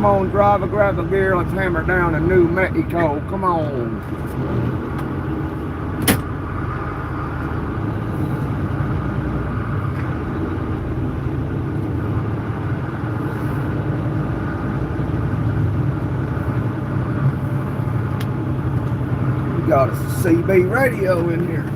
Come on, driver, grab a beer. Let's hammer down to New Mexico. Come on. We got a CB radio in here.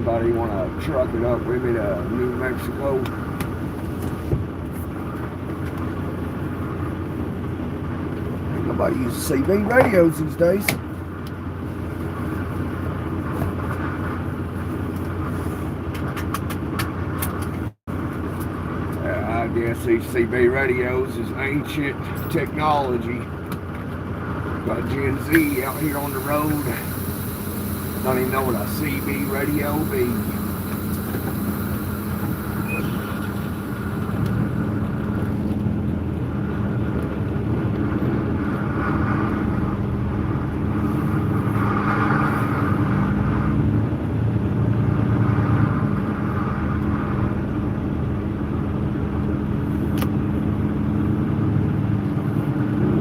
Anybody want to truck it up with me to New Mexico? Ain't nobody uses CB radios these days. I guess these CB radios is ancient technology. Got Gen Z out here on the road. Don't even know what a CB radio be.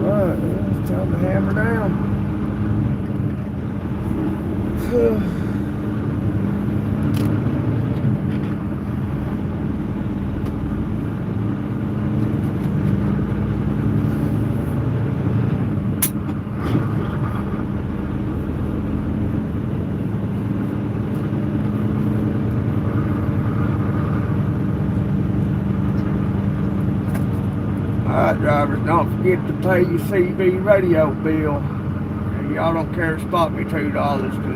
Alright, it's time to hammer down. Alright, drivers, don't forget to pay your CB radio bill. Y'all don't care to spot me $2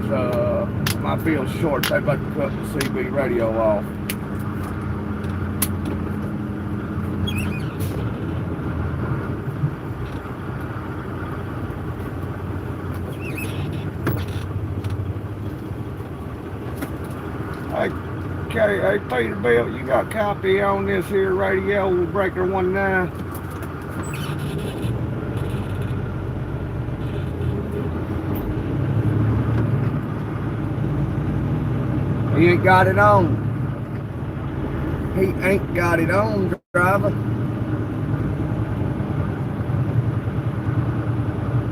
because my bill's short. They'd like to cut the CB radio off. Hey Peterbilt, you got a copy on this here radio, Breaker 19? He ain't got it on. He ain't got it on, driver.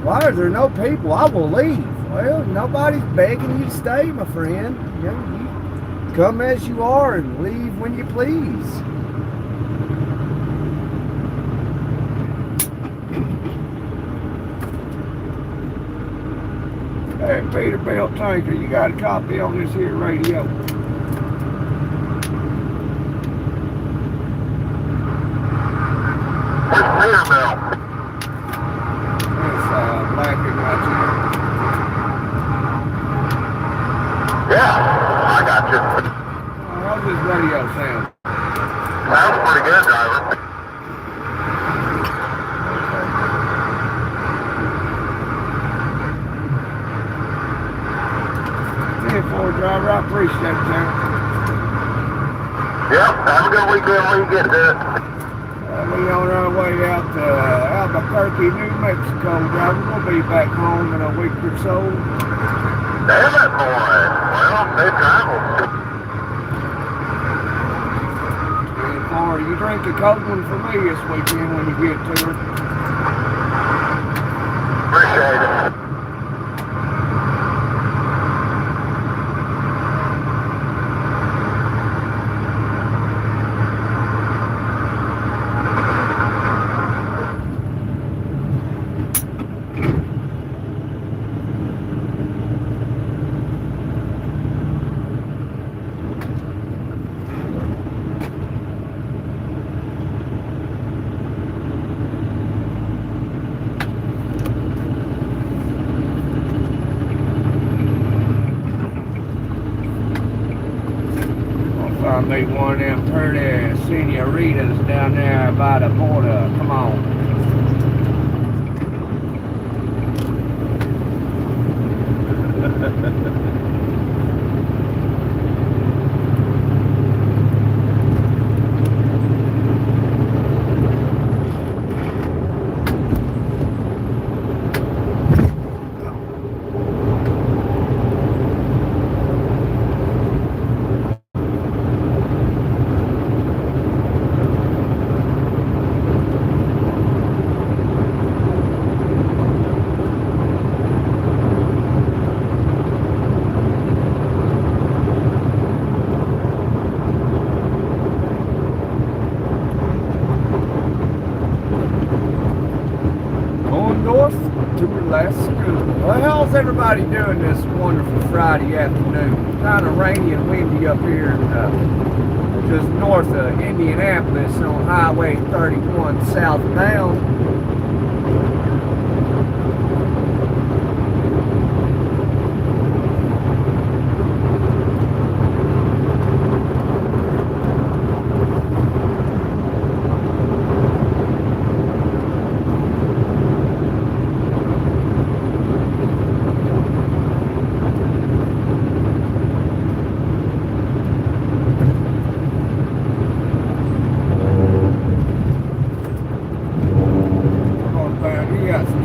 Why are there no people? I will leave. Well, nobody's begging you to stay, my friend. You come as you are and leave when you please. Hey, Peterbilt tanker, you got a copy on this here radio? Yeah, I got you. How's this radio sound? Sounds pretty good, driver. Driver, I appreciate that. Yep, have a good weekend when you get there. We on our way out to Albuquerque, New Mexico, driver. We'll be back home in a week or so. Damn it, boy. Well, safe travels. And for you drink a cold one for me this weekend when you get to it. Appreciate it. I meet one of them pretty senoritas down there by the border. Come on. Well, how's everybody doing this wonderful Friday afternoon? Kind of rainy and windy up here just north of Indianapolis on Highway 31 southbound.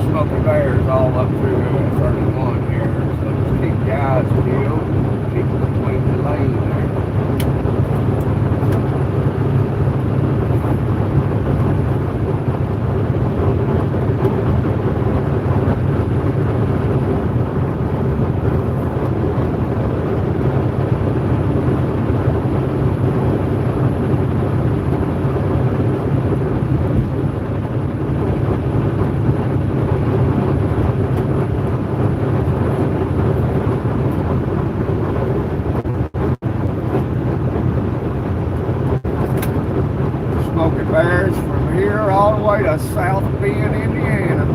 Smoky bears all up through 31 here, so just keep your eyes peeled, keep between the lane there. Smoky Bears from here all the way to South Bend, Indiana.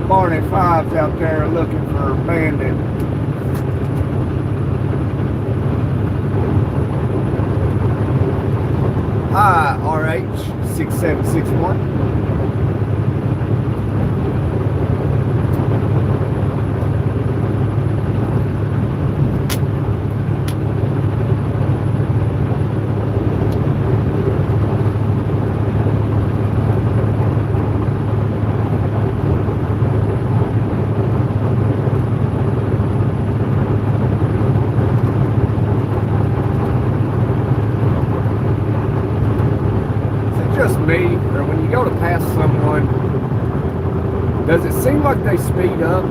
Barney Fives out there looking for bandit. Hi, RH 6761. Just me, or when you go to pass someone, does it seem like they speed up?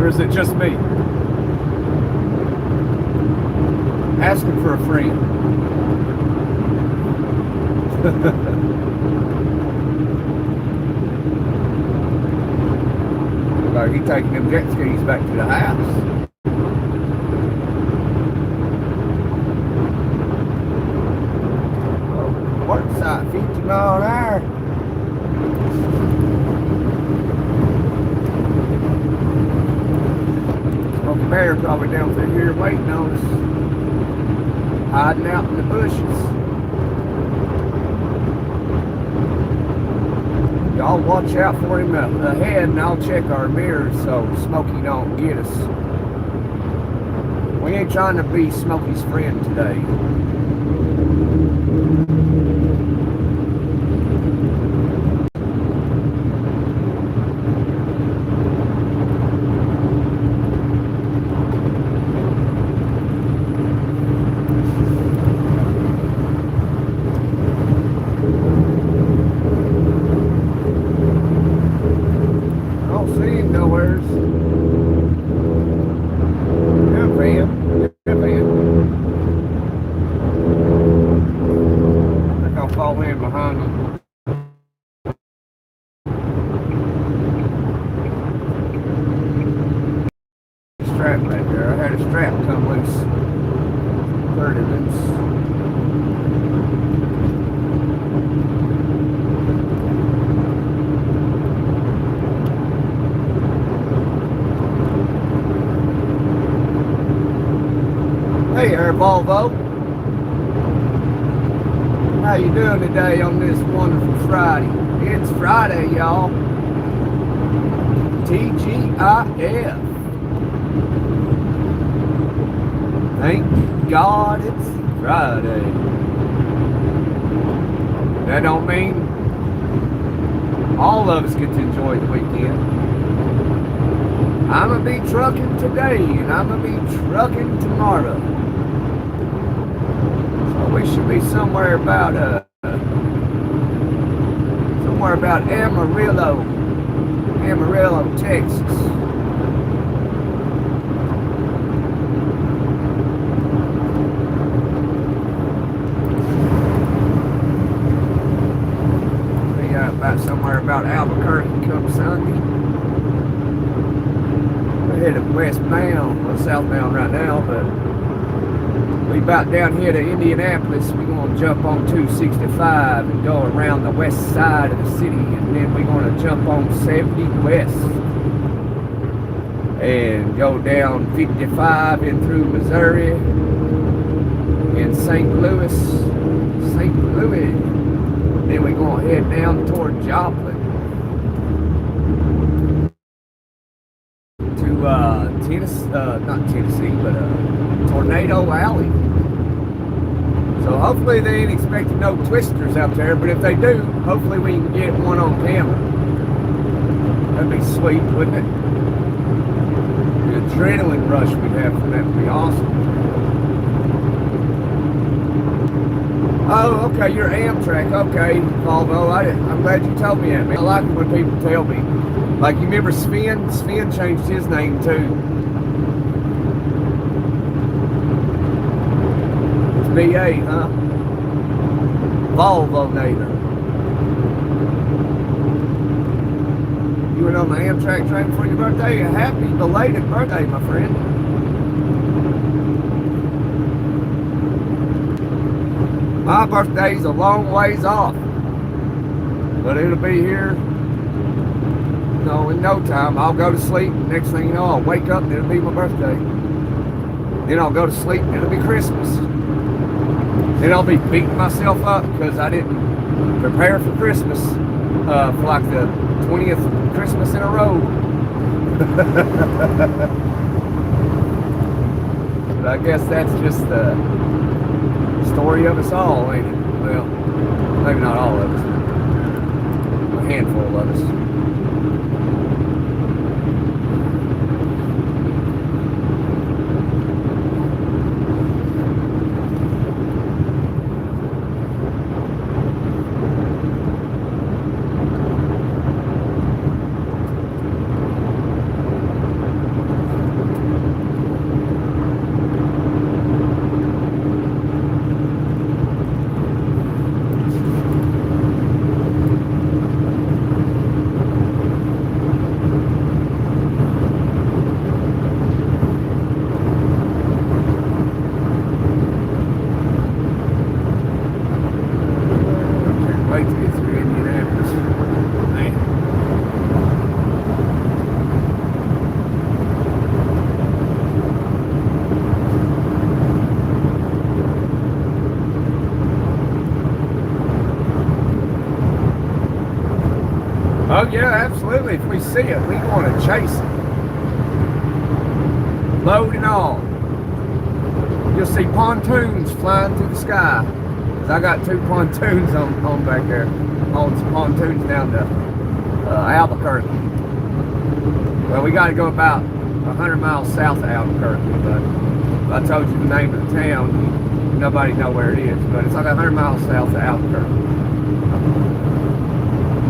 Or is it just me? Asking for a friend. Like he taking them jet skis back to the house. Work site 50 mile an hour. Smokey Bear probably down through here waiting on us. Hiding out in the bushes. Y'all watch out for him ahead, and I'll check our mirrors so Smokey don't get us. We ain't trying to be Smokey's friend today. Hey there, Volvo. How you doing today on this wonderful Friday? It's Friday, y'all. TGIF. Thank God it's Friday. That don't mean all of us get to enjoy the weekend. I'm going to be trucking today, and I'm going to be trucking tomorrow. So we should be somewhere about Amarillo, Texas. We about somewhere about Albuquerque come Sunday. Headed westbound, well southbound right now, but we about down here to Indianapolis. We're going to jump on 265 and go around the west side of the city, and then we're going to jump on 70 west and go down 55 in through Missouri and St. Louis. Then we're going to head down toward Joplin. Tennessee, not Tennessee, but Tornado Alley. So hopefully they ain't expecting no twisters out there, but if they do, hopefully we can get one on camera. That'd be sweet, wouldn't it? The adrenaline rush we'd have from that would be awesome. Oh, okay, you're Amtrak. Okay, Volvo. I'm glad you told me that, man. I like it when people tell me. Like, you remember Sven? Sven changed his name, too. It's BA, huh? Volvo-nator. You went on the Amtrak train for your birthday? A happy belated birthday, my friend. My birthday's a long ways off. But it'll be here. No, in no time. I'll go to sleep. Next thing you know, I'll wake up and it'll be my birthday. Then I'll go to sleep and it'll be Christmas. Then I'll be beating myself up because I didn't prepare for Christmas for like the 20th Christmas in a row. But I guess that's just the story of us all, ain't it? Well, maybe not all of us, but a handful of us. wait to get through Indianapolis. Man. Oh yeah, absolutely. If we see it, we want to chase it. Load and all. You'll see pontoons flying through the sky. Cause I got 2 pontoons on back there. On some pontoons down to Albuquerque. Well, we got to go about 100 miles south of Albuquerque, but if I told you the name of the town, nobody know where it is. But it's like 100 miles south of Albuquerque.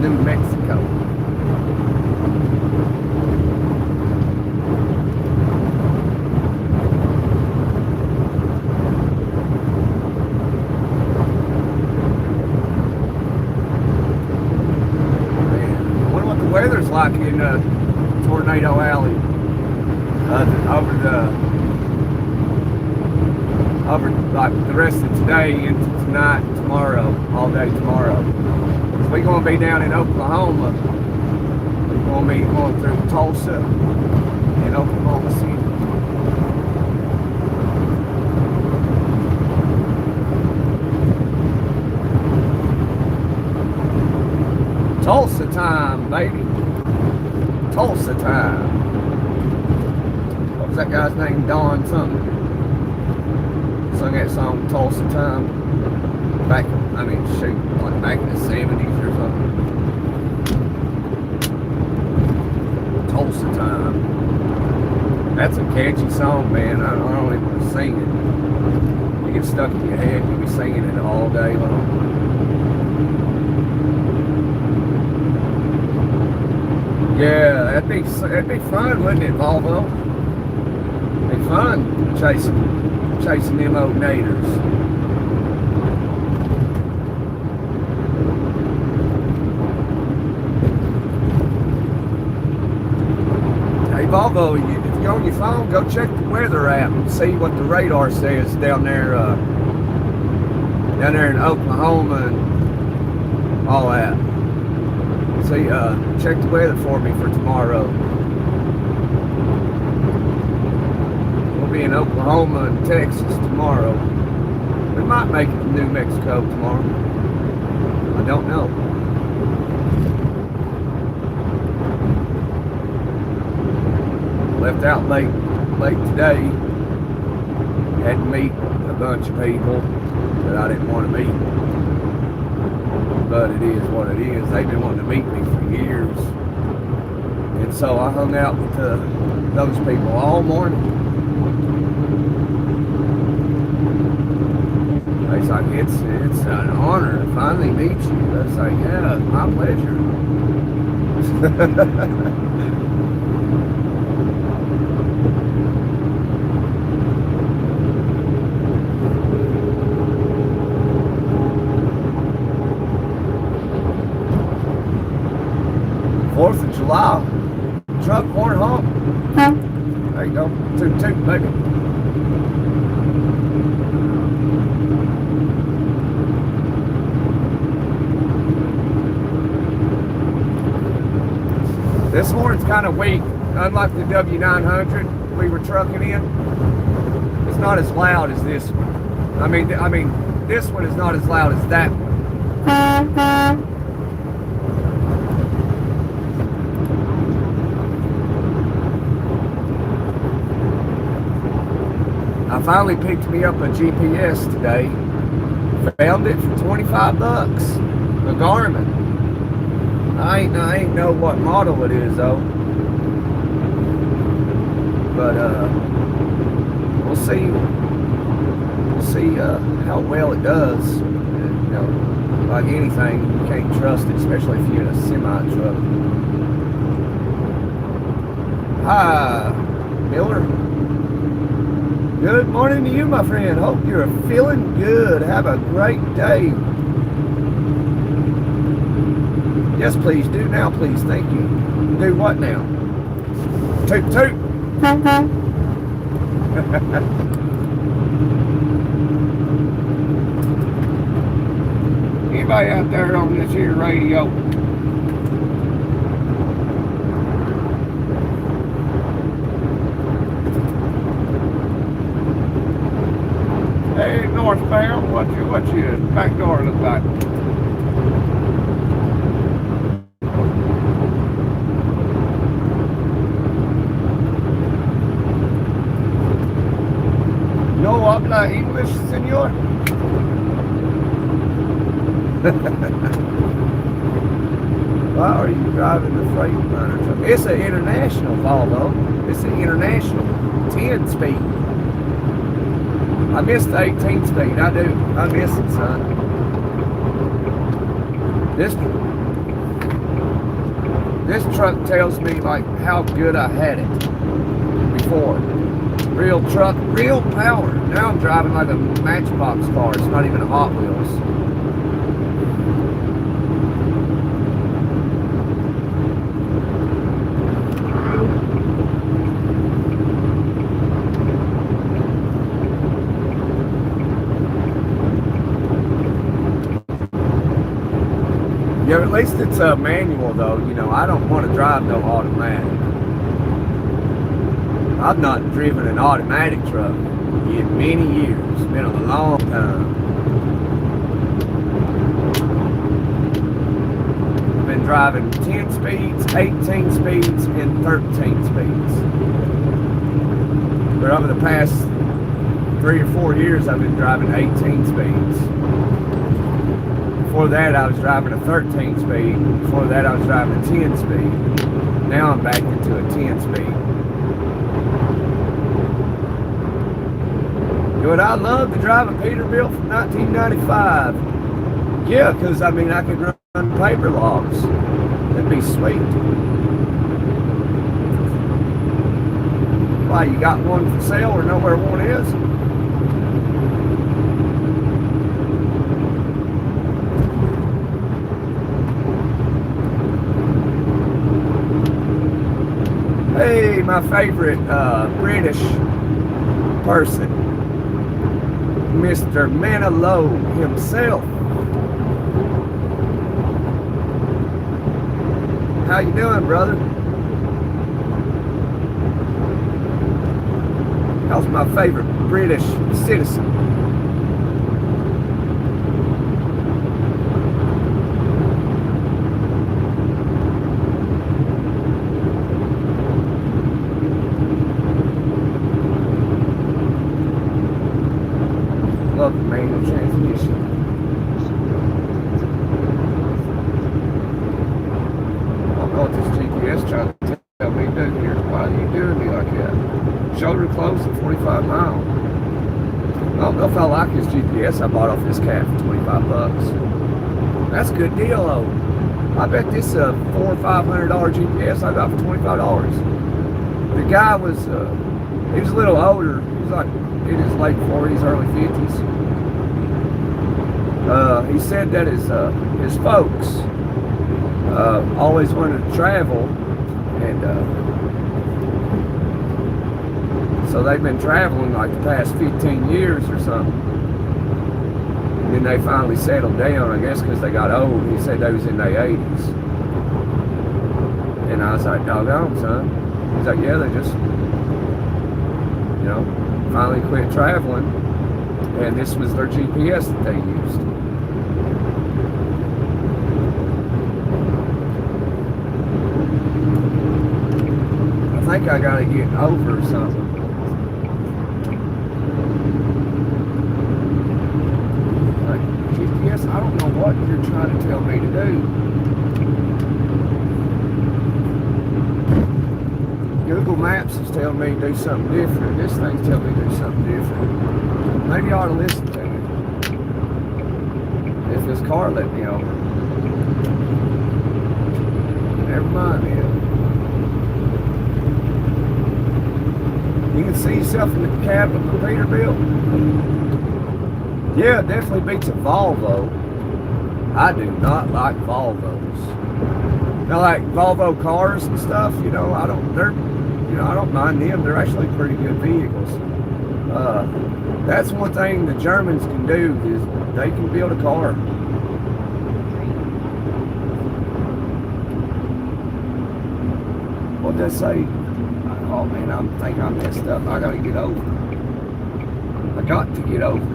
New Mexico. Man, I wonder what the weather's like in Tornado Alley. Over like the rest of today into tonight, tomorrow, all day tomorrow. We're going to be down in Oklahoma. We're going to be going through Tulsa and Oklahoma City. Tulsa time, baby. Tulsa time. What was that guy's name? Don something. Sung that song, Tulsa time. Back in the 70s or something. Tulsa time. That's a catchy song, man. I don't even want to sing it. You get stuck in your head, you'll be singing it all day long. Yeah, that'd be fun, wouldn't it, Volvo? It'd be fun chasing them old naders. Volvo, if you're on your phone, go check the weather app and see what the radar says down there in Oklahoma and all that. See, check the weather for me for tomorrow. We'll be in Oklahoma and Texas tomorrow. We might make it to New Mexico tomorrow. I don't know. Left out late today. Had to meet a bunch of people that I didn't want to meet. But it is what it is. They've been wanting to meet me for years. And so I hung out with those people all morning. They say, it's an honor to finally meet you. I say, yeah, my pleasure. 4th of July. Truck horn honk. There you go. Toot toot, baby. This horn's kind of weak. Unlike the W900 we were trucking in. It's not as loud as this one. I mean, this one is not as loud as that one. I finally picked me up a GPS today. Found it for 25 bucks. A Garmin. I ain't know what model it is though. But we'll see. We'll see how well it does. You know, like anything, you can't trust it, especially if you're in a semi truck. Hi, Miller. Good morning to you, my friend. Hope you're feeling good. Have a great day. Yes, please. Do now, please. Thank you. Do what now? Toot, toot. anybody out there on this here radio? Hey, northbound, what your back door look like? No habla English, senor? Why are you driving the Freightliner? It's an international Volvo. It's an international 10-speed. I missed the 18 speed. I do. I miss it, son. This truck tells me like how good I had it before. Real truck, real power. Now I'm driving like a Matchbox car. It's not even a Hot Wheels. Yeah, at least it's a manual though. You know, I don't want to drive no automatic. I've not driven an automatic truck in many years. It's been a long time. I've been driving 10 speeds, 18 speeds, and 13 speeds. But over the past 3 or 4 years, I've been driving 18 speeds. Before that, I was driving a 13 speed. Before that, I was driving a 10 speed. Now I'm back into a 10 speed. Would I love to drive a Peterbilt from 1995? Yeah, because I mean, I could run paper logs. That'd be sweet. Why, you got one for sale or know where one is? Hey, my favorite British person, Mr. Manilow himself. How you doing, brother? How's my favorite British citizen? Love the manual transmission. I don't know what this GPS trying to tell me to do here. Why are you doing me like that? Shoulder close at 45 miles. I don't know if I like his GPS I bought off this cat for 25 bucks. That's a good deal though. I bet this $400 or $500 GPS I got for $25. The guy was, he was a little older. He was like in his late 40s, early 50s. He said that his folks always wanted to travel, and so they've been traveling like the past 15 years or something. And then they finally settled down, I guess because they got old. He said they was in their 80s. And I was like, doggone, son. He's like, yeah, they just, you know, finally quit traveling, and this was their GPS that they used. I think I gotta get over something. Like GPS, I don't know what you're trying to tell me to do. Google Maps is telling me to do something different. This thing's telling me to do something different. Maybe I ought to listen to it. If this car let me over. Never mind, man. You can see yourself in the cab of the Peterbilt. Yeah, it definitely beats a Volvo. I do not like Volvos. Now, like Volvo cars and stuff, you know, I don't mind them. They're actually pretty good vehicles. That's one thing the Germans can do, is they can build a car. just say, oh man, I think I messed up. I gotta get over it. I got to get over it.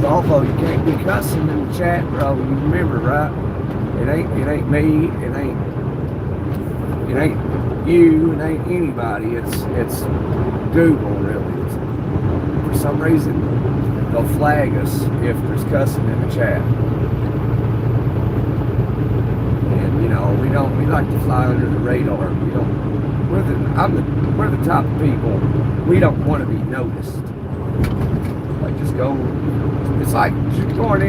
Although you can't be cussing in the chat, bro. You remember, right? It ain't me. It ain't you. It ain't anybody. It's Google, really. For some reason, they'll flag us if there's cussing in the chat. And you know, we like to fly under the radar. We're the type of people, we don't want to be noticed. Like just go. It's like just going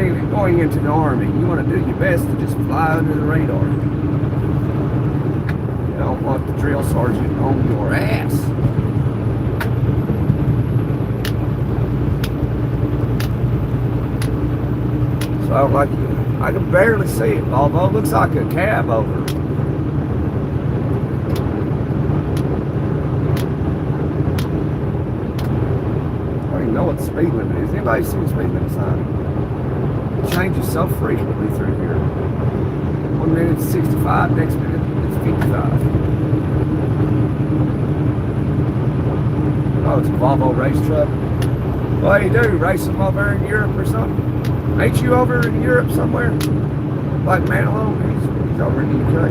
into the army. You want to do your best to just fly under the radar. You don't want the drill sergeant on your ass. So like I can barely see it, although it looks like a cab over. Know what the speed limit is. Anybody see the speed limit sign? It changes so frequently through here. 1 minute it's 65, next minute it's 55. Oh, it's a Volvo race truck. Well, you do race them over in Europe or something. Ain't you over in Europe somewhere? Like Manilow? He's over in the UK.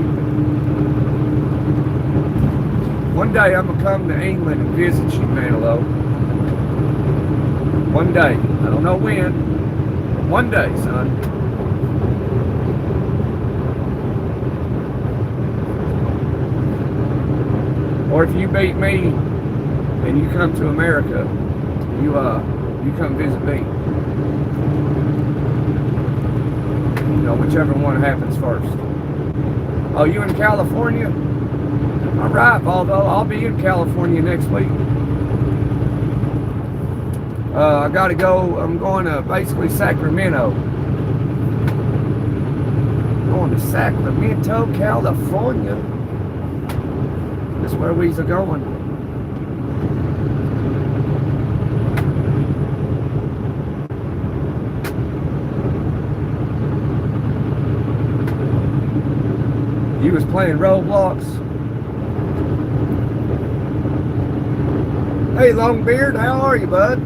One day I'm gonna come to England and visit you, Manilow. One day. I don't know when. One day, son. Or if you beat me and you come to America, you come visit me. You know, whichever one happens first. Oh, you in California? All right, although I'll be in California next week. I gotta go. I'm going to basically Sacramento. Going to Sacramento, California. That's where we's are going. You was playing Roblox. Hey, Longbeard, how are you, bud?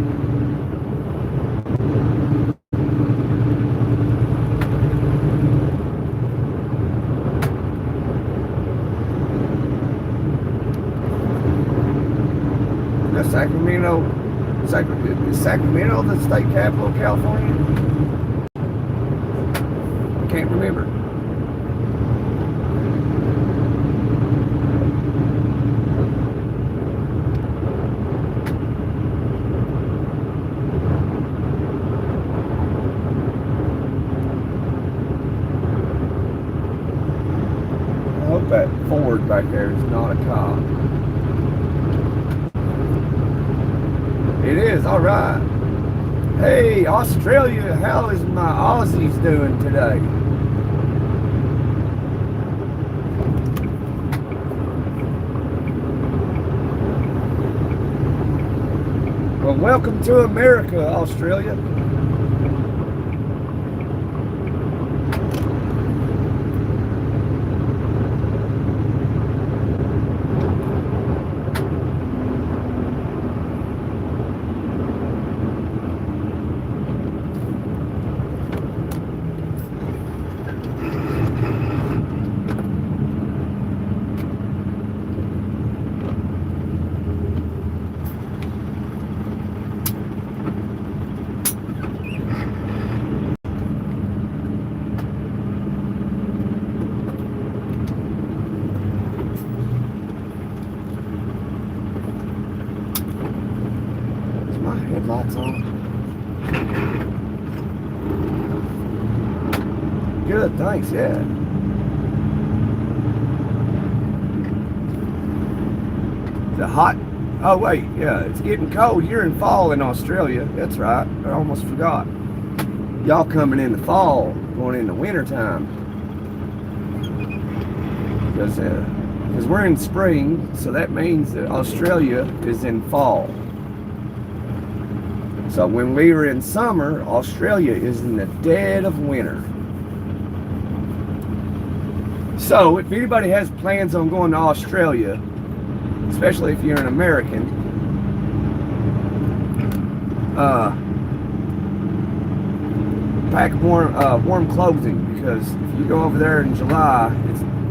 Is Sacramento the state capital of California? I can't remember. I hope that Ford back there is not a cop. It is, all right. Hey, Australia, how is my Aussies doing today? Well, welcome to America, Australia. Headlights on. Good, thanks, yeah. The hot, oh wait, yeah, it's getting cold. You're in fall in Australia. That's right, I almost forgot. Y'all coming in the fall, going into winter time. because we're in spring, so that means that Australia is in fall. So when we were in summer, Australia is in the dead of winter. So if anybody has plans on going to Australia, especially if you're an American, pack warm clothing, because if you go over there in July,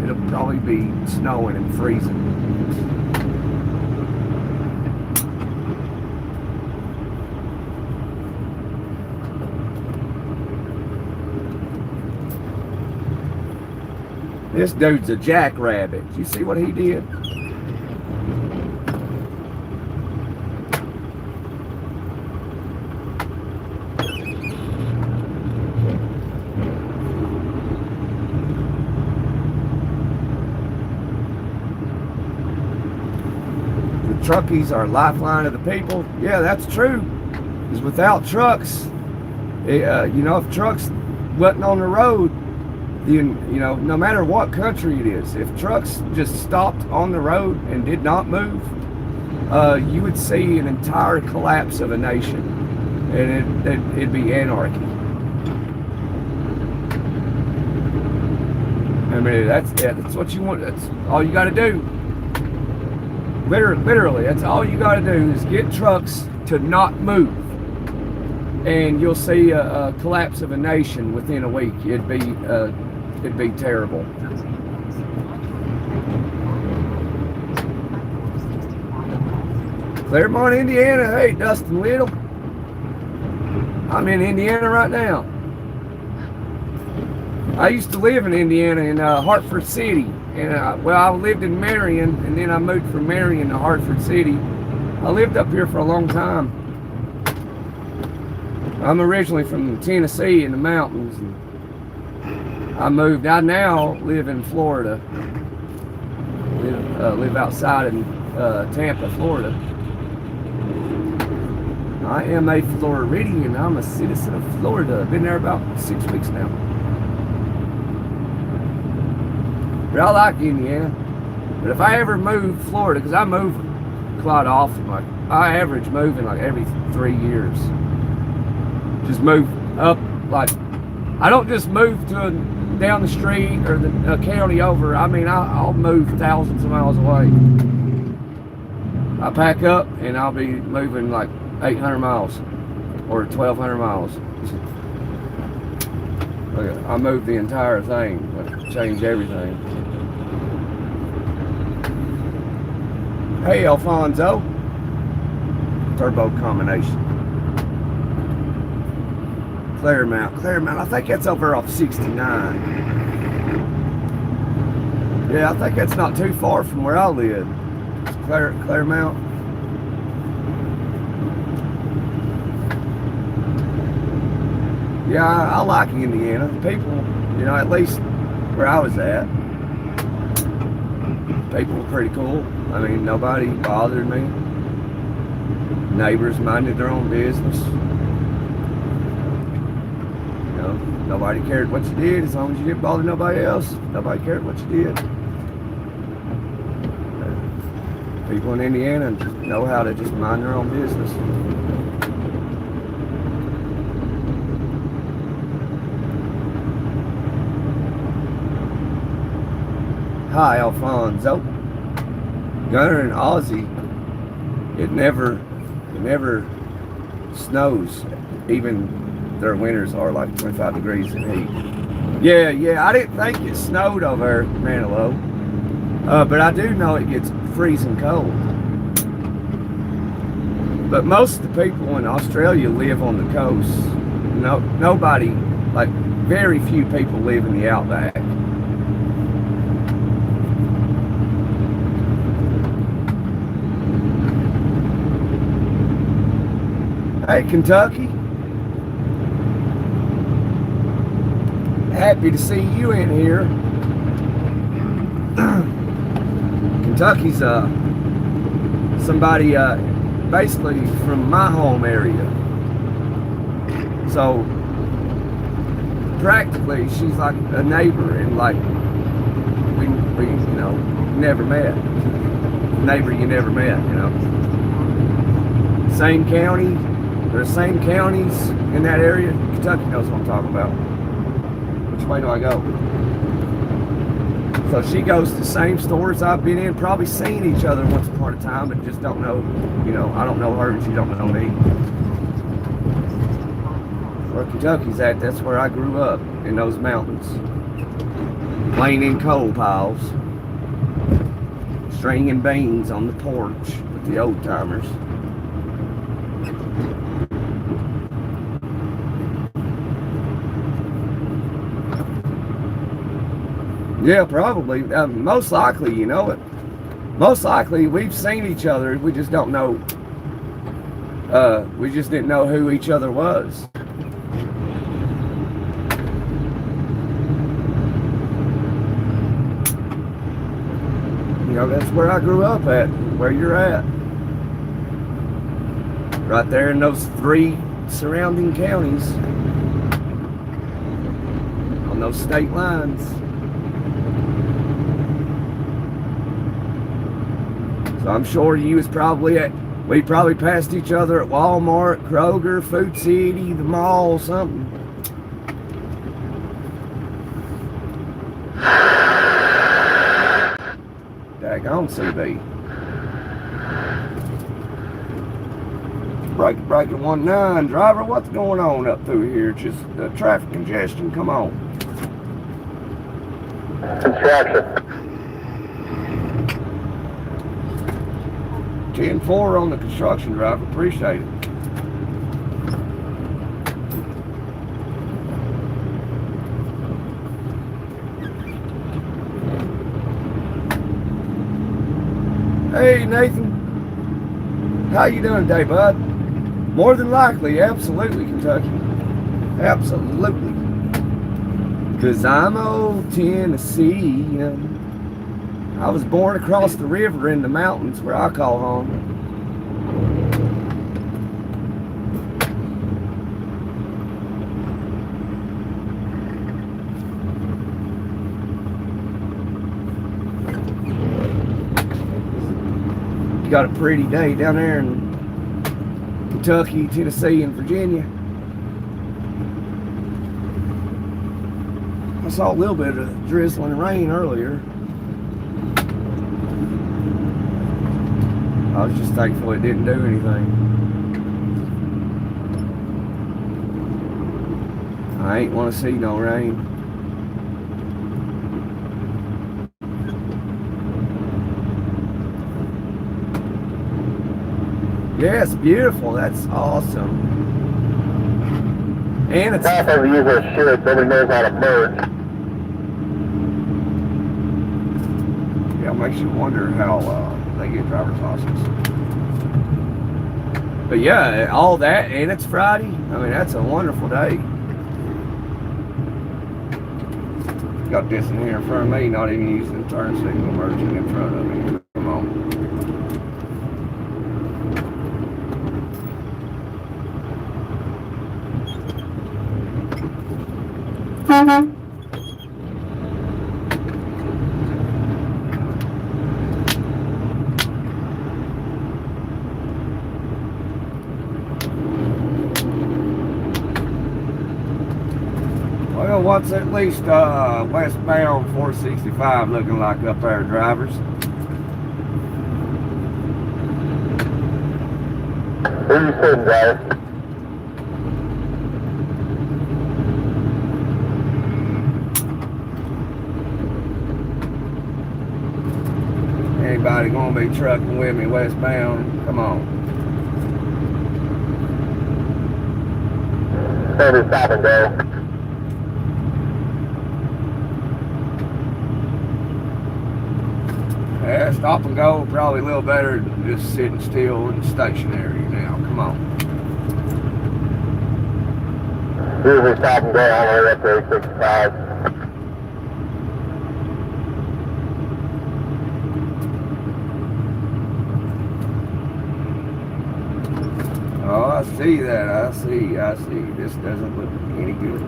it'll probably be snowing and freezing. This dude's a jackrabbit. You see what he did? Truckies are lifeline of the people. Yeah, that's true. Because without trucks, if trucks wasn't on the road, then, no matter what country it is, if trucks just stopped on the road and did not move, you would see an entire collapse of a nation, and it'd be anarchy. I mean, that's what you want. That's all you got to do. Literally, that's all you got to do is get trucks to not move, and you'll see a collapse of a nation within a week. It'd be terrible. Claremont, Indiana. Hey, Dustin Little. I'm in Indiana right now. I used to live in Indiana in Hartford City. And I lived in Marion, and then I moved from Marion to Hartford City. I lived up here for a long time. I'm originally from Tennessee in the mountains. And I now live in Florida. Live outside in Tampa, Florida. I am a Floridian. I'm a citizen of Florida. I've been there about 6 weeks now. But I like Indiana. But if I ever move Florida, because I move quite often, like I average moving like every 3 years. Just move up, like I don't just move down the street or the county over. I mean, I'll move thousands of miles away. I pack up and I'll be moving like 800 miles or 1,200 miles. I move the entire thing, like change everything. Hey, Alfonso. Turbo combination. Claremont. I think that's over off 69. Yeah, I think that's not too far from where I live. It's Claremont. Yeah, I like Indiana. People, at least where I was at, people were pretty cool. I mean, nobody bothered me. Neighbors minded their own business. Nobody cared what you did as long as you didn't bother nobody else. Nobody cared what you did. People in Indiana know how to just mind their own business. Hi, Alfonso. Gunner and Aussie, it never snows. Even their winters are like 25 degrees in heat. Yeah, I didn't think it snowed over there, Manilow. But I do know it gets freezing cold. But most of the people in Australia live on the coast. Nobody, like very few people live in the outback. Hey, Kentucky. Happy to see you in here. Kentucky's somebody basically from my home area. So practically she's like a neighbor, and like we, never met. Neighbor you never met, Same county. There's same counties in that area. Kentucky knows what I'm talking about. Which way do I go? So she goes to the same stores I've been in, probably seen each other once upon a time, but just don't know, I don't know her and she don't know me. Where Kentucky's at, that's where I grew up, in those mountains. Playing in coal piles. Stringing beans on the porch with the old timers. Yeah, probably. Most likely, it. Most likely, we've seen each other. We just don't know. We just didn't know who each other was. That's where I grew up at, where you're at. Right there in those 3 surrounding counties. On those state lines. So I'm sure you was probably we probably passed each other at Walmart, Kroger, Food City, the mall, something. Daggone CB. Breaker 19, driver, what's going on up through here? Just traffic congestion, come on. Construction. 10-4 on the construction, driver, appreciate it. Hey Nathan, how you doing today, bud? More than likely, absolutely, Kentucky. Absolutely. 'Cause I'm old Tennessee. I was born across the river in the mountains where I call home. You got a pretty day down there in Kentucky, Tennessee, and Virginia. I saw a little bit of drizzling rain earlier. I was just thankful it didn't do anything. I ain't want to see no rain. Yeah, it's beautiful. That's awesome. And it's Half of the user should, nobody knows how to merge. Yeah, it makes you wonder how they get driver's license. But yeah, all that, and it's Friday. I mean, that's a wonderful day. Got this in here in front of me, not even using the turn signal, merging in front of me. Come on. Well, what's at least westbound 465 looking like up there, drivers? Who you sitting, guys? Anybody gonna be trucking with me westbound? Come on. Maybe stop and go. Yeah, stop and go, probably a little better than just sitting still and stationary now. Come on. Usually stop and go all the way up to 865. Oh, I see that. I see. This doesn't look any good.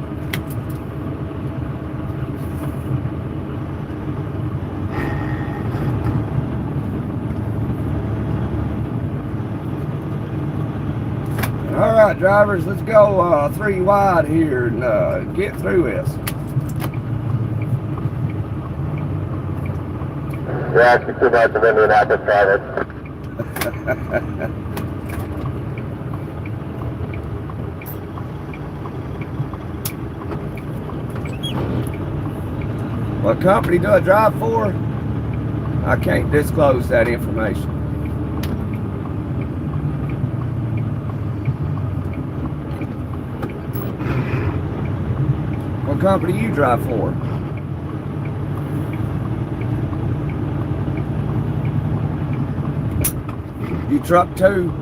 right, drivers, let's go 3 wide here and get through this. Yeah, it's too much of Indianapolis traffic. What company do I drive for? I can't disclose that information. What company you drive for? You truck too?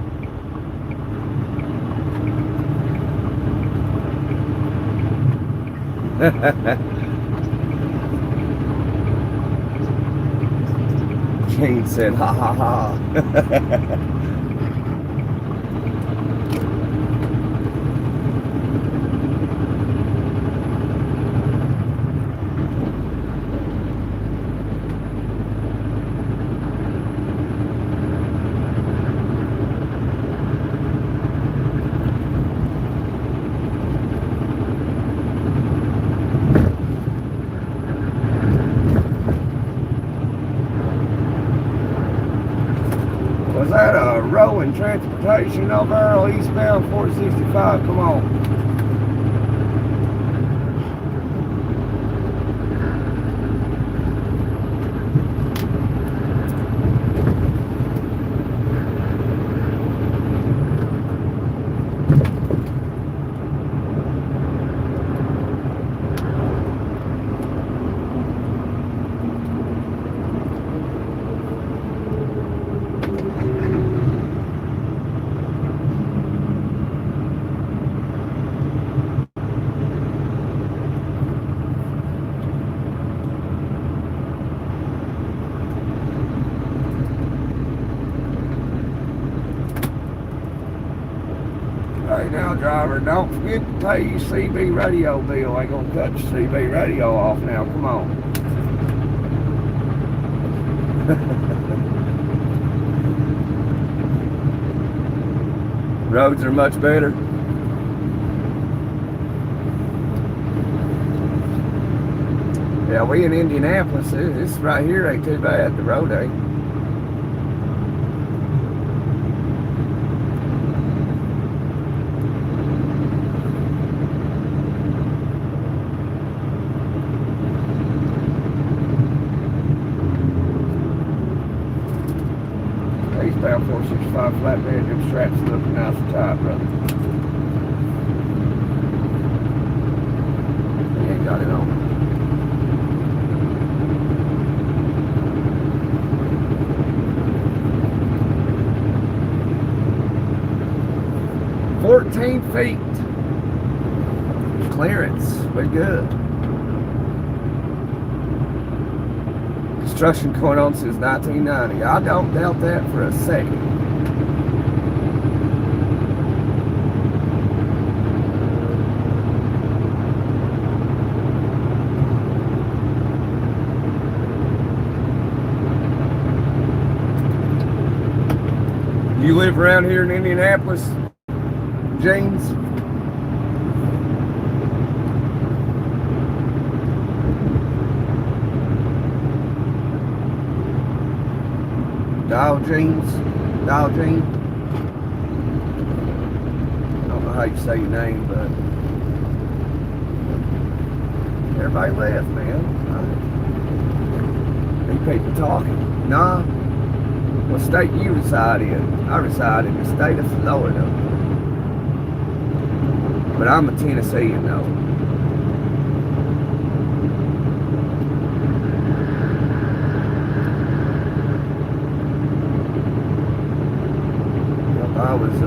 Gene said, ha ha ha. Was that a rolling transportation over there eastbound 465? Come on. Hey now, driver, don't forget to pay your CB radio bill. Ain't gonna cut your CB radio off now. Come on. Roads are much better. Yeah, we in Indianapolis. This right here ain't too bad. The road ain't. Eastbound 465 flatbed, them straps looking nice and tight, brother. He ain't got it on. "14 feet clearance. We're good. Construction going on since 1990. I don't doubt that for a second. You live around here in Indianapolis, James? Dial Jeans? I don't know how you say your name, but everybody left, man. These people talking. Nah. What state you reside in? I reside in the state of Florida. But I'm a Tennessean though. I was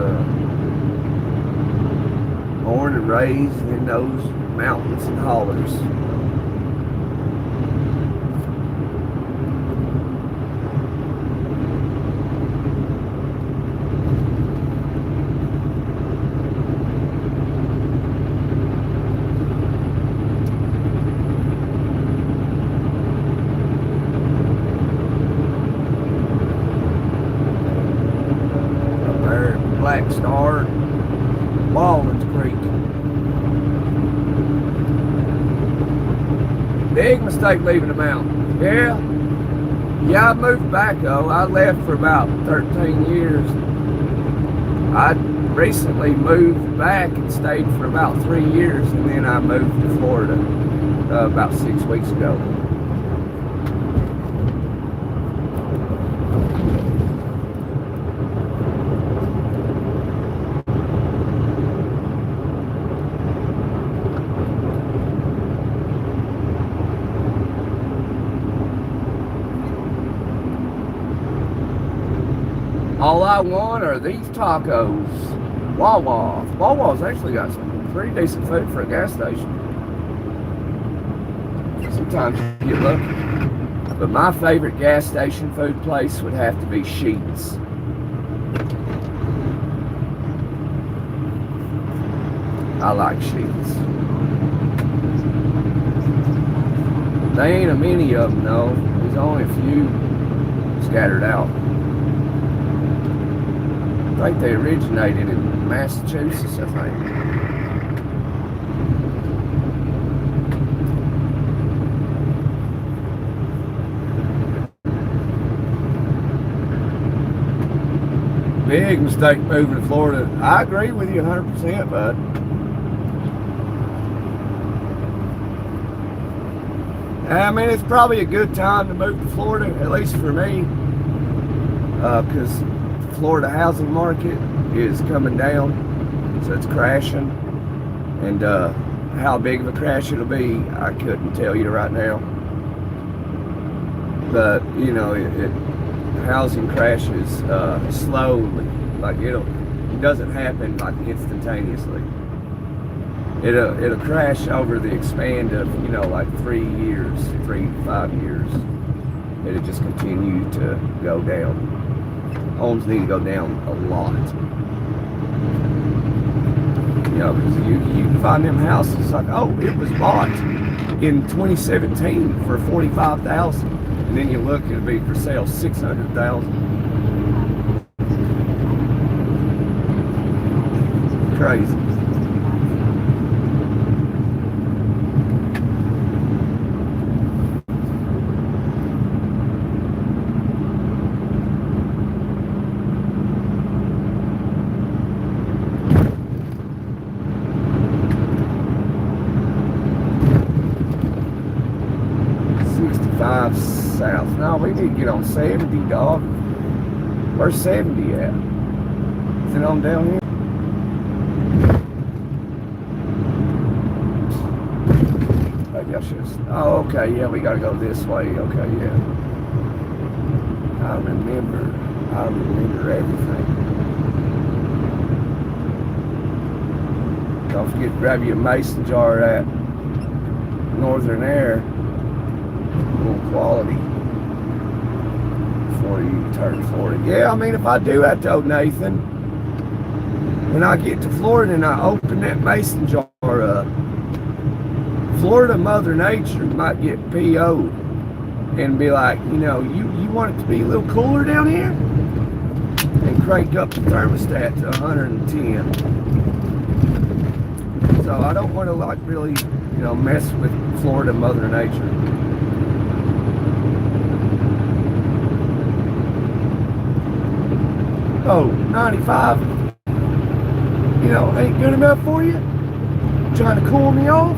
born and raised in those mountains and hollers. Black Star Big mistake leaving the mountains. Yeah, I moved back though. I left for about 13 years. I recently moved back and stayed for about 3 years, and then I moved to Florida about 6 weeks ago. All I want are these tacos. Wawa. Wawa's actually got some pretty decent food for a gas station. Sometimes you get lucky. But my favorite gas station food place would have to be Sheetz. I like Sheetz. There ain't a many of them though. There's only a few scattered out. I think they originated in Massachusetts, I think. Big mistake moving to Florida. I agree with you 100%, bud. I mean, it's probably a good time to move to Florida, at least for me, because Florida housing market is coming down, so it's crashing, and how big of a crash it'll be, I couldn't tell you right now. But you know, housing crashes slowly, like it doesn't happen like instantaneously. It'll crash over the span of, you know, like 3 years, 3 to 5 years. It'll just continue to go down. Homes need to go down a lot. You know, because you can find them houses like, oh, it was bought in 2017 for $45,000, and then you look, it'll be for sale $600,000. Crazy. South. No, we need to get on 70, dog. Where's 70 at? Is it on down here? Maybe I should. Oh, okay. Yeah, we gotta go this way. Okay, yeah. I remember everything. Don't forget to grab you a mason jar at Northern Air. Quality before you turn 40. Yeah, I mean, if I do that though, Nathan, when I get to Florida and I open that mason jar up, Florida Mother Nature might get PO'd and be like, you know, you want it to be a little cooler down here? And crank up the thermostat to 110. So I don't want to like really, you know, mess with Florida Mother Nature. Oh, 95, you know, ain't good enough for you? Trying to cool me off?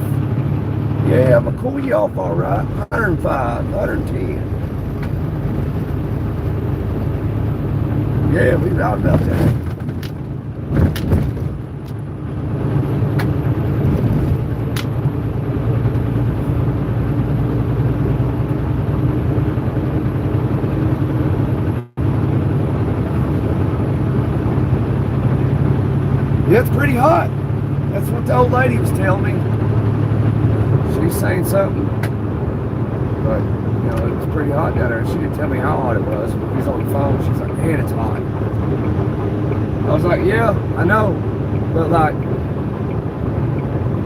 Yeah, I'm going to cool you off all right. 105, 110. Yeah, we right about that. Yeah, it's pretty hot. That's what the old lady was telling me. She's saying something. But, you know, it was pretty hot down there. She didn't tell me how hot it was. But we was on the phone. She's like, man, it's hot. I was like, yeah, I know. But like,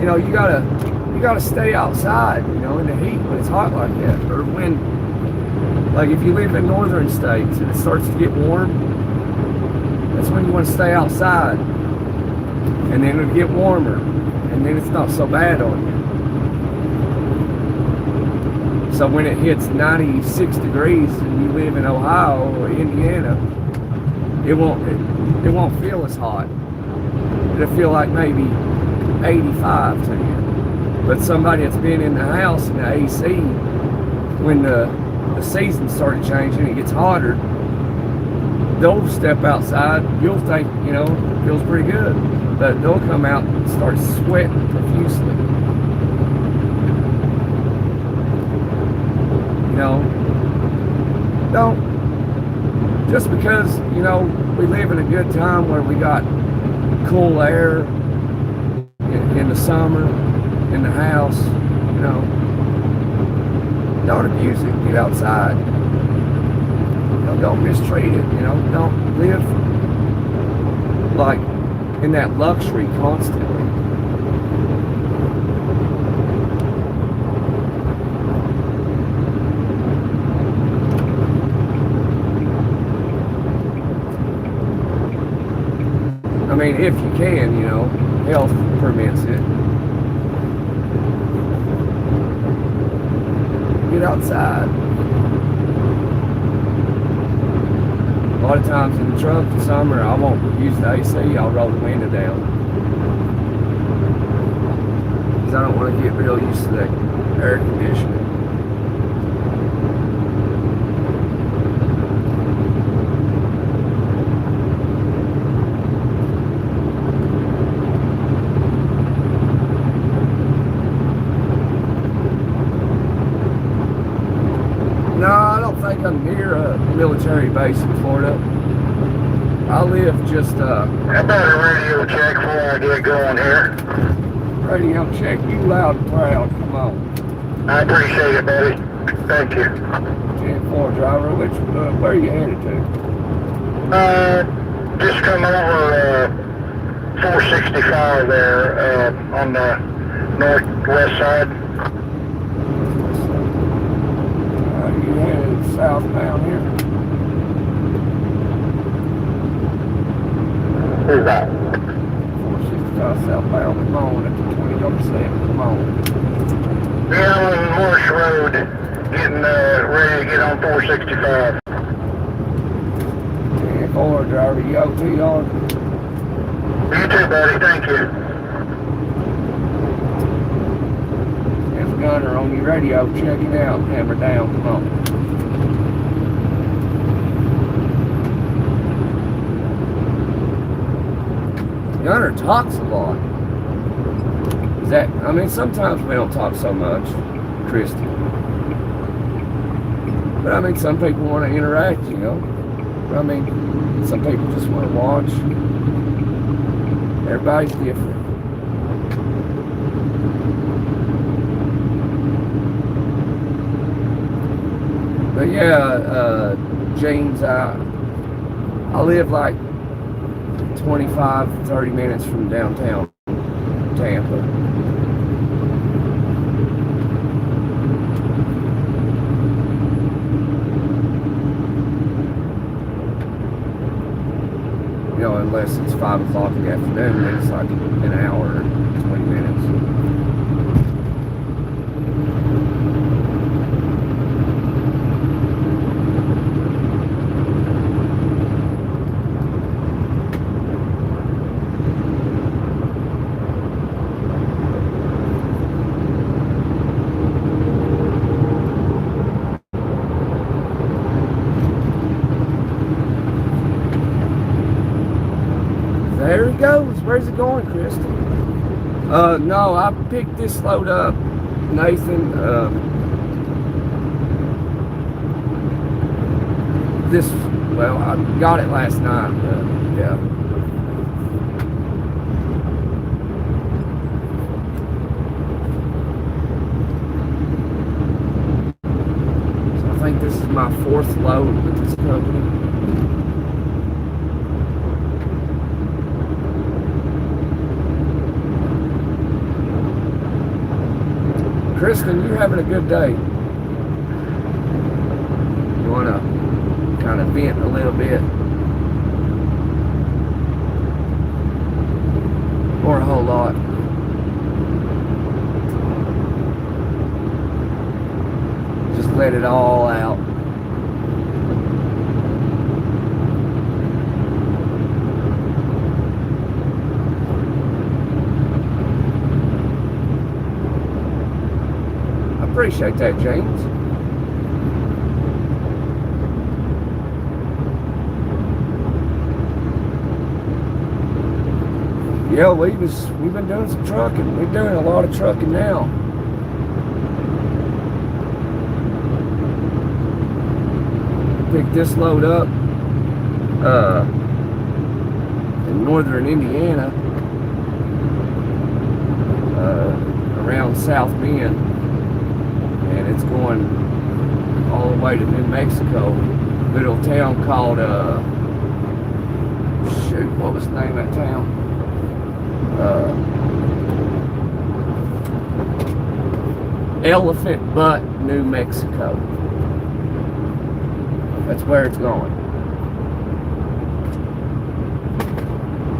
you know, you gotta stay outside, you know, in the heat when it's hot like that. Or when, like if you live in northern states and it starts to get warm, that's when you want to stay outside. And then it'll get warmer, and then it's not so bad on you. So when it hits 96 degrees and you live in Ohio or Indiana, it won't feel as hot. It'll feel like maybe 85 to you. But somebody that's been in the house in the AC, when the season started changing, it gets hotter, they'll step outside, you'll think, it feels pretty good. But they'll come out and start sweating profusely. Don't, just because, we live in a good time where we got cool air in the summer, in the house, don't abuse it, get outside. Don't mistreat it, don't live like in that luxury constantly. I mean, if you can, health permits it. Get outside. A lot of times in the truck in summer, I won't use the AC, I'll roll the window down. Because I don't want to get real used to that air conditioning. No, I don't think I'm near a military base in Florida. I live just How about a radio check before I get going here? Radio check, you loud and proud, come on. I appreciate it, buddy. Thank you. 10-4 driver, where are you headed to? Just come over 465 there on the northwest side. You headed southbound here? Who's that? 465 southbound, come on, at the 20-7, come on. Yeah, I'm on Morse Road, getting ready to get on 465. 10-4 driver, you OTR? You too, buddy. Thank you. There's a gunner on your radio, check it out, hammer down, come on. Gunner talks a lot. Sometimes we don't talk so much, Christy. But some people want to interact, some people just want to watch. Everybody's different. But yeah, James, I live like 25, 30 minutes from downtown Tampa. Unless it's 5 o'clock in the afternoon, then it's like an hour and 20 minutes. There he goes. Where's it going, Christy? No, I picked this load up, Nathan. I got it last night. Yeah. So I think this is my 4th load with this company. Kristen, you having a good day? You want to kind of vent a little bit? Or a whole lot? let it all out. I appreciate that, James. Yeah, we've been doing some trucking. We're doing a lot of trucking now. Picked this load up in northern Indiana, around South Bend, and it's going all the way to New Mexico. Little town called shoot, what was the name of that town? Elephant Butte, New Mexico. That's where it's going.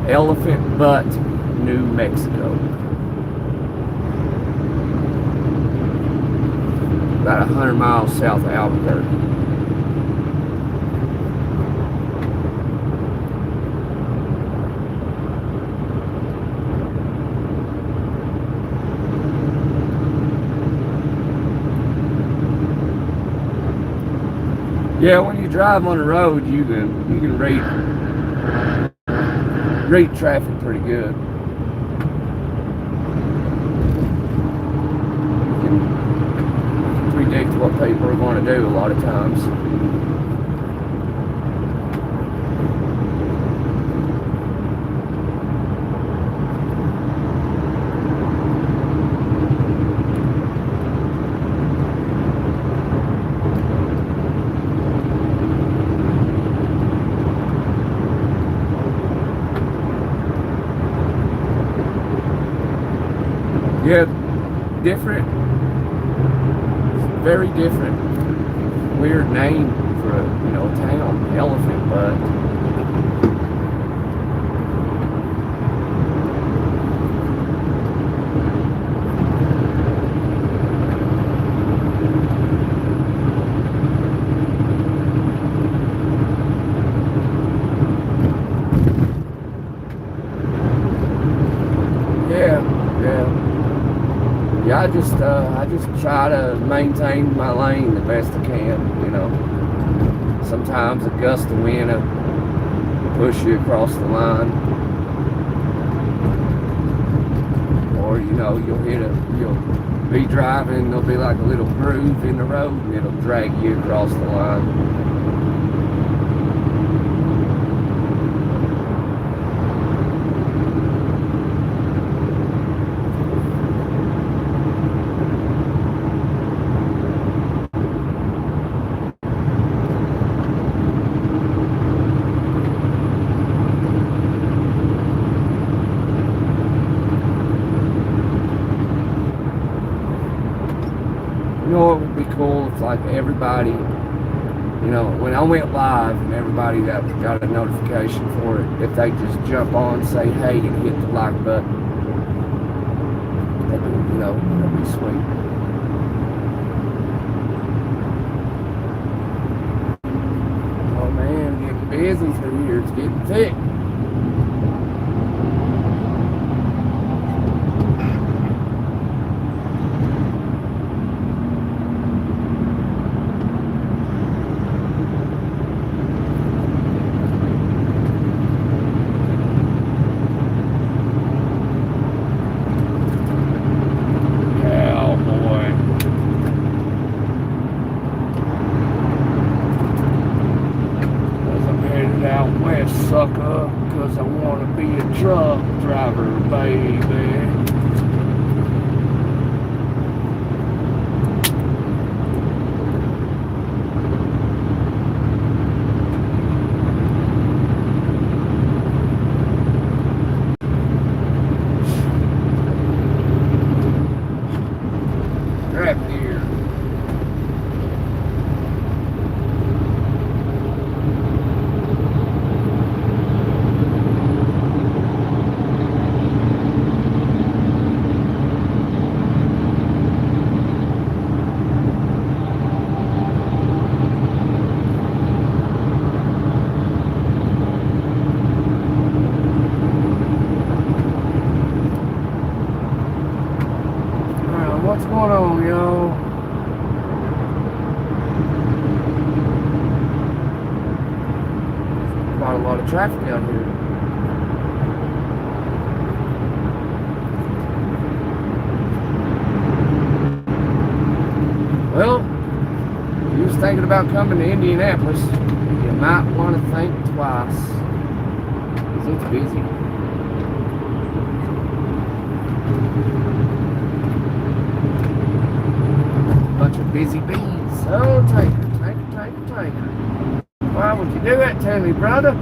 Elephant Butte, New Mexico. About 100 miles south of Albuquerque. Yeah, when you drive on the road, you can read traffic pretty good. You can predict what people are going to do a lot of times. Yeah, different, very different, weird name for a town, Elephant Butte. Yeah, I just try to maintain my lane the best I can, Sometimes a gust of wind will push you across the line. Or, you'll be driving, there'll be like a little groove in the road and it'll drag you across the line. It would be cool if like everybody, when I went live and everybody got a notification for it, if they just jump on, say hey, and hit the like button. That'd be sweet. Oh man, getting busy through here. It's getting thick. Sucker, cause I want to be a truck driver, baby. Crap here. on, y'all? Quite a lot of traffic out here. Well, if you was thinking about coming to Indianapolis, you might want to think twice, because it's busy. Bunch of busy bees. Oh, tanker. Why would you do that to me, brother?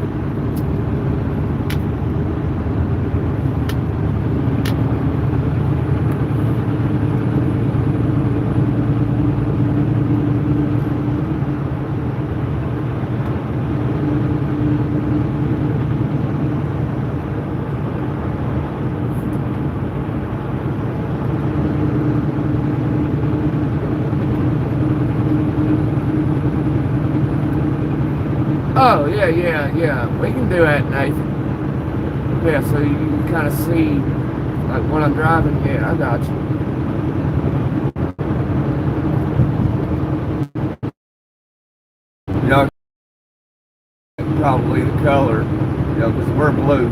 Oh, yeah. We can do that, Nathan. Yeah, so you can kind of see, like, when I'm driving. Yeah, I got you. You know, probably the color, you know, because we're blue.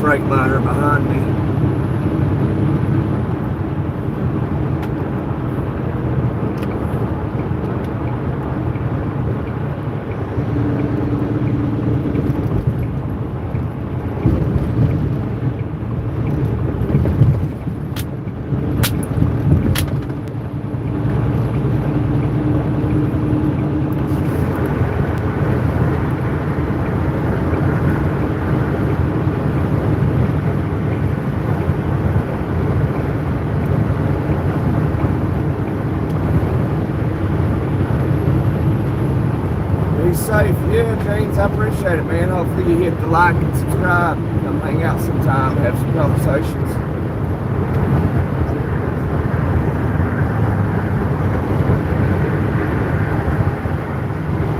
Freightliner behind me. Safe. Yeah, James, I appreciate it, man. Hopefully you hit the like and subscribe. Come hang out sometime, have some conversations.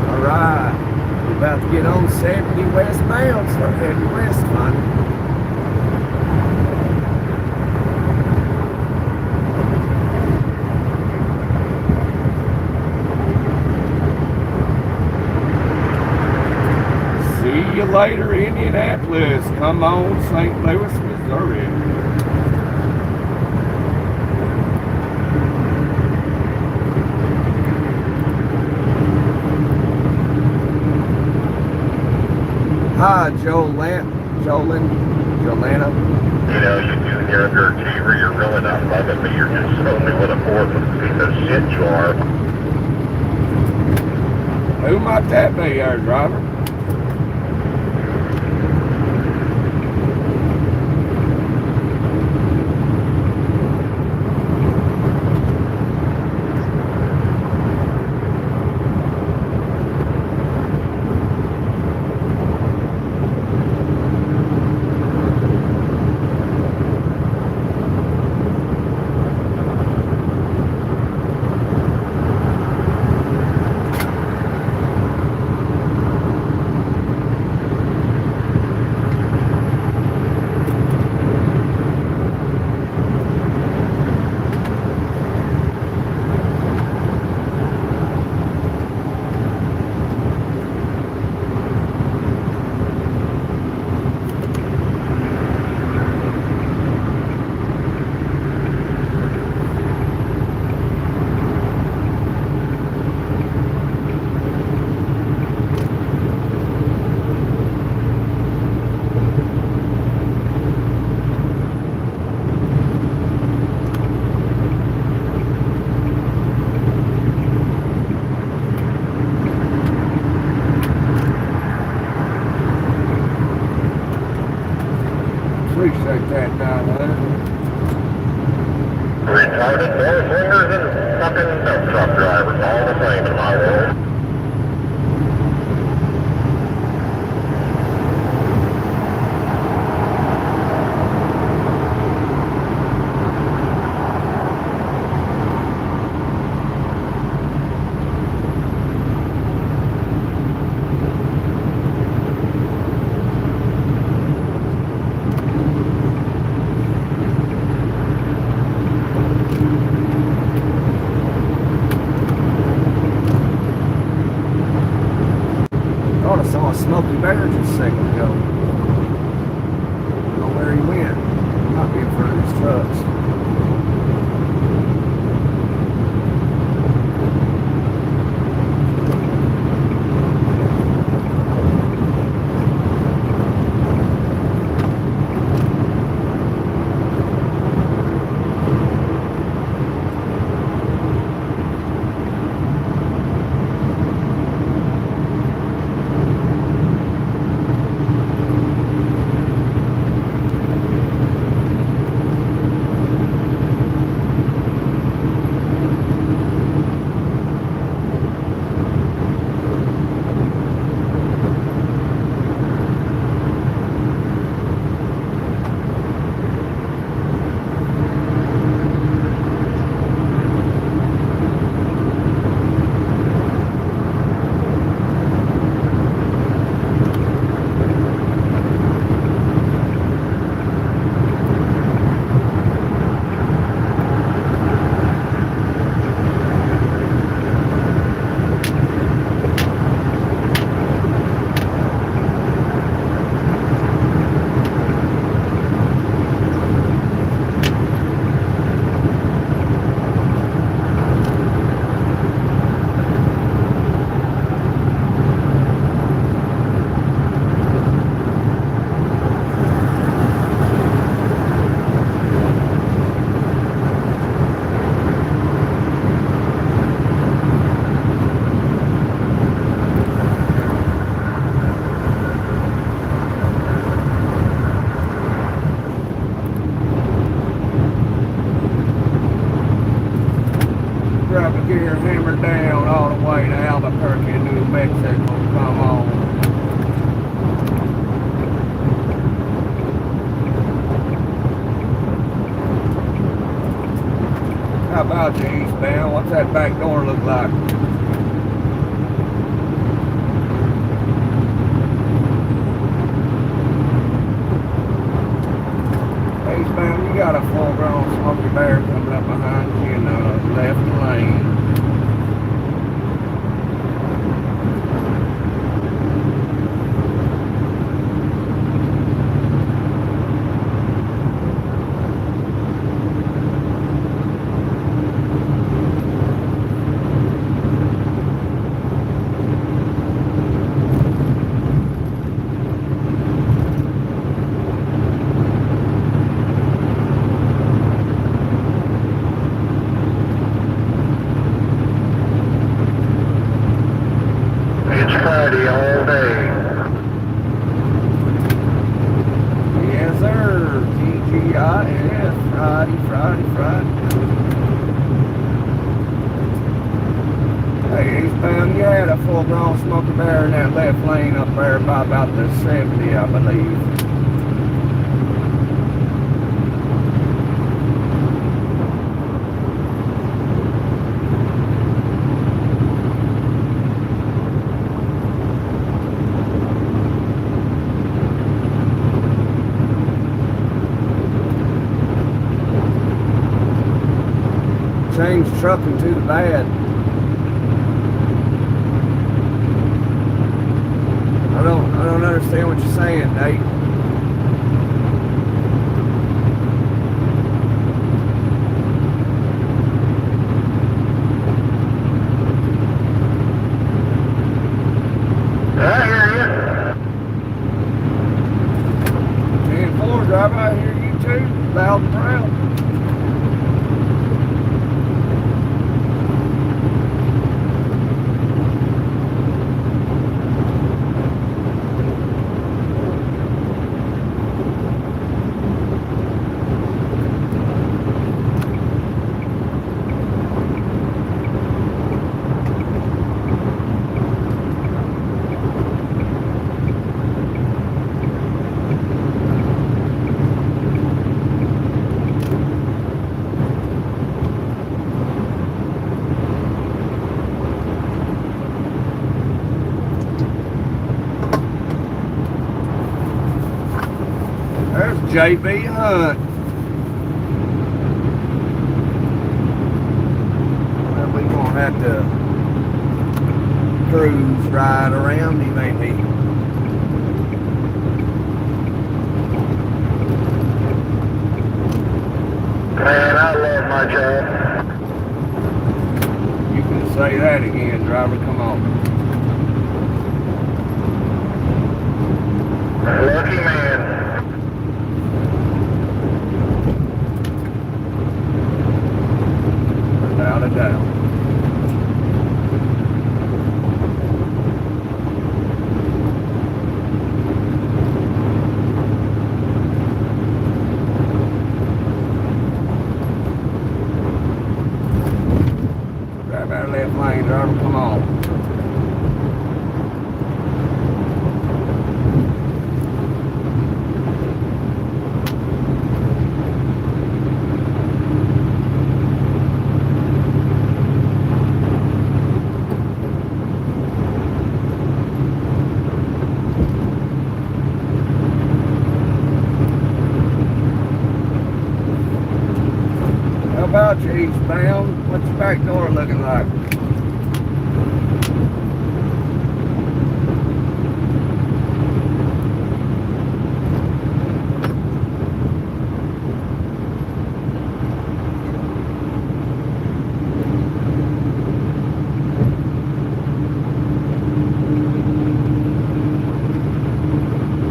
Alright, we're about to get on 70 westbound, start heading west, finally. See you later, Indianapolis. Come on, St. Louis, Missouri. Hi, Jolana. You know, you do your underachiever, you're really not loving me, you're just only with a fourth of the piece of shit you are. Who might that be, our driver? Appreciate that, Diamond. Retarded four fingers and fucking dump truck drivers, all the same in my world. Smokey Bear just a second ago. I don't know where he went. Might be in front of his trucks. Traffic here hammered down all the way to Albuquerque, New Mexico. Come on. How about you, eastbound? What's that back door look like? Eastbound, you got a full-grown Smokey Bear coming up behind you in the left lane. Friday all day. Yes, sir. TGIF. Friday. Hey, eastbound, you had a full-grown Smokey Bear in that left lane up there by about the 70, I believe. Change trucking to the bad. I don't understand what you're saying, Nate. I hear you. 10-4 driver, I hear you too, loud and proud. There's JB Hunt. Well, we gonna have to cruise right around him, ain't we? Man, I love my job. You can say that again, driver. Come on. Lucky man. Without a doubt. Grab out of left lane, driver. Come on. How about you, eastbound? What's your back door looking like?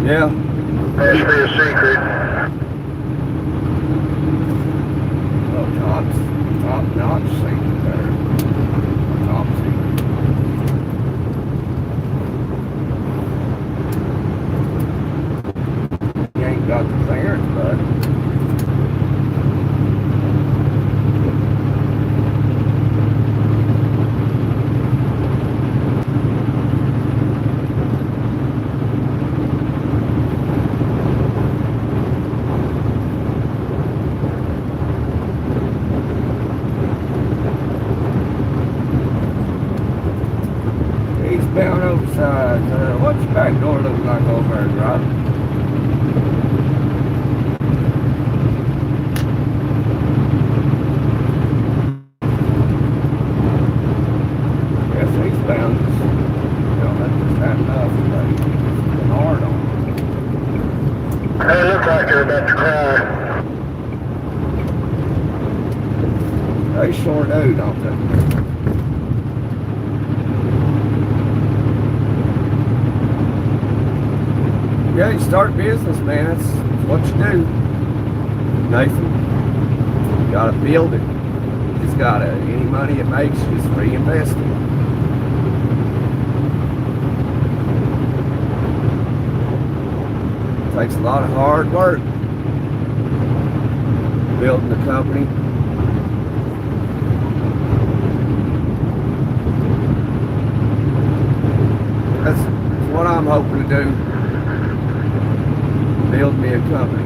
Yeah. Must be a secret. Oh, top notch secret there. Top secret. You ain't got the clearance, bud. Eastbound overside. What's your back door look like over there, driver? Yes, eastbound. That's just had enough today. It's been hard on They look like they're about to cry. them. They sure do, don't they? Yeah, you start business, man. That's what you do. Nathan, you gotta build it. You just gotta, any money it makes, you just reinvest it. Takes a lot of hard work building the company. That's what I'm hoping to do. Build me a company.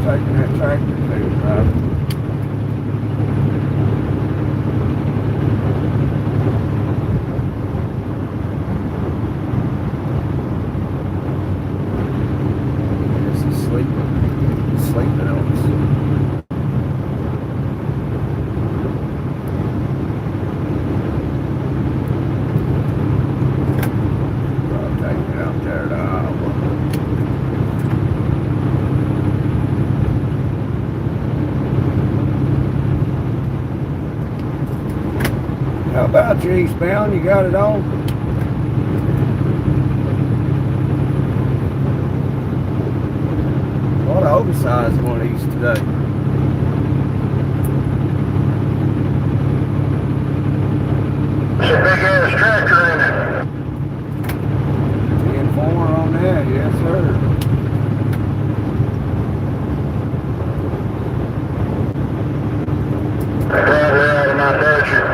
Taking that tractor to, driver. Yes, he's sleeping. He's sleeping on us. I'll take it out there to Iowa. How about you, eastbound? You got it on? oversize one of these today. It's a big ass tractor in it. 10-4 on that, yes sir. Probably out of my budget.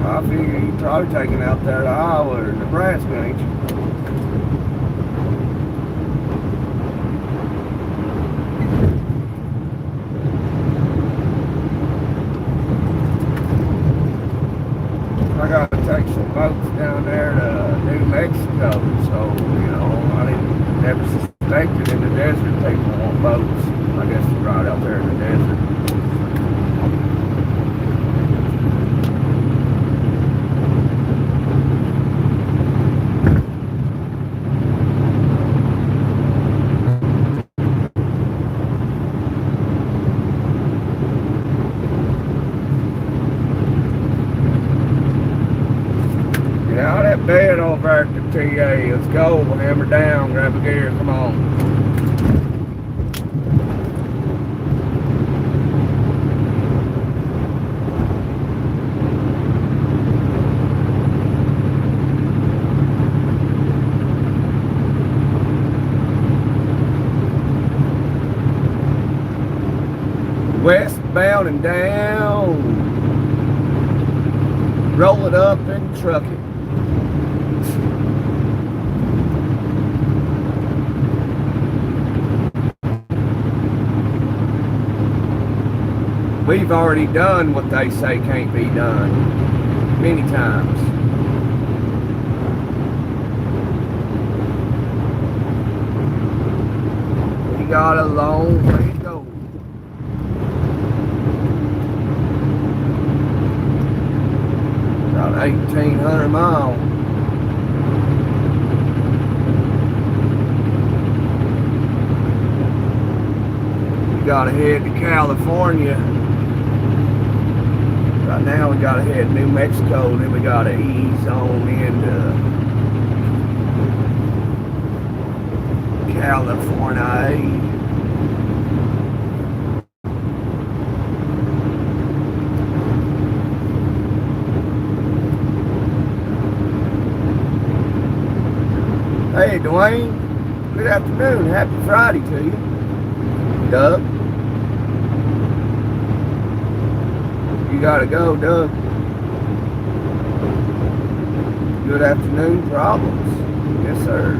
I figure you're probably taking out there to Iowa or Nebraska, ain't you? I gotta take some boats down there to New Mexico, so, you know, I didn't never suspected in the desert people want boats. I guess it's right out there in the desert. Out that bed over there at the TA. Let's go. Hammer down. Grab a gear. Come on. Westbound and down. Roll it up and truck it. We've already done what they say can't be done many times. We got a long way to go. About 1,800 miles. We gotta head to California. Right now we gotta head to New Mexico, then we gotta ease on into California. Hey Dwayne, good afternoon, happy Friday to you. Doug. You gotta go, Doug. Good afternoon, problems. Yes, sir.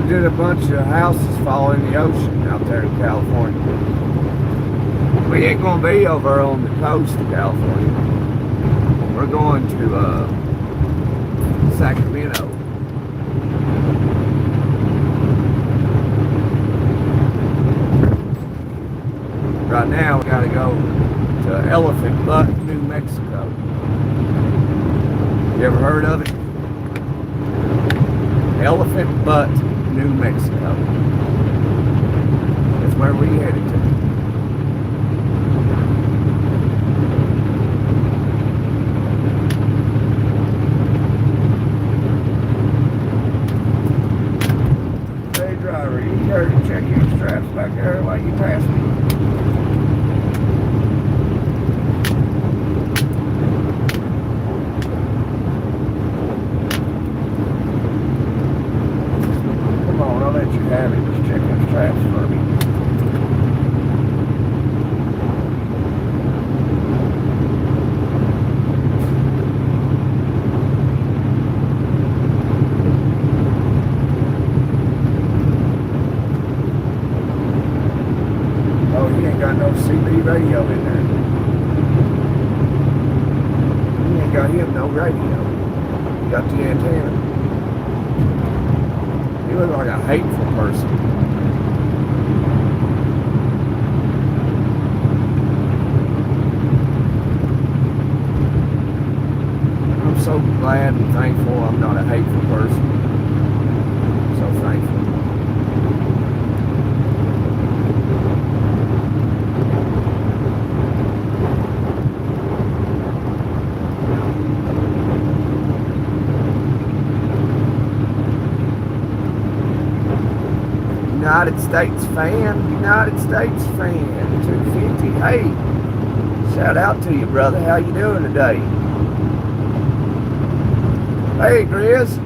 Did a bunch of houses fall in the ocean out there in California. We ain't gonna be over on the coast of California. We're going to Sacramento. Right now we gotta go to Elephant Butte, New Mexico. You ever heard of it? Elephant Butte, New Mexico. That's where we headed to. Hey driver, you care to check your straps back there while you pass me? have it. Just check those traps for me. Oh, he ain't got no CB radio in there. He ain't got him no radio. He got the antenna. He looks like a hateful person. I'm so glad and thankful I'm not a hateful person. So thankful. United States fan, 250. Hey, shout out to you, brother. How you doing today? Hey, Grizz.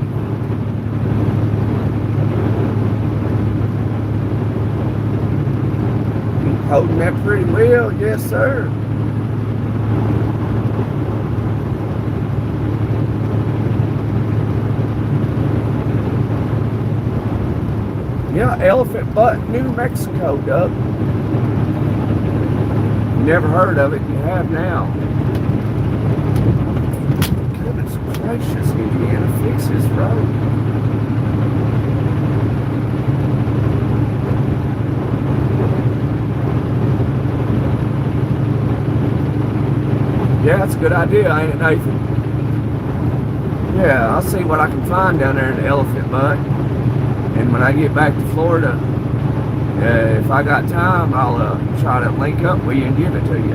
You holding that pretty well? Yes, sir. Yeah, Elephant Butt, New Mexico, Doug. Never heard of it, you have now. Goodness gracious, Indiana, fix this road. Yeah, that's a good idea, ain't it, Nathan? Yeah, I'll see what I can find down there in the Elephant Butt. And when I get back to Florida, if I got time, I'll try to link up with you and give it to you.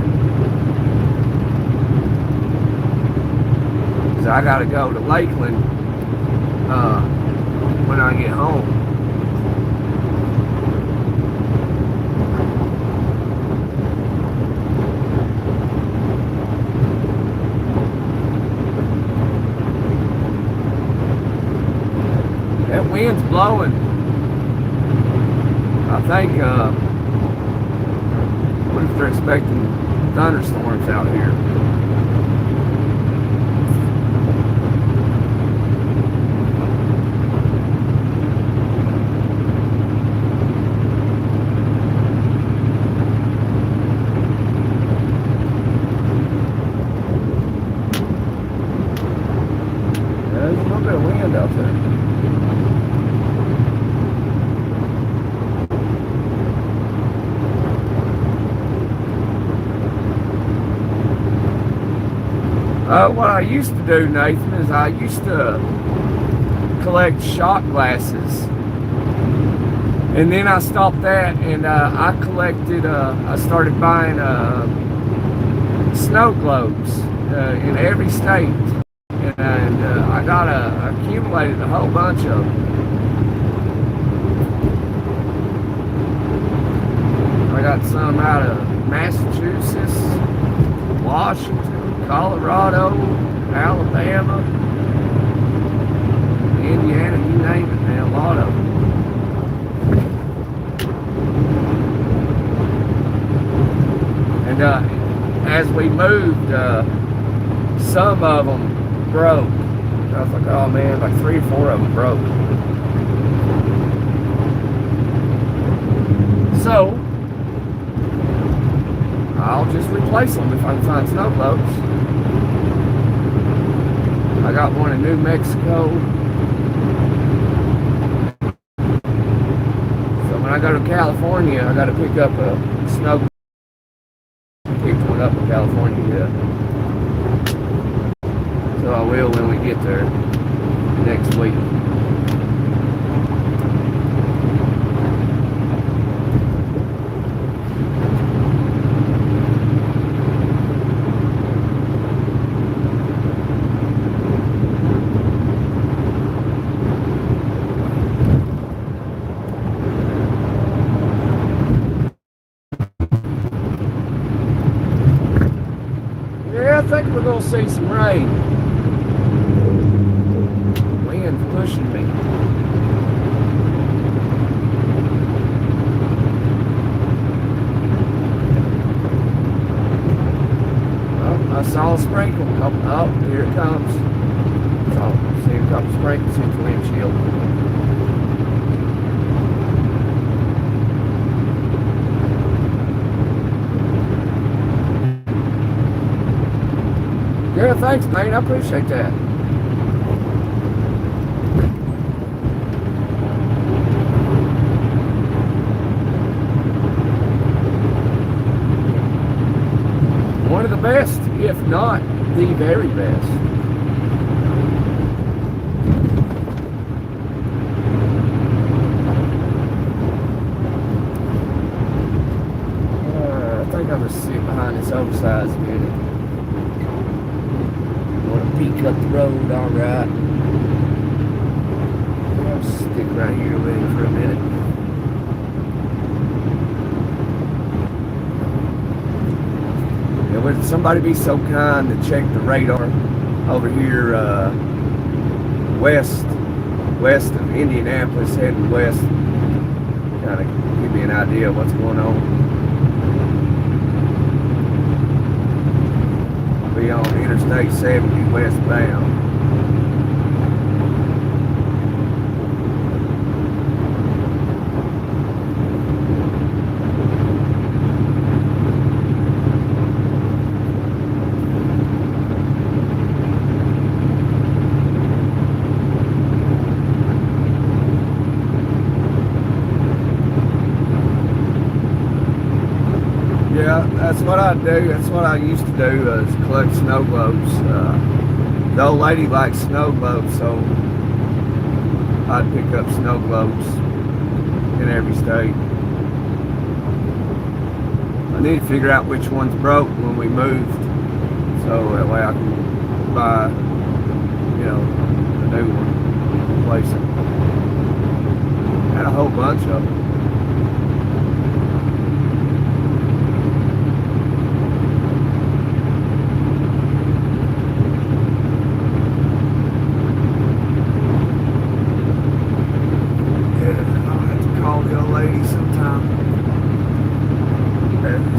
Because I got to go to Lakeland when I get home. That wind's blowing. I think, what if they're expecting thunderstorms out here? There's a little bit of wind out there. What I used to do, Nathan, is I used to collect shot glasses. And then I stopped that and I collected, I started buying snow globes in every state. And I accumulated a whole bunch of them. I got some out of Massachusetts, Washington, Colorado, Alabama, Indiana, you name it, man, a lot of them. And as we moved, some of them broke. I was like, oh man, like 3 or 4 of them broke. So, I'll just replace them if I can find snow globes. I got one in New Mexico. So when I go to California, I got to pick up a snow globe. Picked one up in California yet. So I will when we get there next week. Yeah, I think we're going to see some rain. Wind's pushing me. saw a sprinkle. Oh, here it comes. See a couple sprinkles hit the windshield. Yeah, thanks, mate. I appreciate that. One of the best, if not the very best. I think I'm gonna sit behind this oversized unit. Want to peek up the road, all right. I'll stick right here with him for a minute. Would somebody be so kind to check the radar over here west of Indianapolis, heading west, kind of give me an idea of what's going on. Be on Interstate 70 westbound. Yeah, that's what I do. That's what I used to do, is collect snow globes. The old lady likes snow globes, so I'd pick up snow globes in every state. I need to figure out which ones broke when we moved, so that way I can buy, a new one, replace it. Had a whole bunch of them.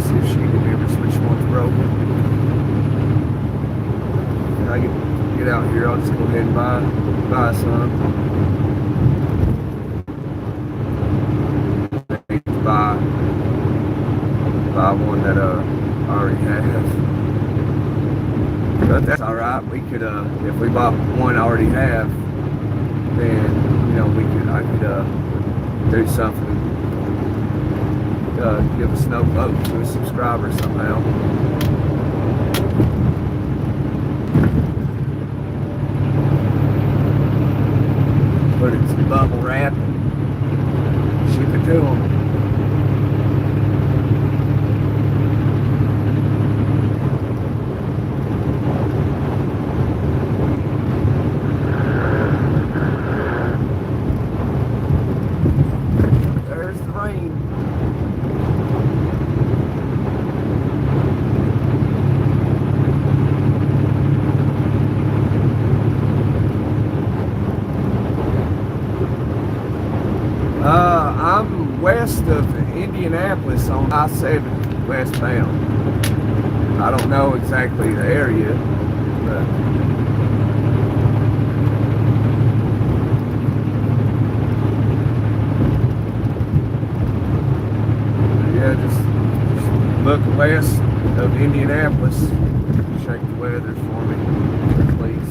See if she remembers which one's broken. When I get out here, I'll just go ahead and buy some. I need to buy one that I already have. But that's alright. We could if we bought one I already have, then I could do something. Give a snow globe to a subscriber somehow. Put it in bubble wrap and ship it to them. There's the rain. I'm west of Indianapolis on I-70 westbound. I don't know exactly the area, but yeah, just look west of Indianapolis. Check the weather for me, please.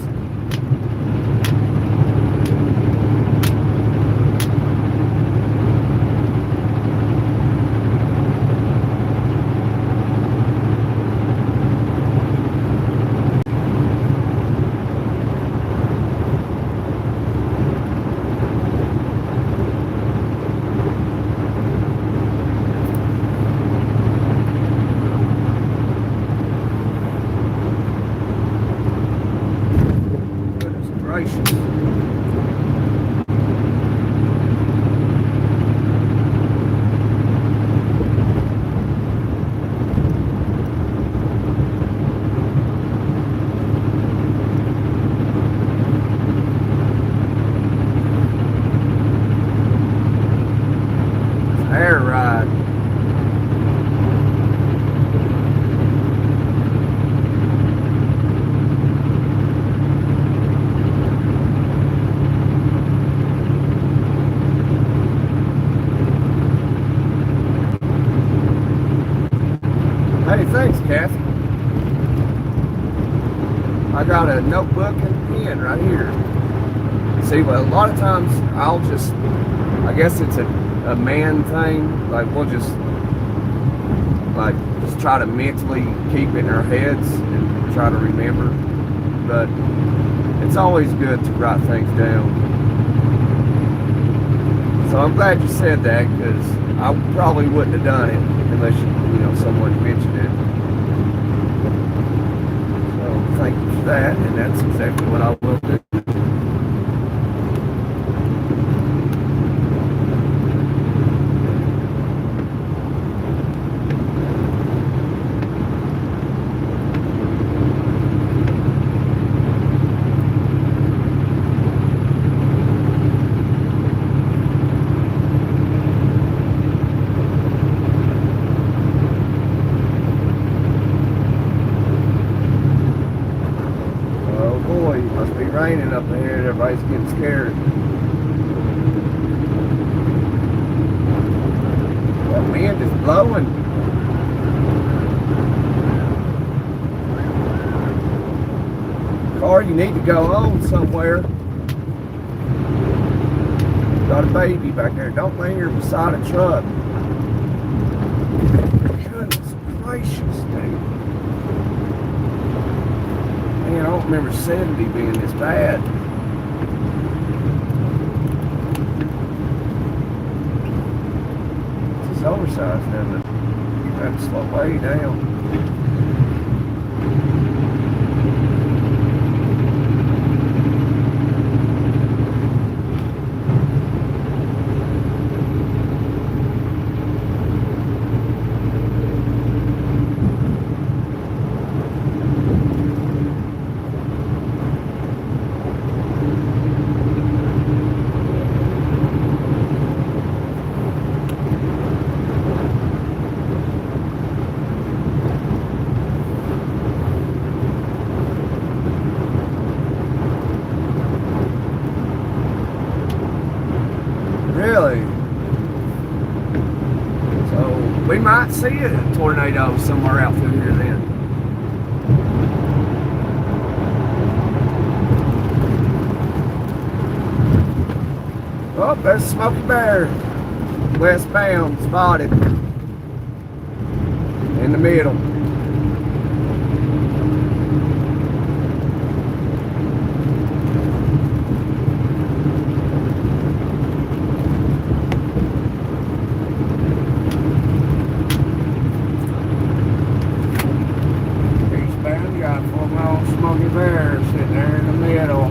thanks, Kathy. I got a notebook and pen right here. See, well, a lot of times I'll just, I guess it's a man thing. Like we'll just try to mentally keep it in our heads and try to remember. But it's always good to write things down. So I'm glad you said that, because I probably wouldn't have done it unless someone mentioned it. So thank you for that, and that's exactly what I will do. Raining up here, everybody's getting scared. That wind is blowing. Car, you need to go home somewhere. Got a baby back there. Don't lay here beside a truck. Goodness gracious, dude. Man, I don't remember 70 being this bad. This is oversized, doesn't it? You have to slow way down. Really? So we might see a tornado somewhere out through here then. Oh, there's Smokey Bear. Westbound, spotted. In the middle. Smokey Bear sitting there in the middle,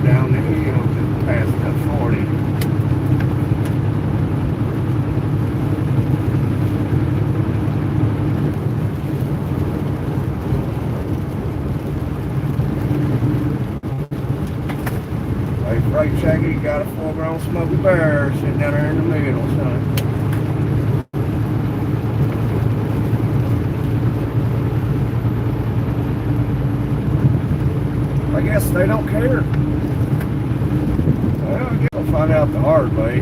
down the hill, just past the 40. Hey, Freight Shaggy, you got a full-grown Smokey Bear sitting down there in the middle, son. I guess they don't care. Well, I guess we'll find out the hard way.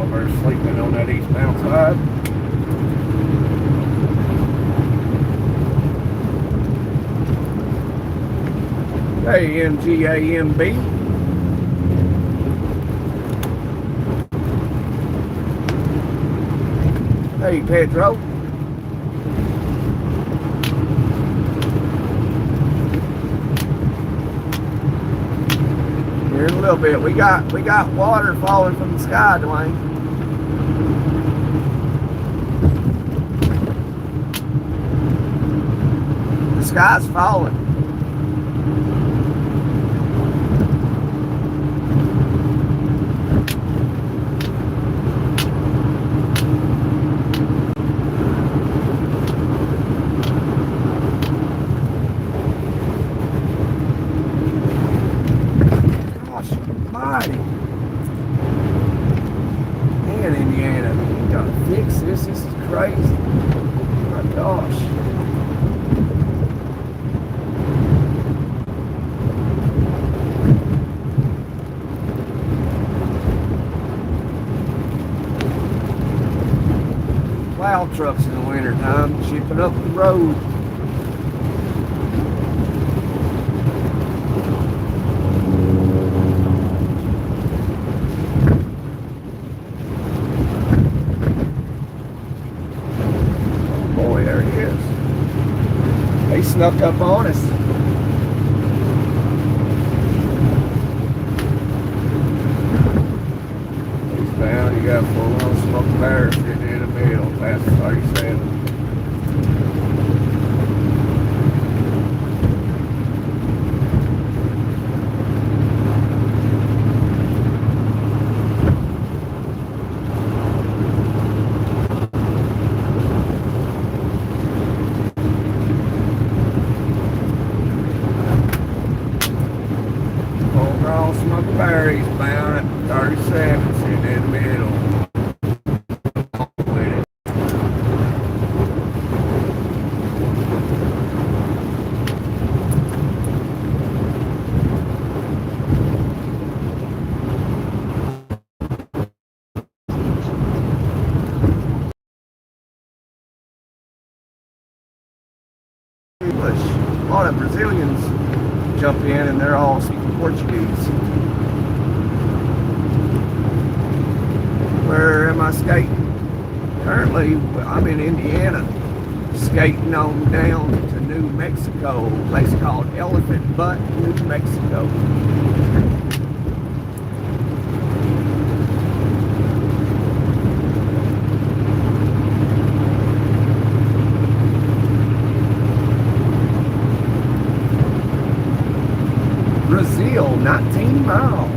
Over there sleeping on that eastbound side. Hey, MGAMB. Hey, Pedro. Here in a little bit. We got water falling from the sky, Dwayne. The sky's falling. Man, Indiana, you gotta fix this. This is crazy. Oh my gosh. plow trucks in the winter time, chipping up the road. Oh boy, there he is. He snuck up on us. Down, you got a full-on smoke barrel sitting in the middle, past 37. Full-grown smoke barrel, he's bound at 37, sitting in the middle. English. A lot of Brazilians jump in and they're all speaking Portuguese. Where am I skating? Currently, I'm in Indiana, skating on down to New Mexico, a place called Elephant Butte, New Mexico. Brazil, 19 miles.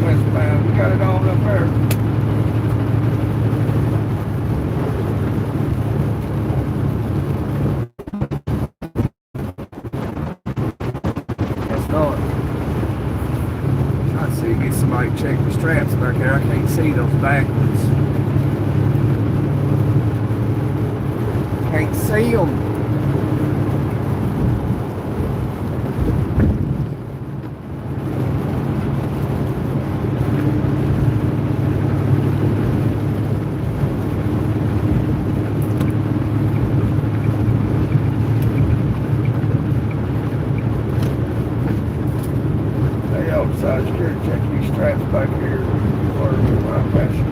Westbound, we got it all up there. Let's go. Trying to see, get somebody to check the straps back there. I can't see those backwards. Can't see them. Side security, check these straps back here for my passion.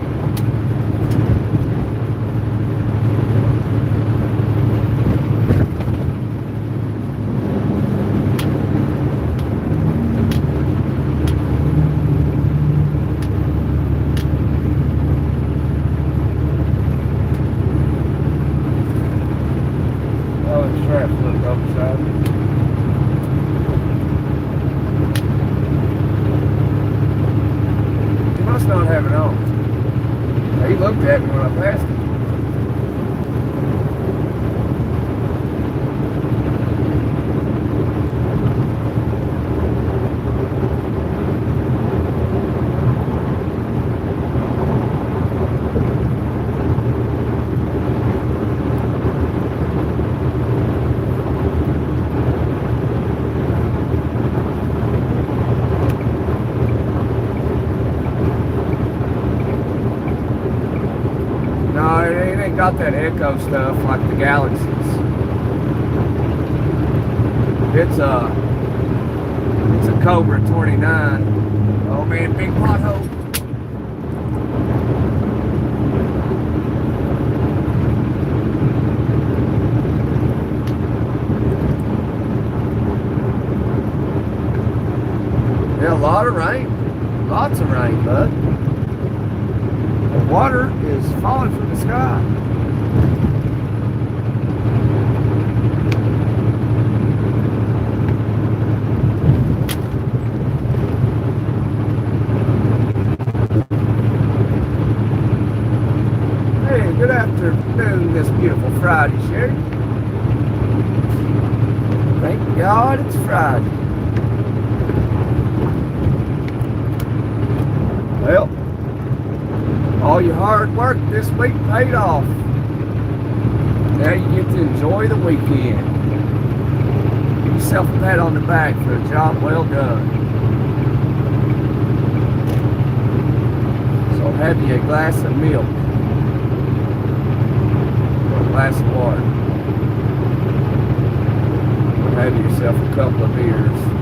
Oh, the straps look upside. Must not have it on. He looked at me when I passed him. No, it ain't got that echo stuff like the Galaxies. It's a Cobra 29. Oh man, big pothole. Yeah, a lot of rain. Lots of rain, bud. The water is falling from the sky. Thank God it's Friday. Well, all your hard work this week paid off. Now you get to enjoy the weekend. Give yourself a pat on the back for a job well done. So have you a glass of milk or a glass of water. Or have yourself a couple of beers.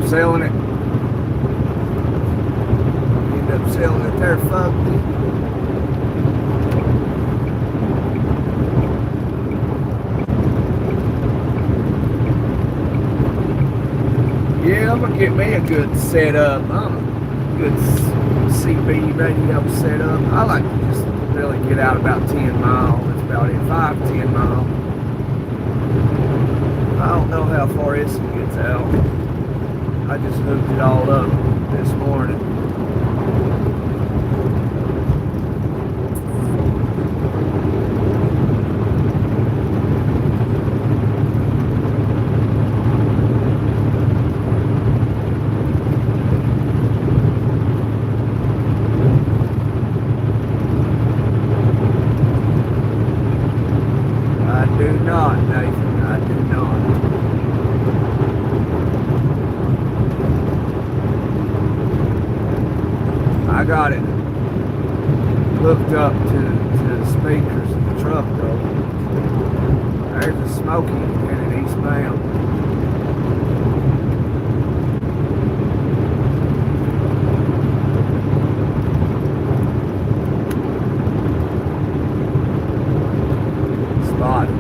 Selling it. End up selling it there, fuck. Yeah, I'm gonna get me a good setup. Good CB radio setup. I like to just really get out about 10 miles. That's about it. 5-10 miles. I don't know how far this gets out. I just hooked it all up this morning. I do not, Nathan. I do not. I got it hooked up to the speakers in the truck though. There's a Smoky headed eastbound. Spotted.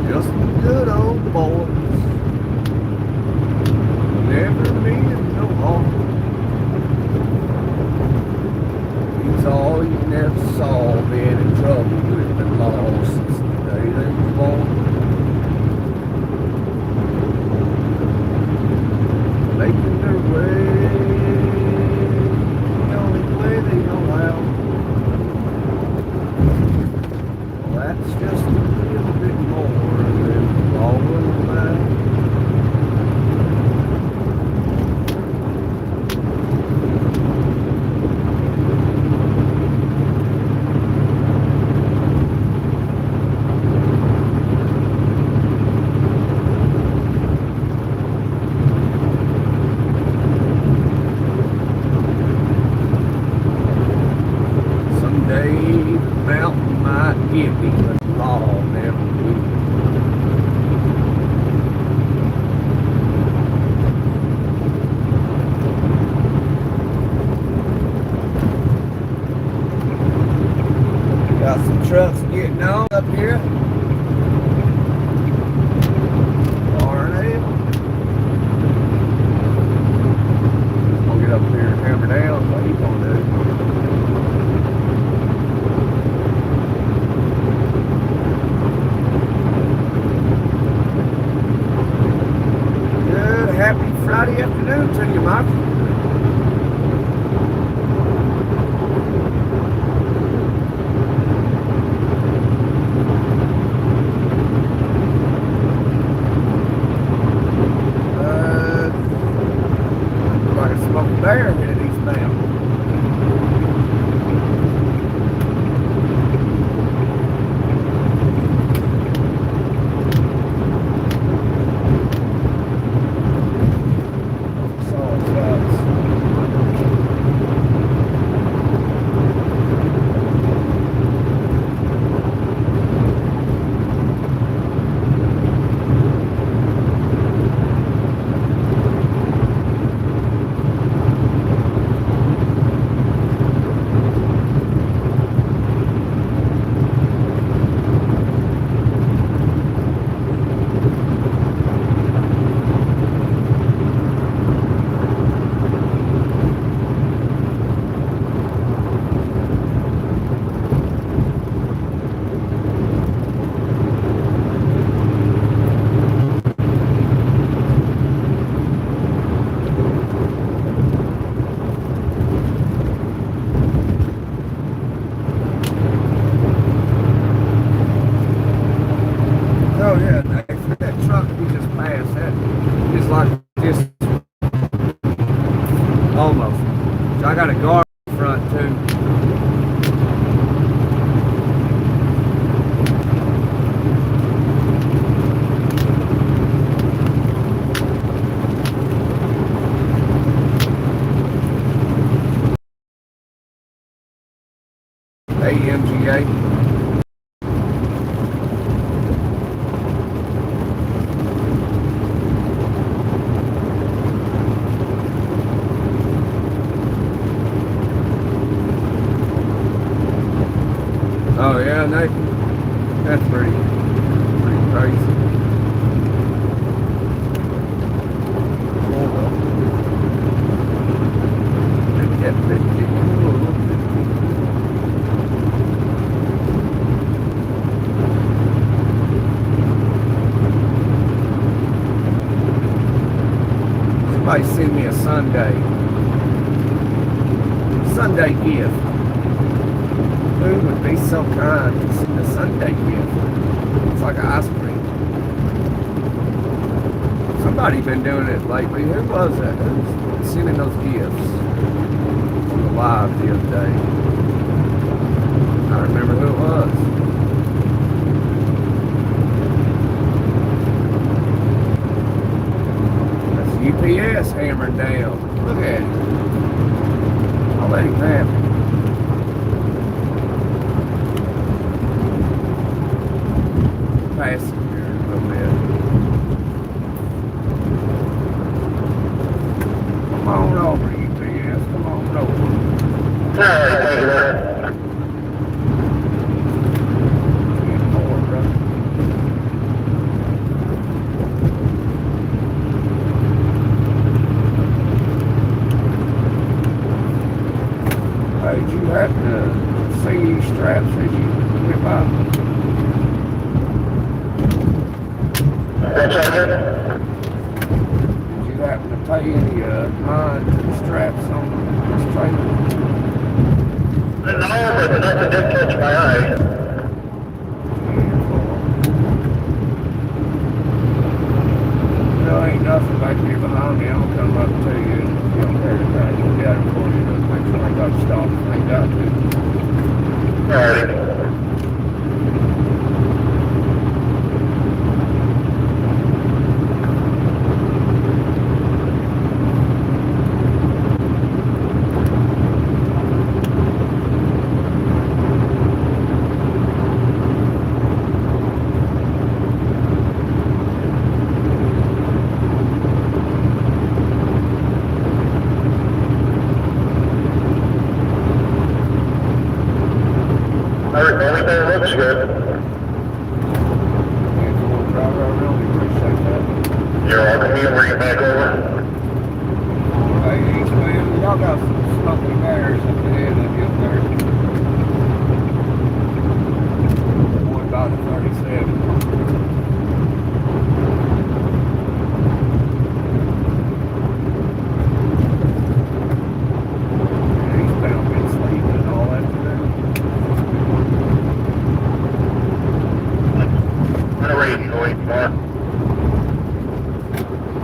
Just good old boys. Never mean no harm. It's all you never saw, being in trouble with the law since the day they were born. Making their way the only way they know how. Well, that's just a little bit more than all of that. Someday the mountain might get me, but the law never will. Got some trucks getting on up here. Aren't they? I'll get up here and hammer down what he's gonna do. Good, happy Friday afternoon to you, Michael. Like a smoked bear headed eastbound. pass. That is like this almost. So I got a guard in front too. AMGA. Oh yeah, that's pretty crazy. Somebody send me a Sunday gift. Who would be so kind to send a Sunday gift? It's like ice cream. Somebody been doing it lately. Who was that? Who's sending those gifts on the live the other day? I don't remember who it was. That's UPS hammered down. Look at it. I'll let him have it. Passenger a little bit. Come on over, UPS. Come on over. Alright, thank you, man. Get more, brother. Hey, did you happen to see these straps as you went by? What's that, man? Did you happen to pay any mind to the straps on this trailer? No, but nothing did catch my eye. No, ain't nothing back here behind me. I'll come up to you and you don't care to kind of look at it for you. Just make sure I got to stop if I got to. Alright. Everything looks good. I really appreciate that. You're welcome. You bring it back over. Hey, each man, y'all got some smoky bears up ahead of you up there. One about the 37.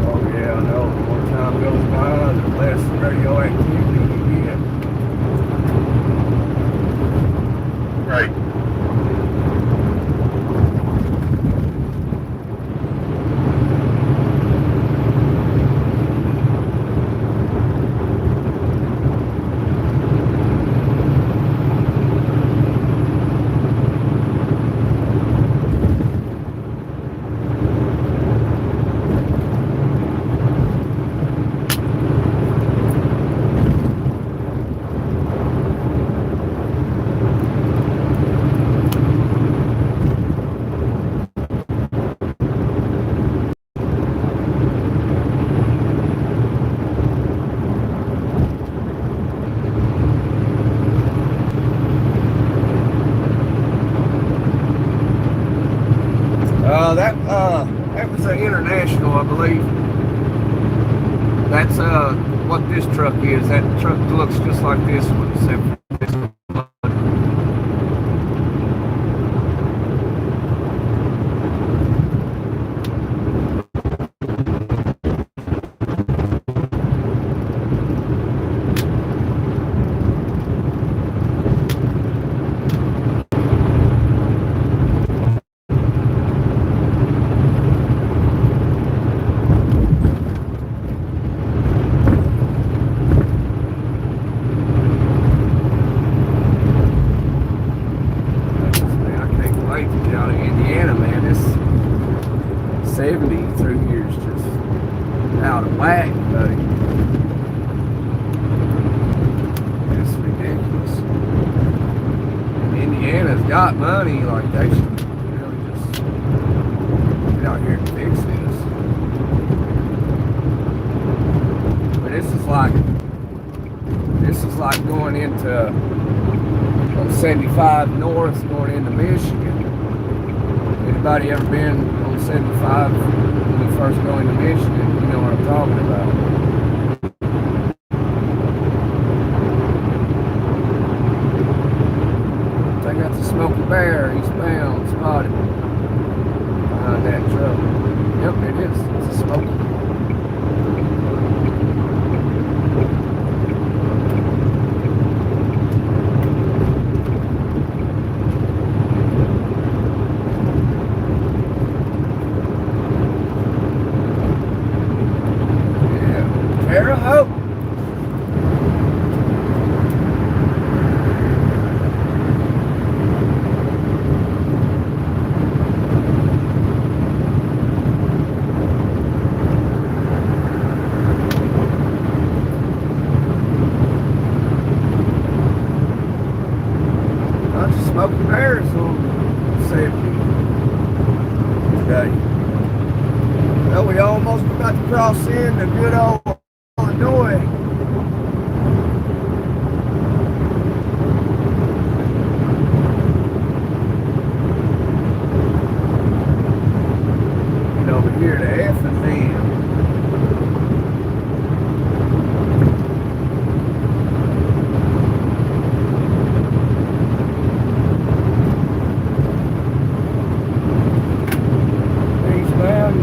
Oh yeah, I know. The more time goes by, the less radioactivity you get. Right. That was an International, I believe. That's what this truck is. That truck looks just like this one, except for this one. out of whack, buddy. It's ridiculous. And Indiana's got money, like they should really just get out here and fix this. But this is like going into on 75 north, going into Michigan. Anybody ever been on 75 when you first go into Michigan? You know what I'm talking about. They got the Smoky Bear eastbound spotted behind that truck. Yep, it is. It's a Smoky. Smoky Bears on safety today. Well, we almost got to cross into good old Illinois. And over here to F and M.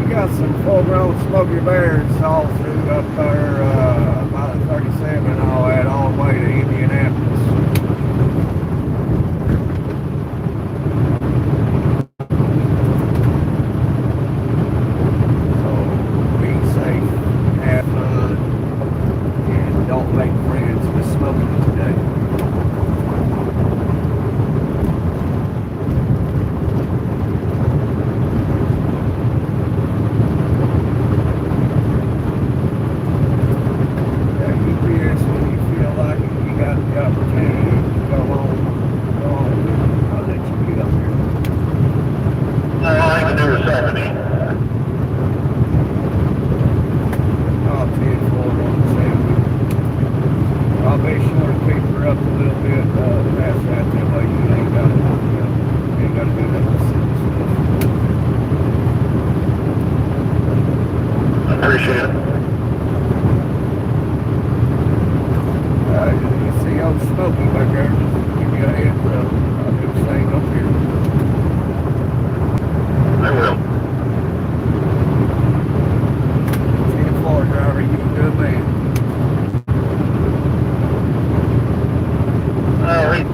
Got some full-grown Smoky Bears all through up there by the 37 and all that, all the way to Indianapolis. So be safe, have fun, and don't make friends with smoking today. Appreciate it. You see old Smokey back there, just give me a heads up. I'll do the same up here. I will. 10-4 driver, you a good man. All right.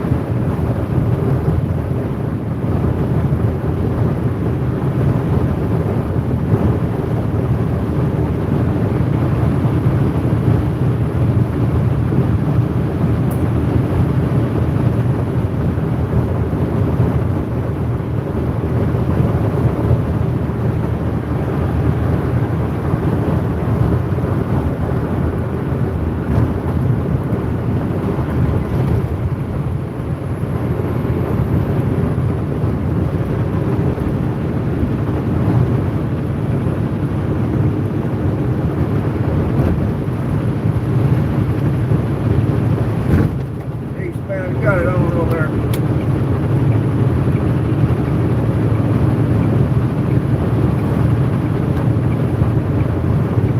Got it on over there.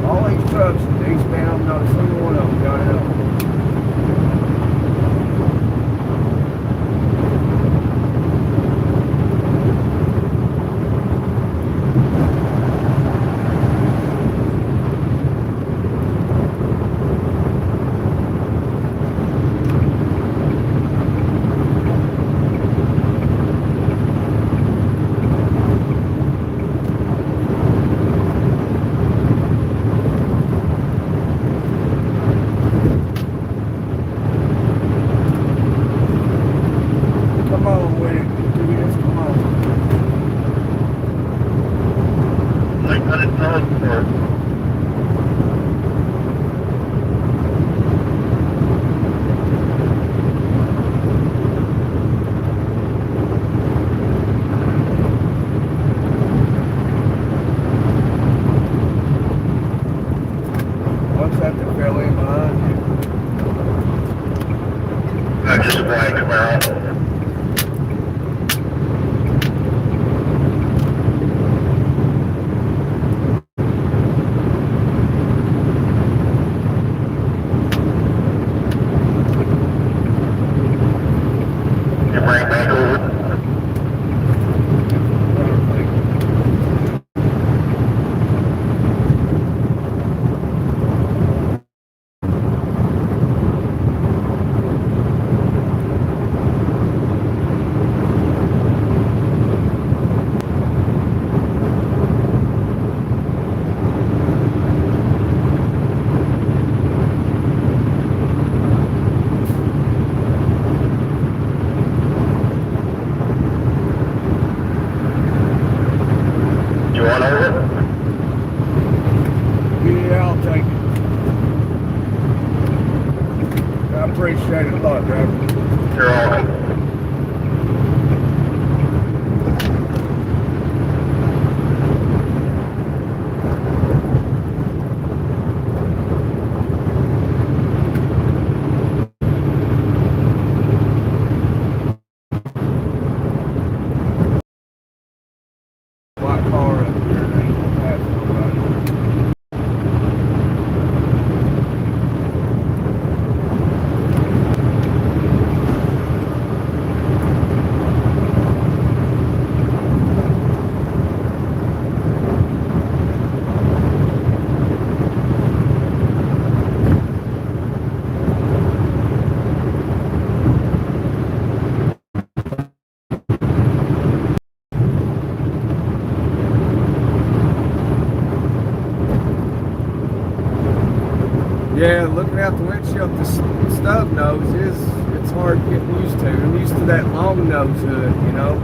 All these trucks eastbound, not a single one of them got it on. something fell in behind you. Just a black Camaro. You bring back over. You want over? Yeah, I'll take it. I appreciate it a lot, driver. You're all right. White car up here, and ain't gonna pass nobody. Yeah, looking out the windshield, the stub nose it's hard getting used to. I'm used to that long nose hood, you know.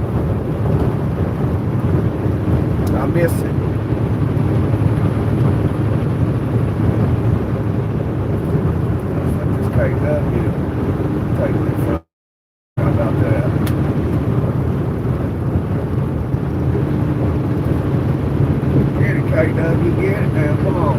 I miss it. Let's let this KW take it from. How about that? Get it, KW, get it now, come on.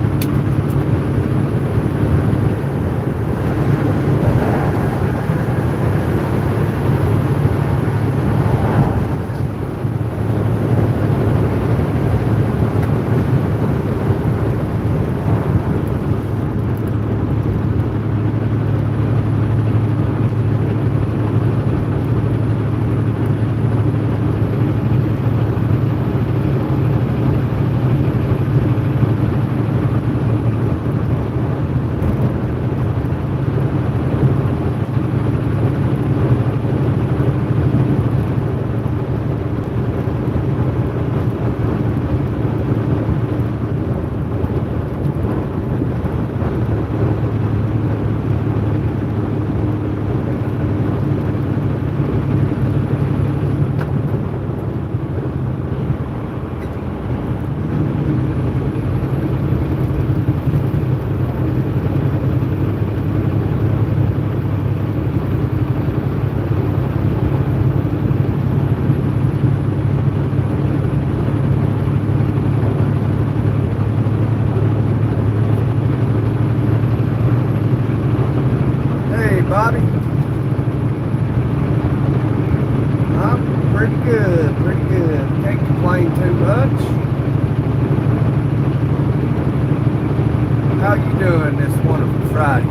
Bobby? I'm pretty good, pretty good. Can't complain too much. How you doing this wonderful Friday?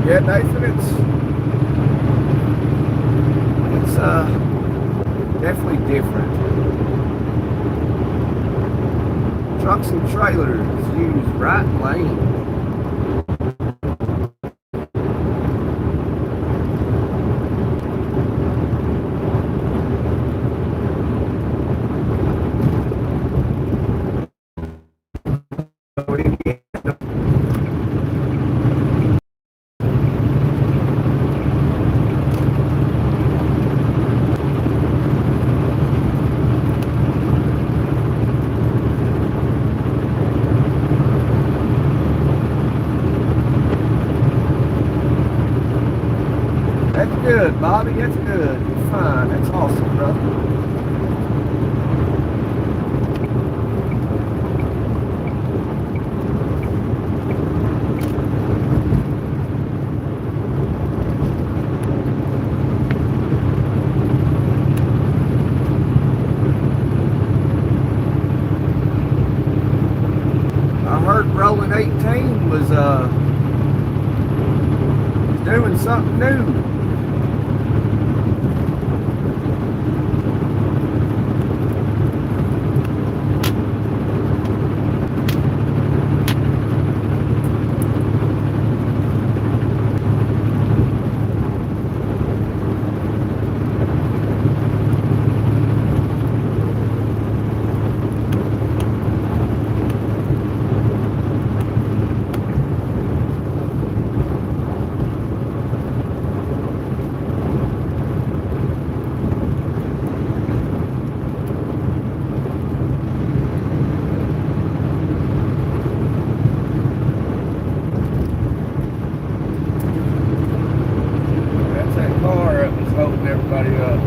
Yeah, Nathan, it's definitely different. Trucks and trailers use right lane. That's good, Bobby. That's good. You're fine. That's awesome, brother. something new. Holding everybody up.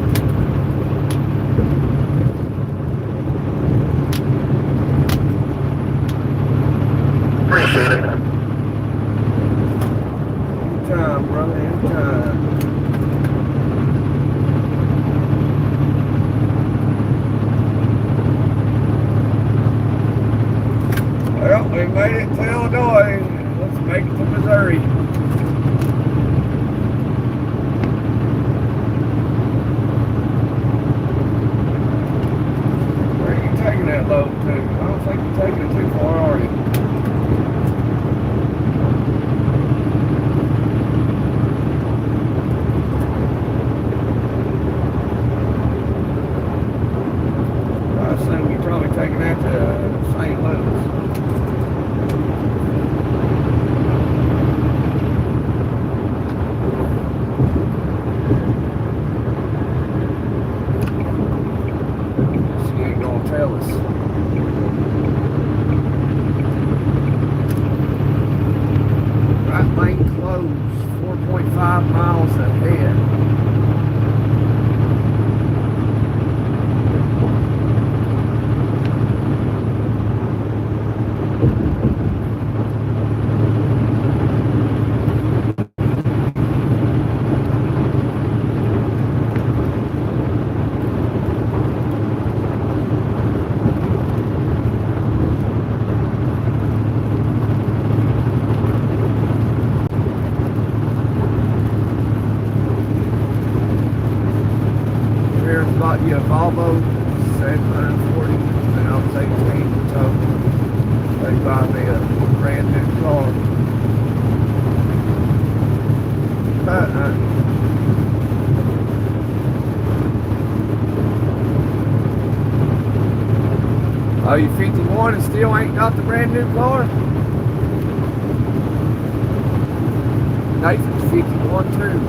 Appreciate it. Anytime, brother, anytime. Well, we made it to Illinois. Let's make it to Missouri. That load too. I don't think you're taking it too far, are you? I assume you're probably taking that to St. Louis. She ain't gonna tell us. Right lane closed, 4.5 miles ahead. Bought you a Volvo 740 and I was 18, so they bought me a brand new car. Oh, you 51 and still ain't got the brand new car? Nathan's 51 too.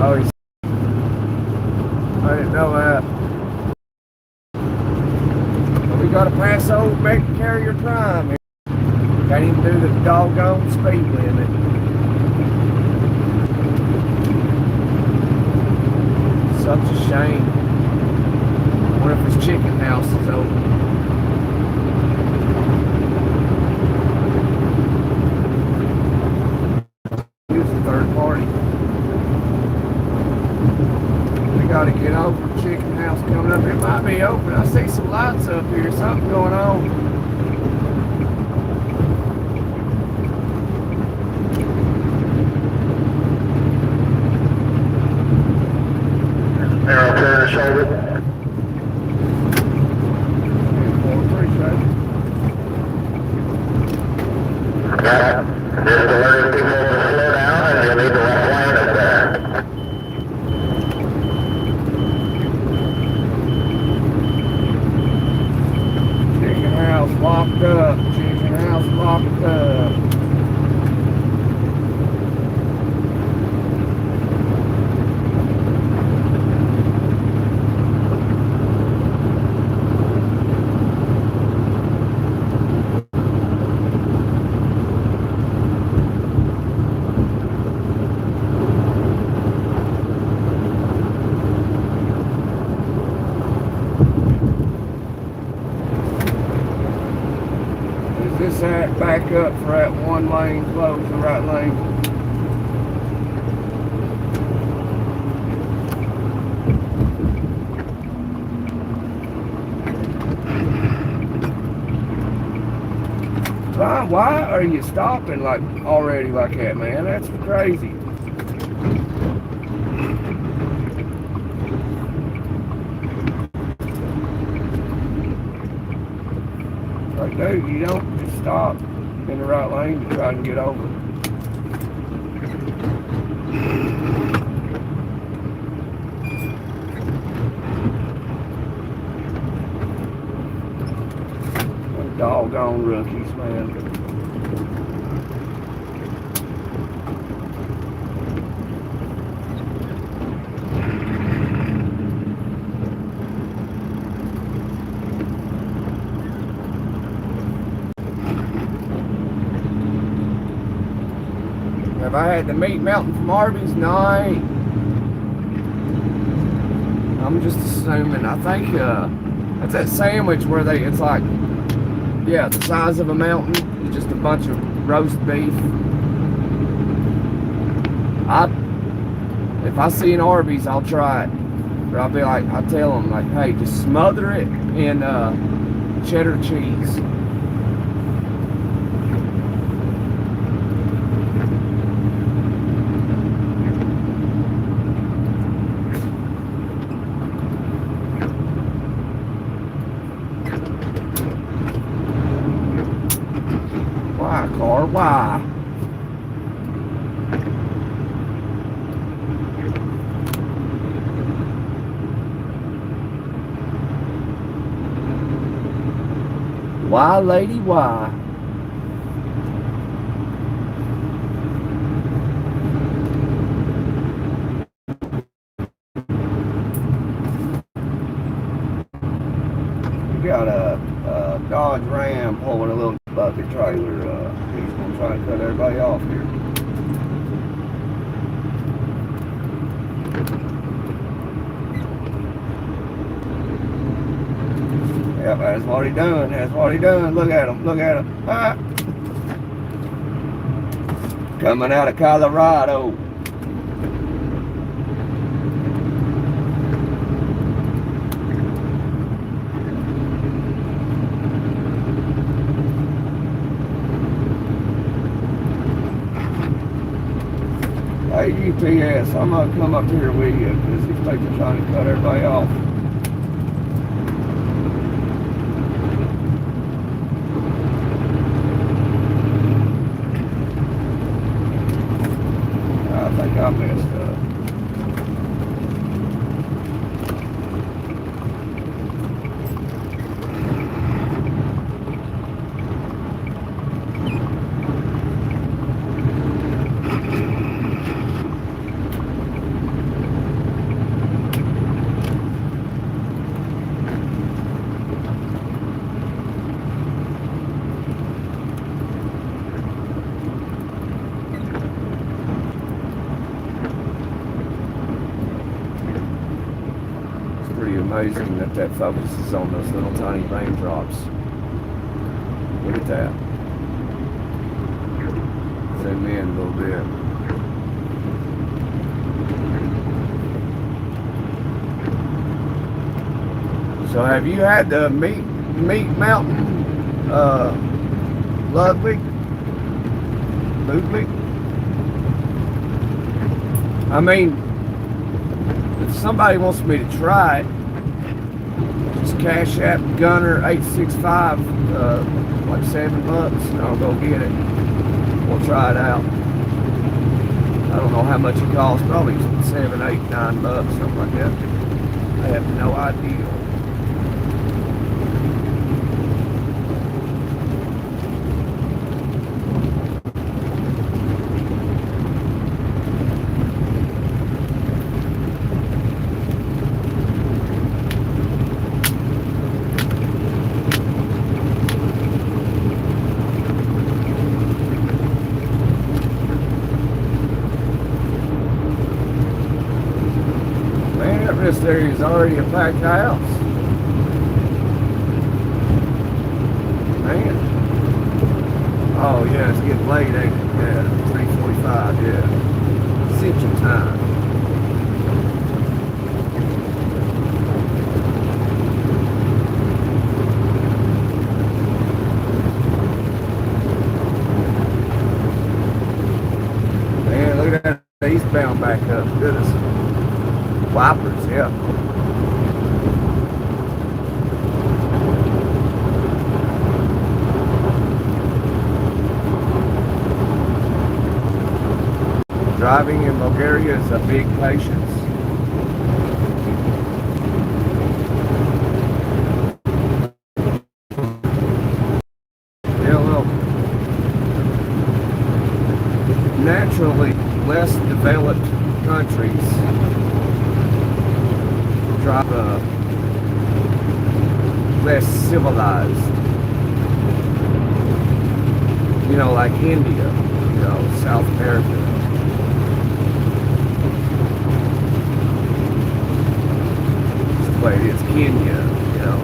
Oh, I didn't know that. Well, we gotta pass over back to carrier prime here. Can't even do the doggone speed limit. Such a shame. I wonder if his chicken house is open. Here's the third party. Got to get over chicken house coming up. It might be open. I see some lights up here. Something going on. Arrow clear to shoulder. 4-3, right? Got it. Just alerting people to slow down and you'll need the left lane up there. back up for that one lane, close the right lane. Why are you stopping like already like that, man? That's crazy. Like, dude, you don't just stop in the right lane to try and get over. Them doggone rookies, man. Have I had the meat melting from Arby's? No, I ain't. I'm just assuming. I think that's that sandwich where it's like, yeah, the size of a mountain, and just a bunch of roast beef. If I see an Arby's, I'll try it. Or I'll tell them, like, hey, just smother it in cheddar cheese. Car, why? Why, lady, why? We got a Dodge Ram pulling a little bucket trailer. He's gonna try and cut everybody off here. Yep, that's what he done. That's what he done. Look at him. Look at him. Ah. Coming out of Colorado. Hey, UPS, I'm going to come up here with you because these people are trying to cut everybody off. I think I messed up. Amazing that focuses on those little tiny raindrops. Look at that. Zoom in a little bit. So have you had the meat mountain Ludwig? I mean, if somebody wants me to try it, just Cash App Gunner 865, like $7, and I'll go get it. We'll try it out. I don't know how much it costs, probably $7, $8, $9, something like that. I have no idea. This area is already a packed house. Man. Oh yeah, it's getting late, ain't it? Yeah, 3:45. Yeah, Central Time. Man, look at that eastbound back up. Goodness, wipers. Yeah. Driving in Bulgaria is a big patience. Yeah, well, naturally, less developed countries drive less civilized. You know, like India, you know, South America. It is Kenya, you know.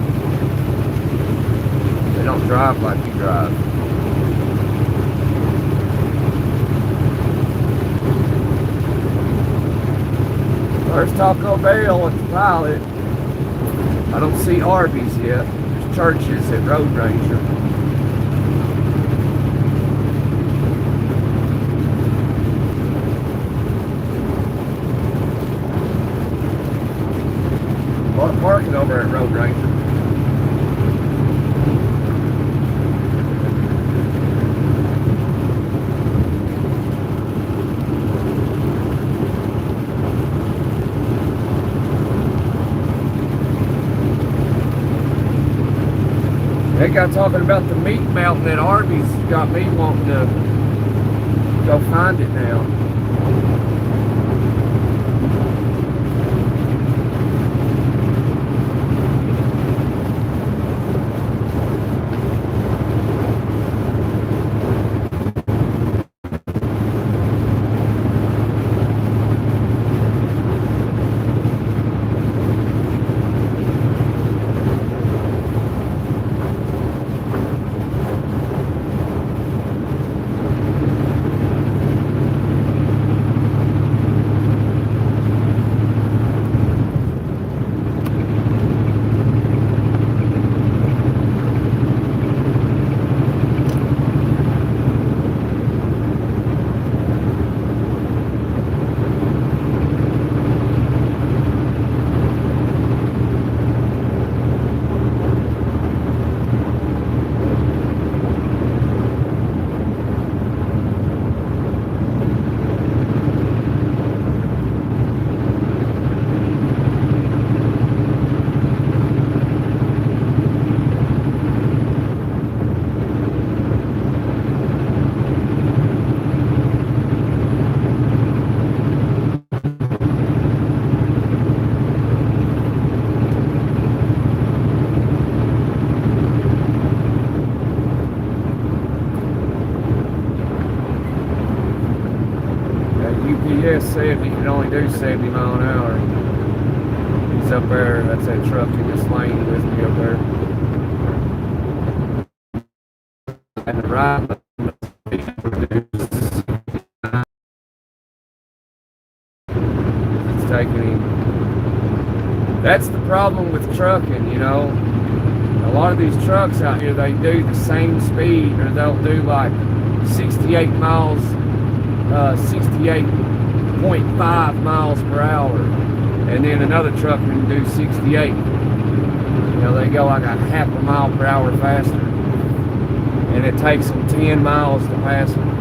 They don't drive like we drive. There's Taco Bell at the Pilot. I don't see Arby's yet. There's Churches at Road Ranger. A lot of parking over at Road Ranger. They got talking about the meat mountain at Arby's. Got me wanting to go find it now. UPS said he can only do 70 mile an hour. He's up there, that's that truck in this lane with me up there. And the right it's taking him. That's the problem with trucking, you know. A lot of these trucks out here, they do the same speed, or they'll do like 68 miles 68.5 miles per hour, and then another truck can do 68. You know, they go like a half a mile per hour faster, and it takes them 10 miles to pass them.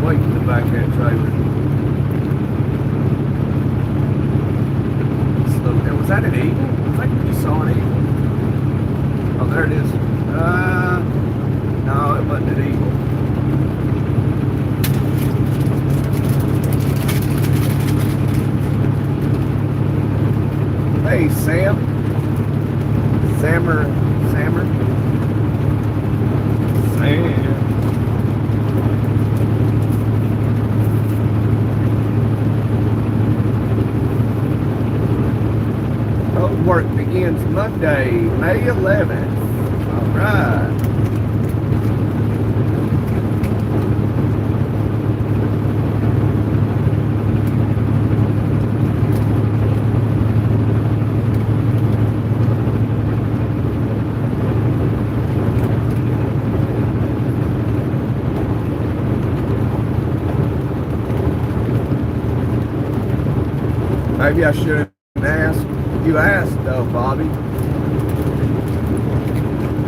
weight in the back of that trailer. Was that an eagle? I think we just saw an eagle. Oh, there it is. No, it wasn't an eagle. Hey, Sam. Sammer. Sam. Road work begins Monday, May 11th. All right. Maybe I should have asked. You asked, though, Bobby.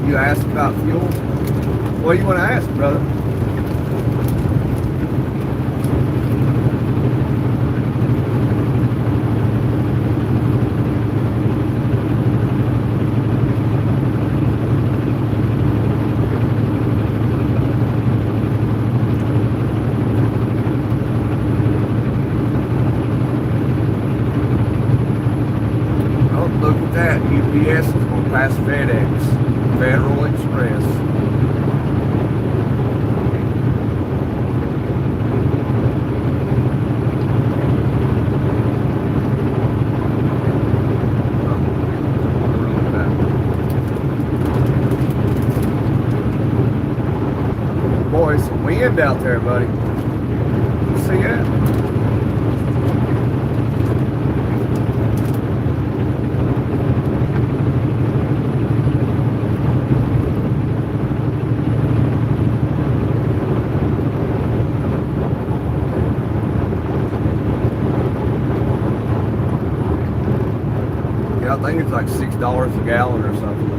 You asked about fuel. What do you want to ask, brother? UPS is going to pass FedEx, Federal Express. Boy, some wind out there, buddy. You see that? I think it's like $6 a gallon or something.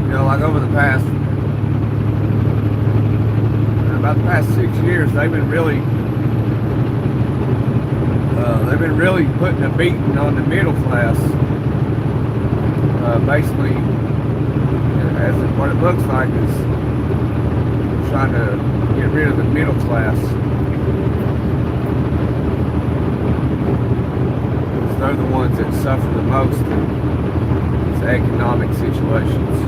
You know, like over the past about the past 6 years, they've been really putting a beating on the middle class. Basically, as what it looks like is trying to get rid of the middle class. They're the ones that suffer the most in these economic situations.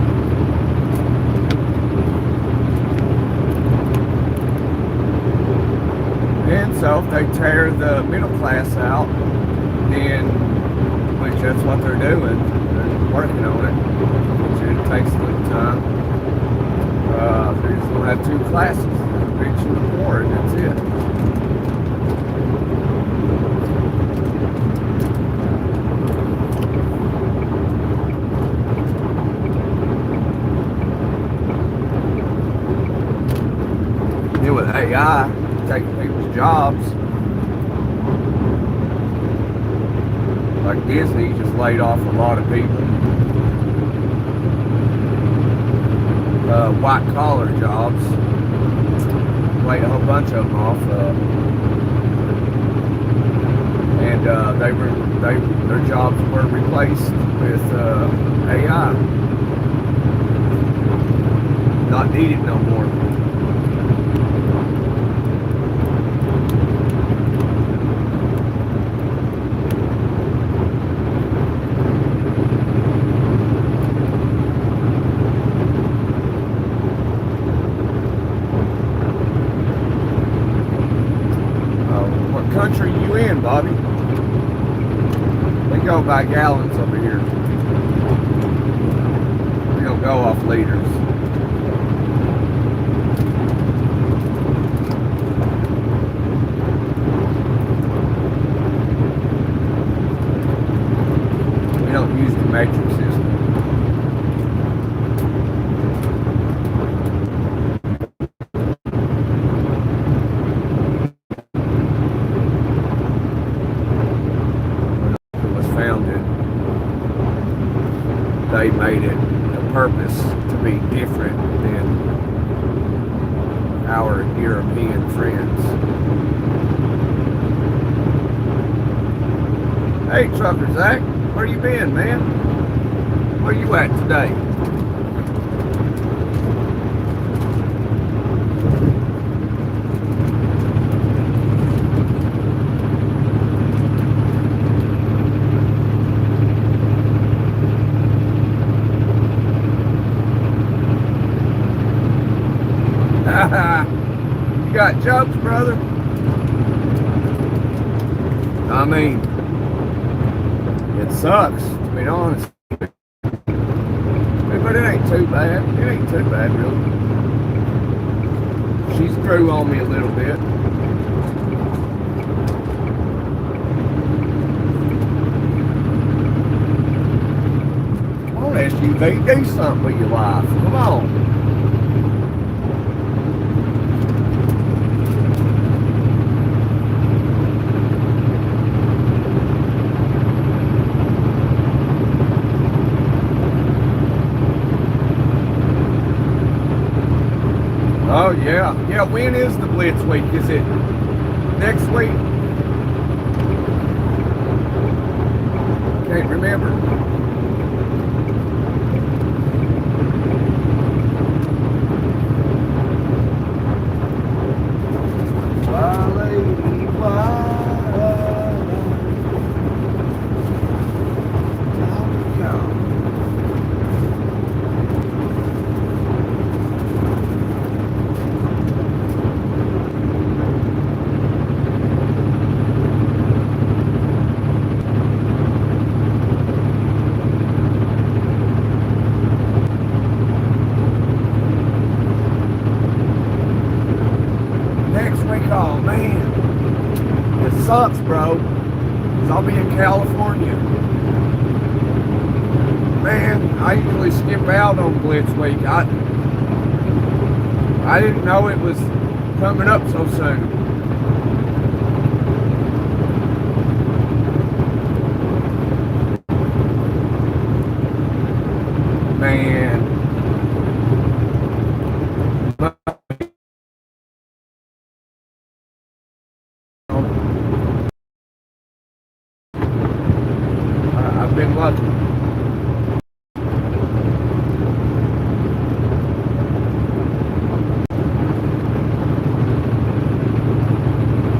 And so if they tear the middle class out, then, which that's what they're doing, they're working on it, which it takes a little time, they're just going to have two classes, the rich and the poor, and that's it. Then with AI taking people's jobs, like Disney just laid off a lot of people. White collar jobs, laid a whole bunch of them off, and their jobs were replaced with AI. Not needed no more. Country you in, Bobby? We go by gallons over here. We don't go off liters. We don't use the metric system. founded, they made it a purpose to be different than our European friends. Hey, Trucker Zach, where you been, man? Where you at today? You got jokes, brother? I mean, it sucks, to be honest. But it ain't too bad. It ain't too bad, really. She's through on me a little bit. Come on, SUV, do something with your life. Come on. Oh, yeah. Yeah, when is the Blitz week? Is it next week? Can't remember. Oh man, it sucks, bro, 'cause I'll be in California. Man, I usually skip out on Blitz week. I didn't know it was coming up so soon. Man. I've been lucky.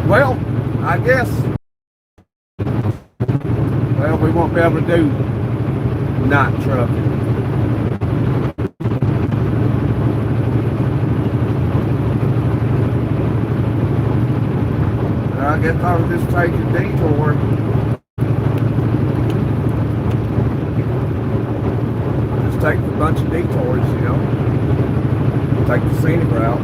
Well, I guess, well, we won't be able to do night trucking. I guess I'll just take a detour. Take a bunch of detours, you know. Take the scenic route.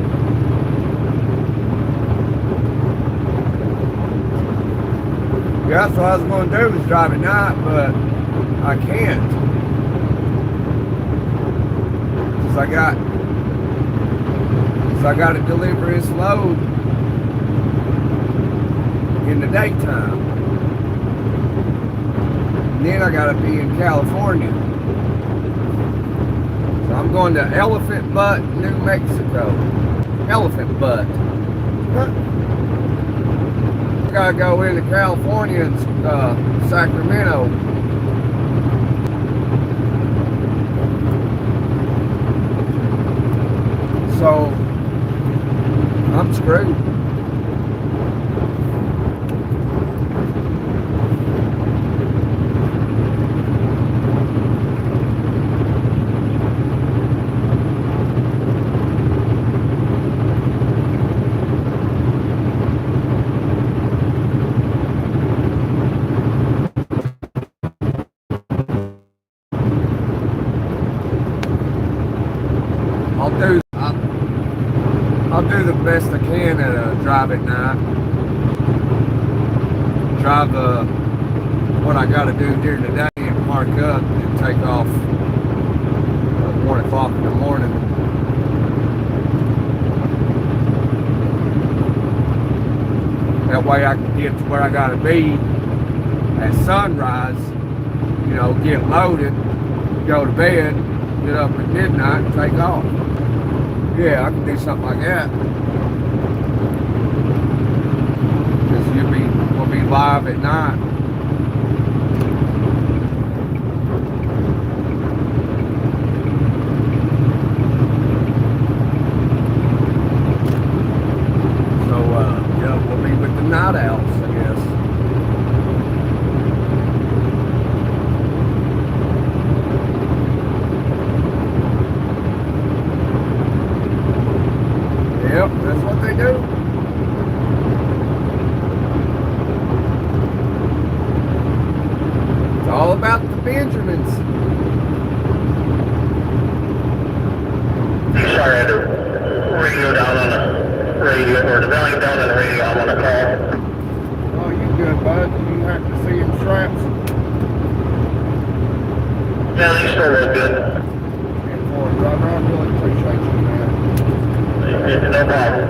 Yeah, that's what I was going to do, was drive at night, but I can't. Because I got to deliver this load in the daytime. And then I got to be in California. So I'm going to Elephant Butte, New Mexico. Elephant Butte. I gotta go into California and Sacramento. So I'm screwed. I'll do the best I can at a drive at night. Drive what I got to do during the day and park up and take off at 1 o'clock in the morning. That way I can get to where I got to be at sunrise get loaded, go to bed, get up at midnight and take off. Yeah, I can do something like that. Because we'll be live at night. We'll be with the night owls, I guess. Yep, that's what they do. It's all about the Benjamins. Sorry, I had the radio down on the radio, or the volume down on the radio. I'm on a call. Oh, you good, bud? You have to see them straps. Yeah, you still look good. And for it, brother, I really appreciate you, man. No problem.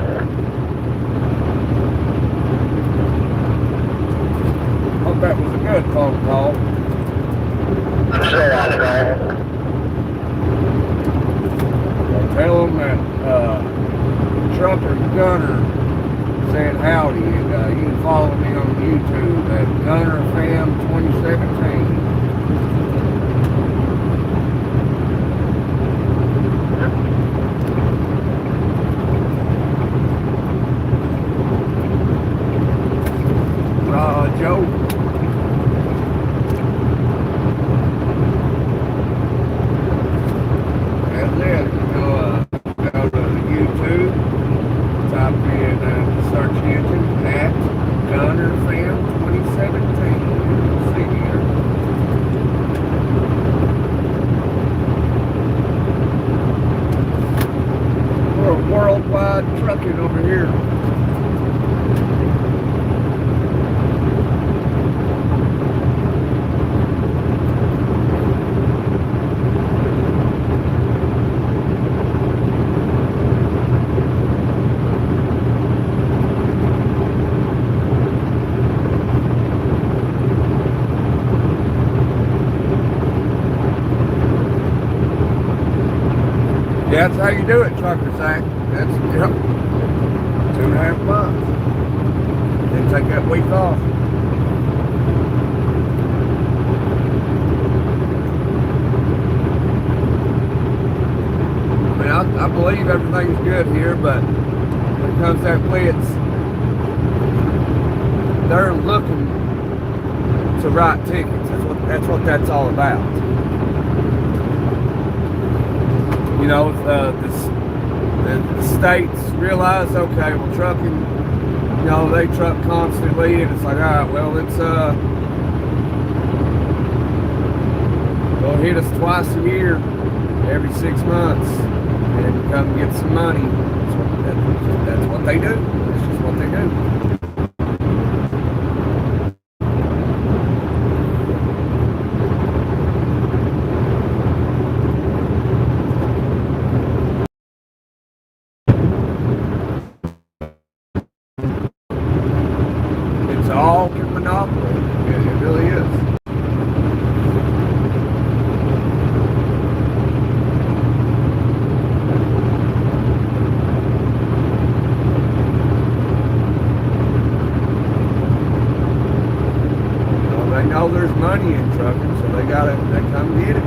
Hope that was a good phone call. I'm still on the call. Well, tell them that Trumper Gunner said howdy, and you can follow me on YouTube at Gunner Fam 2017. Joe. That's it. Go to YouTube, type in the search engine at Gunner Fam 2017. You'll see here. We're worldwide trucking over here. That's how you do it, Trucker Zach. That's, yep, 2.5 months. Then take that week off. I mean, I believe everything's good here, but when it comes to that blitz, they're looking to write tickets. That's what that's all about. You know, the states realize, okay, well, trucking, you know, they truck constantly, and it's like, all right, well, they'll hit us twice a year, every 6 months, and come get some money. That's what they do. That's just what they do. All your monopoly. It really is. Well, they know there's money in trucking, so they come get it.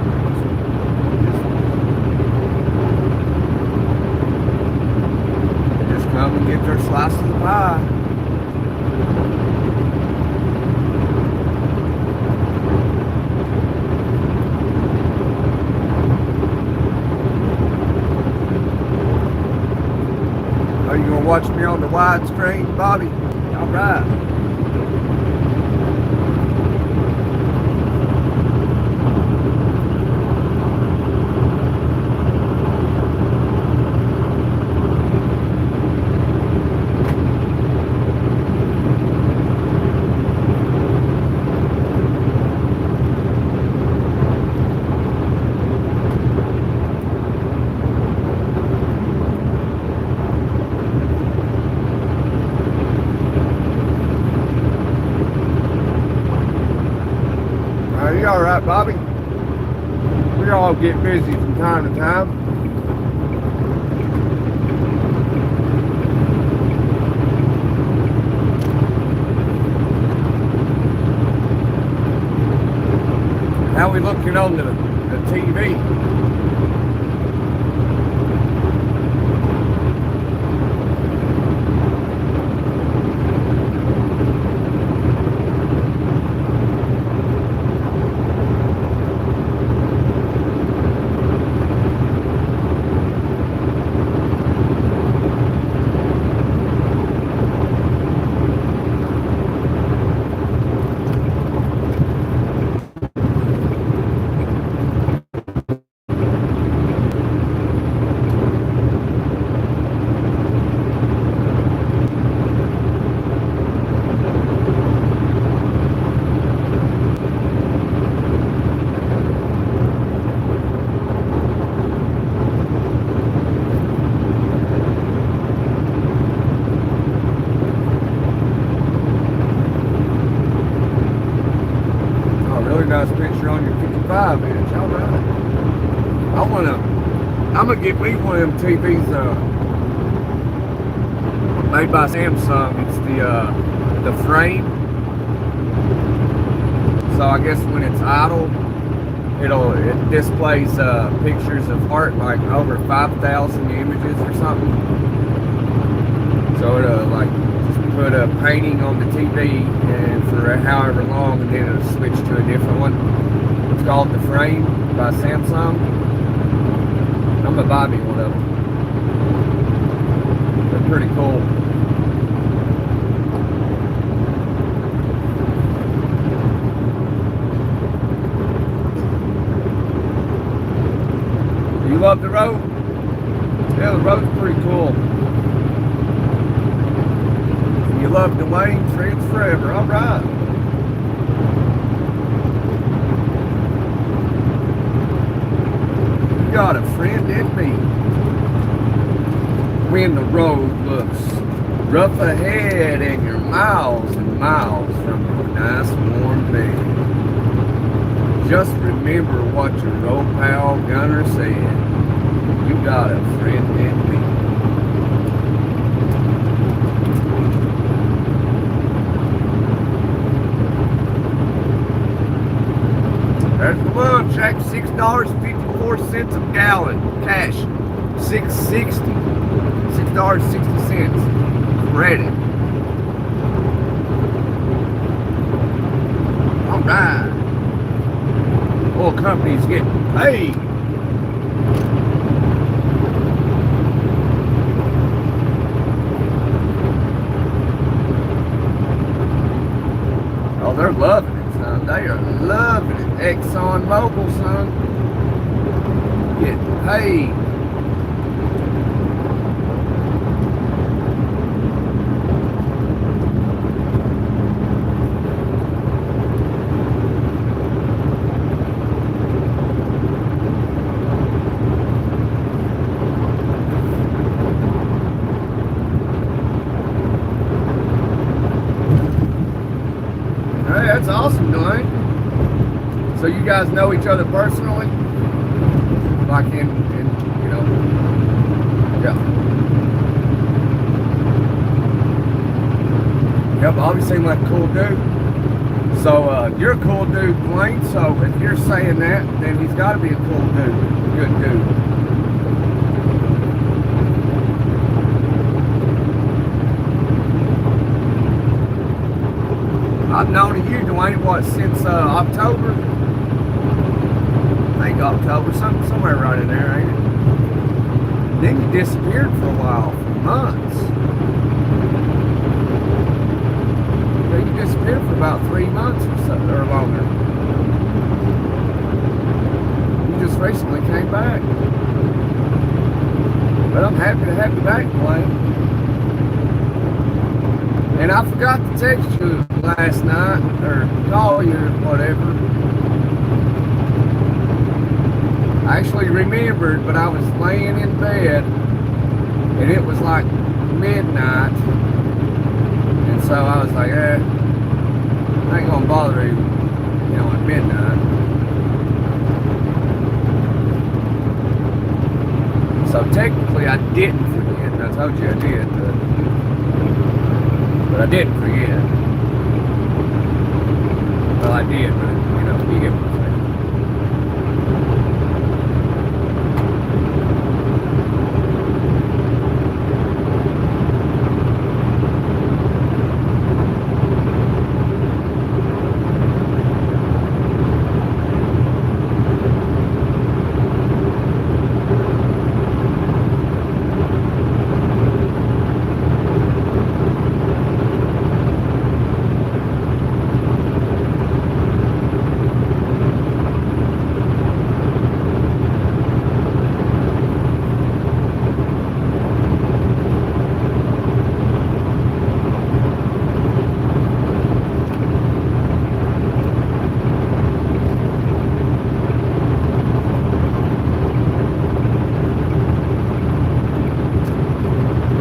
They just come and get their slice of the pie. Are you going to watch me on the widescreen, Bobby? All right. Be all right, Bobby. We all get busy from time to time. How we looking on the TV? Nice picture on your 55 inch. All right. I'm gonna get me one of them TVs made by Samsung. It's the frame. So I guess when it's idle, it displays pictures of art, like over 5,000 images or something. So it'll like just put a painting on the TV and for however long, and then it'll switch to a different one. It's called The Frame by Samsung. I'm gonna buy me one of them. They're pretty cool. You love the road? Yeah, the road's pretty cool. You love Dwayne, friends forever. All right. You got a friend in me. When the road looks rough ahead and you're miles and miles from your nice warm bed, just remember what your old pal Gunner said. You got a friend in me. There's the love, Jack. $6.54 a gallon. Cash. $6.60. $6.60. Credit. Alright. Oil company's getting paid. Oh, they're loving it, son. They are loving it. Exxon Mobil, son. Getting paid. Hey, that's awesome, Dwayne. So you guys know each other personally? Like in you know, yeah. Yeah, Bobby seemed like a cool dude. So you're a cool dude, Dwayne, so if you're saying that, then he's got to be a cool dude, good dude. I've known you, Dwayne, what, since October? I think October, somewhere right in there, ain't it? Then you disappeared for a while, for months. Yeah, you disappeared for about 3 months or so, or longer. You just recently came back. But I'm happy to have you back, Dwayne. And I forgot to text you last night, or call you, or whatever. I actually remembered, but I was laying in bed, and it was like midnight. And so I was like, I ain't gonna bother you, at midnight. technically I didn't forget. I told you I did, but I didn't forget. Well, I did, but you know, you get what I'm saying.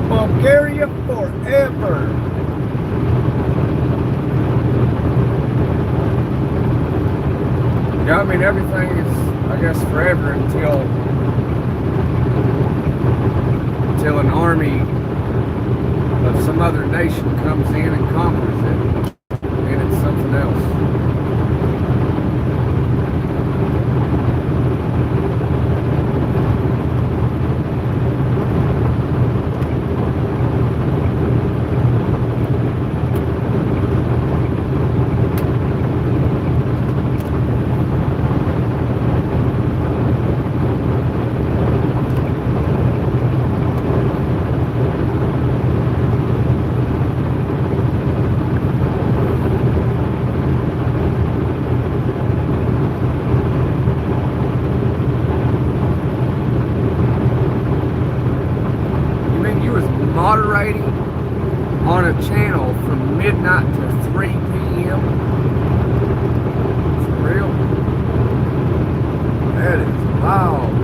Bulgaria forever. Yeah, I mean everything is, I guess, forever until an army of some other nation comes in and conquers it, and it's something else. Moderating on a channel from midnight to 3 p.m. For real? That is wild.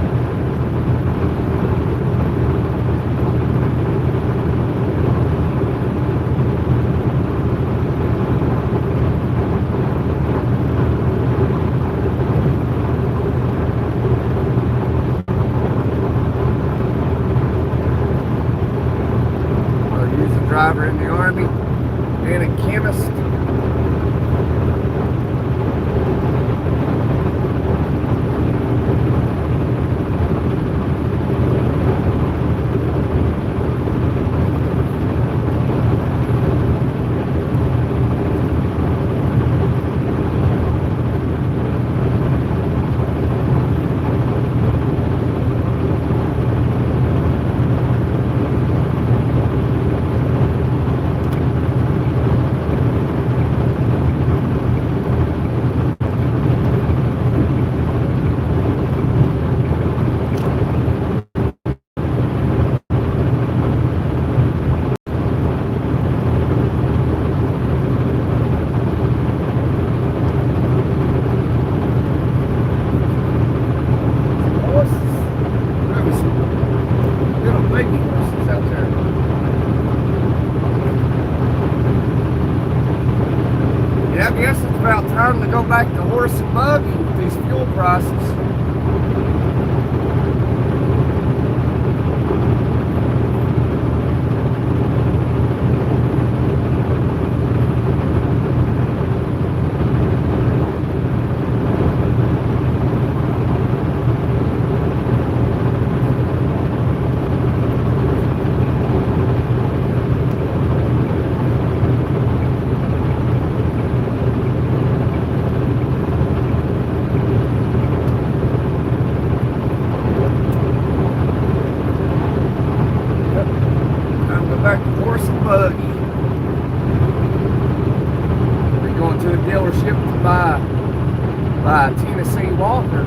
Driver in the Army and a chemist. Yeah, I guess it's about time to go back to horse and buggy with these fuel prices. Back to horse and buggy. We're going to a dealership to buy a Tennessee Walker.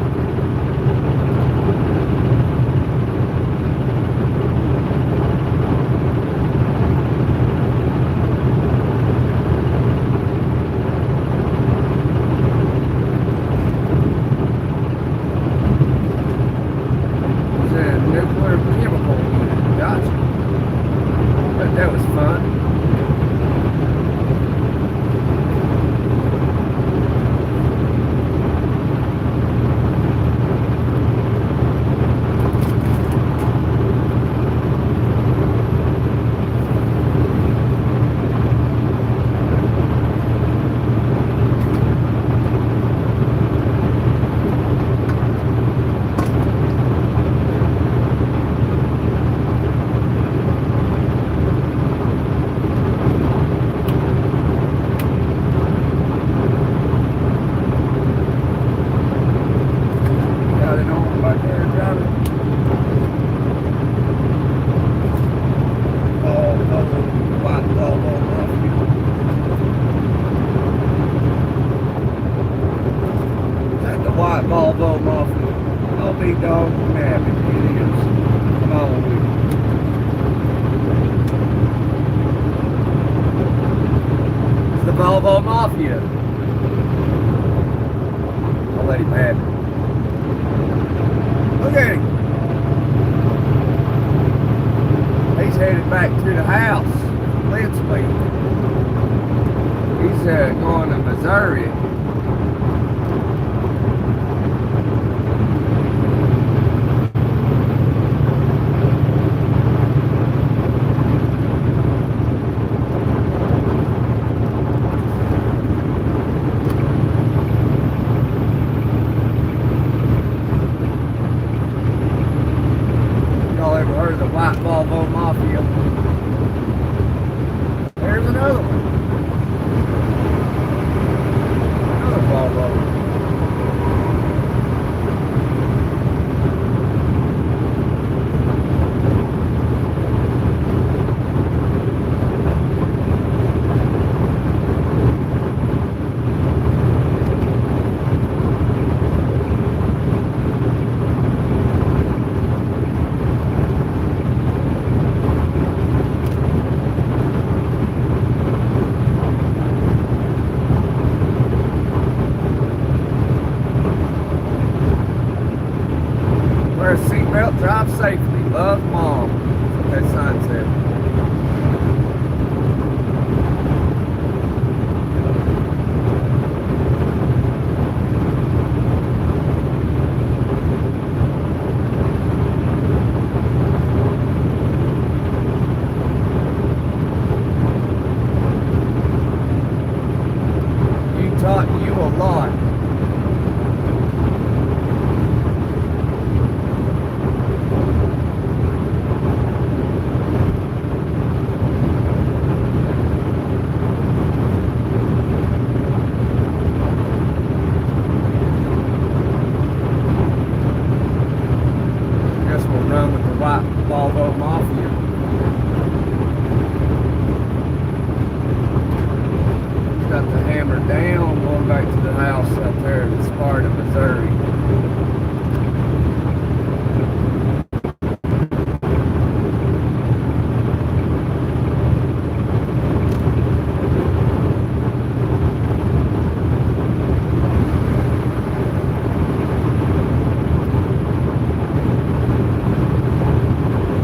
It's a nuclear chemical unit. Gotcha. That was fun. white Volvo Mafia. Oh, big dog, nabbit. It is. Come on with it. It's the Volvo Mafia. I'll let him have it. Look at him. He's headed back to the house. Linsville. He's going to Missouri. Y'all ever heard of the white Volvo Mafia? There's another one. Another Volvo. Wear a seatbelt, drive safely, love mom. That's what that sign said. You taught you a lot. Guess we'll run with the white Volvo Mafia. Got the hammer down, going back to the house out there in Sparta, Missouri.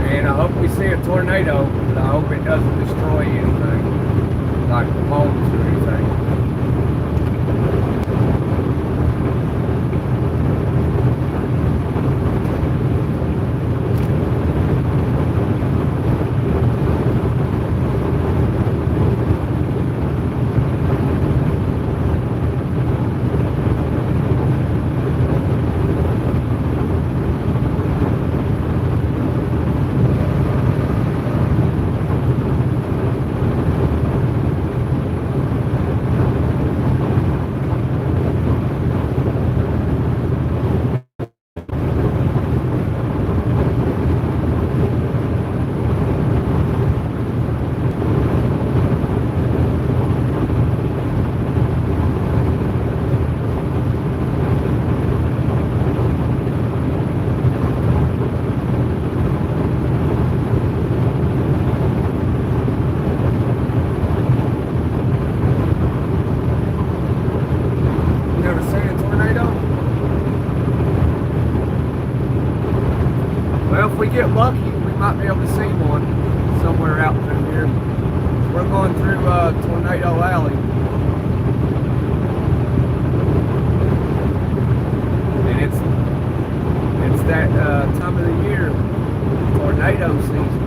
And I hope we see a tornado, but I hope it doesn't destroy anything, like the homes or anything. Never seen a tornado? Well, if we get lucky, we might be able to see one somewhere out through here. We're going through Tornado Alley. And it's that time of the year, tornado season.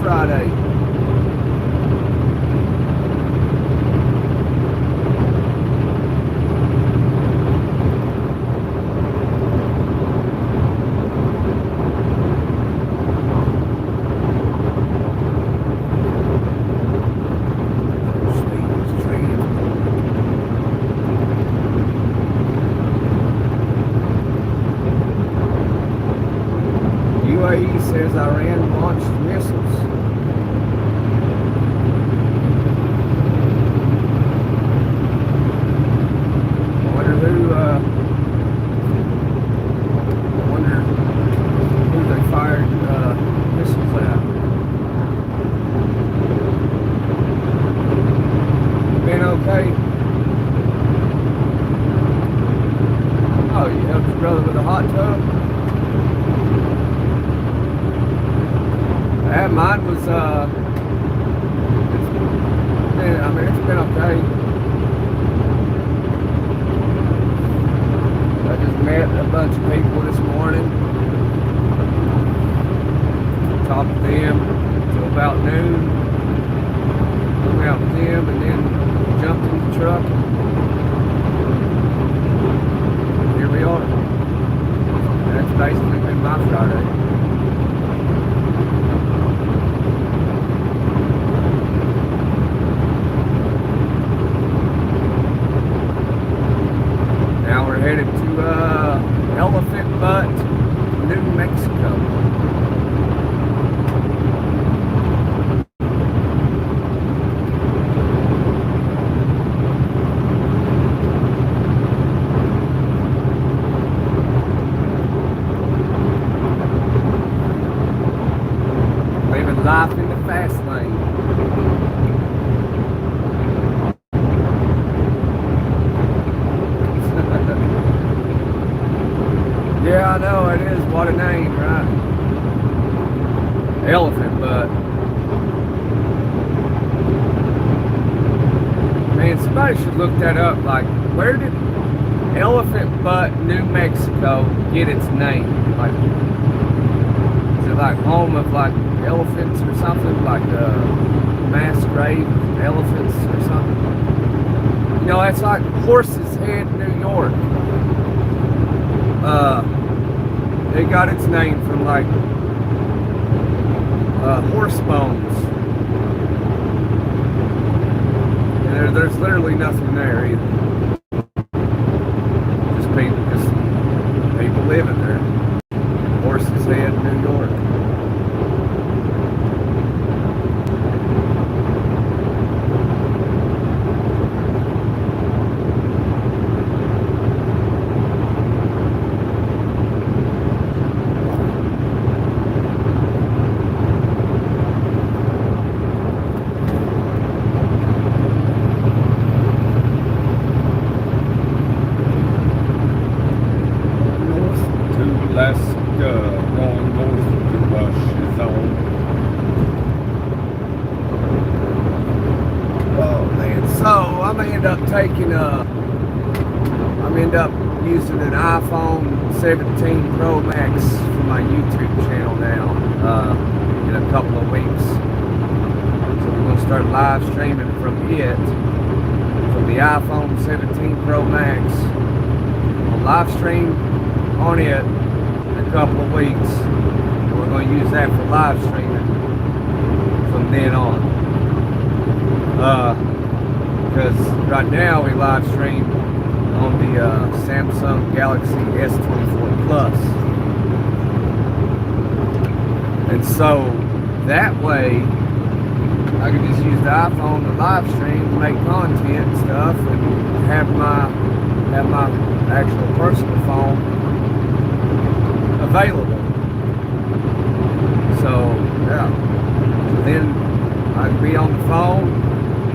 Friday. UAE says Iran launched missiles. I wonder who they fired missiles at. Been okay? Oh, you helped your brother with a hot tub? Yeah, mine was, it's been okay. I just met a bunch of people this morning. Talked to them till about noon. Hung out with them and then jumped in the truck. Here we are. That's basically been my Friday. Headed to Elephant Butte, New Mexico. Living life in the fast lane. Yeah, I know it is. What a name, right? Elephant Butte. Man, somebody should look that up. Like, where did Elephant Butte, New Mexico get its name? Like, is it like home of like elephants or something? Like mass grave elephants or something? You know, it's like Horse's Head, New York. It got its name from like horse bones. And there's literally nothing there either. Just people living there. Horse's Head, New York. Going north to Rush is on. Oh man, so I'm gonna end up using an iPhone 17 Pro Max for my YouTube channel now in a couple of weeks. So we're gonna start live streaming from the iPhone 17 Pro Max. We'll live stream on it in a couple of weeks. We're going to use that for live streaming from then on. Because right now we live stream on the Samsung Galaxy S24 Plus. And so that way I can just use the iPhone to live stream, make content and stuff, and have my actual personal phone available. So yeah, so then I can be on the phone,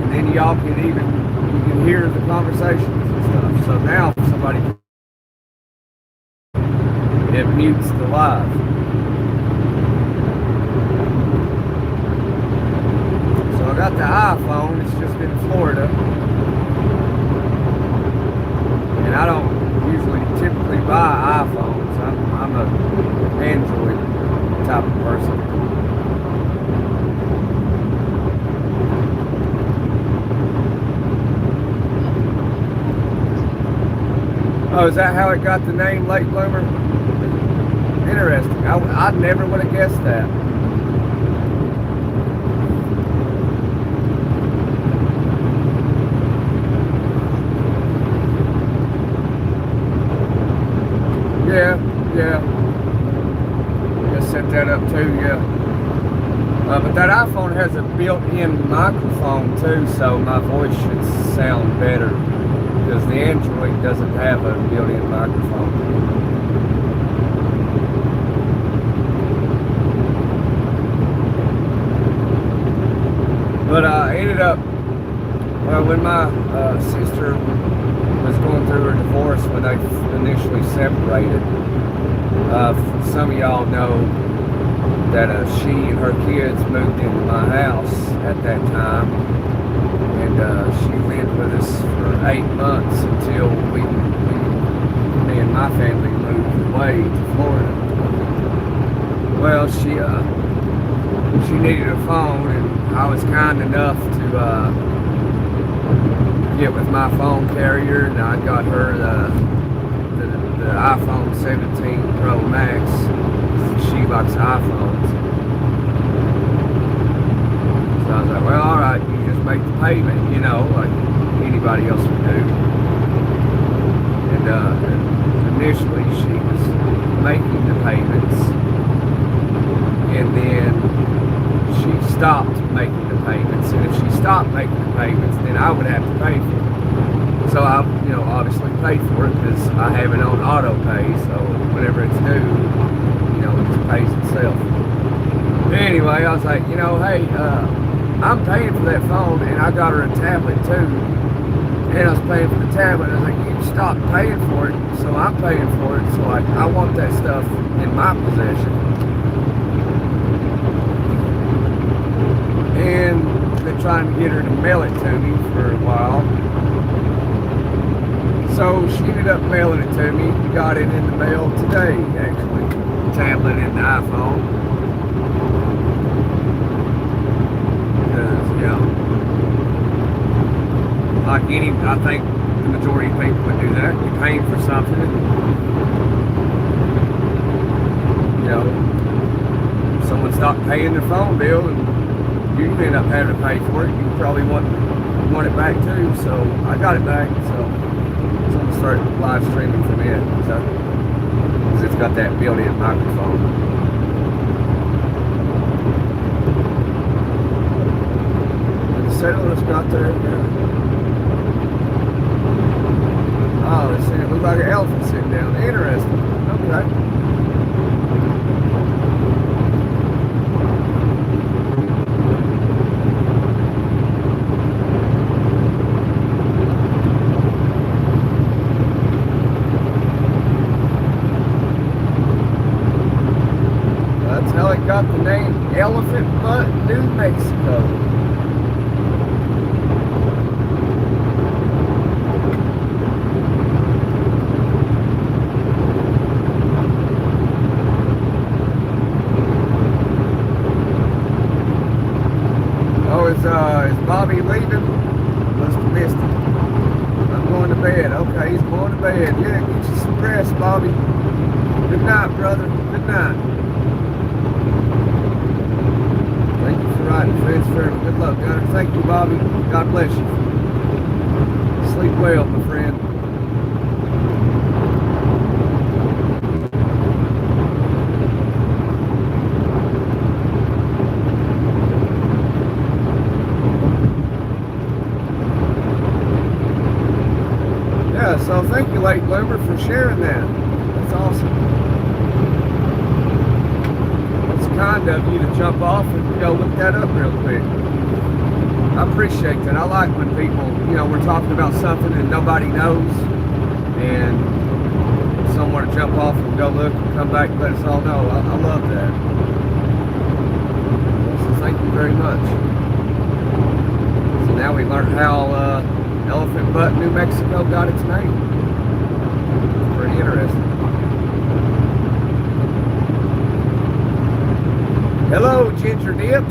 and then you can hear the conversations and stuff. So now if somebody, it mutes the live. So I got the iPhone. It's just in Florida, and I don't typically buy iPhones. I'm a Android type of person. Oh, is that how it got the name Late Bloomer? Interesting. I never would have guessed that. Yeah. Just set that up too, yeah. But that iPhone has a built-in microphone too, so my voice should sound better because the Android doesn't have a built-in microphone. But I ended up, when my sister was going through her divorce when they initially separated, some of y'all know that she and her kids moved into my house at that time, and she lived with us for 8 months until me and my family moved away to Florida. Well, she needed a phone, and I was kind enough to get with my phone carrier, and I got her the iPhone 17 Pro Max. She likes iPhones. So I was like, well, alright, you just make the payment, you know, like anybody else would do. And initially she was making the payments, and then she stopped making the payments, and if she stopped making the payments, then I would have to pay for it. So I, obviously paid for it because I have it on auto pay, so whenever it's due, it just pays itself. Anyway, I was like, hey, I'm paying for that phone, and I got her a tablet too, and I was paying for the tablet. I was like, you stopped paying for it, so I'm paying for it, so I want that stuff in my possession. And been trying to get her to mail it to me for a while. So she ended up mailing it to me. Got it in the mail today, actually. Tablet and the iPhone. Because, like I think the majority of people would do that. You're paying for something. If someone stopped paying their phone bill, and you end up having to pay for it, you probably want it back too. So I got it back. So I'm gonna start live streaming from it. So, because it's got that built-in microphone. And the cellular's got there. Yeah. Oh, it looks like an elephant sitting down. Interesting. Okay. Got the name Elephant Butt, New Mexico. Oh, is Bobby leaving? Must have missed it. I'm going to bed. Okay, he's going to bed. Yeah, get you some rest, Bobby. Good night, brother. Good night. Thank you for riding, friends. Good luck, Gunner. Thank you, Bobby. God bless you. Sleep well, my friend. Yeah, so thank you, Late Bloomer, for sharing that. That's awesome. Kind of you to jump off and go look that up real quick. I appreciate that. I like when people, we're talking about something and nobody knows, and someone to jump off and go look and come back and let us all know. I love that. So thank you very much. So now we learned how Elephant Butt, New Mexico got its name. It's pretty interesting. Hello, Ginger Dip.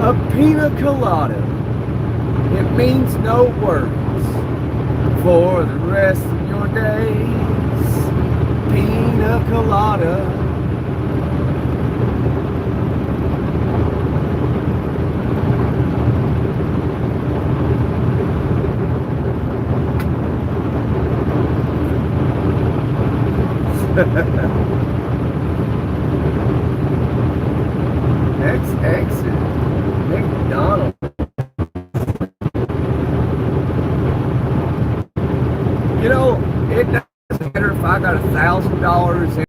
A pina colada. It means no words for the rest of your days. Pina colada. Next exit, McDonald's. You know, it doesn't matter if I got $1,000 in.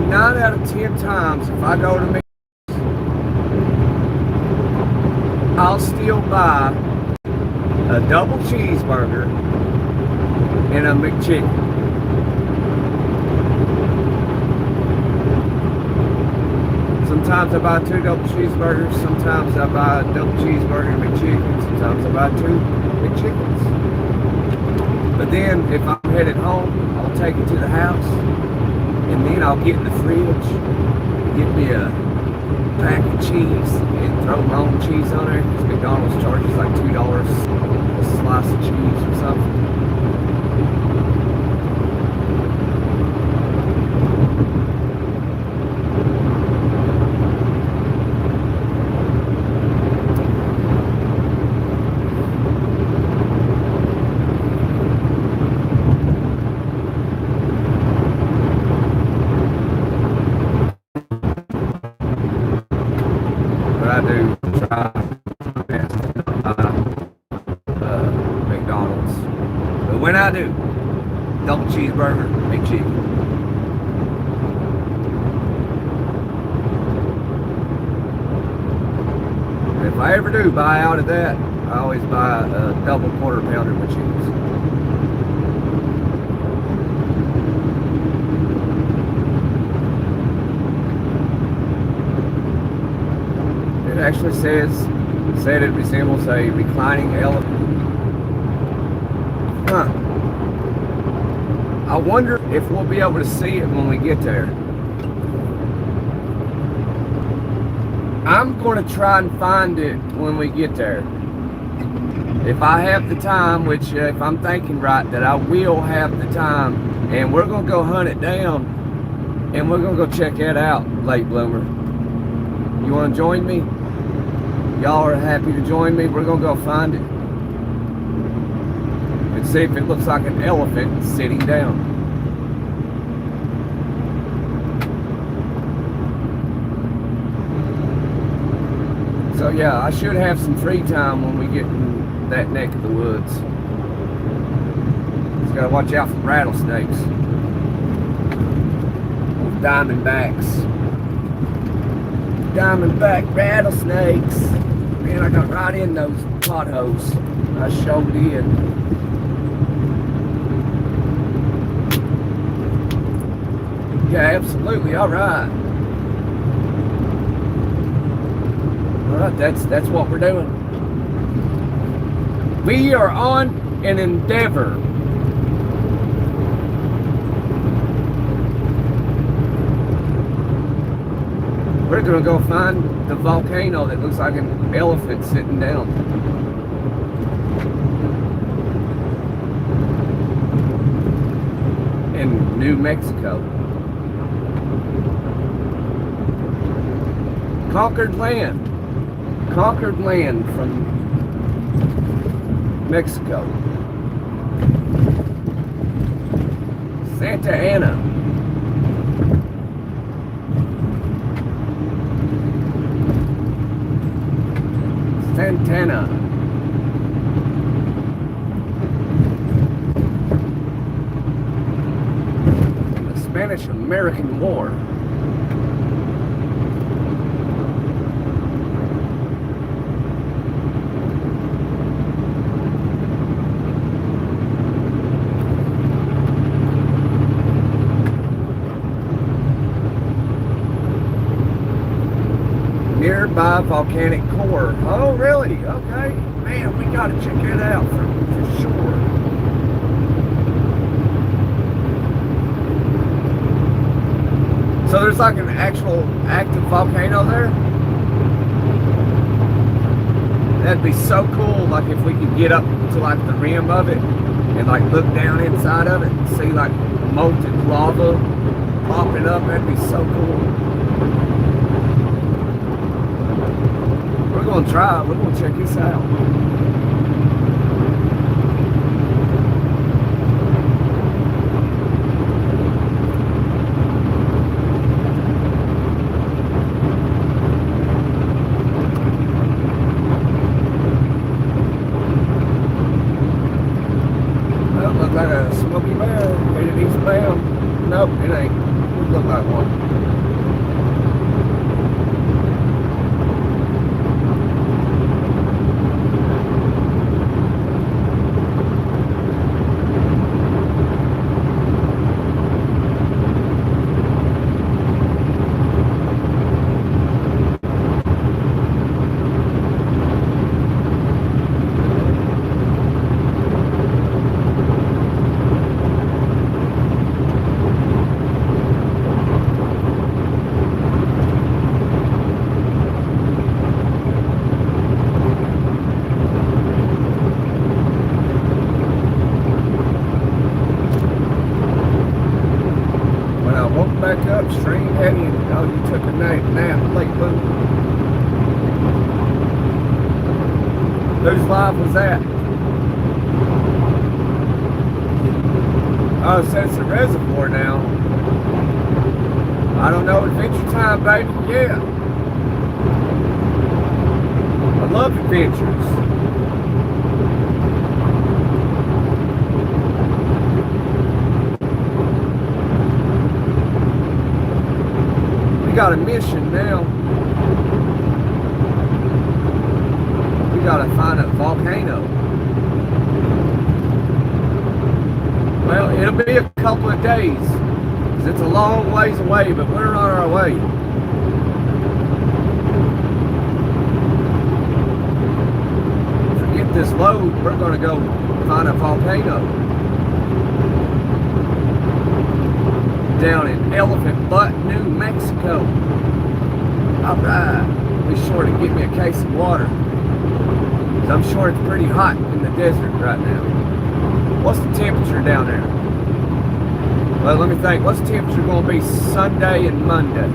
9 out of 10 times, if I go to McDonald's, I'll still buy a double cheeseburger and a McChicken. Sometimes I buy 2 double cheeseburgers, sometimes I buy a double cheeseburger and McChicken, sometimes I buy 2 McChickens. But then if I'm headed home, I'll take it to the house, and then I'll get in the fridge, get me a pack of cheese, and throw my own cheese on there, because McDonald's charges like $2 a slice of cheese or something. I do try my best to not buy McDonald's. But when I do, double cheeseburger, McChicken. If I ever do buy out of that, I always buy a double quarter pounder with cheese. It actually said it resembles a reclining elephant. Huh. I wonder if we'll be able to see it when we get there. I'm going to try and find it when we get there. If I have the time, which if I'm thinking right, that I will have the time, and we're going to go hunt it down, and we're going to go check that out, late bloomer. You want to join me? Y'all are happy to join me? We're going to go find it. And see if it looks like an elephant sitting down. So yeah, I should have some free time when we get in that neck of the woods. Just gotta watch out for rattlesnakes. Diamondbacks. Diamondback rattlesnakes. Man, I got right in those potholes. I sure did. Yeah, absolutely. All right. All right, that's what we're doing. We are on an endeavor. We're gonna go find the volcano that looks like an elephant sitting down. In New Mexico. Conquered land. Conquered land from Mexico. Santa Ana. Santana. The Spanish-American War. Nearby volcanic core. Oh, really? Okay. Man, we gotta check it out for sure. So there's like an actual active volcano there? That'd be so cool, like if we could get up to like the rim of it and like look down inside of it and see like molten lava popping up. That'd be so cool. We're gonna try. We're gonna check this out. Well, look like a Smoky Bear headed eastbound. Nope, it ain't. It look like one. Back upstream, heading. Oh, you took a nap, Lake Boone. Whose live was that? Oh, so it's a reservoir now. I don't know, Adventure Time, baby. Yeah. I love adventures. We got a mission now. We gotta find a volcano. Well, it'll be a couple of days, because it's a long ways away, but we're on our way. Forget this load, we're gonna go find a volcano. Down in Elephant Butte, New Mexico. Alright, be sure to get me a case of water, because I'm sure it's pretty hot in the desert right now. What's the temperature down there? Well, let me think. What's the temperature going to be Sunday and Monday?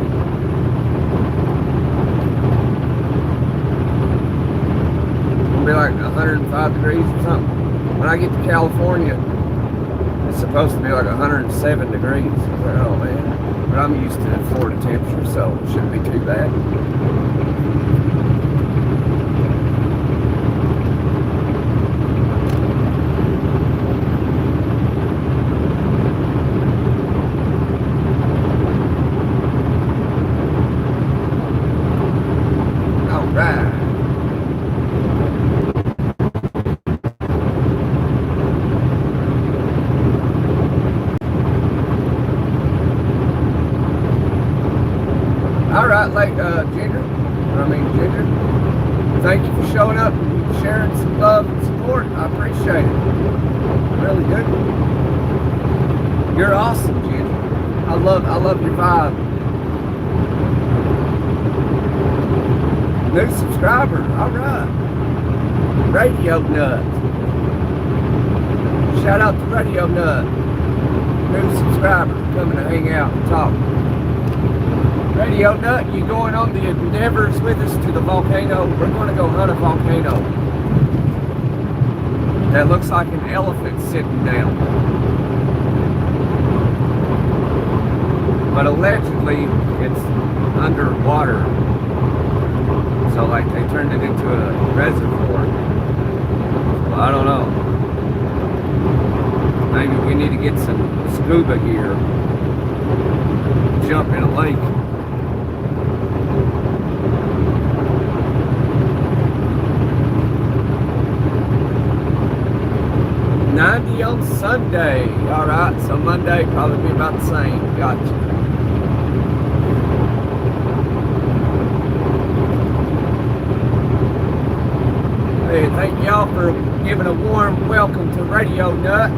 It'll be like 105 degrees or something. When I get to California, it's supposed to be like 107 degrees. I was like, oh man. But I'm used to Florida temperature, so it shouldn't be too bad. All right. Ginger, thank you for showing up and sharing some love and support. I appreciate it. Really good. You're awesome, Ginger. I love your vibe. New subscriber, alright. Radio Nut. Shout out to Radio Nut. New subscriber coming to hang out and talk. Radio Nut, you going on the endeavors with us to the volcano? We're going to go hunt a volcano that looks like an elephant sitting down. But allegedly, it's underwater. So like they turned it into a reservoir. Well, I don't know. Maybe we need to get some scuba gear. Jump in a lake. 90 on Sunday. Alright, so Monday probably be about the same. Gotcha. Hey, thank y'all for giving a warm welcome to Radio Nut.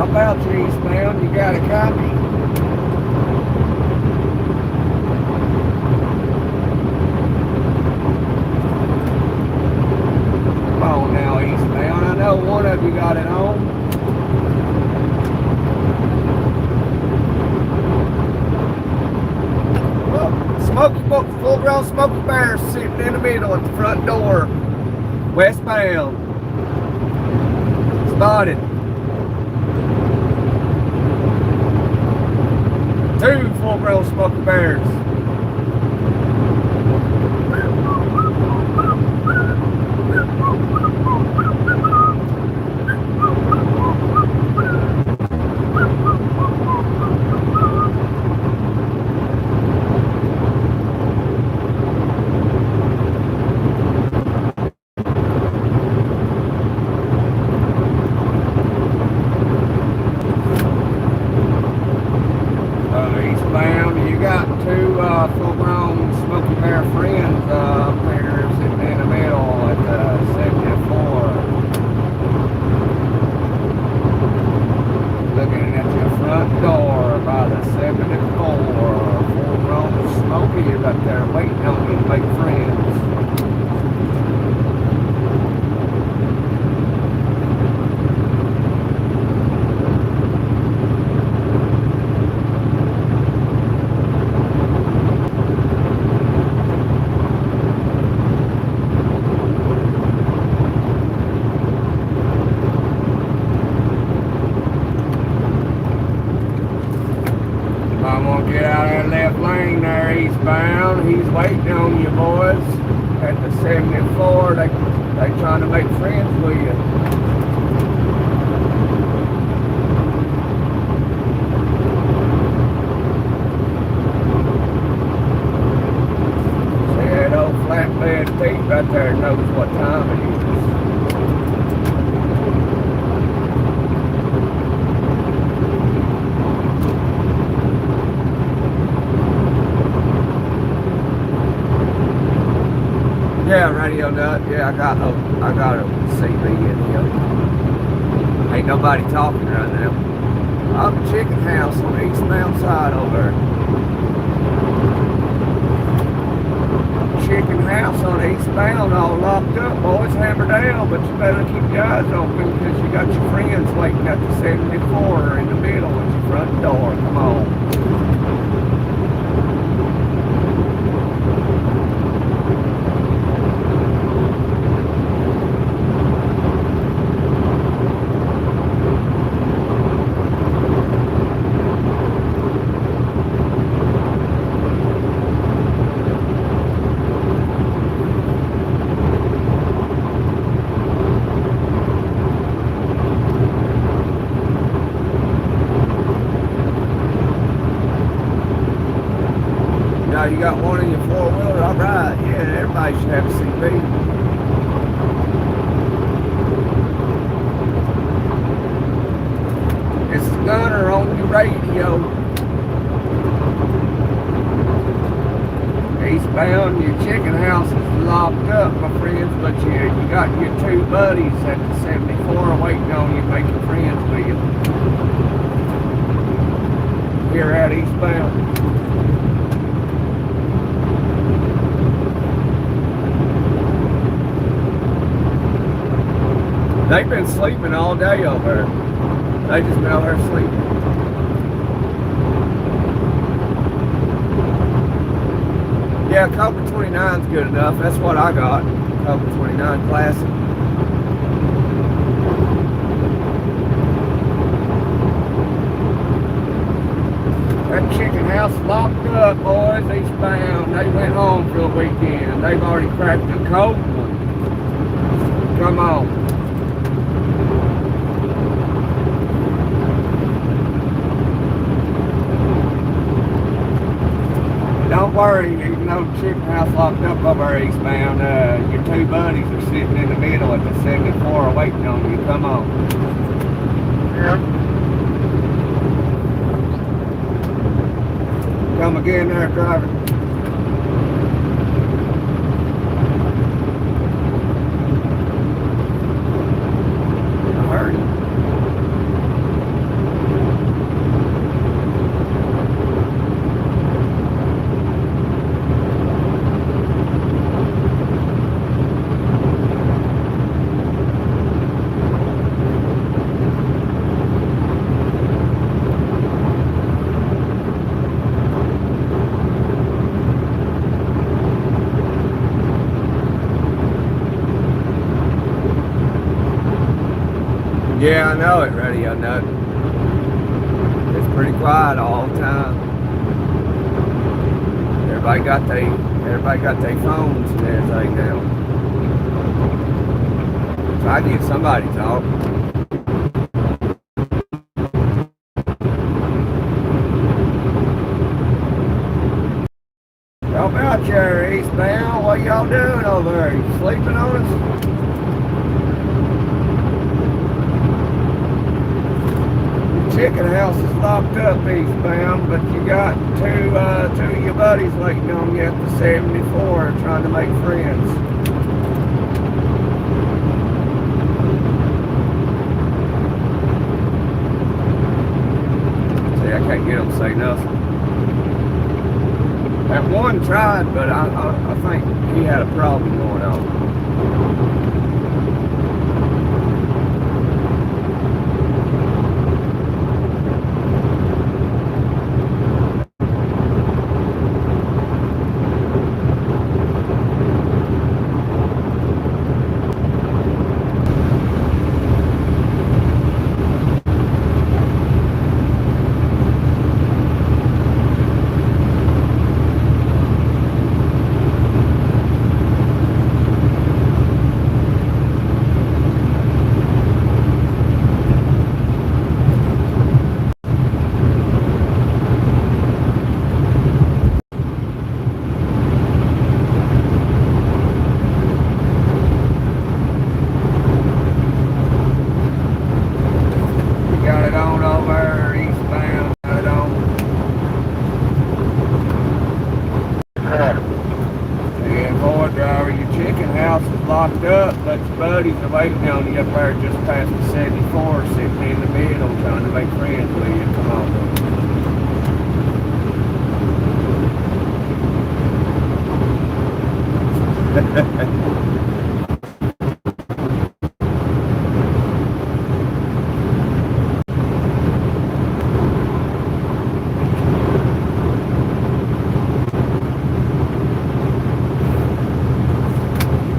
How about you, eastbound? You got a copy? Come on now, eastbound. I know one of you got it on. Full-grown Smoky Bear sitting in the middle at the front door, westbound. Spotted. 2 full-grown Smoky Bears. Eastbound, you got 2 full-grown Smoky Bear friends up there sitting in the middle at 74. Looking at your front door by the 74. Full-grown Smoky is up there waiting on you to make friends. I'm gonna get out of that left lane there, eastbound. He's waiting on you, boys. At the 74, they trying to make friends with you. See that old flatbed Pete right there knows what time it is. Yeah, radio nut. Yeah, I got a CB in here. Ain't nobody talking right now. I'm a chicken house on the eastbound side over there. Chicken house on the eastbound all locked up, boys, hammered down, but you better keep your eyes open because you got your friends waiting at the 74 in the middle at your front door. Come on. Now you got one in your 4-wheeler, all right. Yeah, everybody should have a CB. It's the gunner on your radio. Eastbound, your chicken house is locked up, my friends, but you got your 2 buddies at the 74 waiting on you, making friends with you. Here at eastbound. They've been sleeping all day over there. They just been out there sleeping. Yeah, Cobra 29's good enough. That's what I got. Cobra 29 Classic. That chicken house locked up, boys. Eastbound. They went home for the weekend. They've already cracked a cold one. Come on. Don't worry, even though the chicken house locked up over there eastbound, your 2 buddies are sitting in the middle at the 74 waiting on you. Come on. Yeah. Come again there, driver. I heard it. Yeah, I know it, Radio Nut. It's pretty quiet all the time. Everybody got their phones and everything now. So I get somebody to talk. Y'all been out here eastbound? What y'all doing over there? You sleeping on us? Chicken house is locked up eastbound, but you got two of your buddies waiting on you at the 74 trying to make friends. See, I can't get them to say nothing. That one tried, but I think he had a problem going on. Locked up, but your buddies are waiting on you up there just past the 74, sitting in the middle trying to make friends with you. Come on.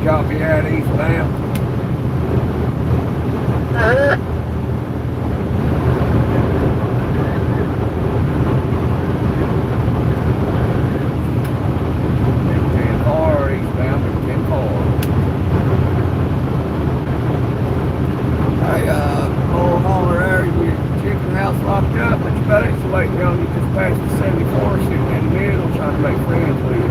Copy out eastbound. Locked up, but your buddies are waiting on you just past the 74, sitting in the middle, trying to make friends with you.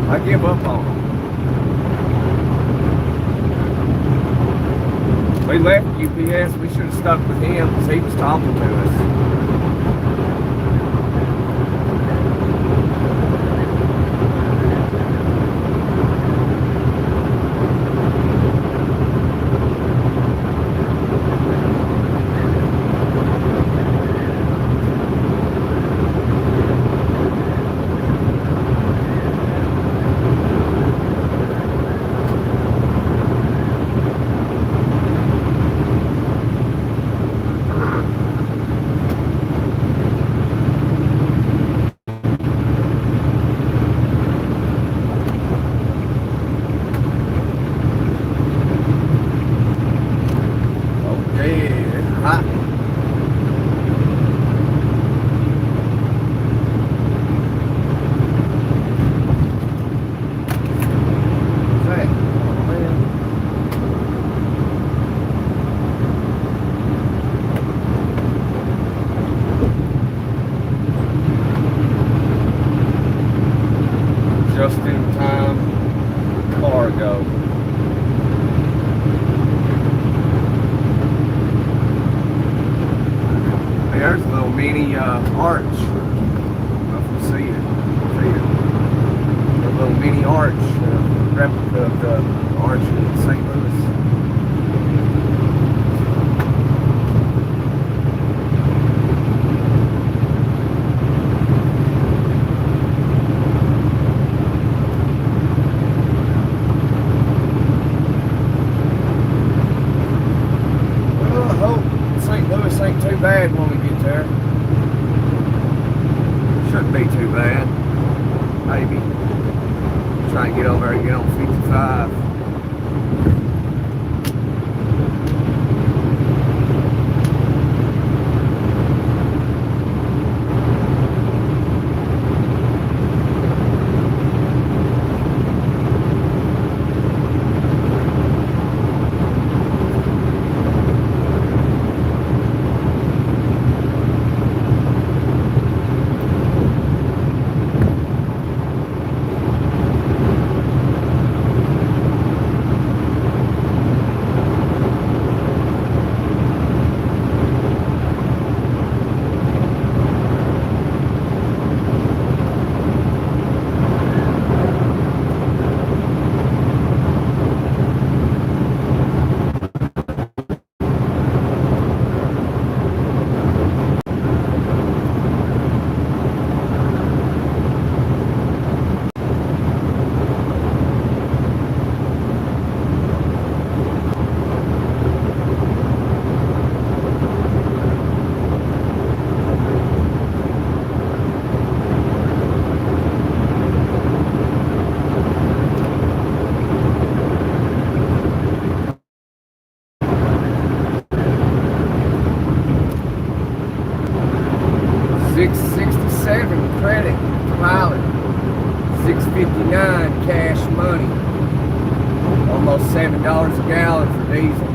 I give up on them. We left UPS, we should have stuck with him because he was talking to us. Just in time cargo. There's a little mini arch. I don't know if you see it. A little mini arch, replica of the arch in St. Louis. Ain't too bad when we get there. Shouldn't be too bad. Trying to get over there and get on 55. $6.67 credit for mileage, $6.59 cash money, almost $7 a gallon for diesel.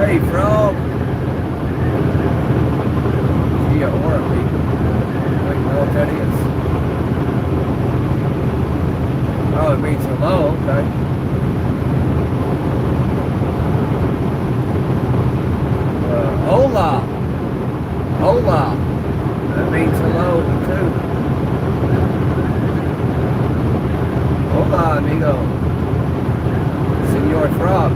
Hey, frog. Via Orly. I don't know what that is. Oh, it means hello, okay. Hola. Hola. That means hello, too. Hola, amigo. Senor Frog.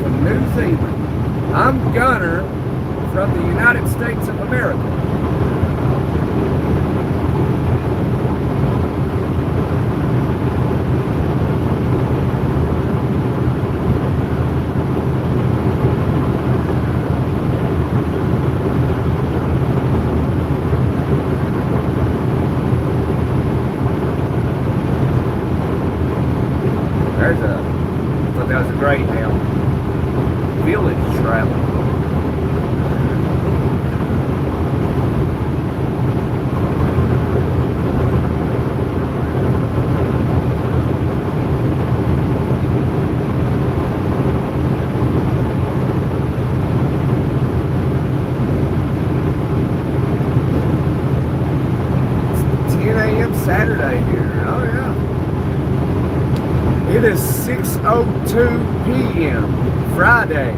From New Zealand. I'm Gunner from the United States of America. I thought that was a great now. Village travel. It's 10 a.m. Saturday here. Oh yeah. It is 6:02 p.m. Friday.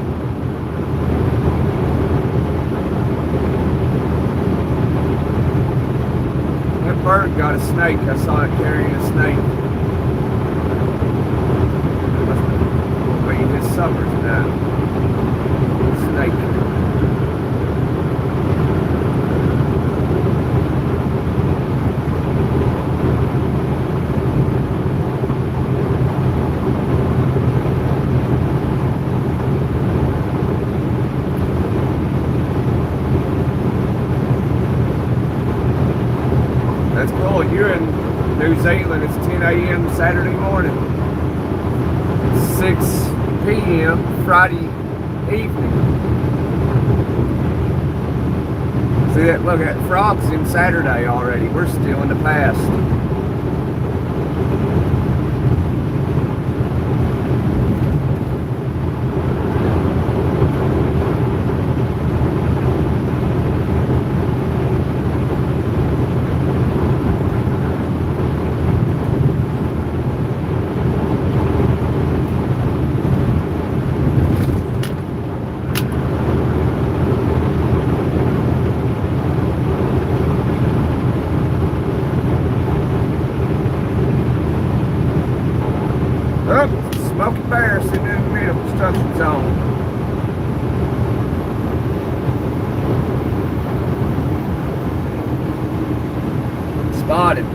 That bird got a snake. I saw it carrying a snake. Must be his suppers now. Snake. That's cool. You're in New Zealand. It's 10 a.m. Saturday morning. p.m. Friday evening. See that? Look at frogs in Saturday already. We're still in the past. Smoky Bear sitting in the middle construction zone. Spotted.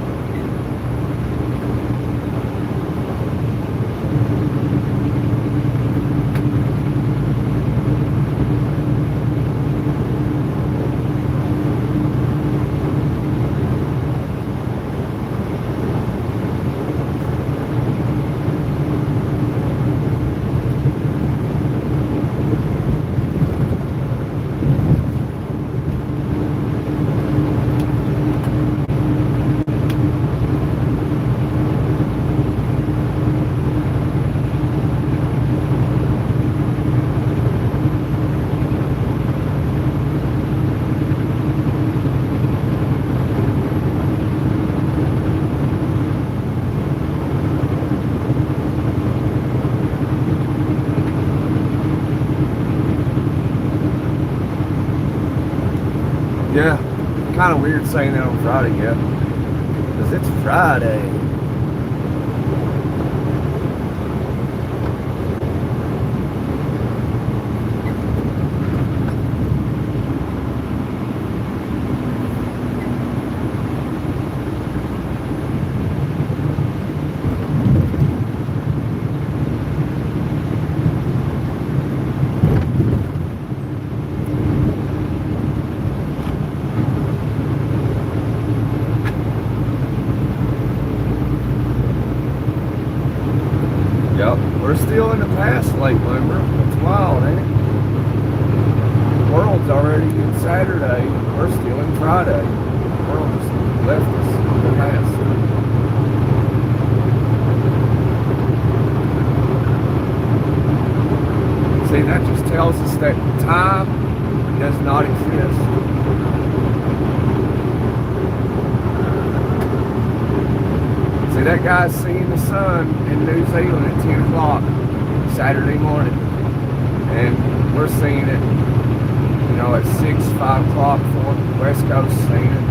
Yeah, kind of weird saying that on Friday, yeah, because it's Friday. Yep, we're still in the past, late bloomer. It's wild, ain't it? The world's already in Saturday. We're still in Friday. The world just left us in the past. See, that just tells us that time does not exist. See, that guy's seeing the sun in New Zealand at 10 o'clock Saturday morning. And we're seeing it, you know, at 6, 5 o'clock for the West Coast seeing it.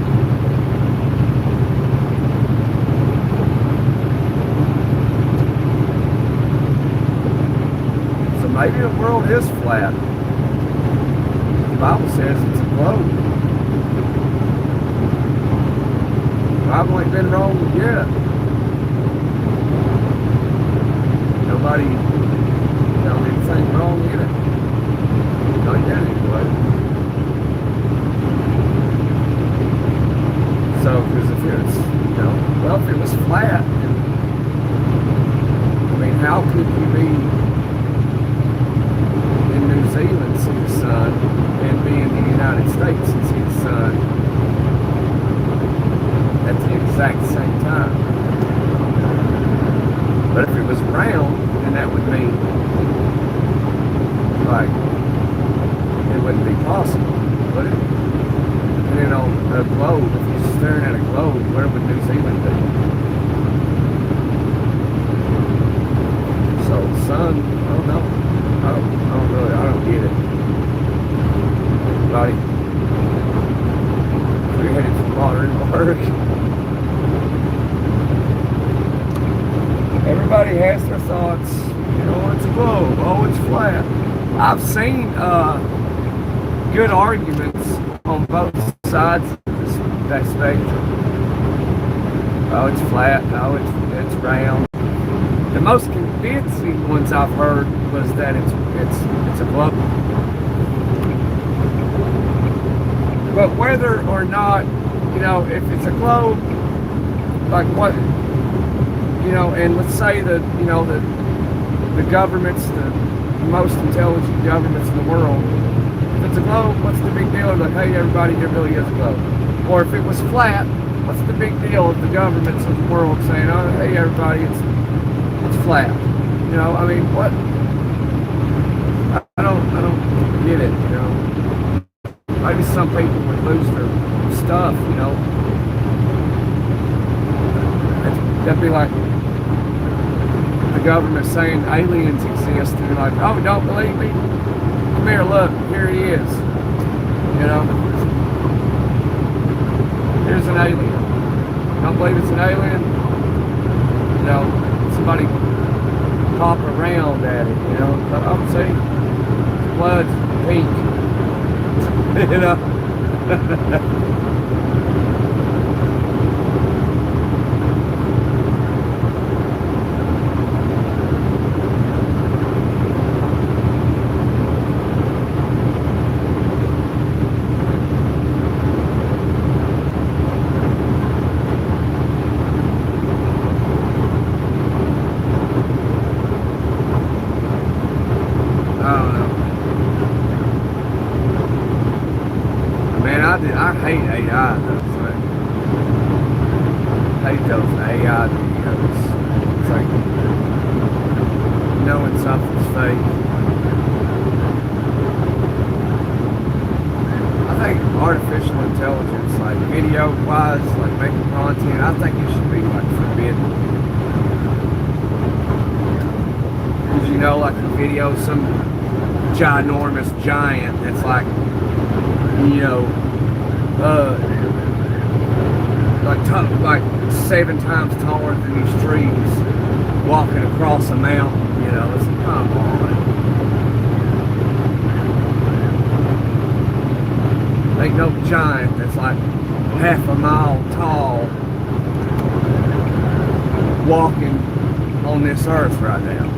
So maybe the world is flat. The Bible says it's a globe. The Bible ain't been wrong yet. Nobody found anything wrong in it. Not yet, anyway. So, because if it's, you know, well, if it was flat, I mean, how could you be in New Zealand and see the sun and be in the United States and see the sun at the exact same time? But if it was round, then that would mean, like, it wouldn't be possible, would it? Depending on a globe, if you're staring at a globe, where would New Zealand be? So the sun, I don't know. I don't get it. Everybody, we're headed for Modernburg. Everybody has their thoughts. You know, it's a globe. Oh, it's flat. I've seen good arguments on both sides of that spectrum. Oh, it's flat. No, it's round. The most convincing ones I've heard was that it's a globe. But whether or not, you know, if it's a globe, like what, you know, and let's say that, you know, that the governments, the most intelligent governments in the world, if it's a globe, what's the big deal? Like, hey, everybody, it really is a globe. Or if it was flat, what's the big deal of the governments of the world saying, oh, hey, everybody, it's flat? You know, I mean, what? I don't get it, you know. Maybe some people would lose their stuff, you know. That'd be like the government saying aliens exist, and you're like, oh, don't believe me? Come here, look, here he is. You know? Here's an alien. Don't believe it's an alien? You know, somebody pop around at it, you know? But, oh, see, blood's pink. You know? I hate AI though. I hate those AI videos. It's like knowing something's fake. I think artificial intelligence, like video wise, like making content, I think it should be like forbidden. Because you know, like a video, some ginormous giant that's like, you know, like 7 times taller than these trees, walking across a mountain, you know, it's come on. Ain't no giant that's like half a mile tall walking on this earth right now.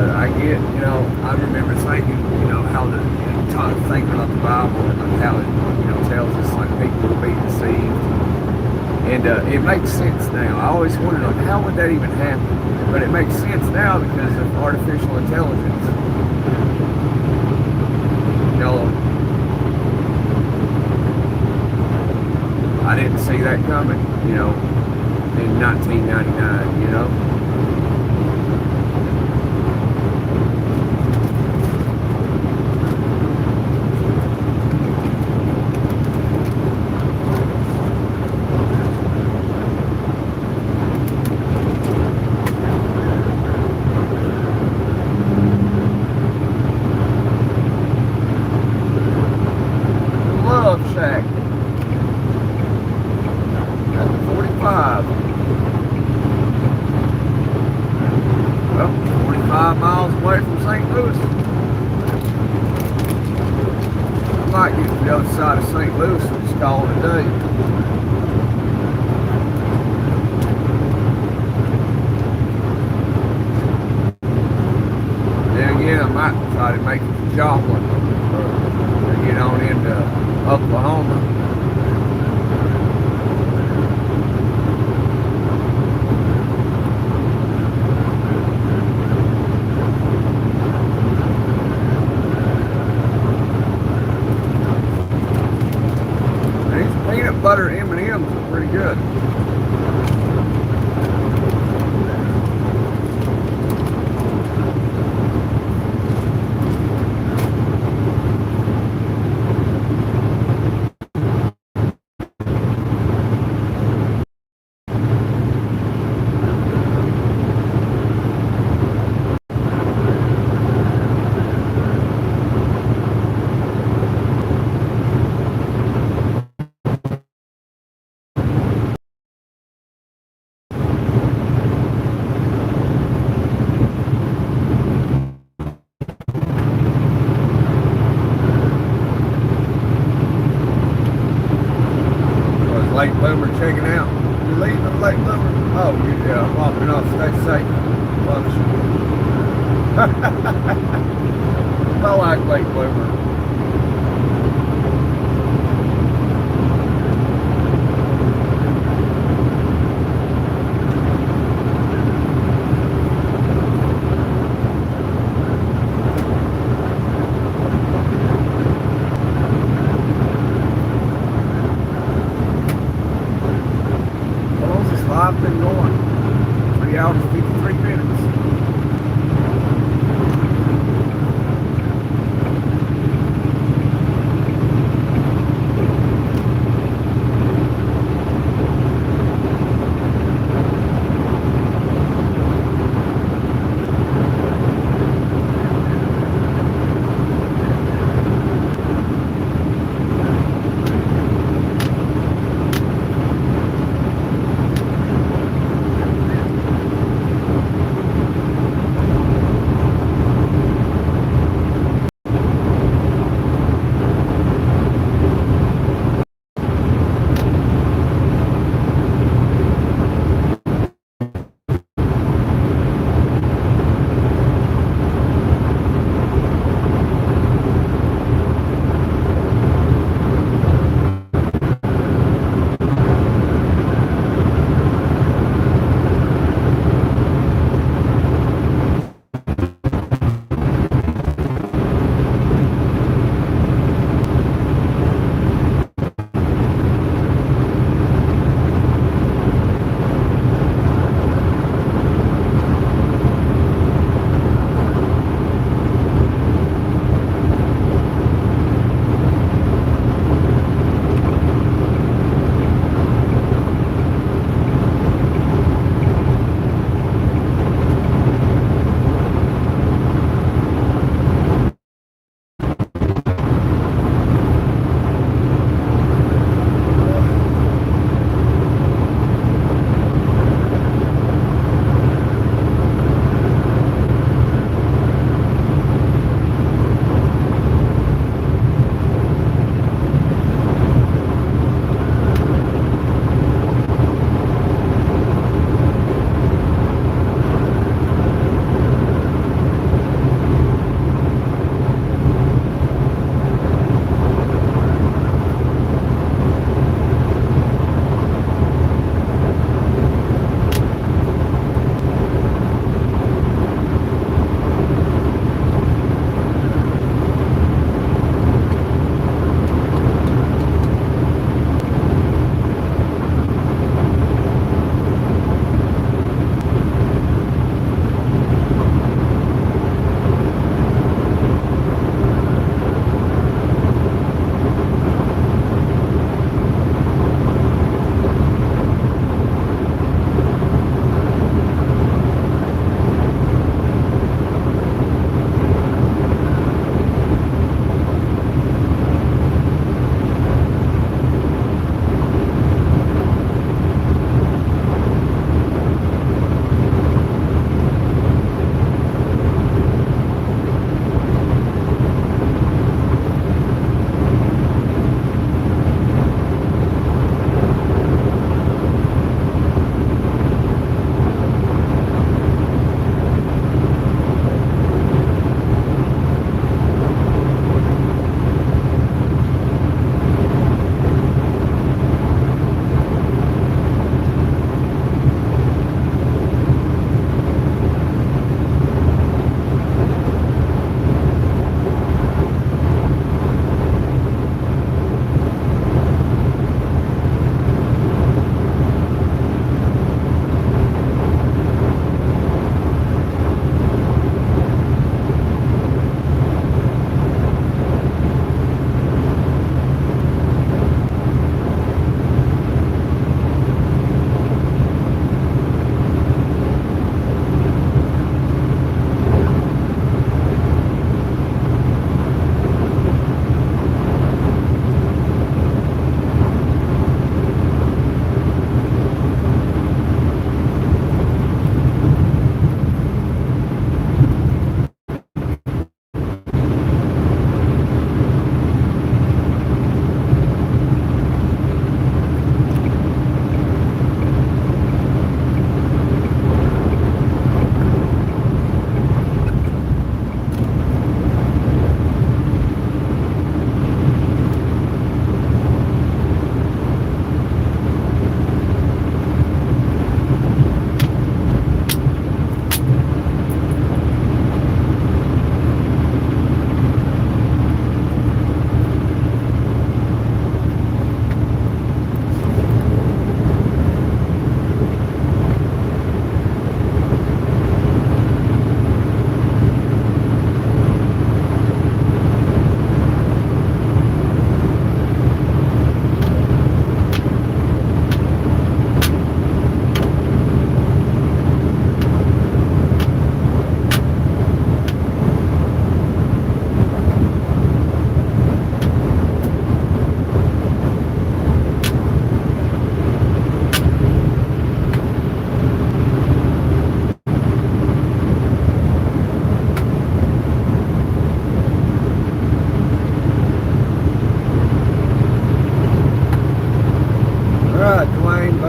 I get, you know, I remember thinking, you know, how the, thinking about the Bible and how it, you know, tells us like people will be deceived. And it makes sense now. I always wondered, like, how would that even happen? But it makes sense now because of artificial intelligence. You know, I didn't see that coming, you know, in 1999, you know. Shack at 45. Well, 45 miles away from St. Louis. I might get to the other side of St. Louis and just call it a day. Then again, I might try to make it to Joplin or get on into Oklahoma. These peanut butter M&Ms are pretty good. Late bloomer checking out. You leaving, late bloomer? Oh, yeah, I'm walking off. Stay safe. Function. I like late bloomer. hours, 53 minutes.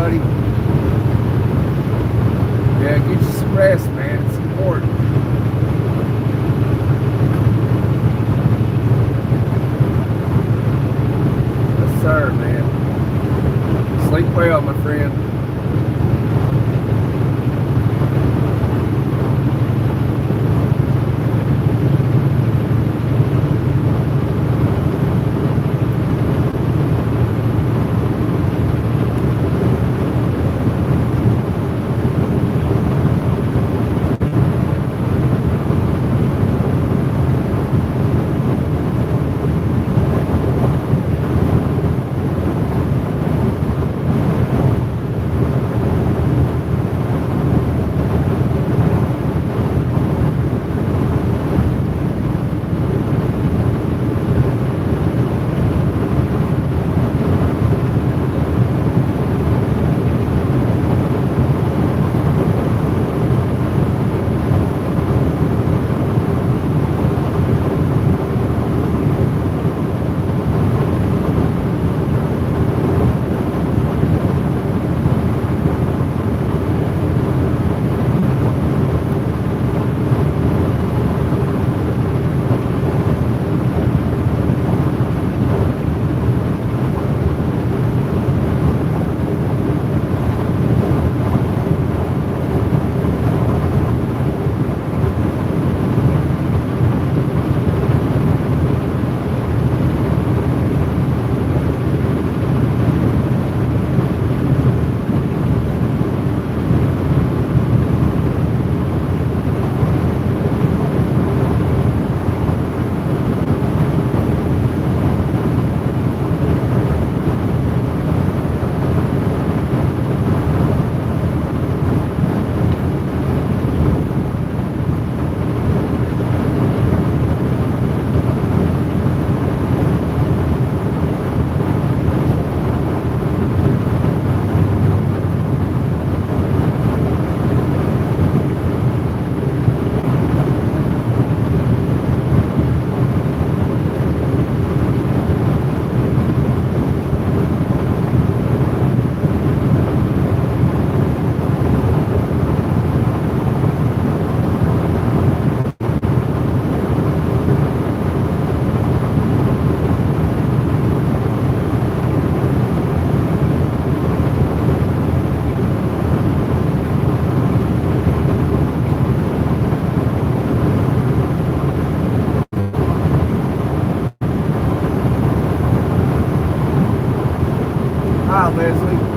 buddy. Yeah, get you some rest, man. It's important. Yes, sir, man. Sleep well, my friend. Hi, Leslie.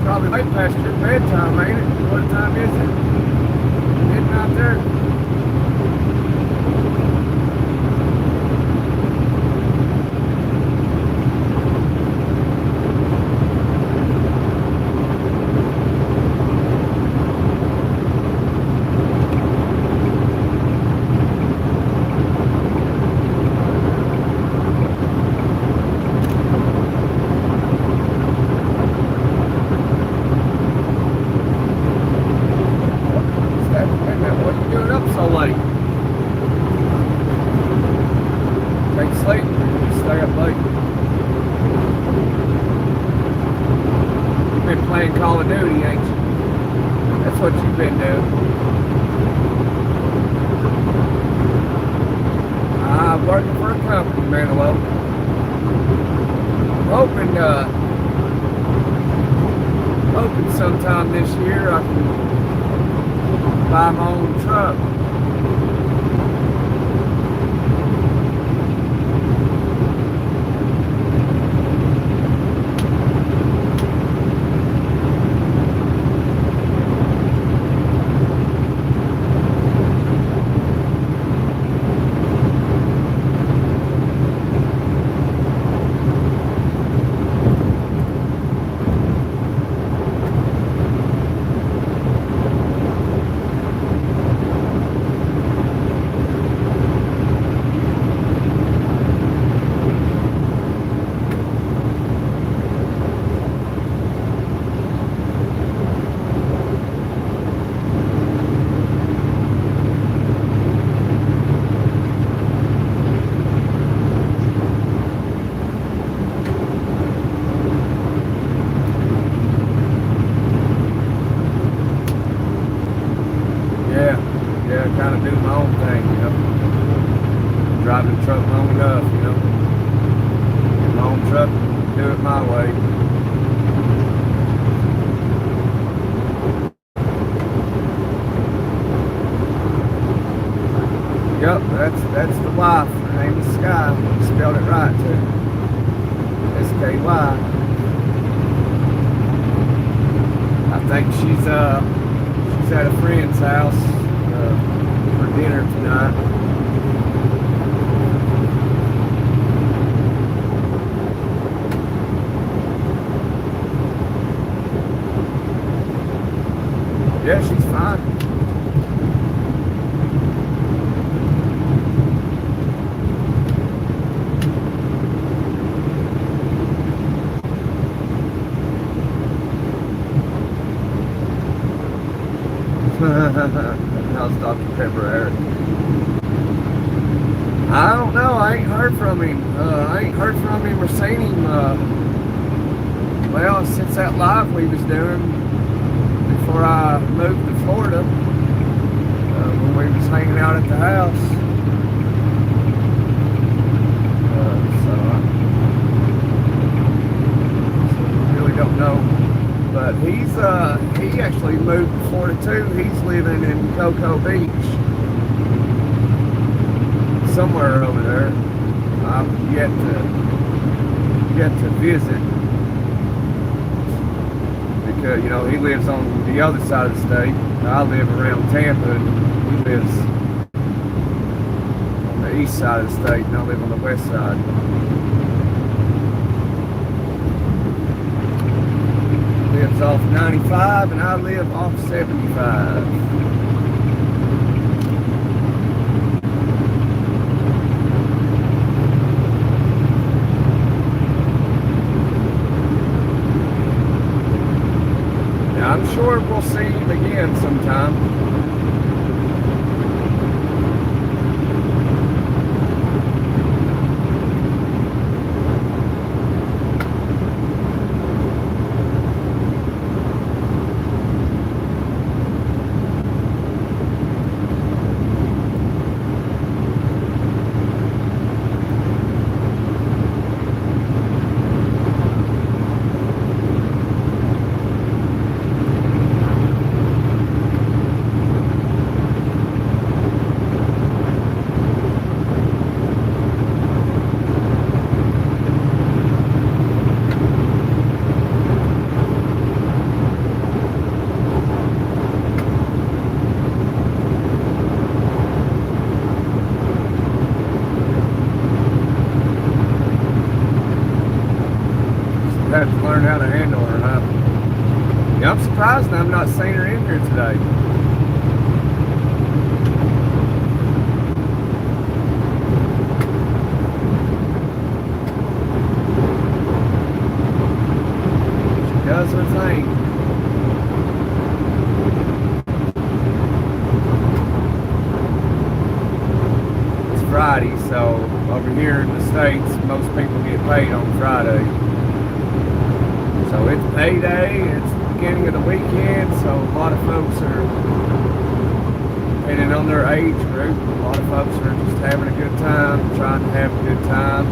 Probably late past your bedtime, ain't it? What time is it? Getting out there. What are you doing up so late? Take sleep or you stay up late? You've been playing Call of Duty, ain't you? That's what you've been doing. I'm working for a company, Manuel. Hoping sometime this year I can buy my own truck. Yeah, kind of do my own thing, you know. Driving the truck long enough, you know. Get my own truck, do it my way. Yep, that's the wife. Her name is Sky. You spelled it right too. S-K-Y. I think she's at a friend's house for dinner tonight. Yeah, she's fine. How's Dr. Pepper, Eric? I don't know. I ain't heard from him. I ain't heard from him or seen him. Well, since that live we was doing before I moved to Florida, when we was hanging out at the house. So I really don't know. But he actually moved to Florida too. He's living in Cocoa Beach, somewhere over there. I've yet to visit because you know he lives on the other side of the state. I live around Tampa, and he lives on the east side of the state, and I live on the west side. Lives off 95 and I live off 75. Now I'm sure we'll see him again sometime. how to handle her, huh? Yeah, I'm surprised I'm not seeing her in here today. She does her thing. It's Friday, so over here in the States, most people get paid on Friday. So it's payday, it's the beginning of the weekend, so a lot of folks are, depending on their age group, a lot of folks are just having a good time, trying to have a good time.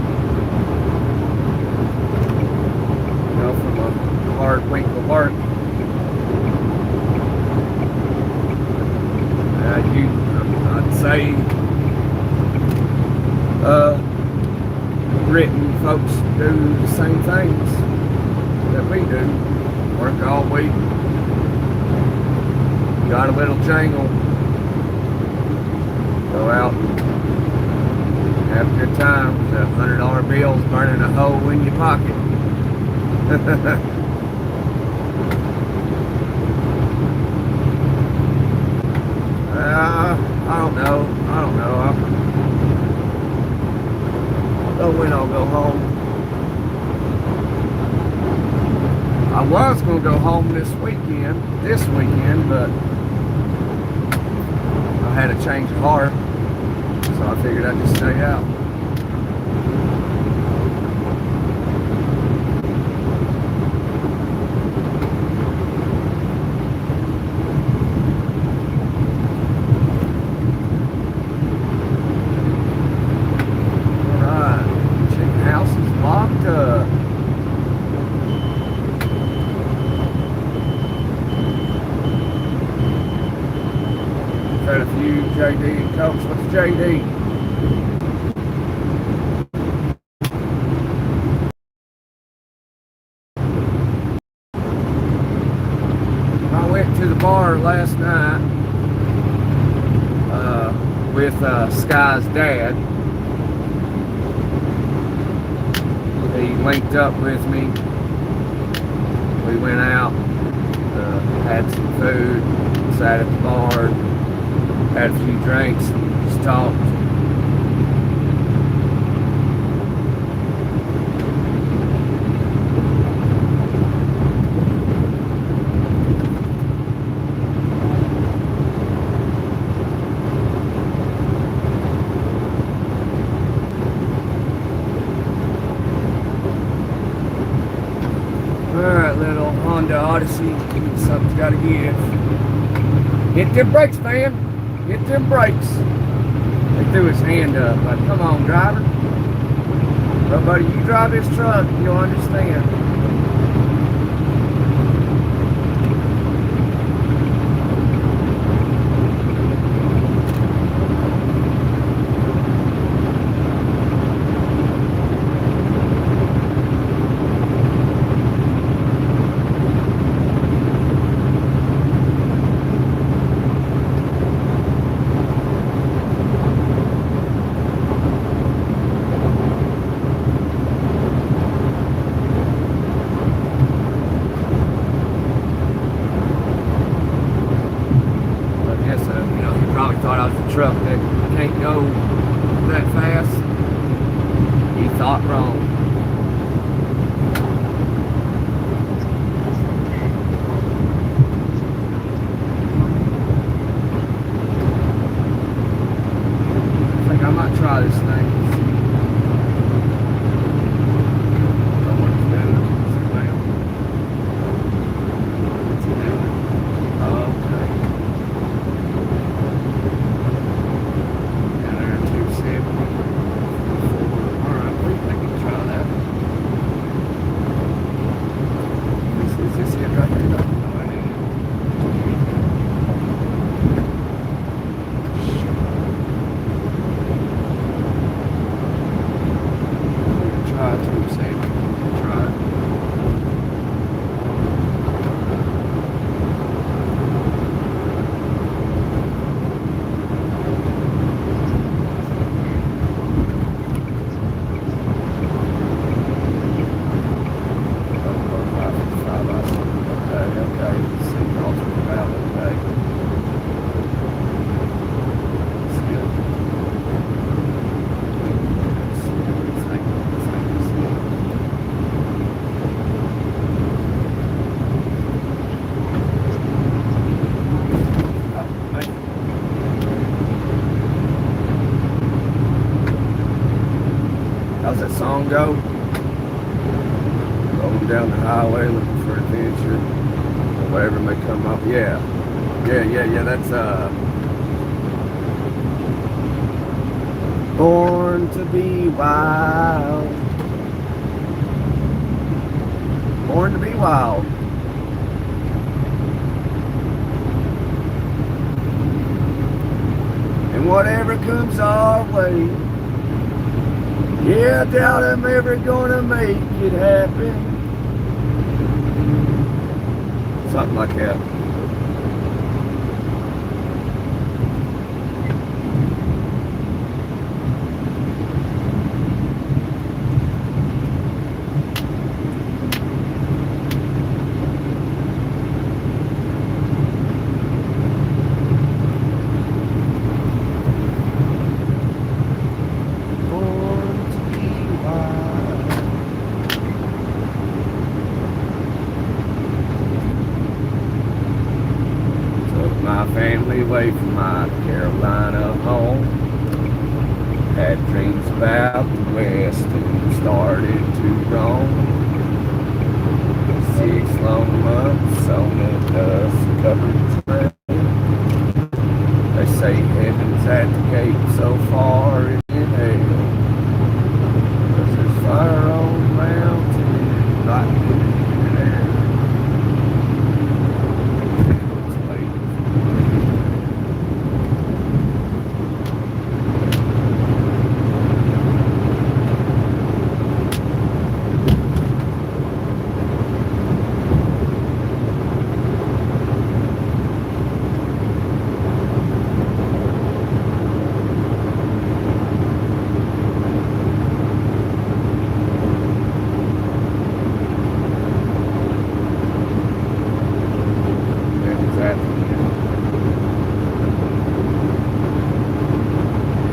You know, from a hard week of work. I'd say, written folks do the same things that we do. Work all week. Got a little jangle. Go out and have a good time. The $100 bill's burning a hole in your pocket. I don't know. I don't know when I'll go home. I was going to go home this weekend, but I had a change of heart, so I figured I'd just stay out. Alright, chicken house is locked up. Had a few JD and Cokes. What's JD? I went to the bar last night with Sky's dad. He linked up with me. We went out, had some food, sat at the bar, had a few drinks, and just talked. Alright, little Honda Odyssey, something's gotta give. Hit them brakes, man. Hit them brakes. He threw his hand up, like, come on, driver. But buddy, you drive this truck, you'll understand. Thought I was a truck that can't go that fast. He thought wrong. I think I might try this thing. Try that. day. St. Oscar Valley Day. It's good. How's that song go? Rolling down the highway looking for adventure. Or whatever may come up. Yeah. That's Born to be wild. Born to be wild. And whatever comes our way. Yeah, I doubt I'm ever gonna make it happen. Something like that. Family away from my Carolina home. Had dreams about the West and started to roam. 6 long months on a dust-covered trail. They say heaven's at the gate, so far in hell. 'Cause there's fire on the mountain, lightning in the air.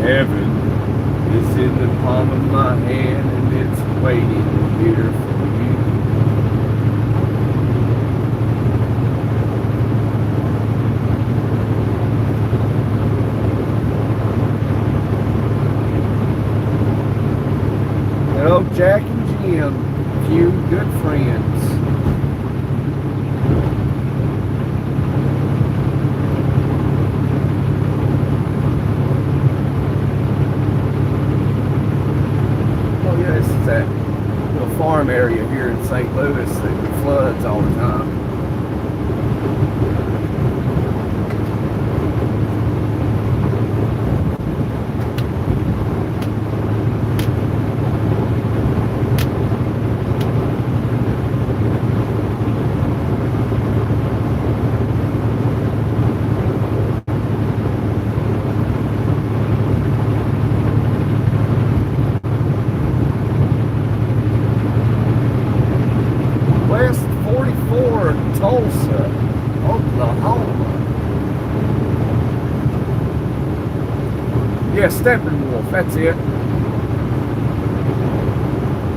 Heaven is in the palm of my hand and it's waiting here for you. Hello, Jack and Jim, few good friends. That little farm area here in St. Louis that floods all the time. Tulsa, Oklahoma. Yeah, Steppenwolf, that's it.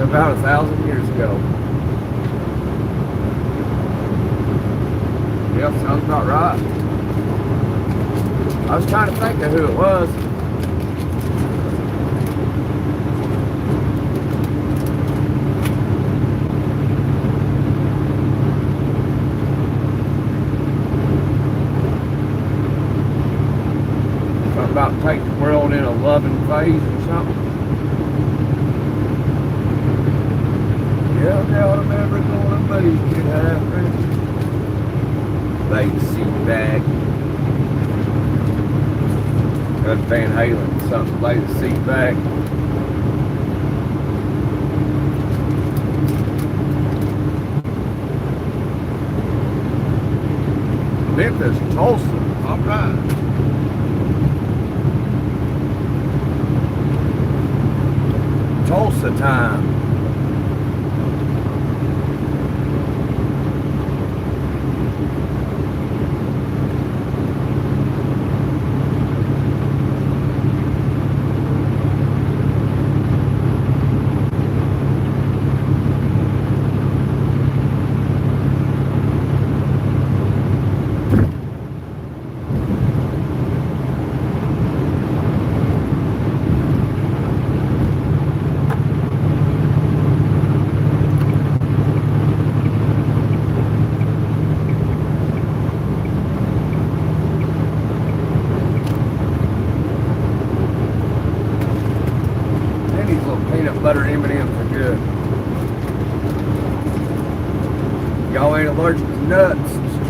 About 1,000 years ago. Yep, sounds about right. I was trying to think of who it was. About to take the world in a loving phase or something. Yeah, I doubt I'm ever gonna make it happen. Lay the seat back. That's Van Halen, something, lay the seat back. Memphis, Tulsa, all right. Tulsa time.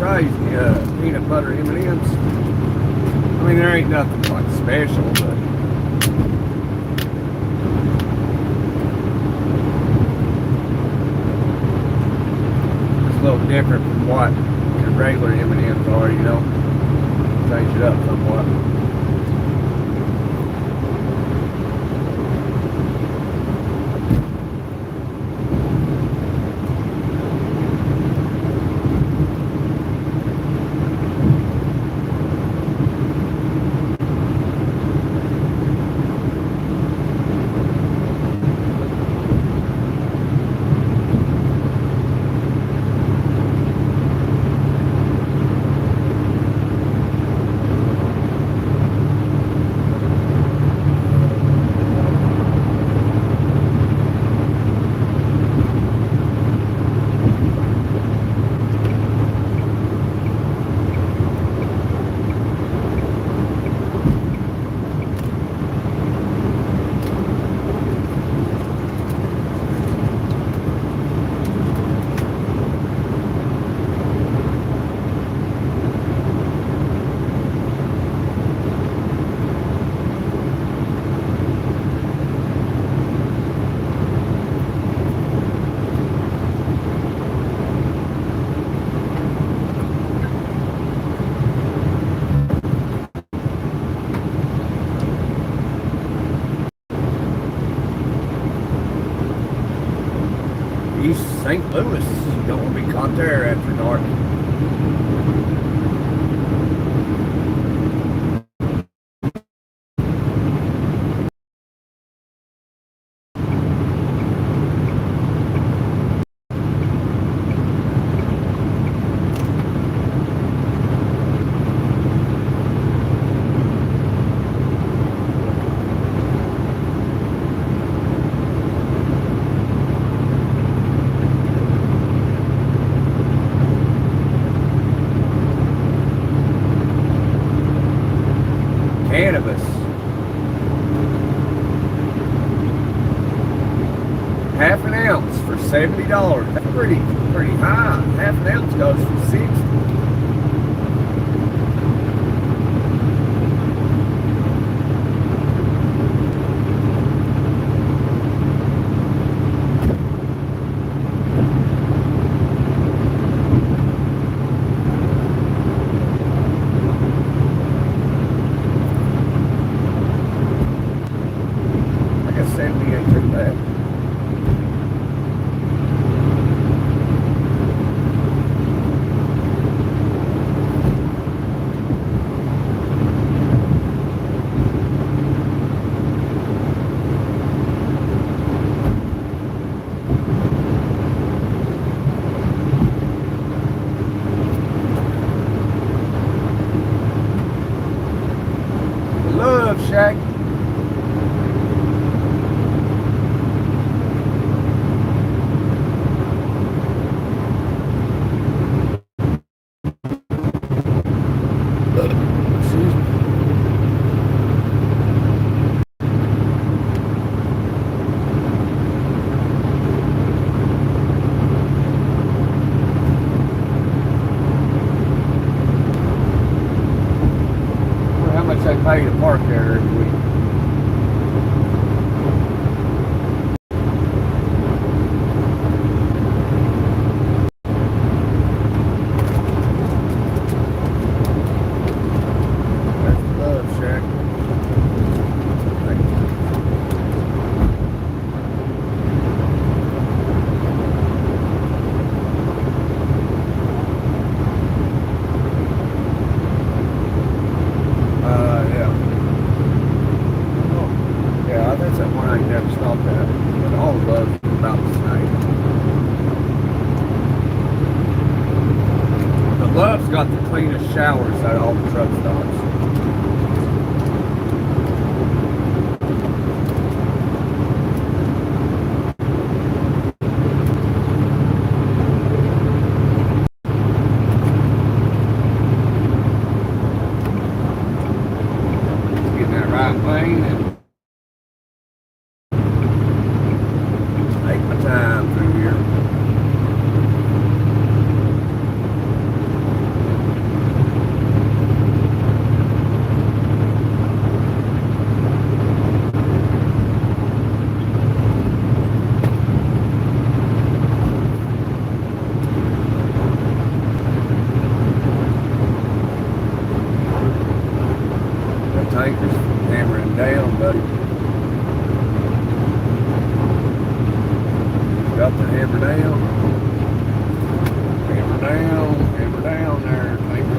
crazy. Peanut butter M&Ms. I mean, there ain't nothing like special, but it's a little different from what your regular M&Ms are, you know. Change it up somewhat. East St. Louis. You don't want to be caught there after dark. Cannabis. Half an ounce for $70. That's pretty high. Half an ounce goes for $60. I guess 70 ain't too bad. Love Shack. Excuse me. Wonder how much they pay to park there every week. That's the Love Shack. Thank you. Yeah. Oh, yeah, that's that one I ain't never stopped at. But all of those are about the same. The Love's got the cleanest showers out of all the truck stops. Get in that right lane and take my time through here. down, buddy. Got the hammer down. Hammer down there, neighbor.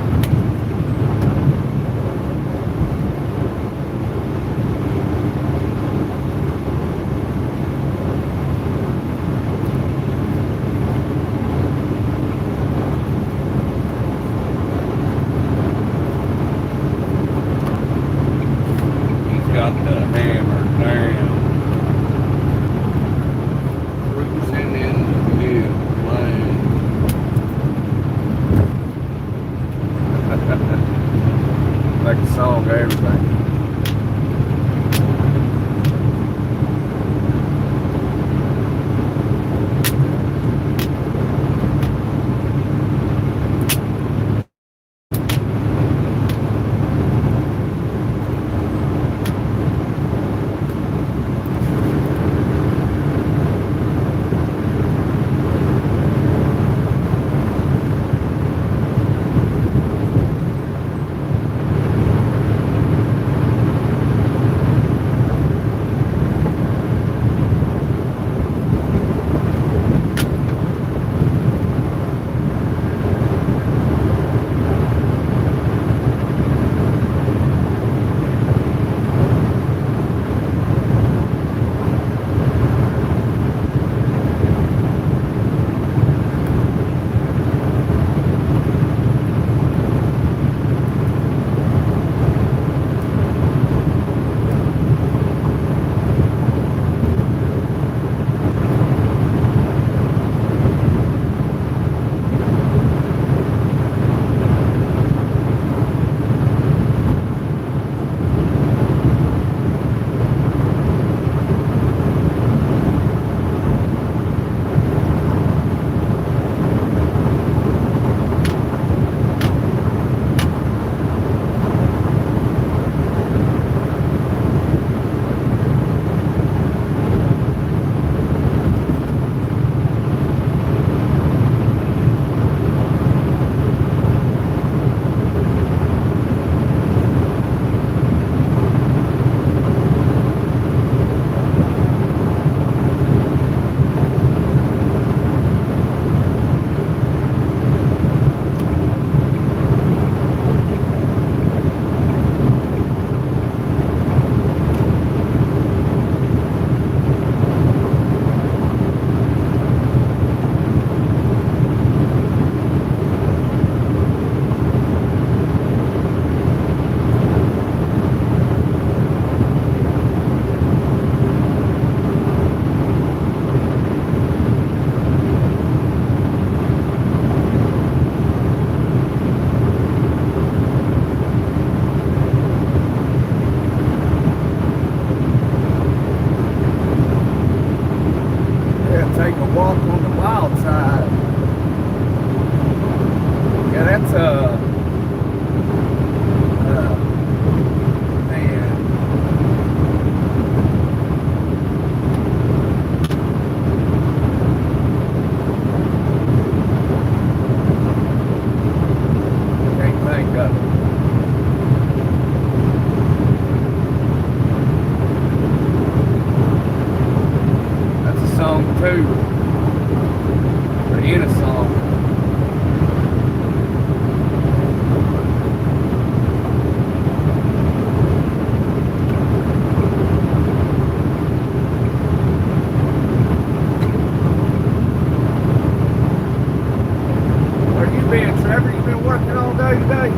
Got the hammer down. Cruising in the mid lane. Like a song of everything. Take a walk on the wild side. Yeah, that's man. Can't think of it. That's a song too. Or in a song. Where you been, Trevor? You been working all day today?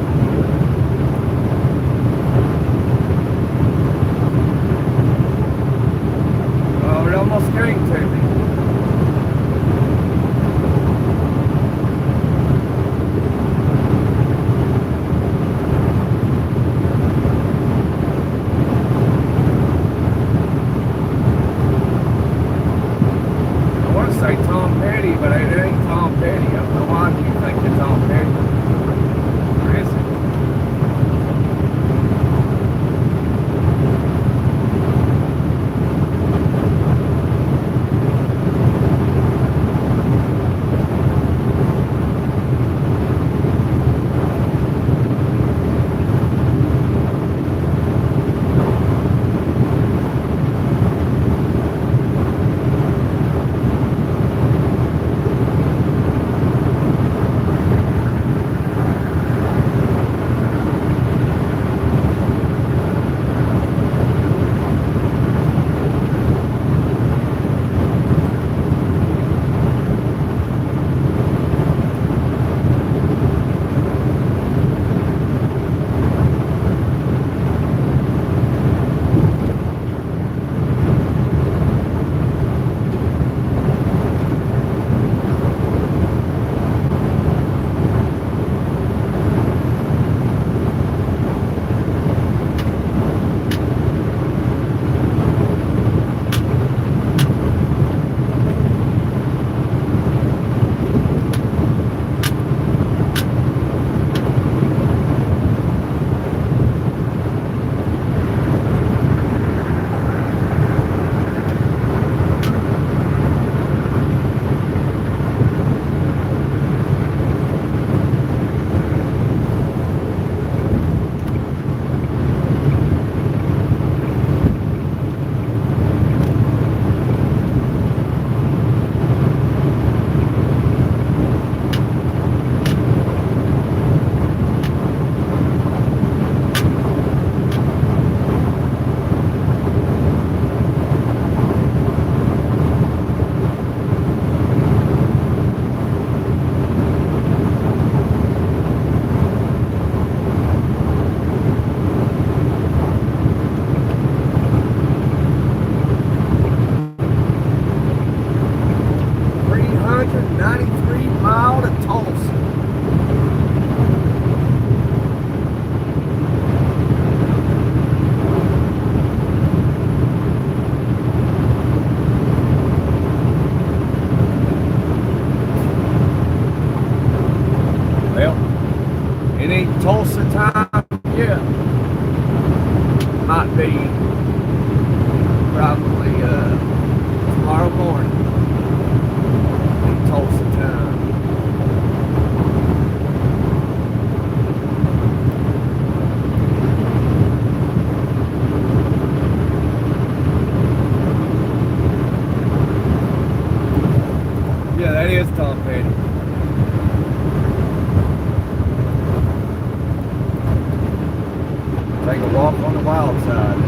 Oh, it almost came to me. I want to say Tom Petty, but it ain't Tom Petty. I don't know why do you think it's Tom Petty. Or is it? It ain't Tulsa time yet. Might be probably tomorrow morning. In Tulsa time. Yeah, that is Tom Petty. Take a walk on the wild side.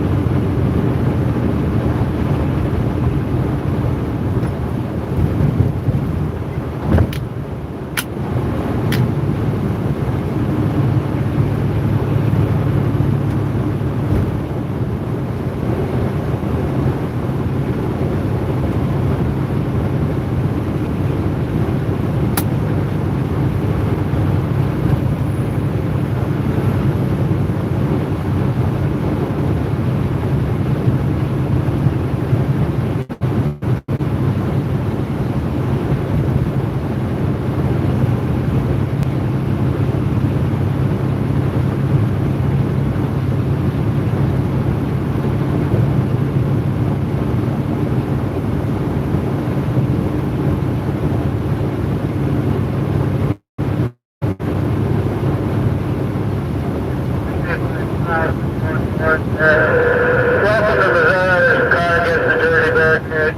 Welcome to Missouri. Car gets the dirty barricade.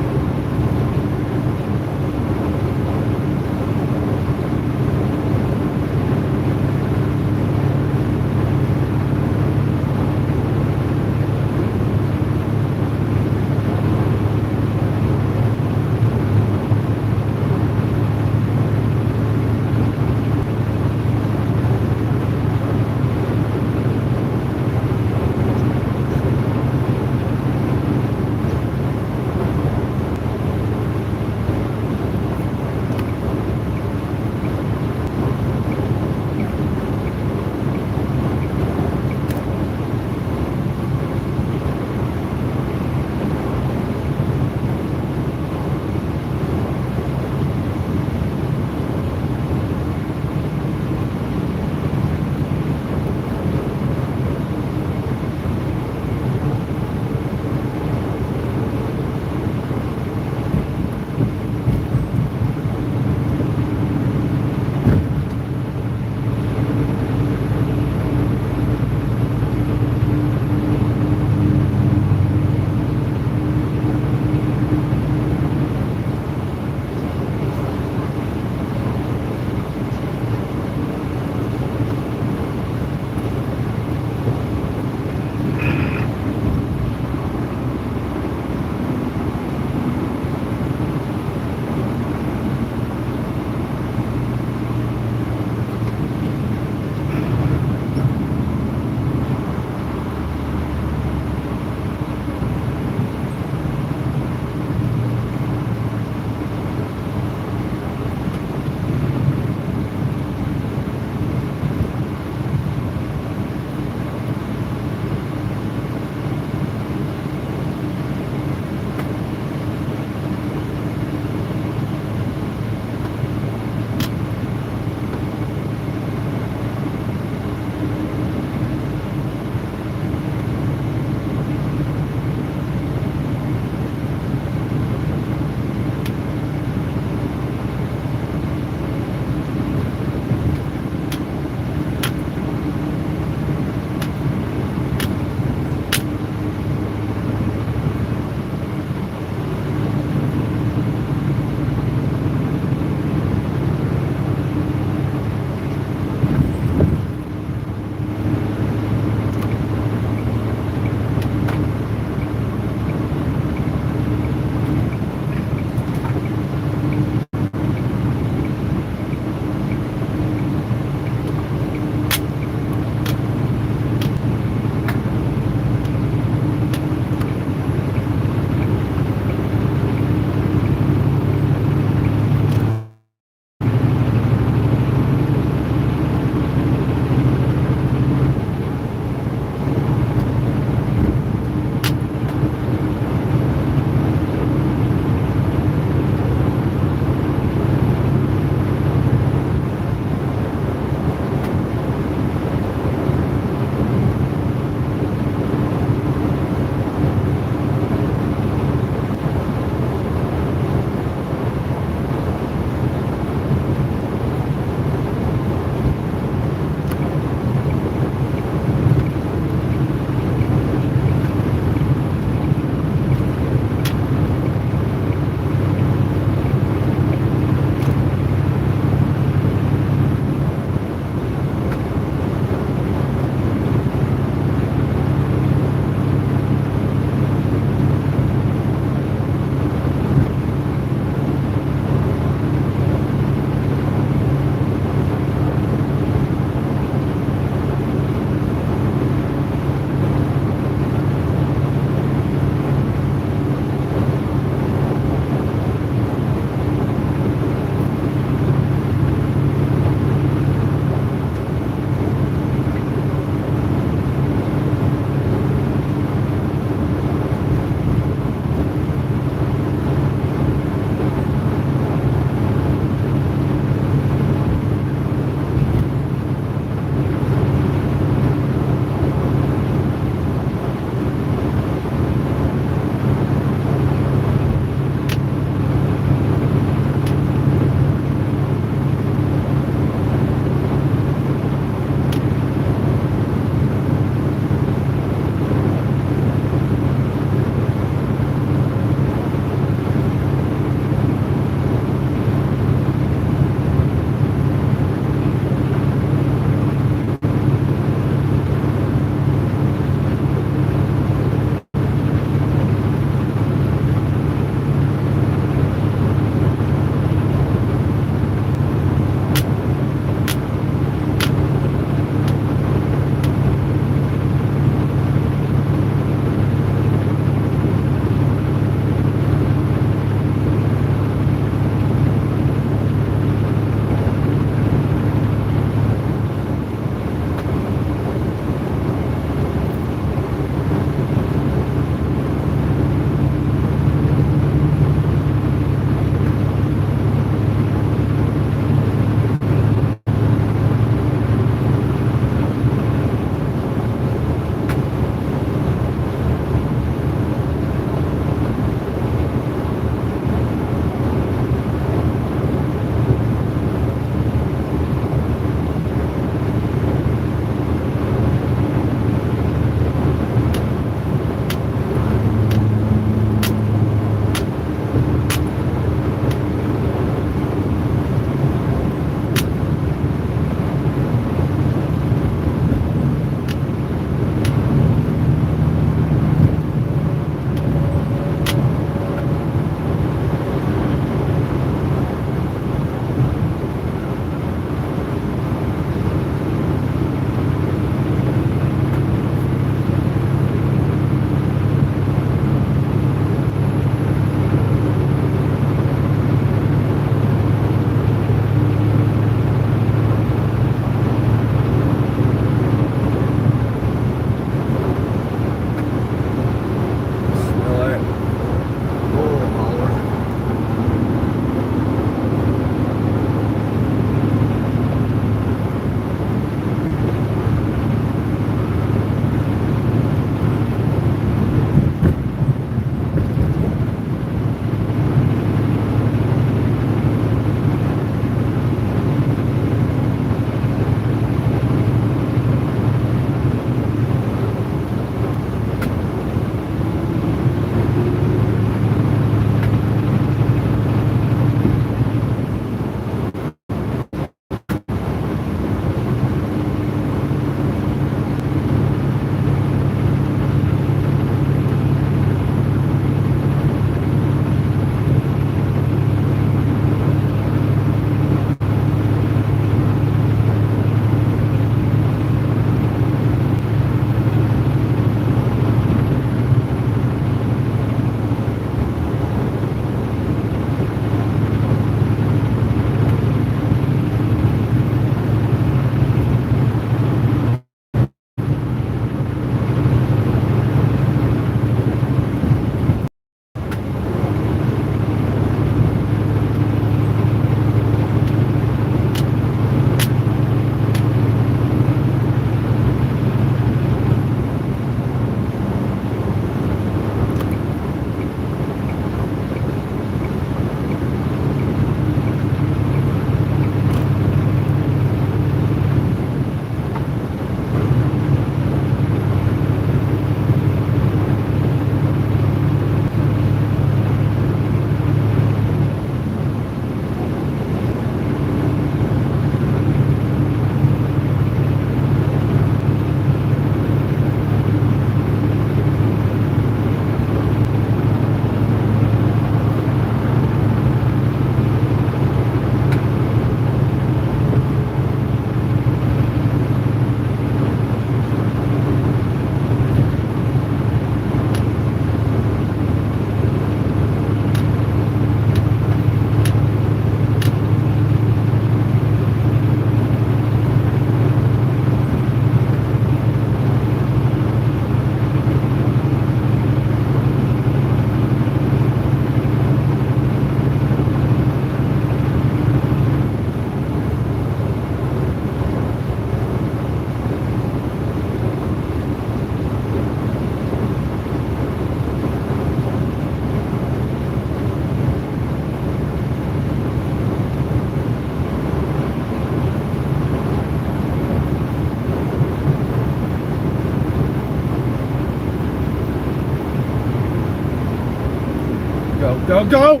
Go, go!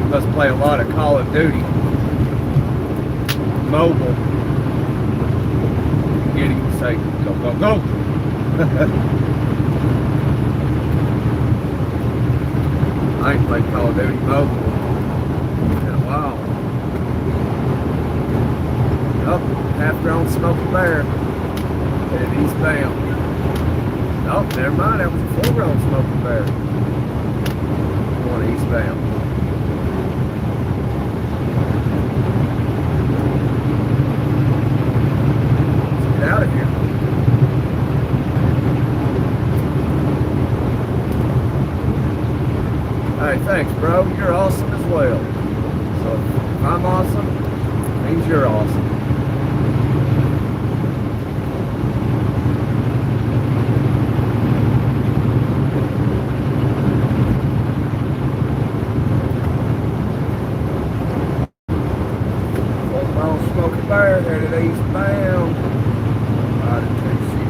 Must play a lot of Call of Duty mobile. Get him to say, go, go, go. I ain't played Call of Duty mobile in a while. Oh, half-grown Smoky Bear headed eastbound. Oh, never mind, that was a full-grown Smoky Bear. Going eastbound. Let's get out of here. Hey, thanks, bro. You're awesome as well. So if I'm awesome, it means you're awesome. Smoky Bear headed eastbound. Out of 266.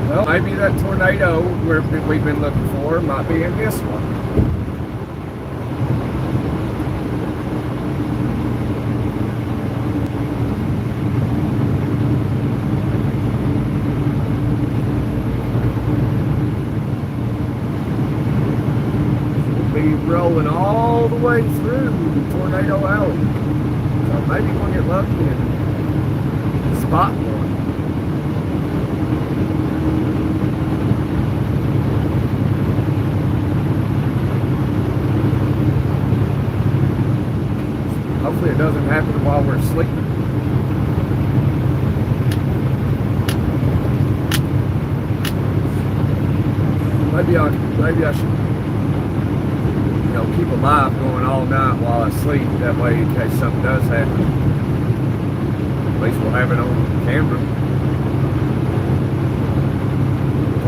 Well, maybe that tornado we've been looking for might be in this one. We'll be rolling all the way through the Tornado Alley. So maybe we'll get lucky and spot one. Hopefully it doesn't happen while we're sleeping. Maybe I should, keep a live going all night while I sleep. That way, in case something does happen, at least we'll have it on camera.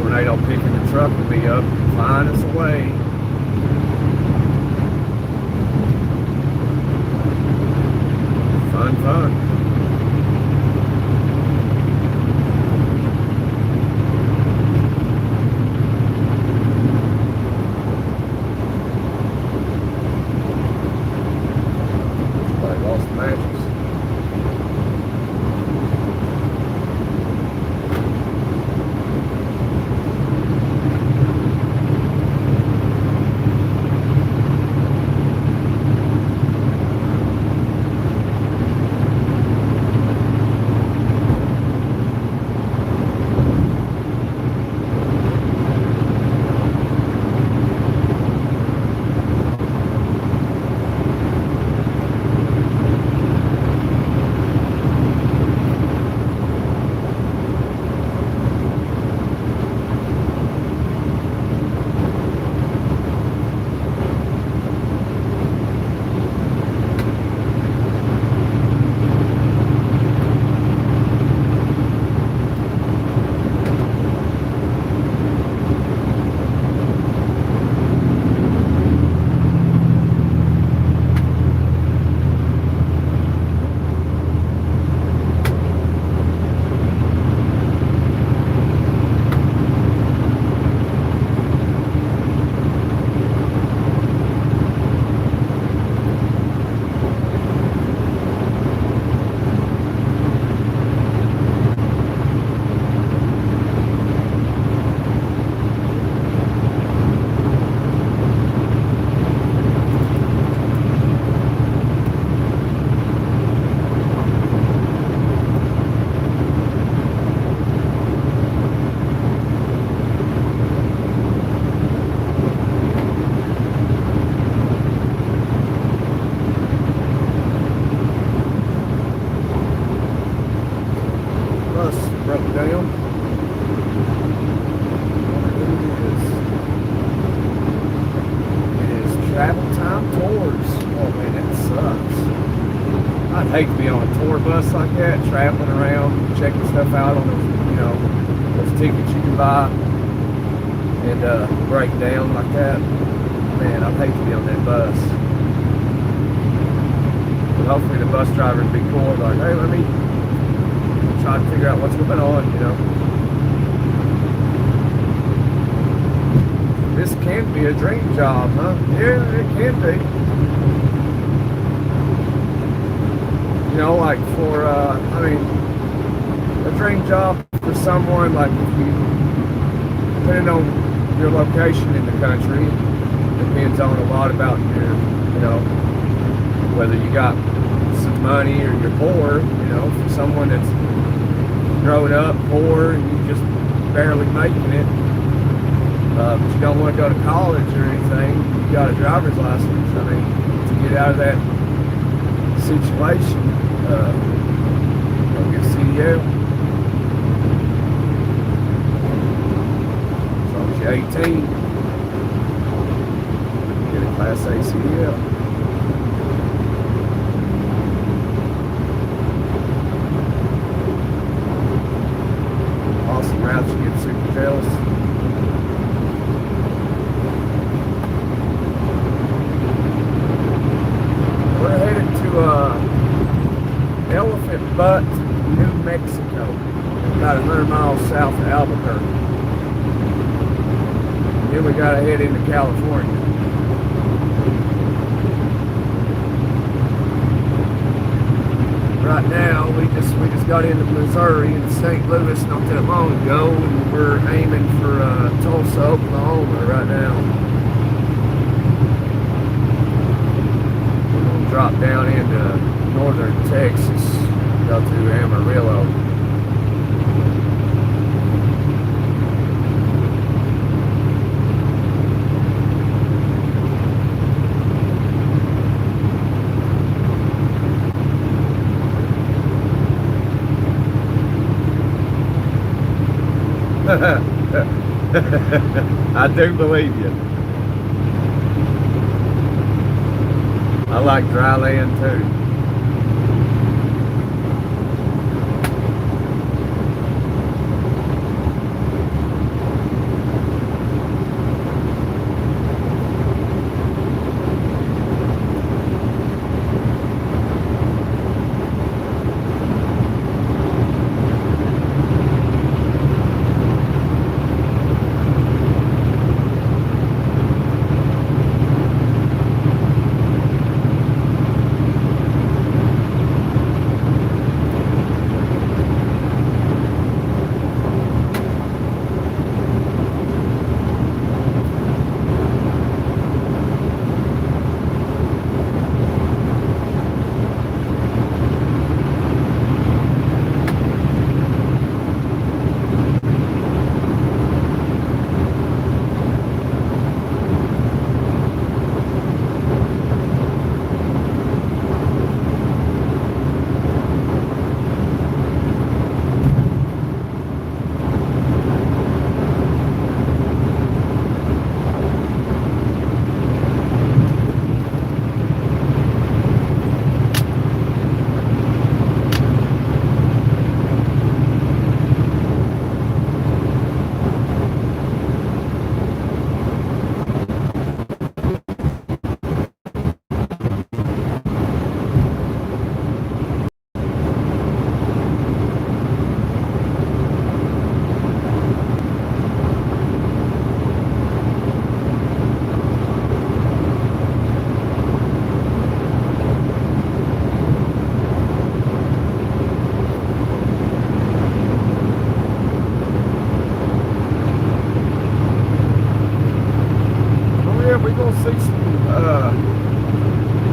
Tornado picking the truck will be up, flying us away. Fun. I lost the matches. bus broke down. It is travel time tours. Oh man, that sucks. I'd hate to be on a tour bus like that, traveling around, checking stuff out on those, those tickets you can buy, and break down like that. Man, I'd hate to be on that bus. But hopefully the bus driver would be cool, like, hey, let me try to figure out what's going on, This can be a dream job, huh? Yeah, it can be. Like for, a dream job for someone, like if you, depending on your location in the country, depends on a lot about your, whether you got some money or you're poor, for someone that's growing up poor and you just barely making it, but you don't want to go to college or anything, you got a driver's license, to get out of that situation, go get CDL. As long as you're 18, get a Class A CDL. Awesome routes, you get super jealous. We're headed to Elephant Butte, New Mexico, about 100 miles south of Albuquerque. Then we gotta head into California. Right now, we just got into Missouri and St. Louis not that long ago, and we're aiming for Tulsa, Oklahoma right now. We're gonna drop down into northern Texas, go through Amarillo. I do believe you. I like dry land too.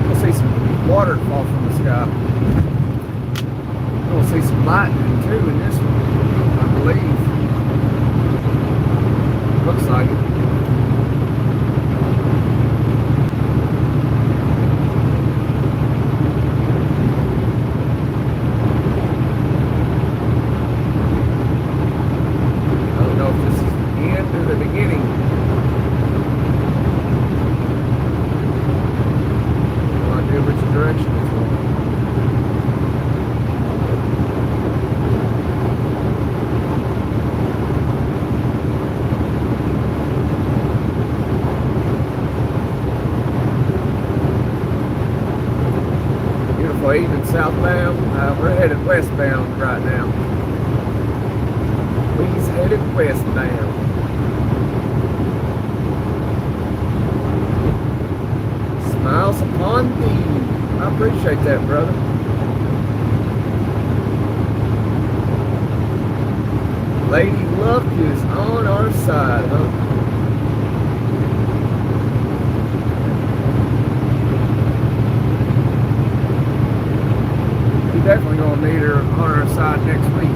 We'll see some water fall from the sky. We'll see some lightning too in this one, I believe. Looks like it. headed westbound right now. He's headed westbound. Smiles upon thee. I appreciate that, brother. Lady Luck is on our side, huh? Definitely gonna need her on our side next week.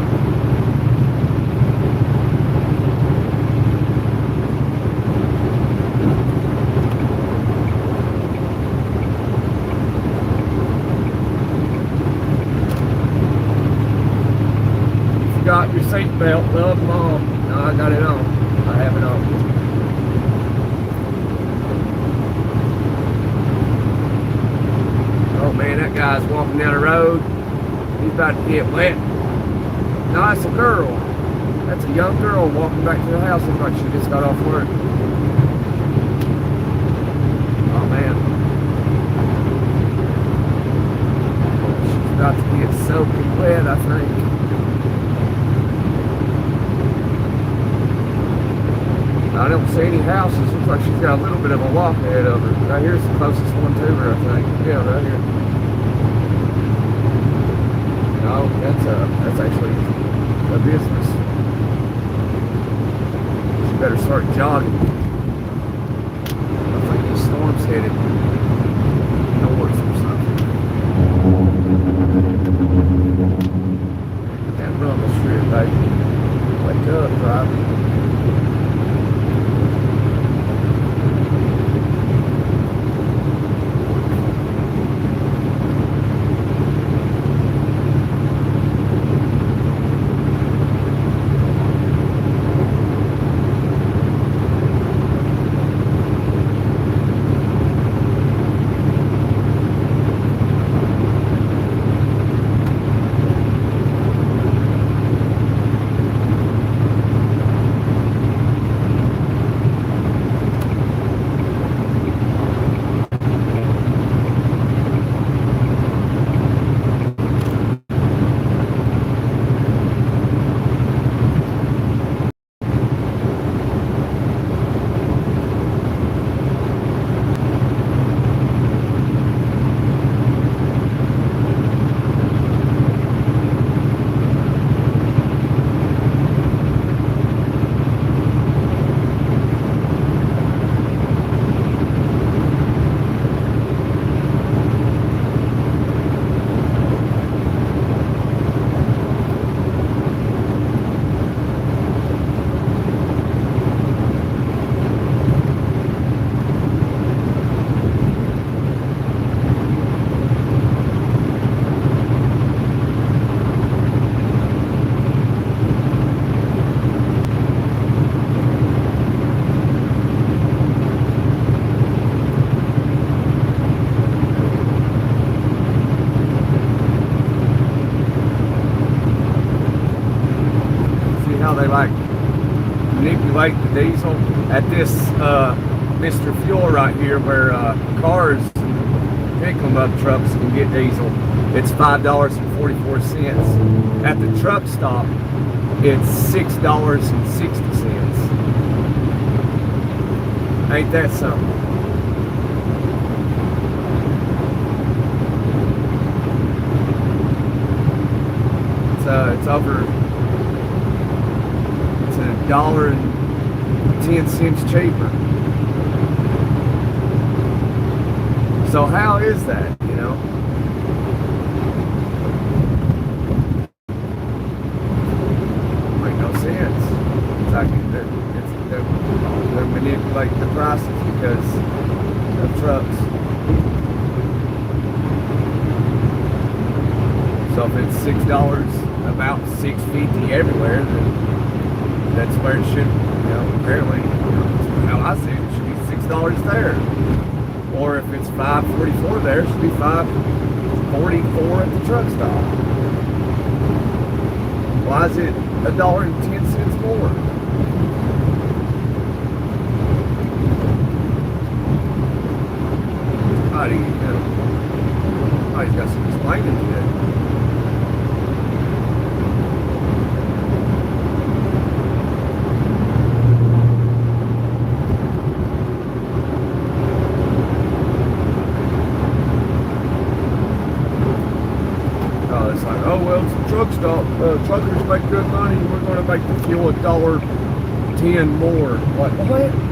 If you got your seatbelt, love mom. No, I got it on. I have it on. Oh man, that guy's walking down the road. He's about to get wet. No, that's a girl. That's a young girl walking back to the house. Looks like she just got off work. Oh man. She's about to get soaking wet, I think. I don't see any houses. Looks like she's got a little bit of a walk ahead of her. Right here's the closest one to her, I think. Yeah, right here. No, that's actually a business. She better start jogging. I think the storm's headed north or something. That rumble strip, baby. Wake up, driver. They like manipulate the diesel at this Mr. Fuel right here, where cars, pick 'em up trucks can get diesel. It's $5.44. At the truck stop, it's $6.60. Ain't that something? It's over. $1.10 cheaper. So how is that, you know? Make no sense. It's like they're manipulating the prices because of trucks. So if it's $6, about $6.50 everywhere, then that's where it should, apparently, how I see it, it should be $6 there. Or if it's $5.44 there, it should be $5.44 at the truck stop. Why is it $1.10 more? Somebody's got some explaining to do. truckers make good money. We're going to make the fuel $1.10 more. Like, what?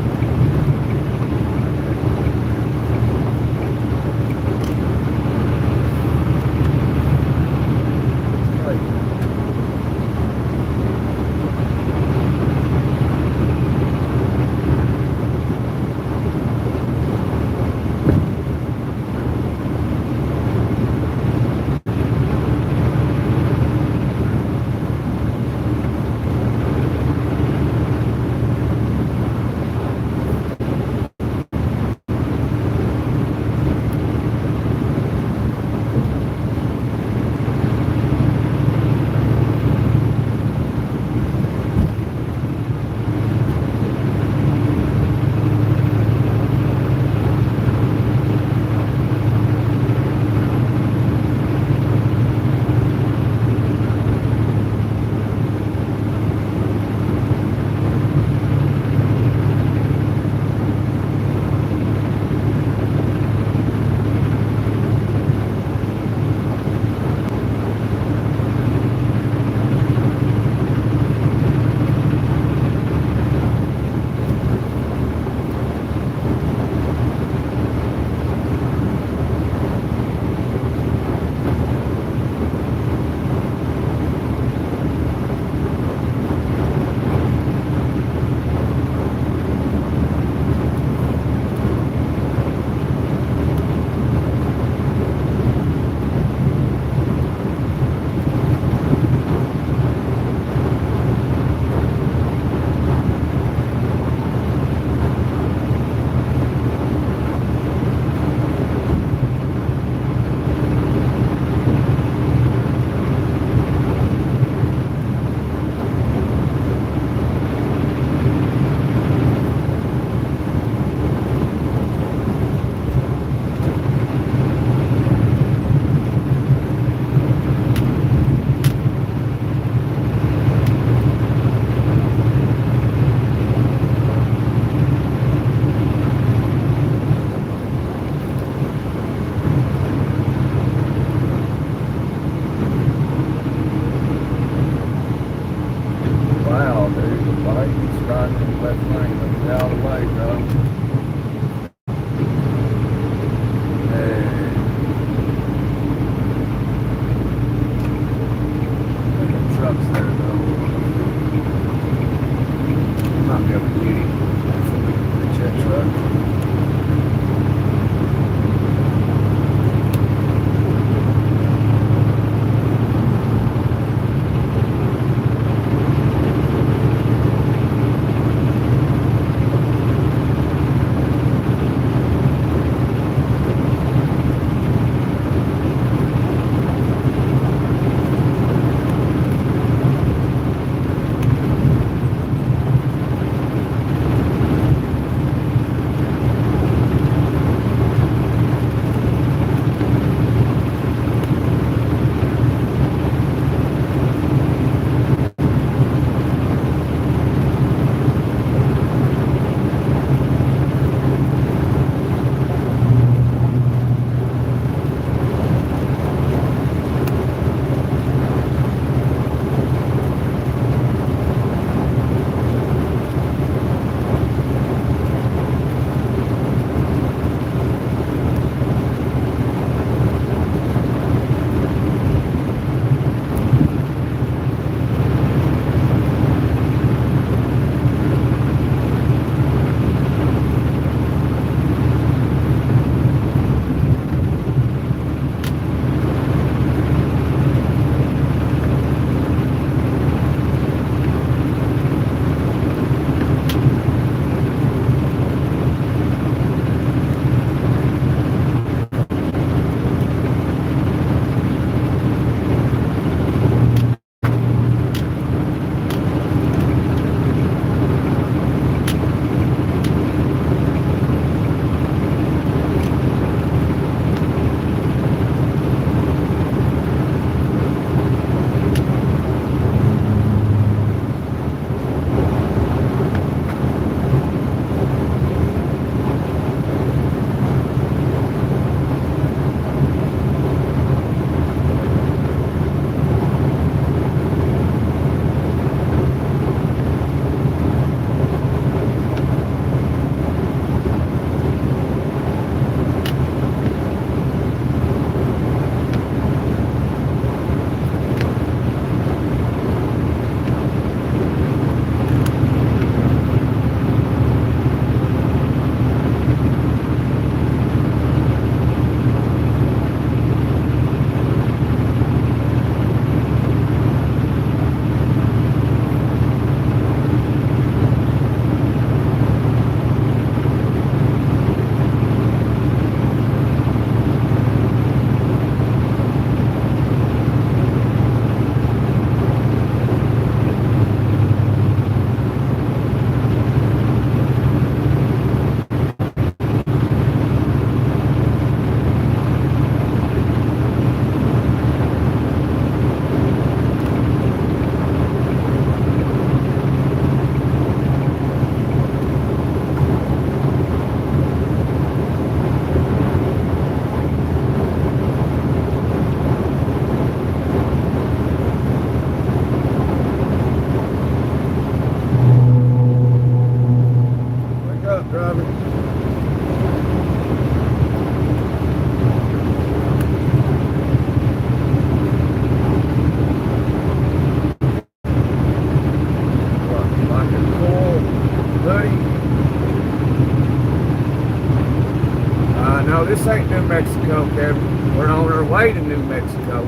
Mexico, Kevin. We're on our way to New Mexico.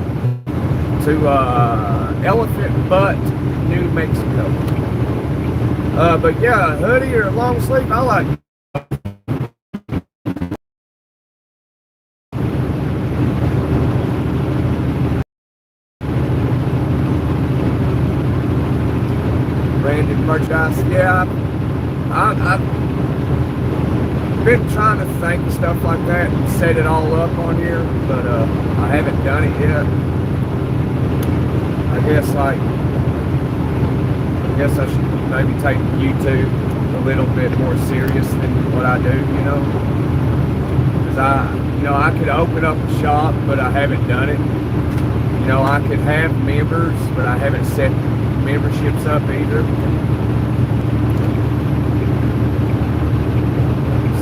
To Elephant Butte, New Mexico. But yeah, a hoodie or a long sleeve, I like. Branded merchandise, yeah. I've been trying to think of stuff like that and set it all up on here, but I haven't done it yet. I guess I should maybe take YouTube a little bit more serious than what I do, you know. Because I could open up a shop, but I haven't done it. You know, I could have members, but I haven't set memberships up either.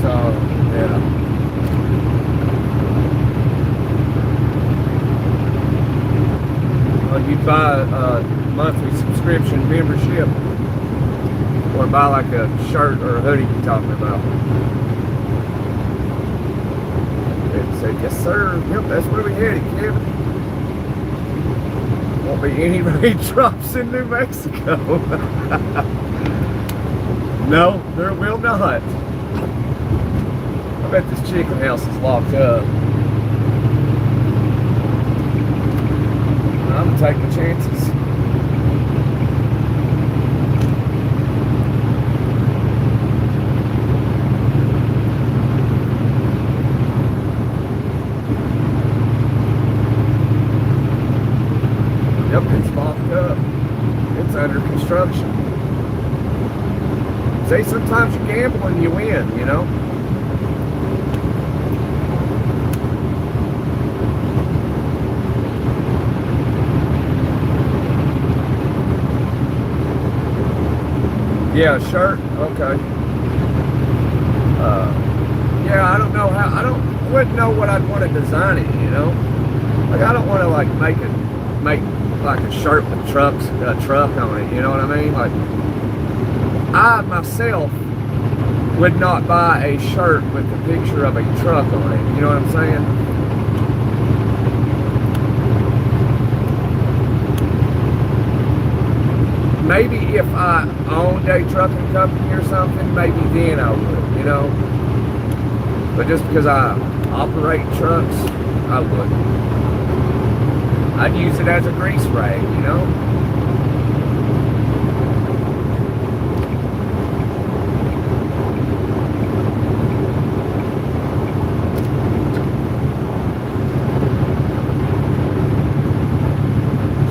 So, yeah. Well, you buy a monthly subscription membership, or buy like a shirt or a hoodie you're talking about. It said, yes sir, yep, that's where we headed, Kevin. Won't be any raindrops in New Mexico. No, there will not. I bet this chicken house is locked up. I'm taking chances. Yep, it's locked up. It's under construction. See, sometimes you gamble and you win, you know? Yeah, a shirt. Okay. Yeah, I don't know how. Wouldn't know what I'd want to design it. You know, like I don't want to like make like a shirt with a truck on it. You know what I mean? Like I myself would not buy a shirt with a picture of a truck on it. You know what I'm saying? Maybe if I owned a trucking company or something, maybe then I would, you know. But just because I operate trucks, I wouldn't. I'd use it as a grease rag, you know.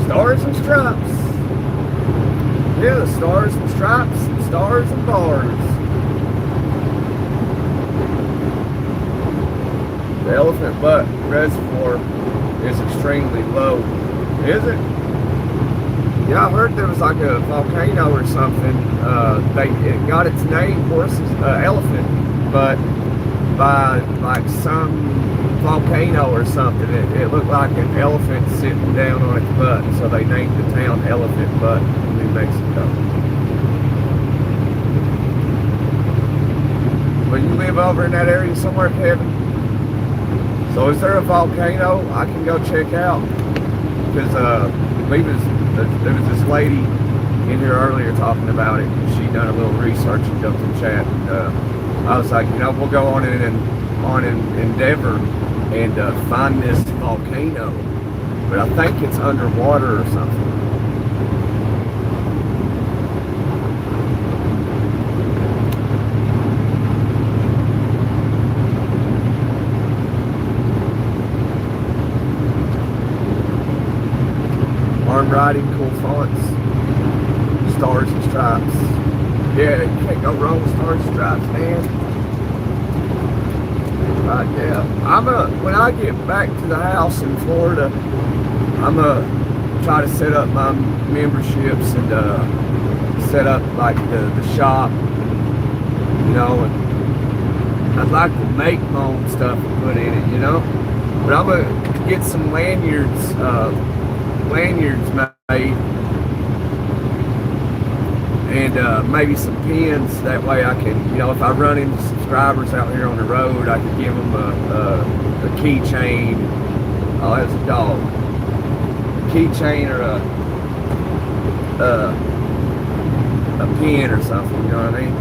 Stars and stripes. Yeah, the stars and stripes, and stars and bars. The Elephant Butte Reservoir is extremely low. Is it? Yeah, I heard there was like a volcano or something. It got its name, elephant, but by like some volcano or something, it looked like an elephant sitting down on its butt, so they named the town Elephant Butte, New Mexico. Well, you live over in that area somewhere, Kevin? So is there a volcano I can go check out? Because there was this lady in here earlier talking about it, and she done a little research and jumped in chat. And I was like, you know, we'll go on an endeavor and find this volcano, but I think it's underwater or something. Arm writing, cool fonts, stars and stripes. Yeah, you can't go wrong with stars and stripes, man. Yeah, when I get back to the house in Florida, I'm gonna try to set up my memberships and set up like the shop, you know, and I'd like to make my own stuff and put in it, you know. But I'm gonna get some lanyards made, and maybe some pins. That way I can, you know, if I run into subscribers out here on the road, I can give them a keychain. Oh, that's a dog. A keychain or a pin or something, you know what I mean?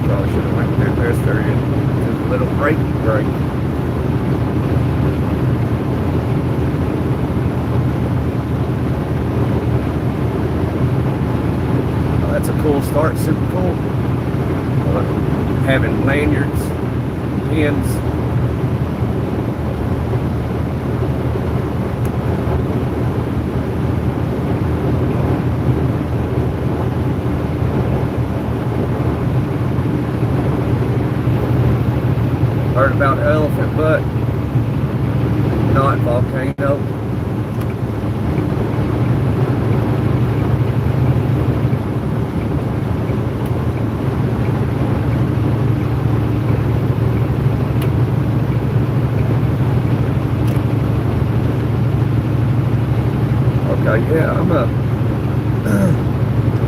Probably should have went through this area. Just a little braking brake. That's a cool start, super cool. Having lanyards, pins. Heard about elephant butt, not volcano. Yeah, I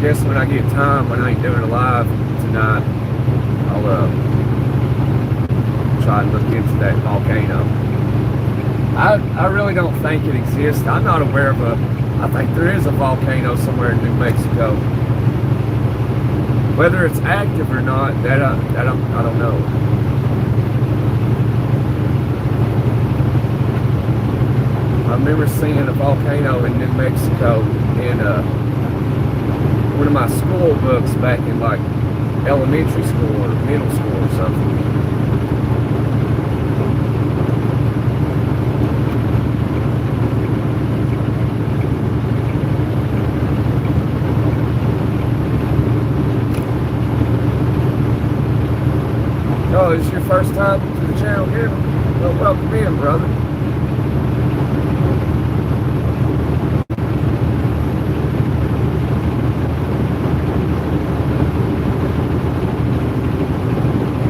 guess when I get time, when I ain't doing it live tonight, I'll try and look into that volcano. I really don't think it exists. I'm not aware of I think there is a volcano somewhere in New Mexico. Whether it's active or not, I don't know. I remember seeing a volcano in New Mexico in one of my school books back in like elementary school or middle school or something. Oh, is this your first time to the channel here? Well, welcome in, brother.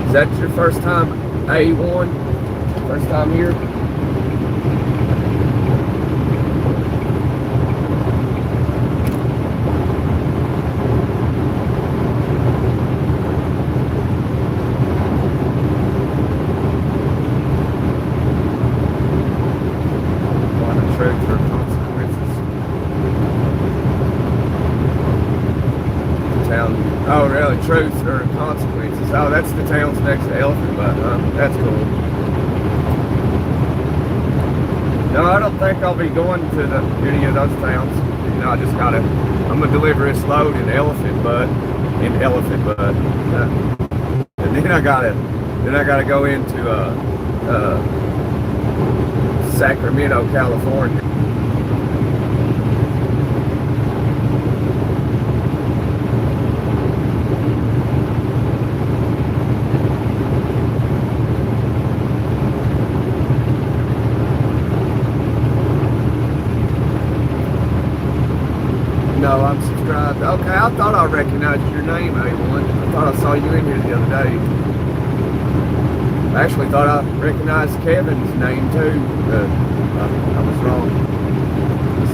Is that your first time A1? First time here? What a truth or consequences. Town. Oh, really? Truth or consequences. Oh, that's the town's next to Elephant Butt, huh? That's cool. No, I don't think I'll be going to any of those towns. You know, I'm gonna deliver this load in Elephant Butt. And then I gotta go into Sacramento, California. No, I'm subscribed. Okay, I thought I recognized your name, A1. I thought I saw you in here the other day. I actually thought I recognized Kevin's name too. I was wrong. It's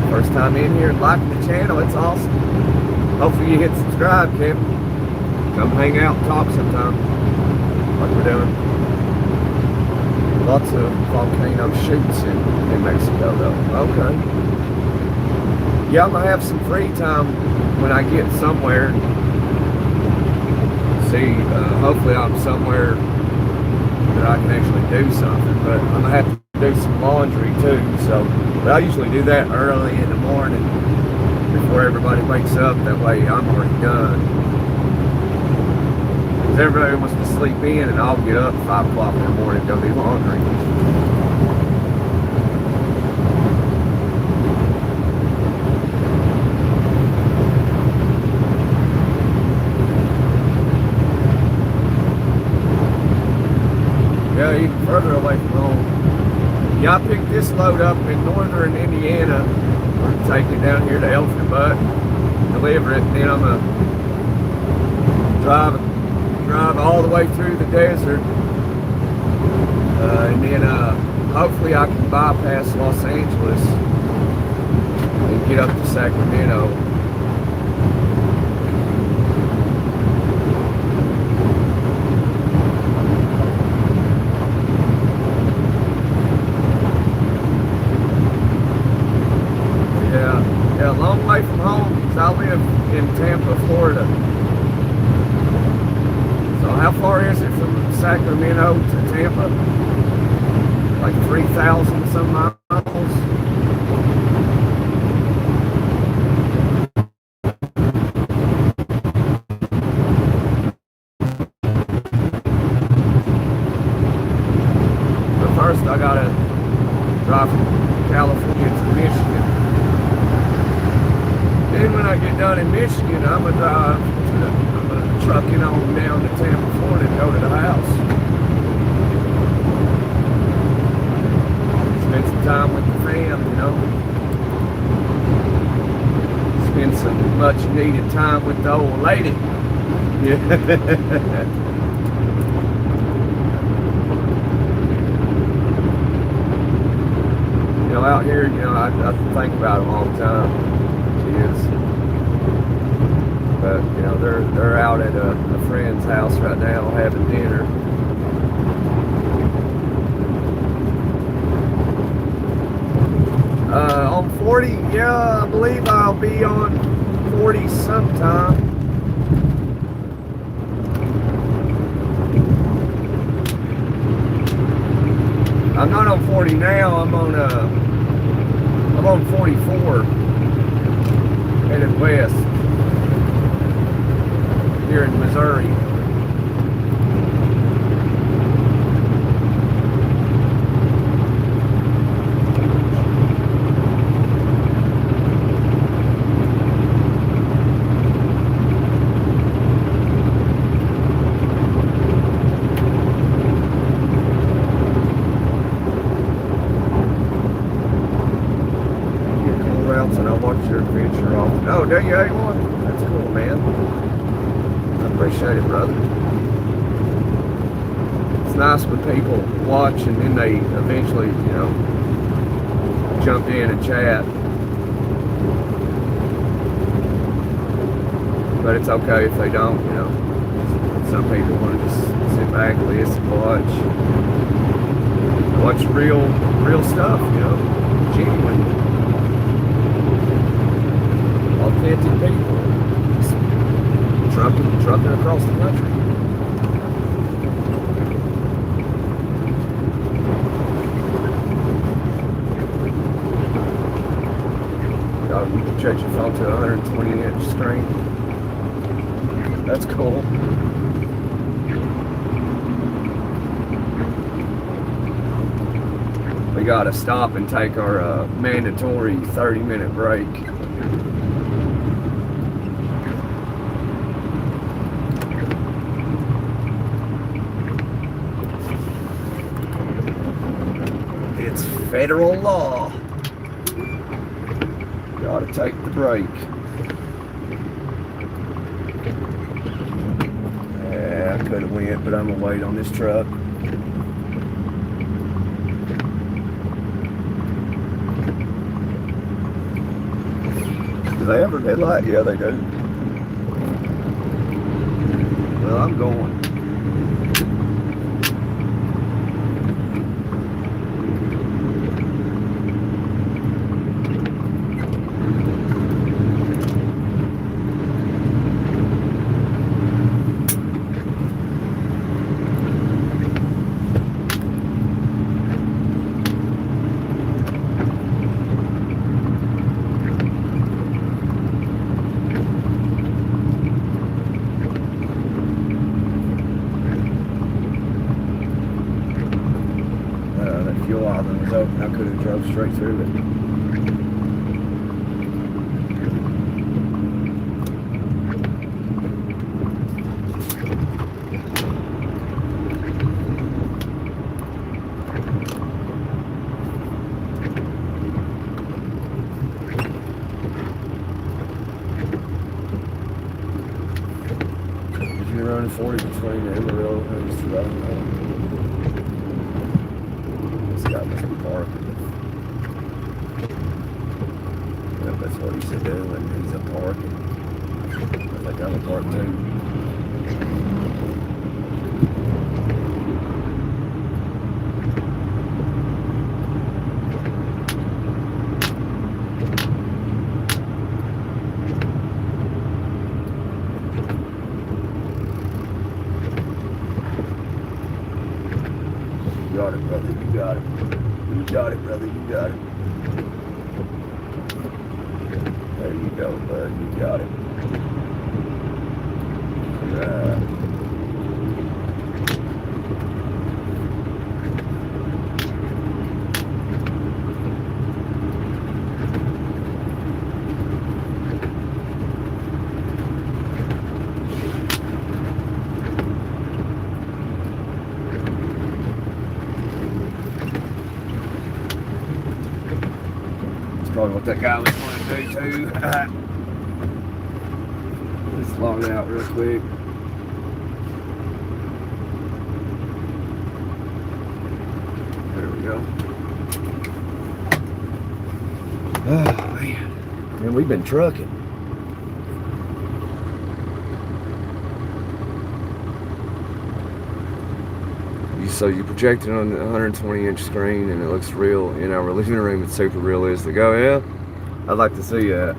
first time in here, liking the channel. It's awesome. Hopefully you hit subscribe, Kevin. Come hang out and talk sometime, like we're doing. Lots of volcano shoots in New Mexico, though. Okay. Yeah, I'm gonna have some free time when I get somewhere. See, hopefully I'm somewhere that I can actually do something, but I'm gonna have to do some laundry too. So, but I usually do that early in the morning before everybody wakes up. That way I'm already done. Because everybody wants to sleep in, and I'll get up at 5 o'clock in the morning and go do laundry. Yeah, even further away from home. Yeah, I picked this load up in northern Indiana. We're taking it down here to Elephant Butt. deliver it, and then I'm gonna drive all the way through the desert, and then hopefully I can bypass Los Angeles and get up to Sacramento. Yeah, a long way from home because I live in Tampa, Florida. So how far is it from Sacramento to Tampa? Like 3,000 some miles. But first I gotta drive from California to Michigan. Then when I get done in Michigan, I'm gonna truck it on down to Tampa, Florida and go to the house. Spend some time with the fam, you know. Spend some much needed time with the old lady. Yeah. You know, out here, you know, I think about them all the time. She is. But, you know, they're out at a friend's house right now having dinner. On 40, yeah, I believe I'll be on 40 sometime. I'm not on 40 now, I'm on 44 headed west here in Missouri. And I'll watch your adventure off. Oh, do you, A1? That's cool, man. I appreciate it, brother. It's nice when people watch and then they eventually, you know, jump in and chat. But it's okay if they don't, you know. Some people want to just sit back, listen, watch real stuff, you know, genuine. Authentic people trucking across the country. You can change your phone to a 120-inch screen. That's cool. We gotta stop and take our mandatory 30-minute break. Federal law. Gotta take the break. Yeah, I could have went, but I'm gonna wait on this truck. Do they ever daylight? Yeah, they do. Well, I'm going. Fuel island was open, I could have drove straight through it. 140 between Amarillo and East Road. This guy must be parking. Yeah, that's what he's doing. He's a parking. I think I'm a park too. You got it, brother. You got it. You got it, brother. You got it. There you go, bud. You got it. Right. Probably what that guy was going to do too. Let's log it out real quick. There we go. Oh man, man, we've been trucking. So you project it on the 120-inch screen and it looks real. In our living room, it's super realistic. Oh yeah? I'd like to see that.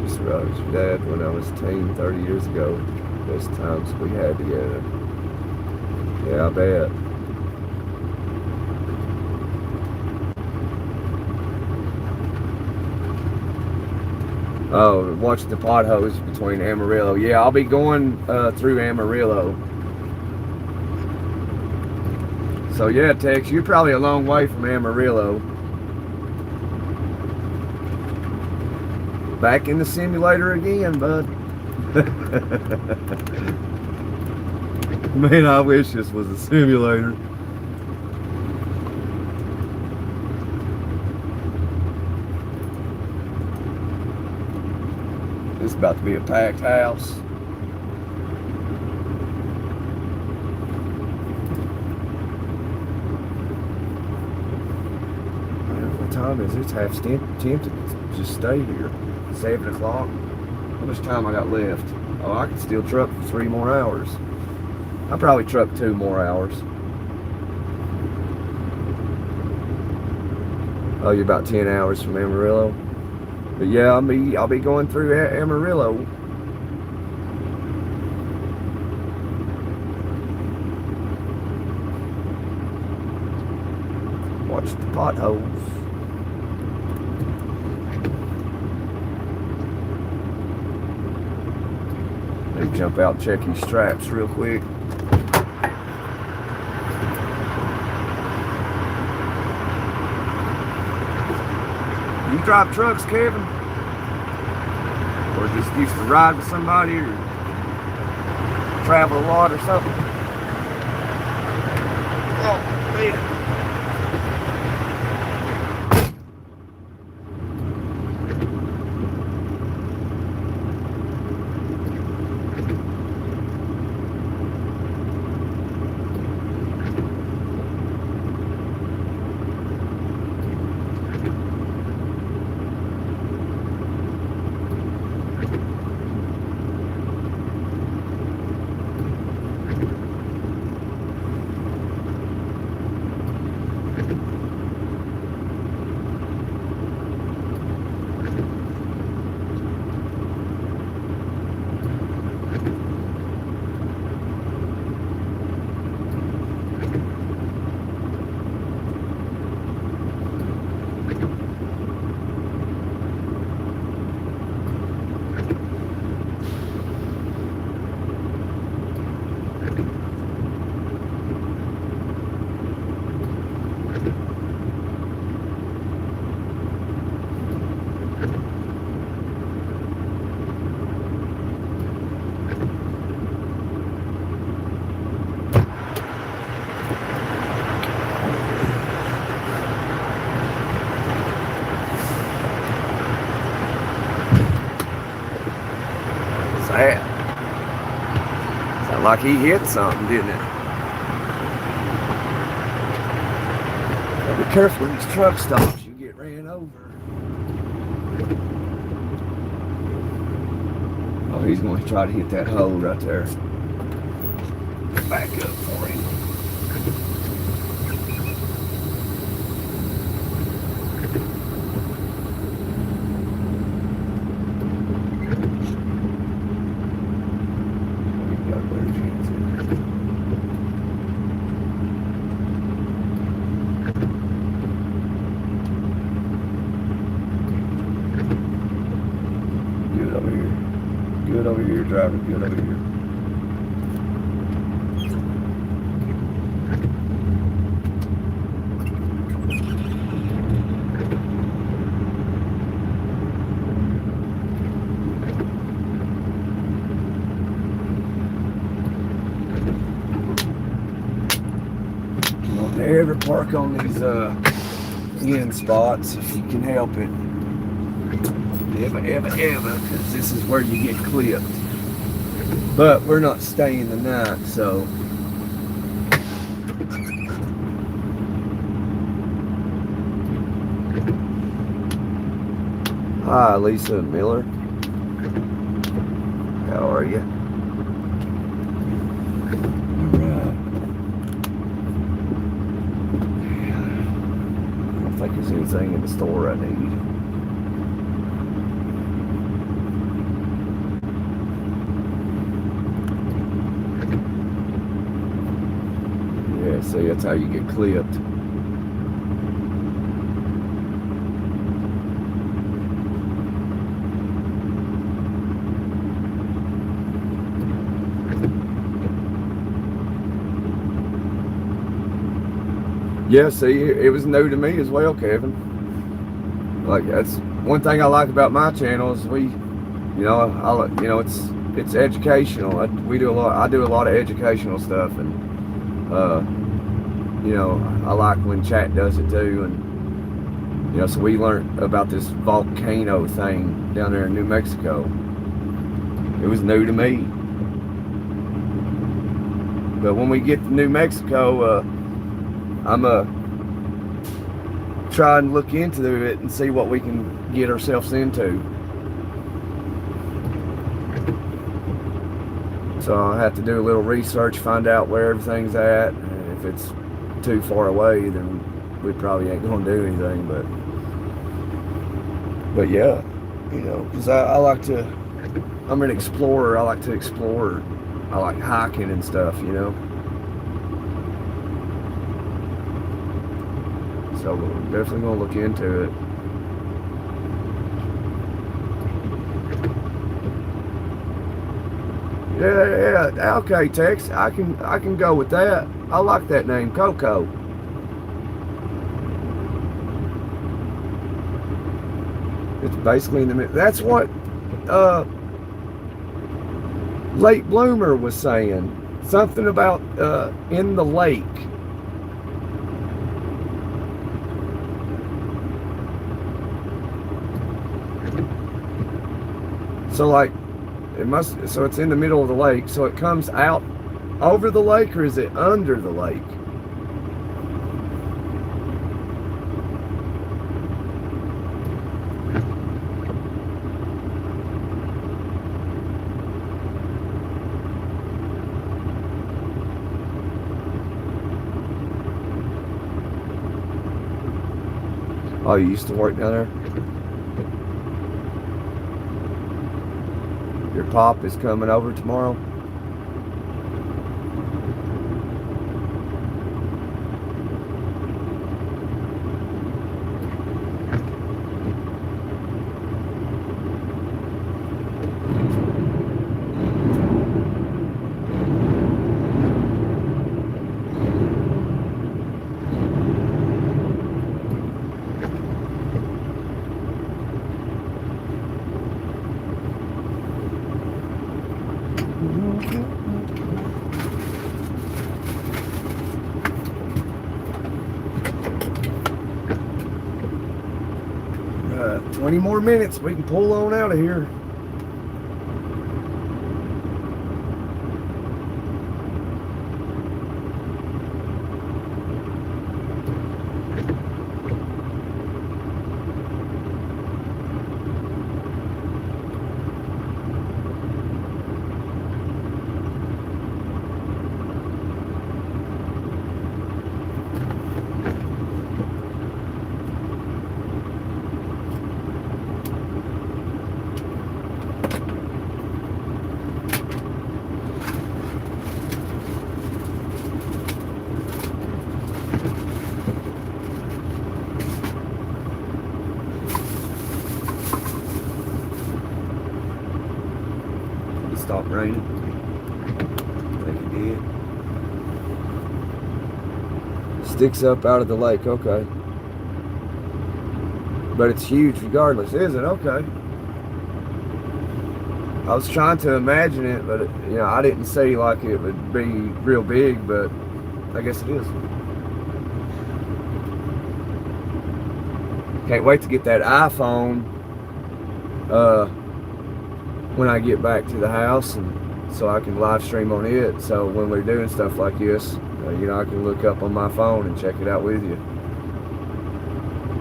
Just about as your dad when I was a teen 30 years ago. Best times we had together. Yeah, I bet. Oh, watch the potholes between Amarillo. Yeah, I'll be going through Amarillo. So yeah, Tex, you're probably a long way from Amarillo. Back in the simulator again, bud. Man, I wish this was a simulator. It's about to be a packed house. What time is it? It's half tempted to just stay here. 7 o'clock. How much time I got left? Oh, I can still truck for 3 more hours. I'll probably truck 2 more hours. Oh, you're about 10 hours from Amarillo? But yeah, I'll be going through Amarillo. Watch the potholes. Let me jump out and check these straps real quick. You drive trucks, Kevin? Or just used to ride with somebody or travel a lot or something? Oh, man. Like he hit something, didn't it? Be careful when these truck stops, you get ran over. Oh, he's going to try to hit that hole right there. Back up for him. Good over here, driver. Good over here. Don't ever park on these end spots if you can help it. Ever, because this is where you get clipped. But we're not staying the night, so. Hi, Lisa Miller. How are you? Alright. I don't think there's anything in the store I need. See, that's how you get clipped. Yeah, see, it was new to me as well, Kevin. Like, that's one thing I like about my channel is it's educational. I do a lot of educational stuff, and I like when chat does it too, and so we learned about this volcano thing down there in New Mexico. It was new to me, but when we get to New Mexico, I'm try and look into it and see what we can get ourselves into. So I'll have to do a little research, find out where everything's at. If it's too far away, then we probably ain't gonna do anything. But yeah, because I like to. I'm an explorer. I like to explore. I like hiking and stuff. So we're definitely gonna look into it. Yeah. Okay, Tex. I can go with that. I like that name, Coco. It's basically in the middle. That's what Late Bloomer was saying. Something about in the lake. So like so it's in the middle of the lake, so it comes out over the lake, or is it under the lake? Oh, you used to work down there? Your pop is coming over tomorrow? Right, 20 more minutes, we can pull on out of here. stopped raining. I think it did. Sticks up out of the lake, okay. But it's huge regardless, is it? Okay. I was trying to imagine it, but you know, I didn't see like it would be real big, but I guess it is. Can't wait to get that iPhone when I get back to the house, and so I can live stream on it. So when we're doing stuff like this, you know, I can look up on my phone and check it out with you.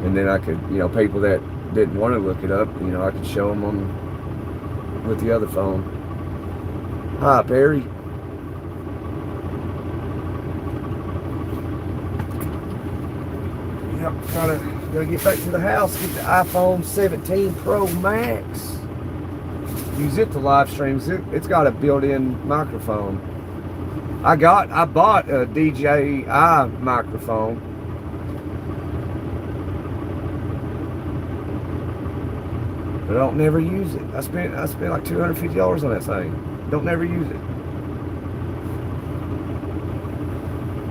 And then I could, you know, people that didn't want to look it up, you know, I could show them on with the other phone. Hi, Perry. Yep, gotta get back to the house, get the iPhone 17 Pro Max. Use it to live streams. It's got a built-in microphone. I bought a DJI microphone. But I don't never use it. I spent like $250 on that thing. Don't never use it.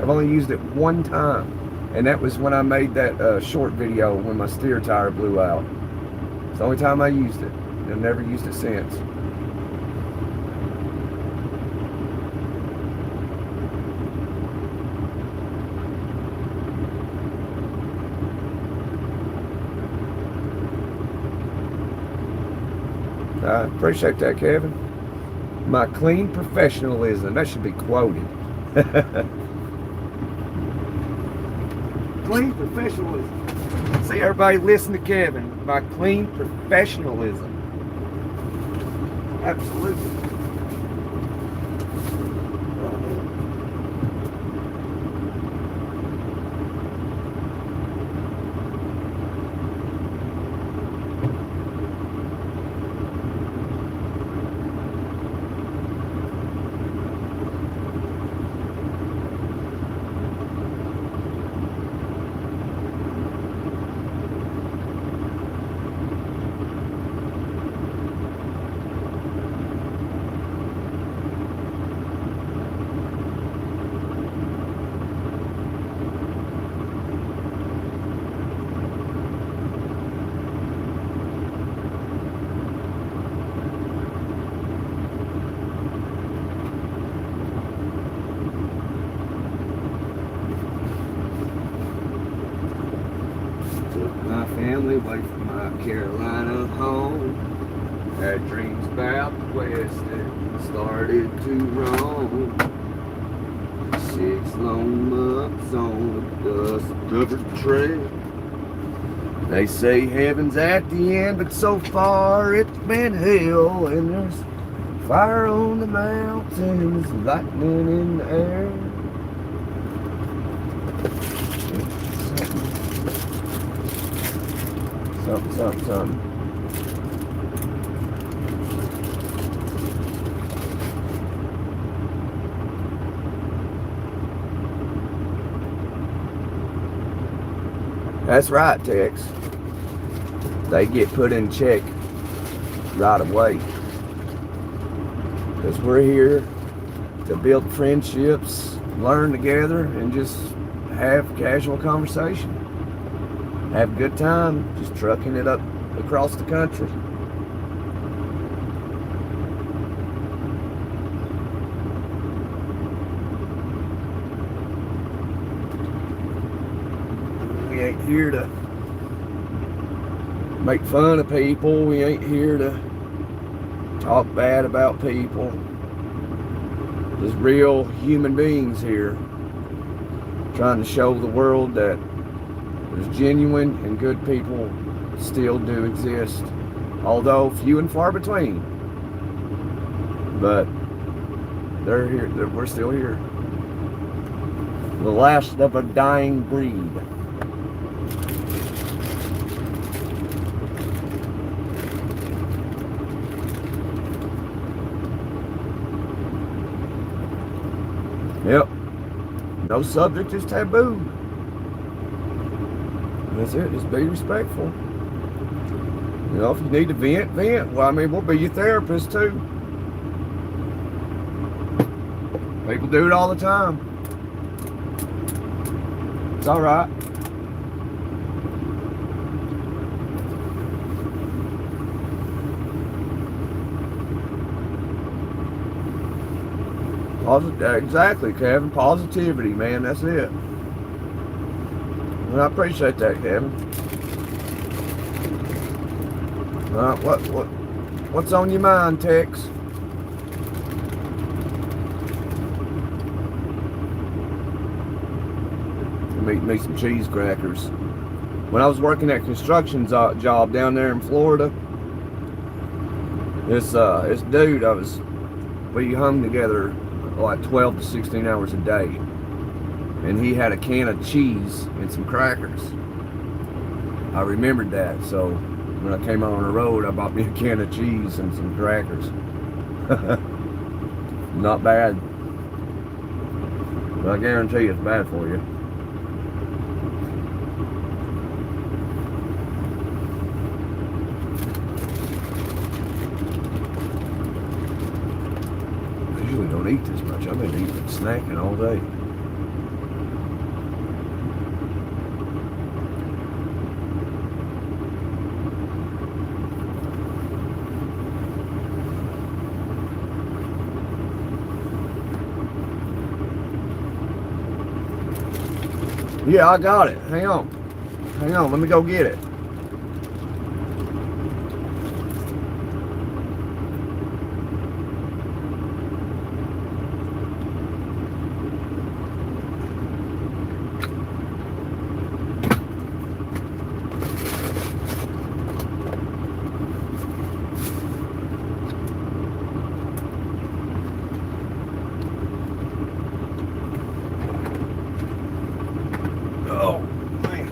I've only used it one time, and that was when I made that short video when my steer tire blew out. It's the only time I used it. I've never used it since. I appreciate that, Kevin. My clean professionalism. That should be quoted. Clean professionalism. See, everybody listen to Kevin. My clean professionalism. Absolutely. Family away from my Carolina home. Had dreams about the West and started to roam. 6 long months on the dust-covered trail. They say heaven's at the end, but so far it's been hell. And there's fire on the mountains, lightning in the air. Something. That's right, Tex. They get put in check right away. Because we're here to build friendships, learn together, and just have casual conversation. Have a good time, just trucking it up across the country. We ain't here to make fun of people. We ain't here to talk bad about people. There's real human beings here trying to show the world that there's genuine and good people still do exist, although few and far between. But they're here. We're still here. The last of a dying breed. Yep. No subject is taboo. That's it. Just be respectful. You know, if you need to vent, vent. Well, I mean, we'll be your therapist too. People do it all the time. It's all right. Exactly, Kevin. Positivity, man. That's it. And I appreciate that, Kevin. What's on your mind, Tex? Make me some cheese crackers. When I was working that construction job down there in Florida, this dude, we hung together like 12 to 16 hours a day, and he had a can of cheese and some crackers. I remembered that, so when I came out on the road, I bought me a can of cheese and some crackers. Not bad, but I guarantee it's bad for you. Don't eat this much. I've been eating snacking all day. Yeah, I got it. Hang on. Let me go get it. Oh, man.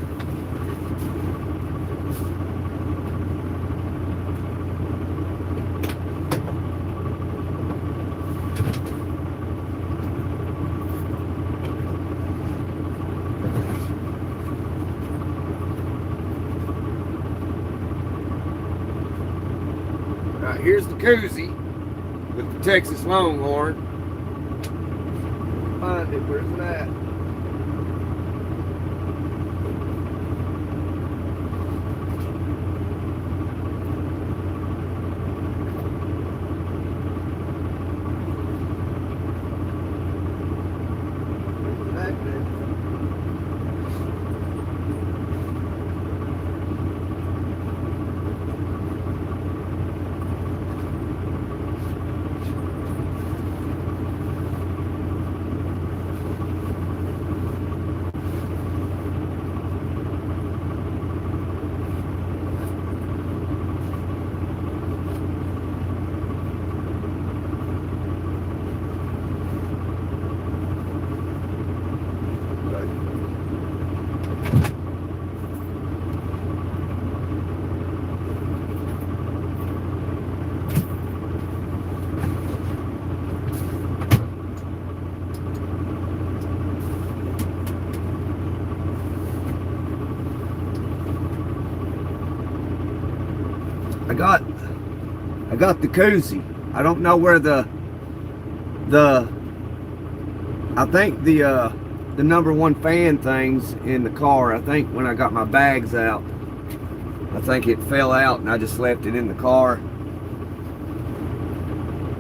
All right, here's the koozie with the Texas Longhorn. Find it, where's it at? I got the koozie. I don't know where I think the number one fan thing's in the car. I think when I got my bags out, I think it fell out and I just left it in the car.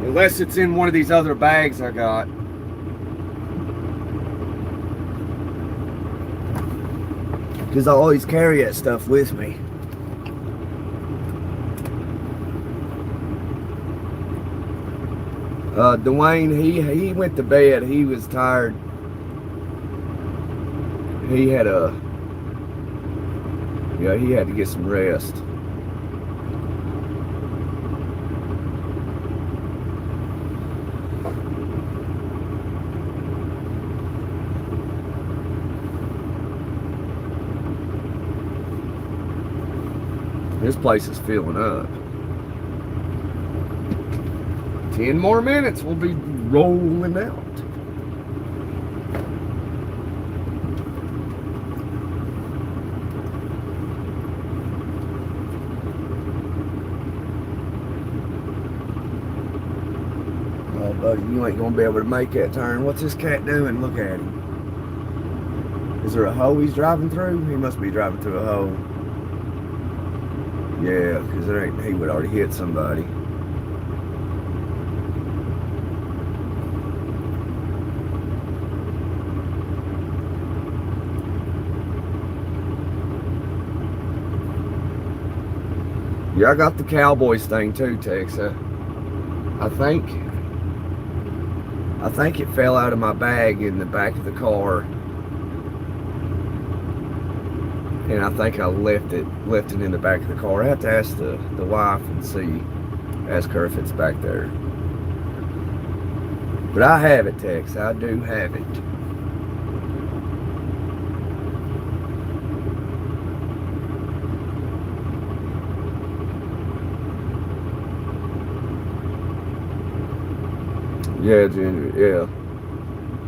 Unless it's in one of these other bags I got. Because I always carry that stuff with me. Dwayne, he went to bed. He was tired. He had to get some rest. This place is filling up. 10 more minutes, we'll be rolling out. Buddy, you ain't gonna be able to make that turn. What's this cat doing? Look at him. Is there a hole he's driving through? He must be driving through a hole. Yeah, because he would already hit somebody. Yeah, I got the Cowboys thing too, Tex. I think it fell out of my bag in the back of the car, and I think I left it in the back of the car. I have to ask the wife and ask her if it's back there. But I have it, Tex. I do have it. Yeah, Ginger,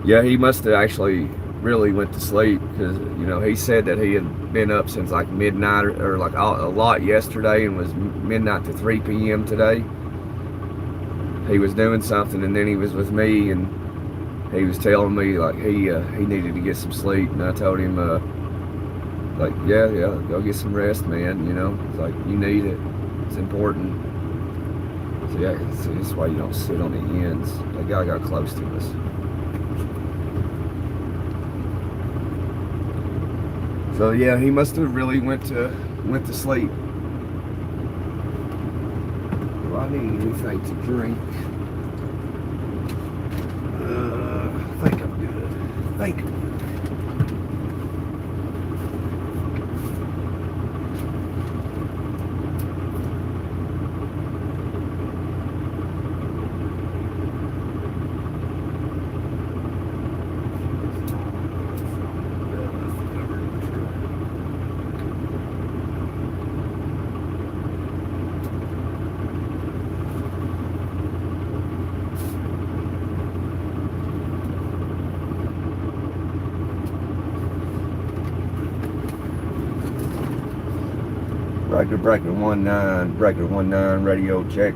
yeah, he must have actually really went to sleep, because he said that he had been up since like midnight or like a lot yesterday, and was midnight to 3 p.m. today. He was doing something, and then he was with me, and he was telling me like he needed to get some sleep, and I told him like yeah, go get some rest, man. It's like you need it. It's important. So yeah, see, this is why you don't sit on the ends. That guy got close to us. So yeah, he must have really went to sleep. Do I need anything to drink? I think I'm good. Thank you. Breaker 19, radio check.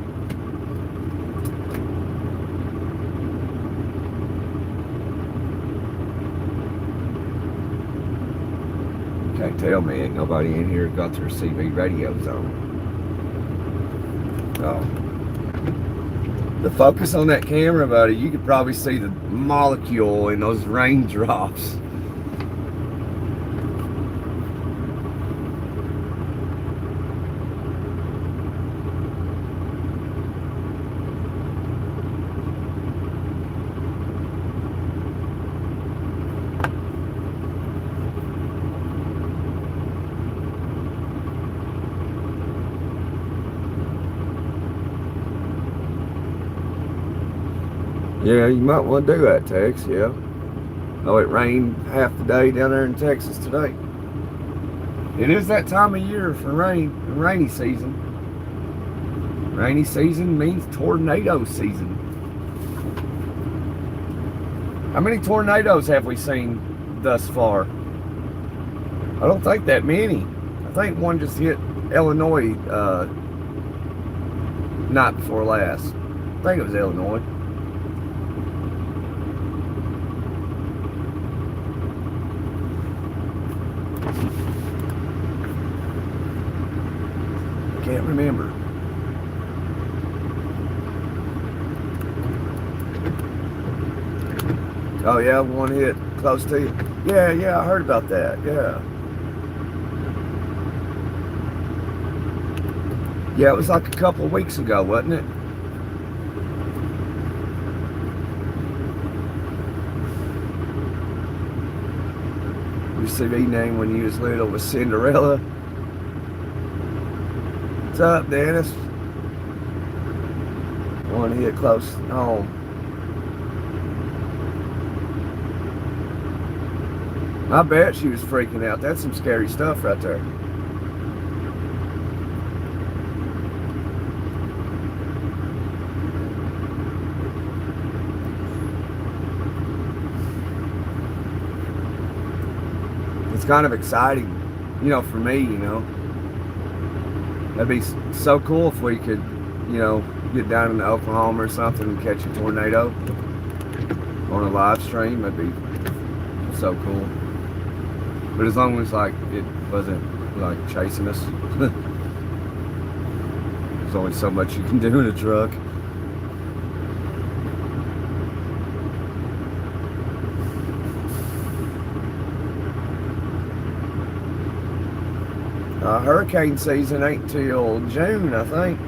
You can't tell me ain't nobody in here got their CB radios on. Oh. The focus on that camera, buddy, you could probably see the molecule in those raindrops. Yeah, you might want to do that, Tex, yeah. Oh, it rained half the day down there in Texas today. It is that time of year for rainy season. Rainy season means tornado season. How many tornadoes have we seen thus far? I don't think that many. I think one just hit Illinois night before last. I think it was Illinois. Can't remember. Oh yeah, one hit close to you. Yeah, I heard about that. Yeah, it was like a couple of weeks ago, wasn't it? Your CV name when you was little was Cinderella. What's up, Dennis? One hit close home. I bet she was freaking out. That's some scary stuff right there. It's kind of exciting, for me, That'd be so cool if we could you know, get down into Oklahoma or something and catch a tornado on a live stream, that'd be so cool. But as long as like it wasn't like chasing us. There's only so much you can do in a truck. Hurricane season ain't till June, I think.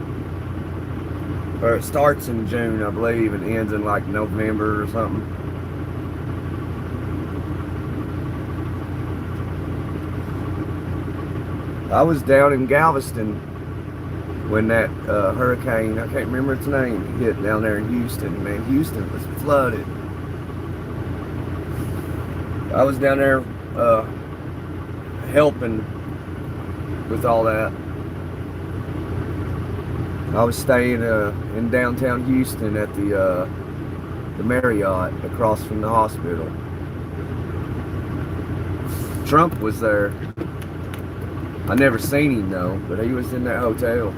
Or it starts in June, I believe, and ends in like November or something. I was down in Galveston when that hurricane, I can't remember its name, hit down there in Houston. Man, Houston was flooded. I was down there helping with all that. I was staying in downtown Houston at the Marriott across from the hospital. Trump was there. I never seen him though, but he was in that hotel.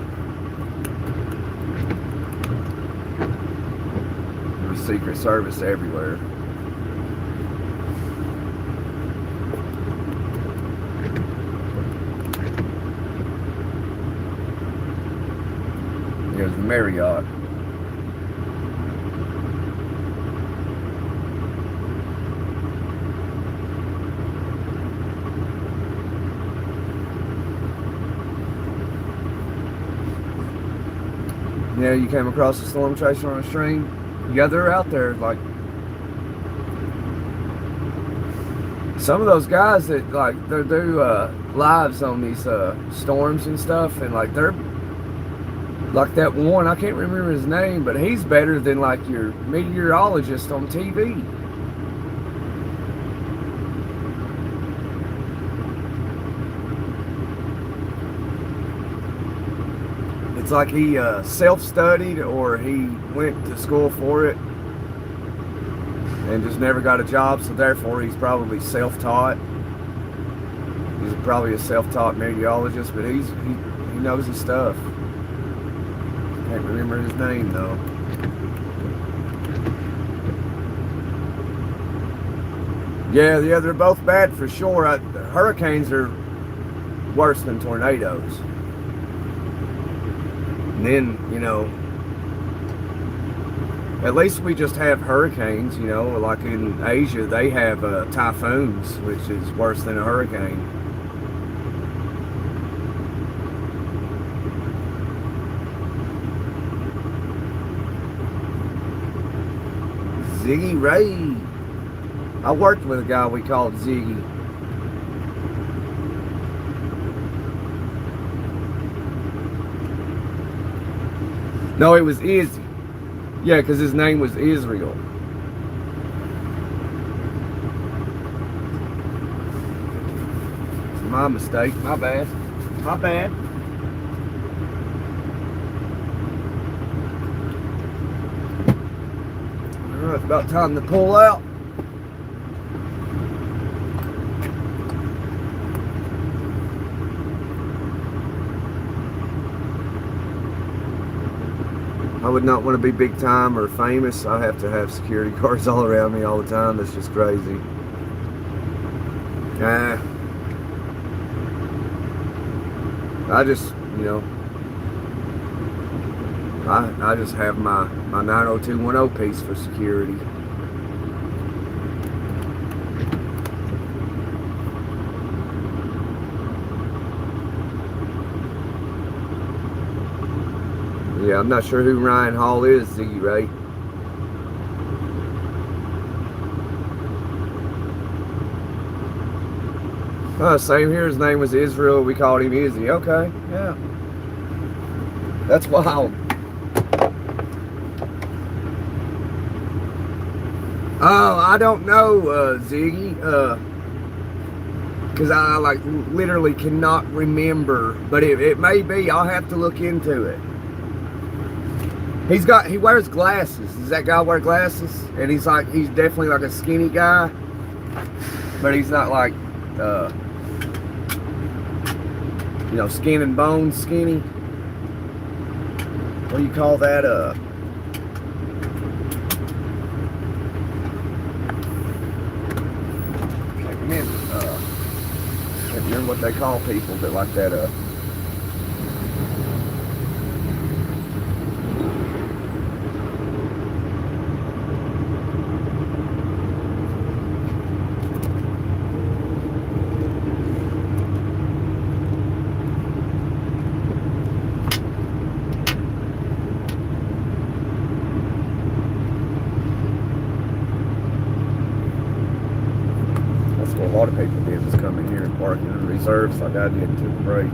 There was Secret Service everywhere. It was the Marriott. Yeah, you came across a storm chaser on a stream. Yeah, they're out there. Like some of those guys that like they do lives on these storms and stuff, and like they're like that one. I can't remember his name, but he's better than like your meteorologist on TV. It's like he self-studied or he went to school for it and just never got a job, so therefore he's probably self-taught. He's probably a self-taught meteorologist, but he knows his stuff. Can't remember his name though. Yeah, they're both bad for sure. Hurricanes are worse than tornadoes. And then, you know, at least we just have hurricanes, you know, like in Asia, they have typhoons, which is worse than a hurricane. Ziggy Ray. I worked with a guy we called Ziggy. No, it was Izzy. Yeah, because his name was Israel. It's my mistake. My bad. My bad. Alright, it's about time to pull out. I would not want to be big time or famous. I have to have security guards all around me all the time. That's just crazy. I just, you know, I just have my 90210 piece for security. Yeah, I'm not sure who Ryan Hall is, Ziggy Ray. Oh, same here. His name was Israel. We called him Izzy. Okay, yeah. That's wild. Oh, I don't know, Ziggy. Because I like literally cannot remember. But it may be. I'll have to look into it. He wears glasses. Does that guy wear glasses? And he's definitely like a skinny guy. But he's not like, you know, skin and bones skinny. what do you call that? Can't remember what they call people that like that. That's what a lot of people did, was come in here and park in the reserves like I did and took a break.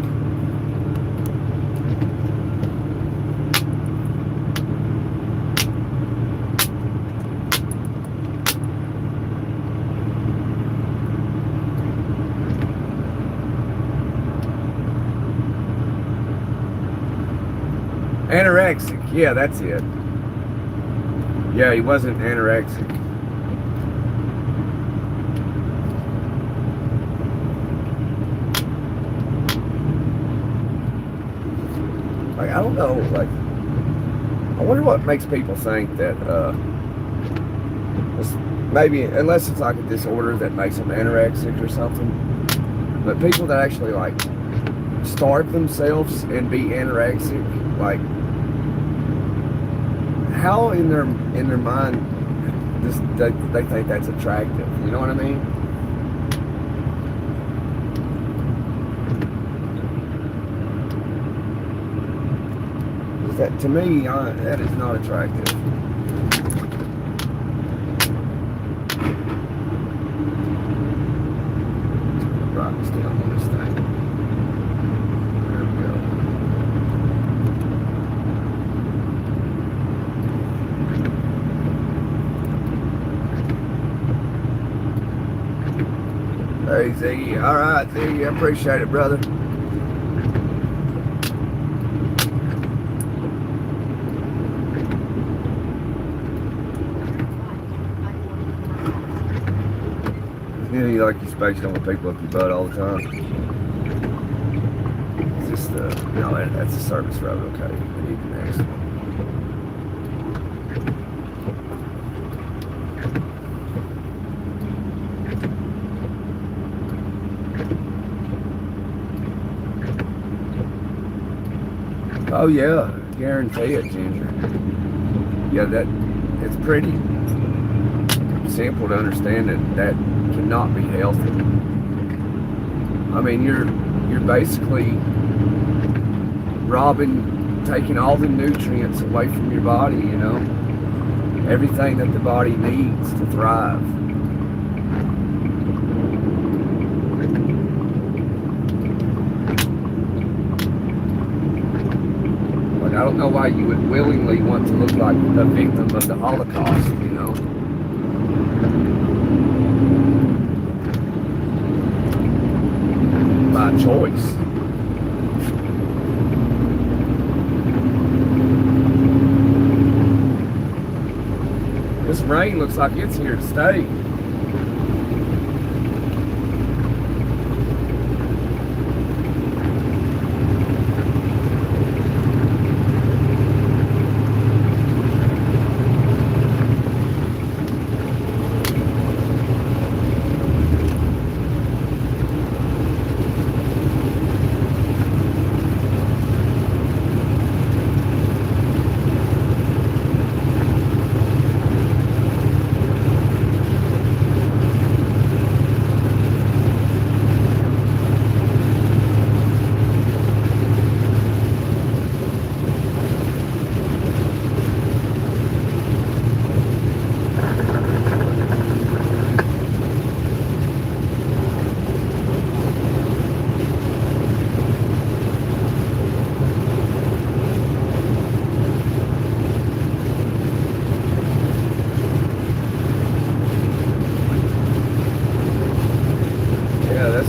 Anorexic, yeah, that's it. Yeah, he wasn't anorexic. Like, I don't know, like, I wonder what makes people think that, maybe, unless it's like a disorder that makes them anorexic or something, but people that actually, like, starve themselves and be anorexic, like, how in their mind does they think that's attractive? You know what I mean? That, to me, that is not attractive. Right, stay on this thing. There we go. Hey, Ziggy. All right, Ziggy. I appreciate it, brother. You know, you like your space, don't want people up your butt all the time. It's just, no, that's a service road, okay. We need the next one. Oh yeah, guarantee it, Ginger. Yeah, it's pretty simple to understand that cannot be healthy. I mean, you're basically taking all the nutrients away from your body, you know, everything that the body needs to thrive. Like, I don't know why you would willingly want to look like a victim of the Holocaust, you know. By choice. This rain looks like it's here to stay.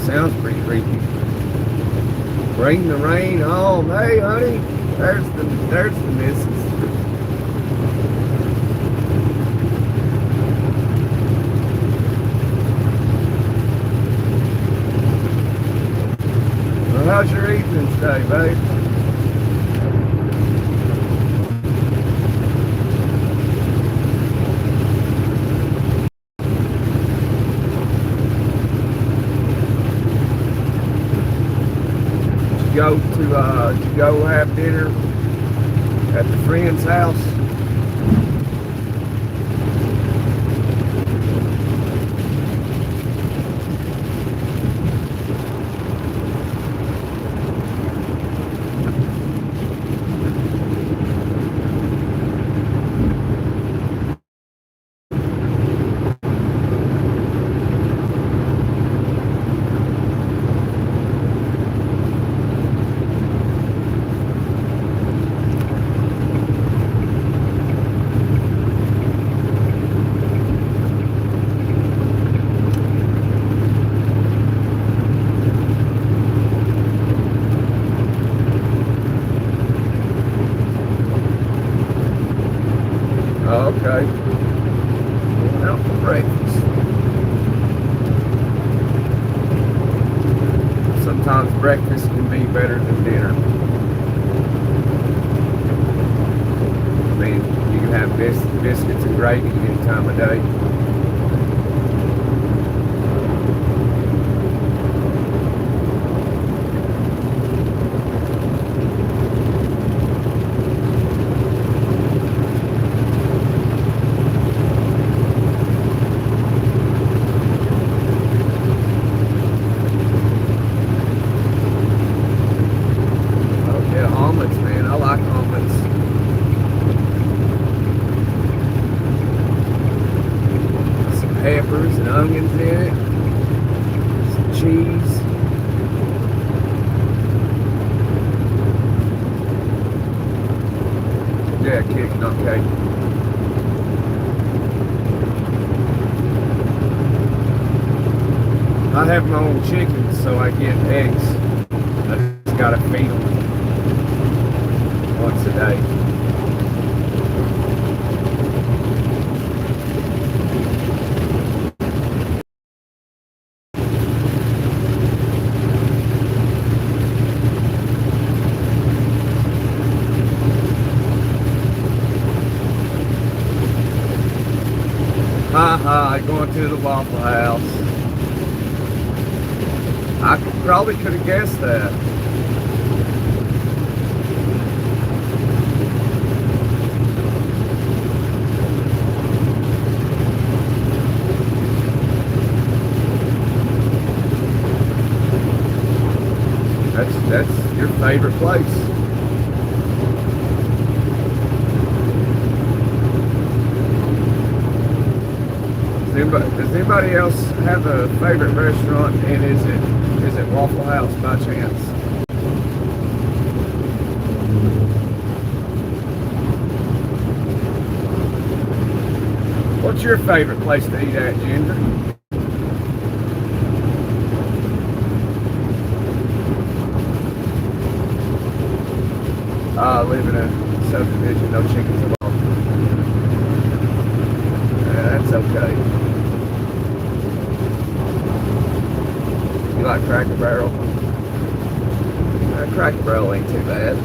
Sounds pretty creepy. Bring the rain home. Hey, honey, there's the missus. Well, how's your evening today, babe? did you go have dinner at the friend's house? Okay. Going out for breakfast. Sometimes breakfast can be better than dinner. I mean, you can have biscuits and gravy any time of day. Omelets, man. I like omelets. Some peppers and onions in it. Some cheese. Yeah, cake, not cake. I have my own chickens, so I get eggs. I just gotta feed them once a day. Haha, going to the Waffle House. I probably could have guessed that. That's your favorite place. Does anybody else have a favorite restaurant, and is it Waffle House by chance? What's your favorite place to eat at, Ginger? I live in a subdivision, no chickens allowed. Yeah, that's okay. You like Cracker Barrel? Cracker Barrel ain't too bad.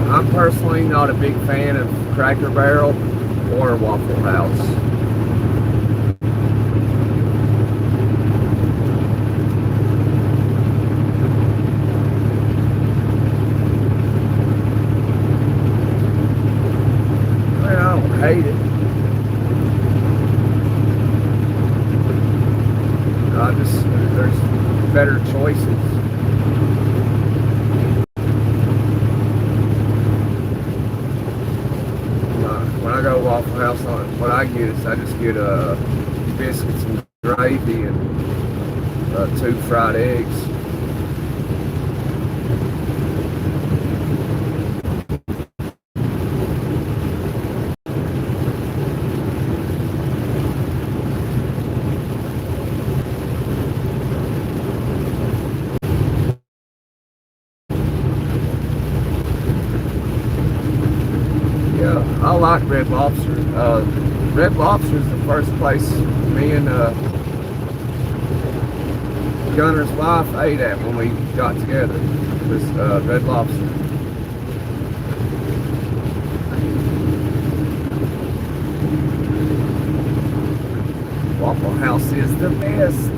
I'm personally not a big fan of Cracker Barrel or Waffle House. Hate it. There's better choices. When I go to Waffle House, what I get is I just get biscuits and gravy and 2 fried eggs. I like Red Lobster. Red Lobster is the first place me and Gunner's wife ate at when we got together. It was Red Lobster. Waffle House is the best.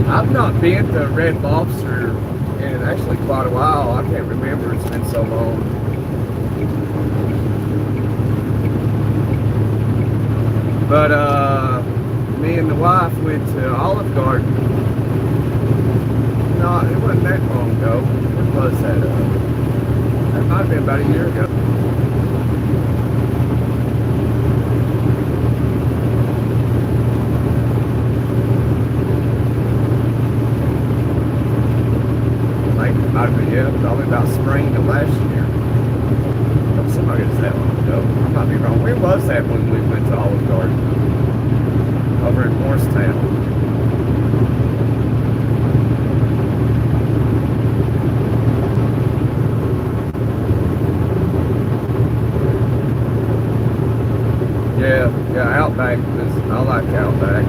I've not been to Red Lobster in actually quite a while. I can't remember. It's been so long. But me and the wife went to Olive Garden. No, it wasn't that long ago. When was that? That might have been about a year ago. Yeah, probably about spring of last year. Oh, somebody gets that long ago. I might be wrong. When was that when we went to Olive Garden? Over in Morristown. Yeah, Outback. I like Outback.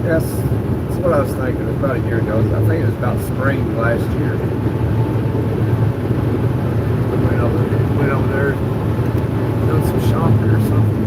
That's what I was thinking. It was about a year ago. I think it was about spring last year. We went over there, doing some shopping or something.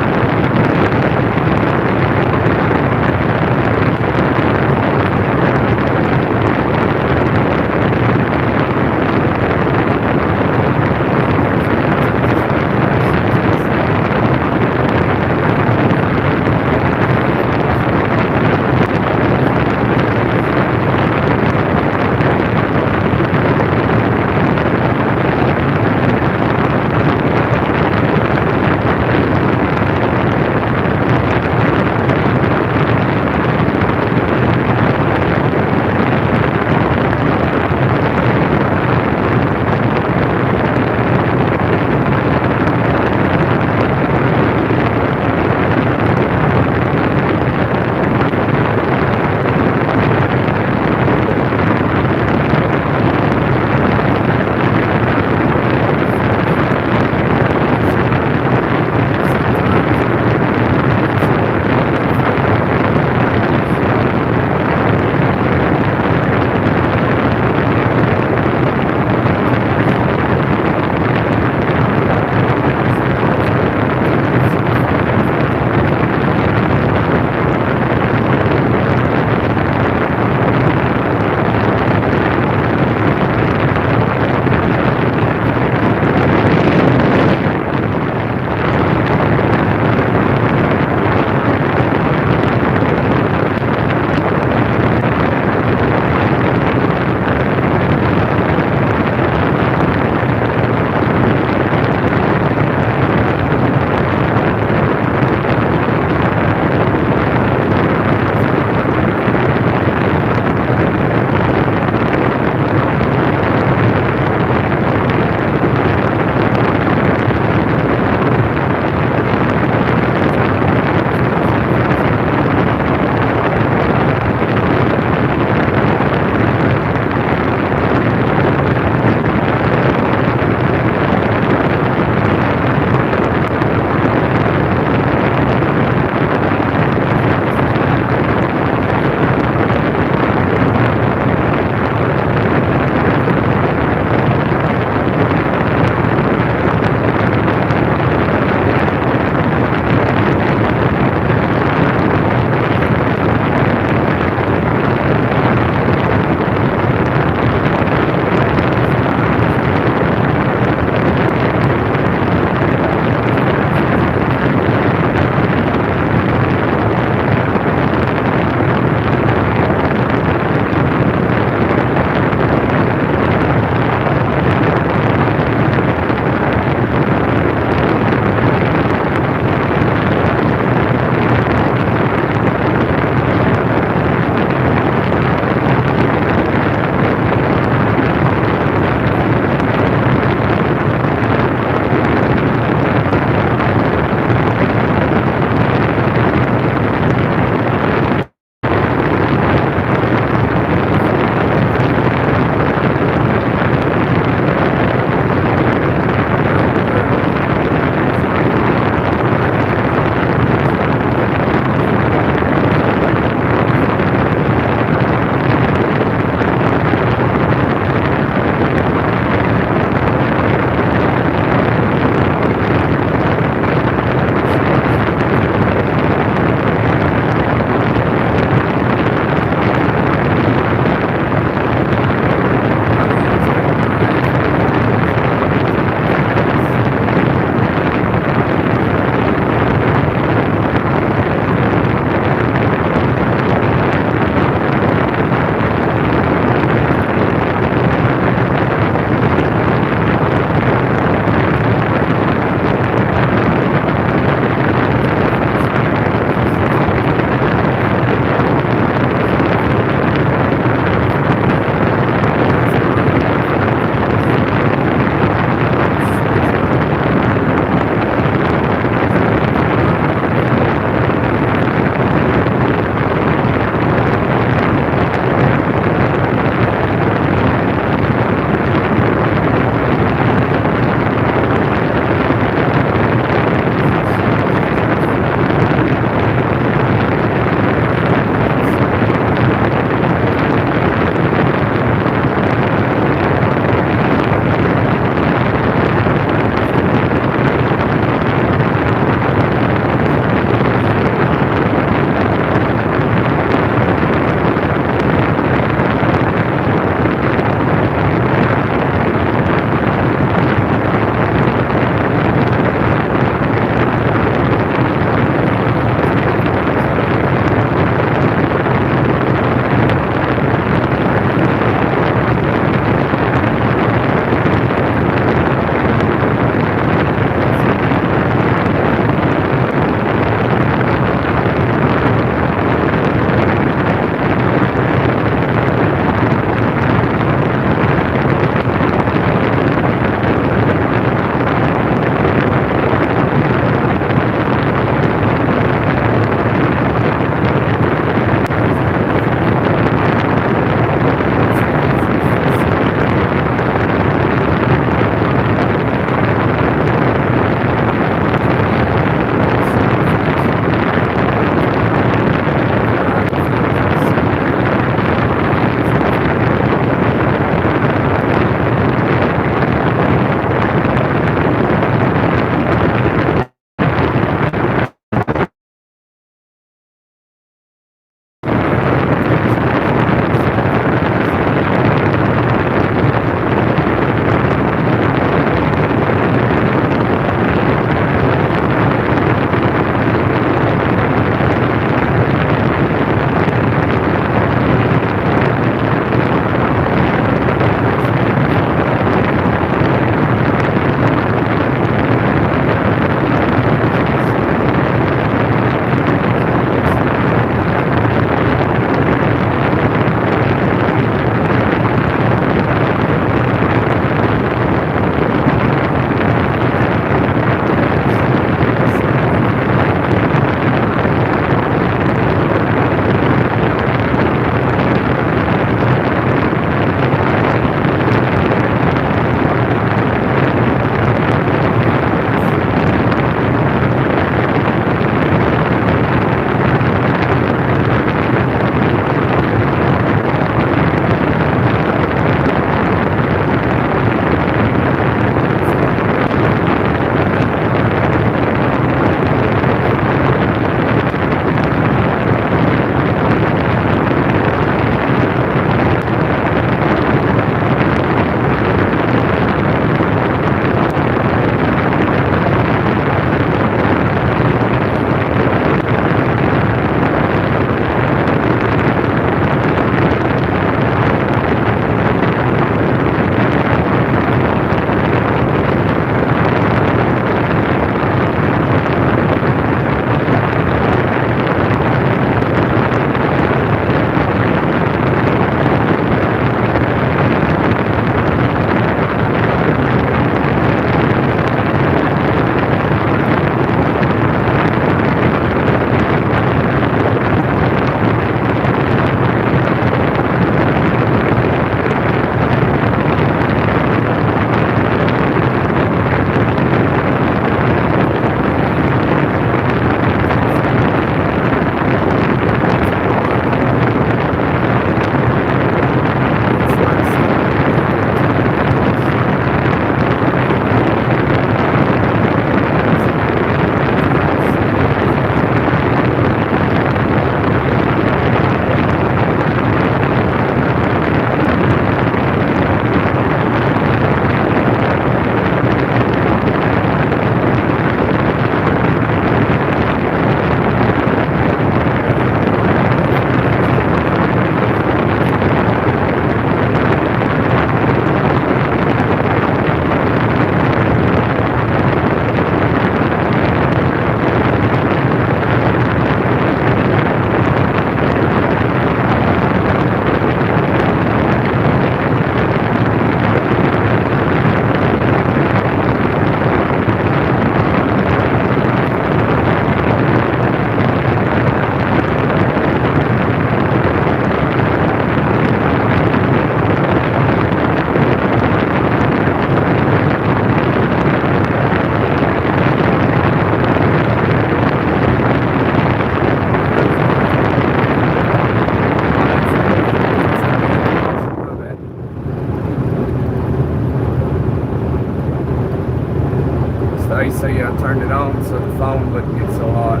see, I turned it on so the phone wouldn't get so hot.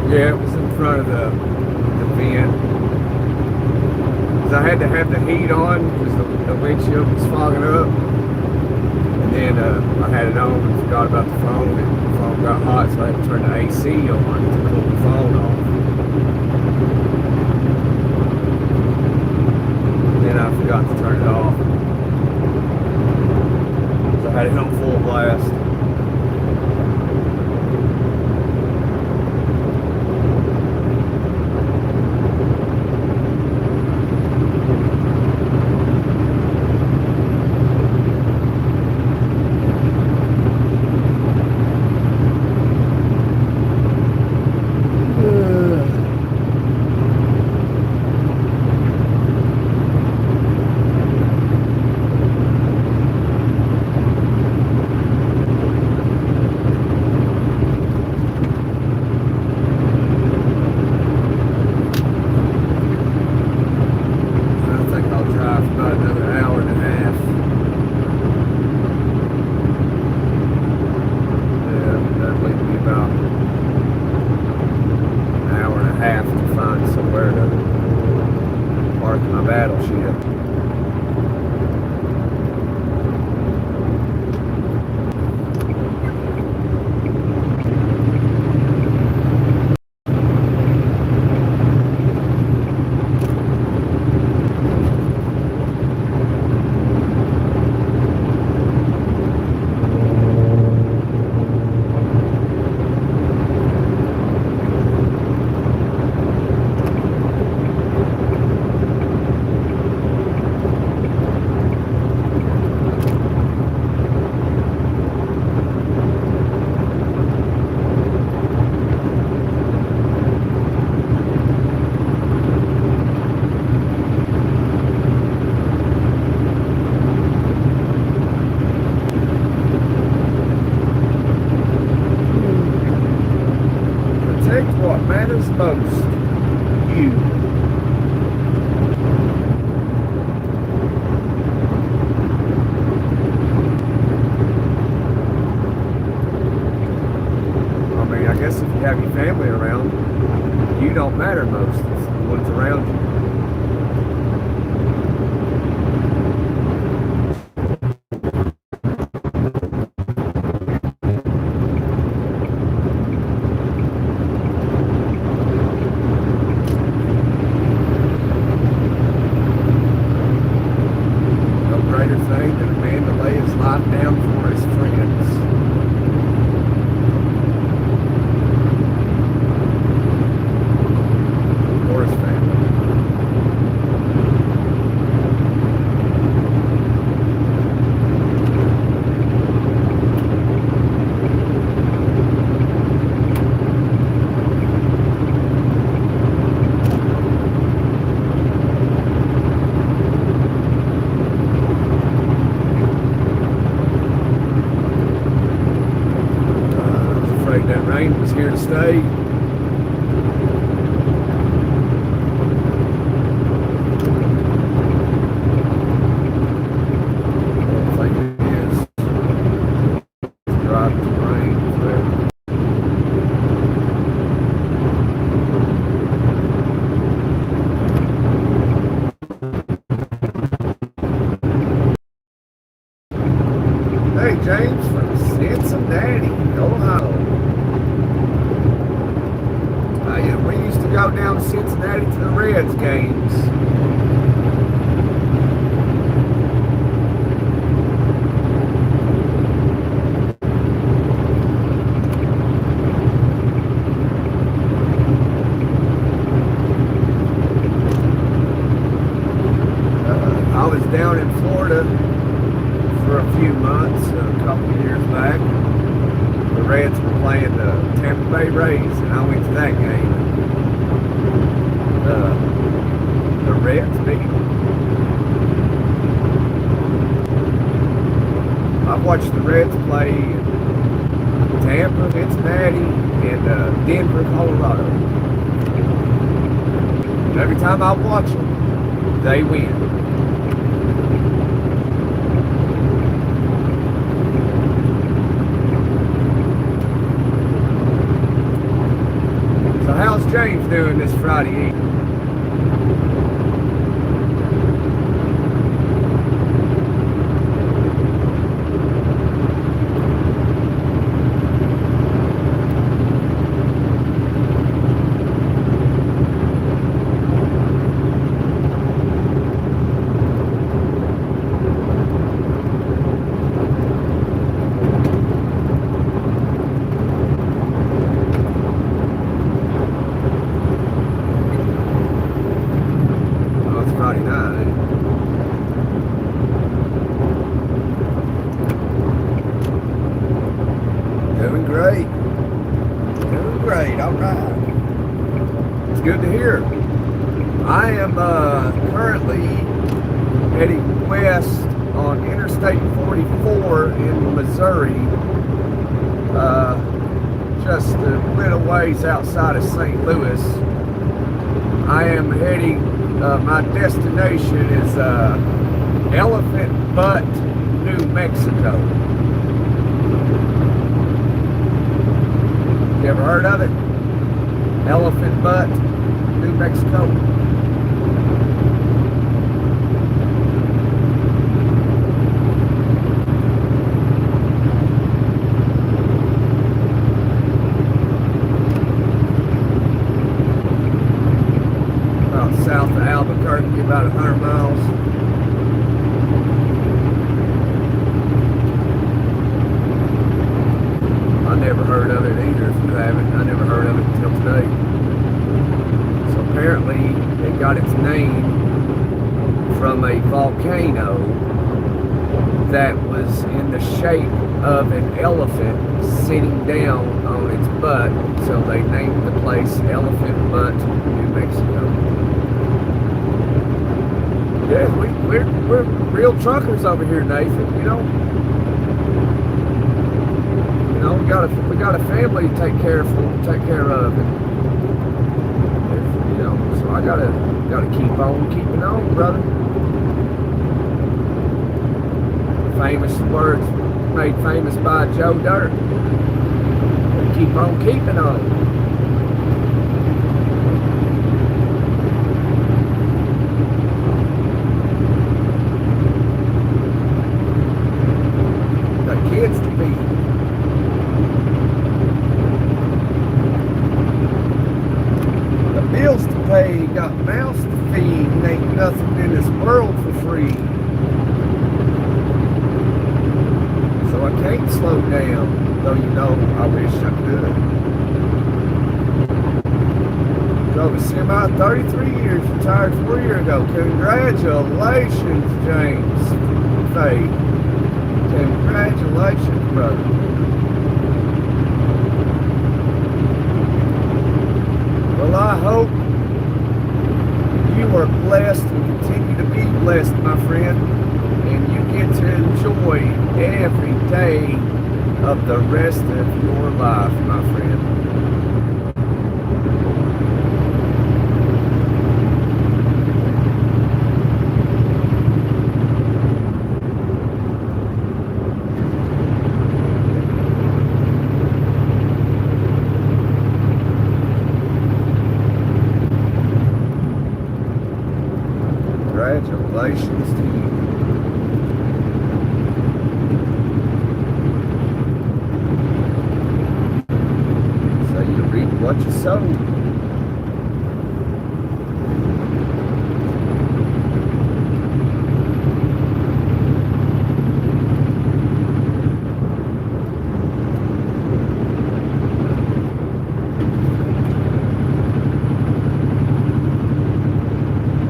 Yeah, it was in front of the vent. Because I had to have the heat on because the windshield was fogging up. And then I had it on and forgot about the phone. And the phone got hot, so I had to turn the AC on to cool the phone off. And then I forgot to turn it off. So I had it on full blast. What matters most, you. I mean, I guess if you have your family around, you don't matter most. It's the ones around you. That rain was here to stay. I think it is. Drive to rain forever. Hey, James from Cincinnati, Ohio. We used to go down to Cincinnati to the Reds games. I was down in Florida for a few months, a couple of years back. The Reds were playing the Tampa Bay Rays, and I went to that game. The Reds beat. I've watched the Reds play in Tampa, Cincinnati, and Denver, Colorado. And every time I watch them, they win. So how's James doing this Friday evening? Friday night. Doing great. Doing great. All right. It's good to hear. I am currently heading west on Interstate 44 in Missouri. Just a little ways outside of St. Louis. I am heading. My destination is Elephant Butte, New Mexico. You ever heard of it? Elephant Butte, New Mexico. South of Albuquerque, about 100 miles. I never heard of it either, if you haven't. I never heard of it until today. So apparently it got its name from a volcano that was in the shape of an elephant sitting down on its butt. So they named the place Elephant Butte, New Mexico. Yeah, we're real truckers over here, Nathan. You know, we got a family to take care of, and, you know. So I gotta keep on keeping on, brother. Famous words made famous by Joe Dirt. Keep on keeping on. Kids to be. The bills to pay, got mouths to feed, and ain't nothing in this world for free. So I can't slow down, though you know I wish I could. Drove a semi 33 years, retired 4 years ago. Congratulations, James Faye. Congratulations, brother. Well, I hope you are blessed and continue to be blessed, my friend, and you get to enjoy every day of the rest of your life, my friend. Congratulations to you. So you reap what you sow.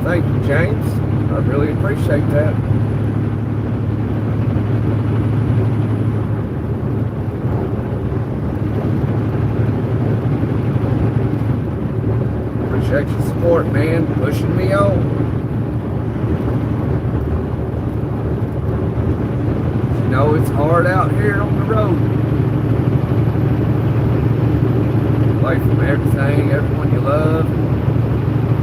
Thank you, James. I really appreciate that. Appreciate your support, man. Pushing me on. You know, it's hard out here on the road. Away from everything, everyone you love,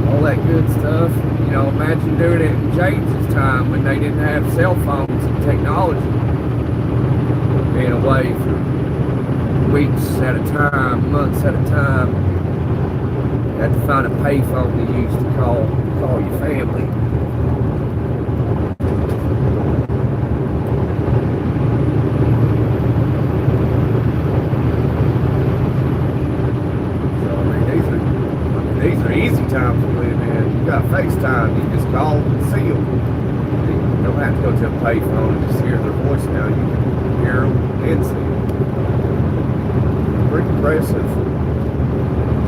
all that good stuff. You know, imagine doing it in James's time when they didn't have cell phones and technology. Being away for weeks at a time, months at a time. You had to find a payphone to use to call your family. These are easy times to live in. You got FaceTime, you just call and see them. You don't have to go to a payphone and just hear their voice now. You can hear them and see them. Pretty impressive.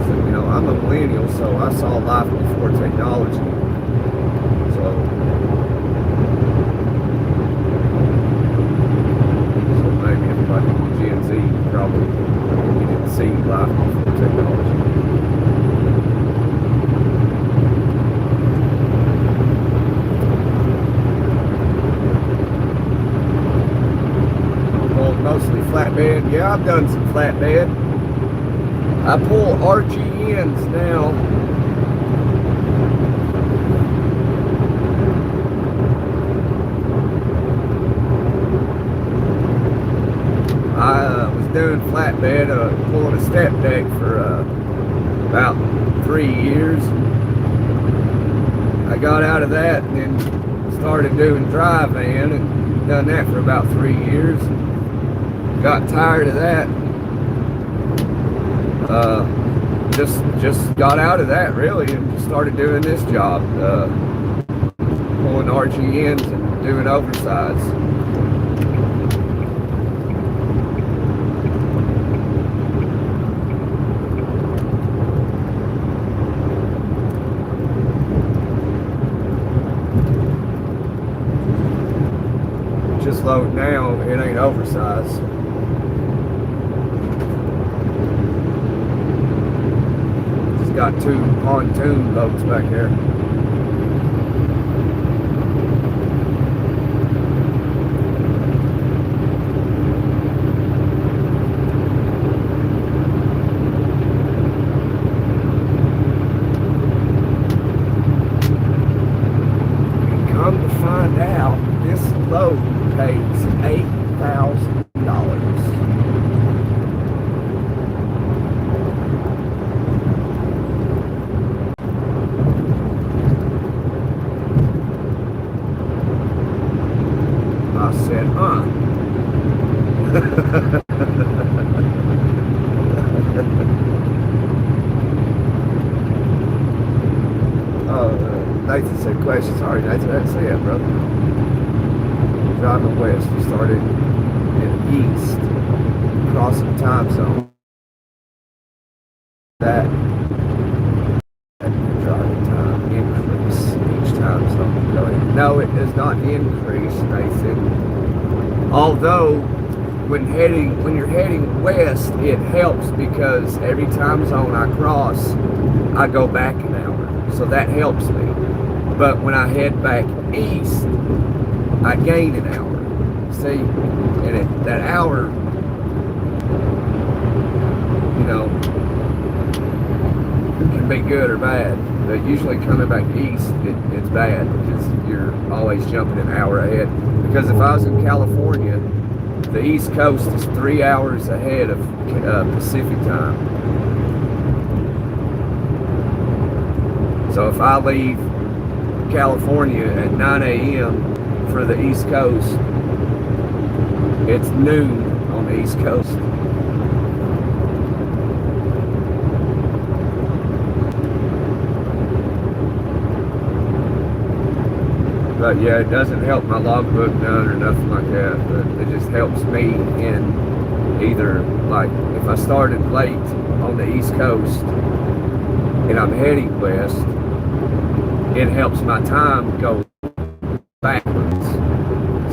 So, you know, I'm a millennial, so I saw life before technology. So maybe everybody with Gen Z probably didn't see life before technology. Mostly flatbed. Yeah, I've done some flatbed. I pull RGNs now. I was doing flatbed, pulling a step deck for about 3 years. I got out of that and then started doing dry van and done that for about 3 years. Got tired of that. Just got out of that really and just started doing this job, pulling RGNs and doing oversize. Just load now, it ain't oversized. Got 2 pontoon boats back here. And come to find out, this load pays $8,000. I said, Nathan said, question. Sorry, Nathan, that's it, brother. Driving west, we started in east, crossing time zone. That driving time increase each time zone going. No, it does not increase, Nathan. Although when you're heading west, it helps because every time zone I cross, I go back an hour. So that helps me. But when I head back east, I gain an hour. See, and that hour, you know, can be good or bad. But usually coming back east, it's bad because you're always jumping an hour ahead. Because if I was in California, the East Coast is 3 hours ahead of Pacific time. So if I leave California at 9 a.m. for the East Coast, it's noon on the East Coast. But yeah, it doesn't help my logbook none or nothing like that, but it just helps me in either, like, if I started late on the East Coast and I'm heading west, it helps my time go backwards.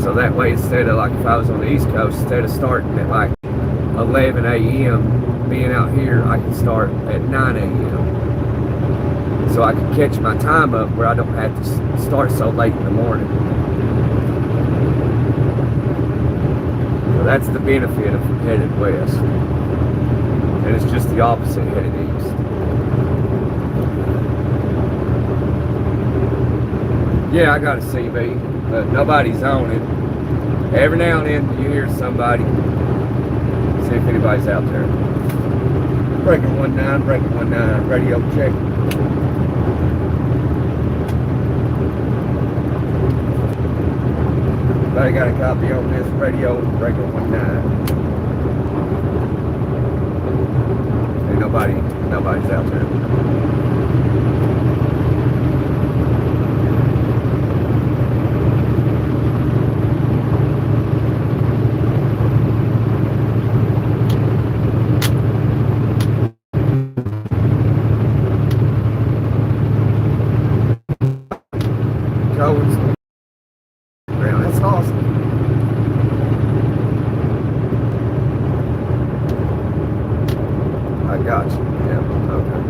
So that way, instead of, like, if I was on the East Coast, instead of starting at like 11 a.m. being out here, I can start at 9 a.m. So I can catch my time up where I don't have to start so late in the morning. that's the benefit of headed west. And it's just the opposite headed east. Yeah, I got a CB, but nobody's on it. Every now and then you hear somebody. See if anybody's out there. Breaker 19, radio check. Anybody got a copy on this radio? Breaker 19. Ain't nobody's out there. That's awesome. I got you. Yeah, okay.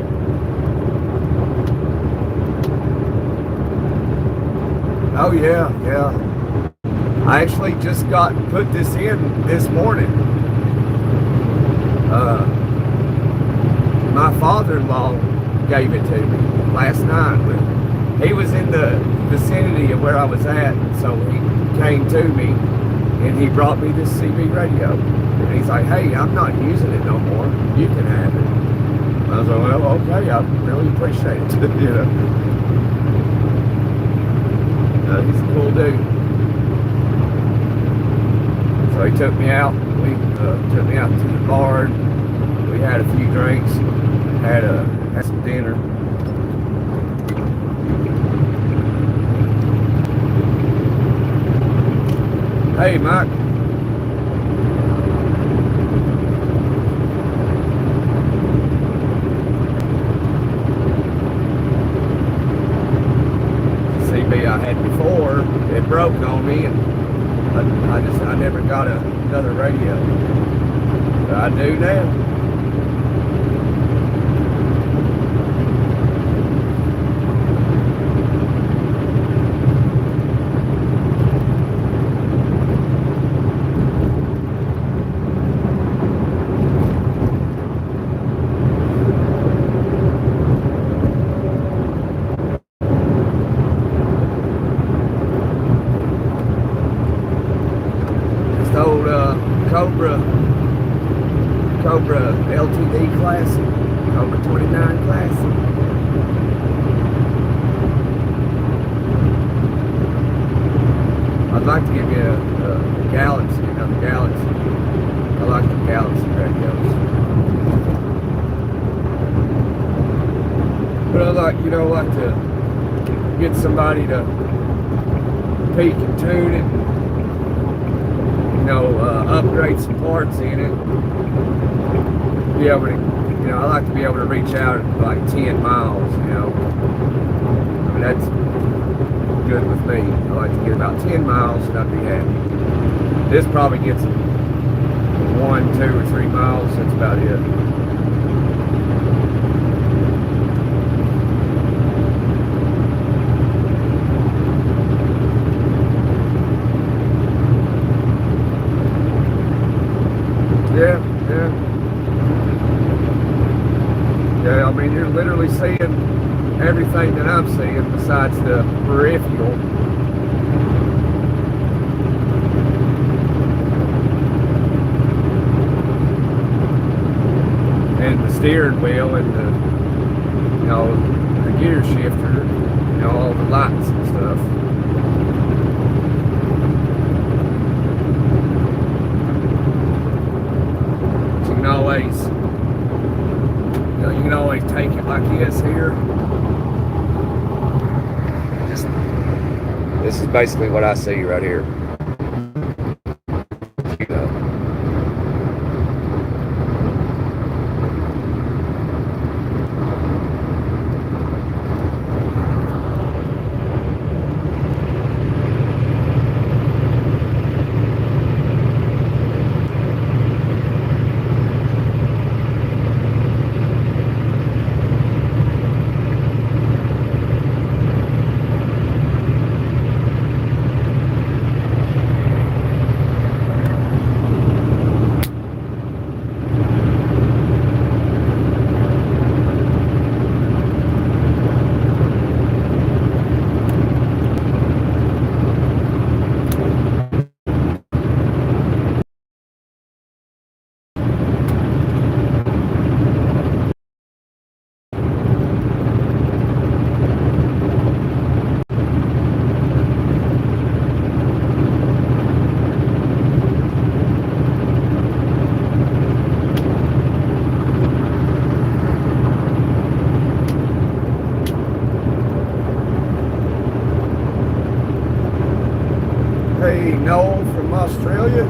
Oh yeah. I actually just put this in this morning. My father-in-law gave it to me last night. He was in the vicinity of where I was at, so he came to me and he brought me this CB radio. And he's like, hey, I'm not using it no more. You can have it. I was like, well, okay, I really appreciate it. You know? He's a cool dude. So he took me out. Took me out to the bar. We had a few drinks, had some dinner. Hey, Mike. CB I had before, it broke on me, and I never got another radio. But I do now. Cobra LTD Classic, Cobra 29 Classic. I'd like to give you a Galaxy, another Galaxy. I like the Galaxy radios. But I like to get somebody to peek and tune it. Upgrade some parts in it. Be able to, I like to be able to reach out at like 10 miles, I mean, that's good with me. I like to get about 10 miles and I'd be happy. This probably gets 1, 2, or 3 miles, that's about it. Yeah. I mean, you're literally seeing everything that I'm seeing besides the peripheral. And the steering wheel and the gear shifter, all the lights and stuff. You can always take it like this here. This is basically what I see right here. Hey, Noel from Australia.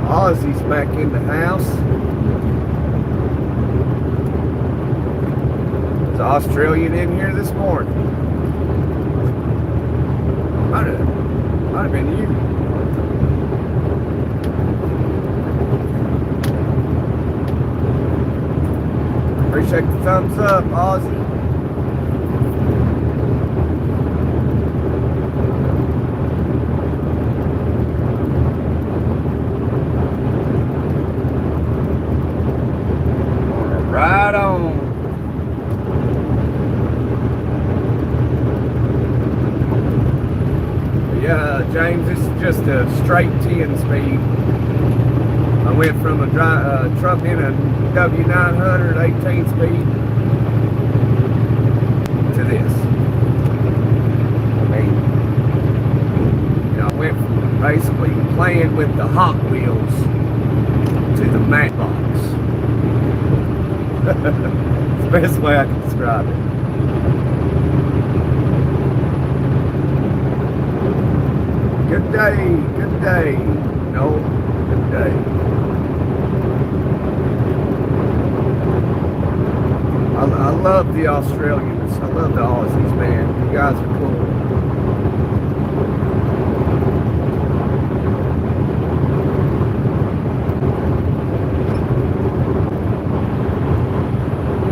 Ozzy's back in the house. There's an Australian in here this morning. Might have been you. Appreciate the thumbs up, Ozzy. Right on. Yeah, James, this is just a straight 10 speed. I went from a truck in a W900 18 speed to this. I went from basically playing with the Hot Wheels to the Matchbox. It's the best way I can describe it. Good day. No, good day. I love the Australians. I love the Aussies, man. You guys are cool.